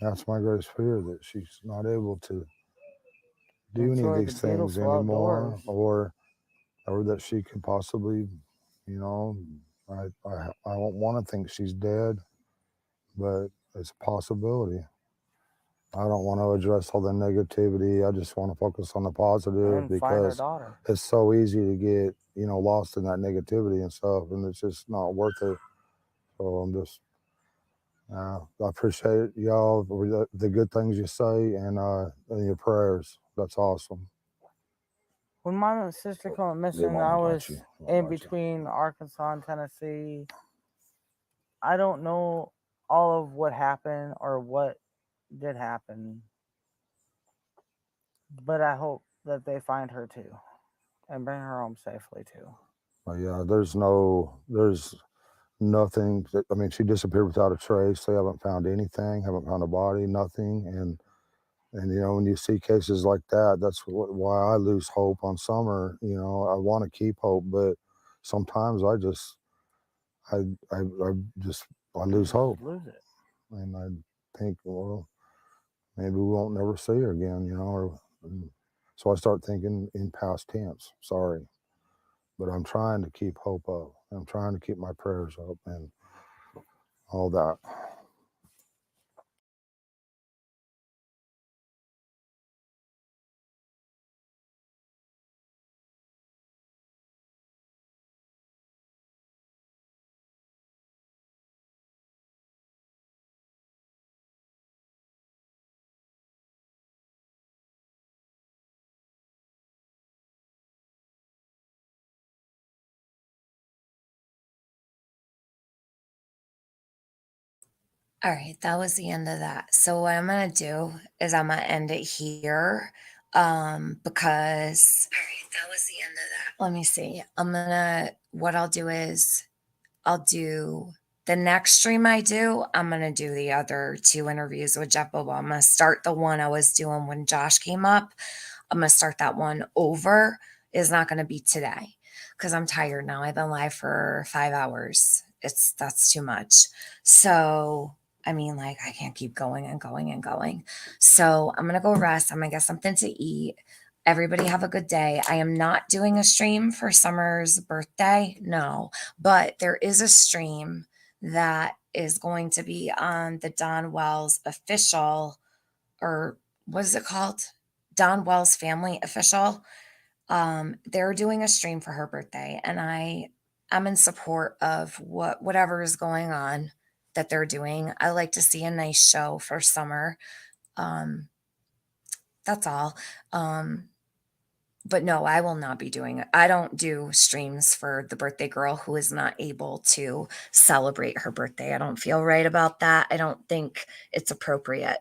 that's my greatest fear, that she's not able to do any of Enjoy the these things beautiful anymore, outdoors. or that she could possibly, you know, I don't want to think she's dead, but it's a possibility. I don't want to address all the negativity. I just want to focus on the positive, And find her because daughter. it's so easy to get, you know, lost in that negativity and stuff, and it's just not worth it. So I'm just, I appreciate y'all for the good things you say and your prayers. That's awesome. When mom and sister come missing, I was in between Arkansas and Tennessee. I don't know all of what happened or what did happen, but I hope that they find her too and bring her home safely too. But yeah, there's nothing. I mean, she disappeared without a trace. They haven't found anything, haven't found a body, nothing. And you know, when you see cases like that, that's why I lose hope on Summer. You know, I want to keep hope, but sometimes I lose hope, Lose it. and I think, well, maybe we won't never see her again. You know, so I start thinking in past tense. Sorry, but I'm trying to keep hope up. I'm trying to keep my prayers up and all that. All right, that was the end of that. So what I'm gonna do is I'm gonna end it here, because all right, that was the end of that. Let me see. What I'll do is I'll do the next stream I do, I'm gonna do the other 2 interviews with Jeff Bobo. I'm gonna start the one I was doing when Josh came up. I'm gonna start that one over. It's not gonna be today because I'm tired now. I've been live for 5 hours. That's too much. So I mean, like, I can't keep going and going and going. So I'm gonna go rest. I'm gonna get something to eat. Everybody have a good day. I am not doing a stream for Summer's birthday. No, but there is a stream that is going to be on the Don Wells official, or what is it called? Don Wells Family Official. They're doing a stream for her birthday, and I'm in support of whatever is going on that they're doing. I like to see a nice show for Summer. That's all. But no, I will not be doing it. I don't do streams for the birthday girl who is not able to celebrate her birthday. I don't feel right about that. I don't think it's appropriate.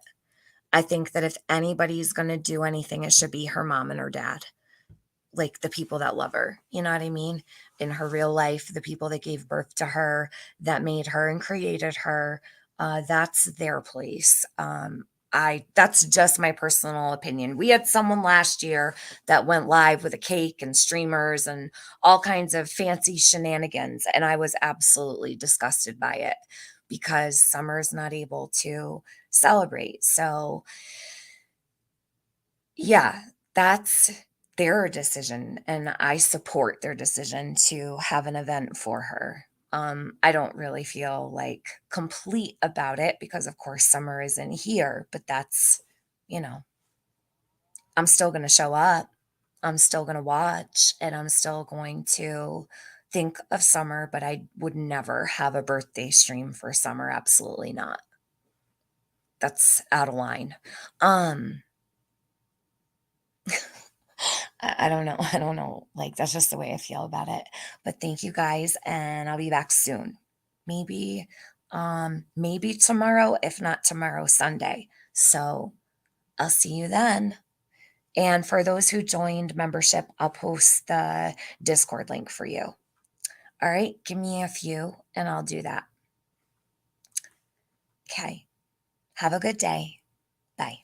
I think that if anybody's going to do anything, it should be her mom and her dad, like the people that love her. You know what I mean? In her real life, the people that gave birth to her, that made her and created her, that's their place. That's just my personal opinion. We had someone last year that went live with a cake and streamers and all kinds of fancy shenanigans, and I was absolutely disgusted by it because Summer's not able to celebrate. So yeah, that's their decision, and I support their decision to have an event for her. I don't really feel like complete about it because, of course, Summer isn't here, but that's, you know, I'm still going to show up. I'm still going to watch, and I'm still going to think of Summer, but I would never have a birthday stream for Summer. Absolutely not. That's out of line. I don't know. I don't know. Like, that's just the way I feel about it. But thank you guys, and I'll be back soon. Maybe, maybe tomorrow, if not tomorrow, Sunday. So I'll see you then. And for those who joined membership, I'll post the Discord link for you. All right, give me a few and I'll do that. Okay. Have a good day. Bye.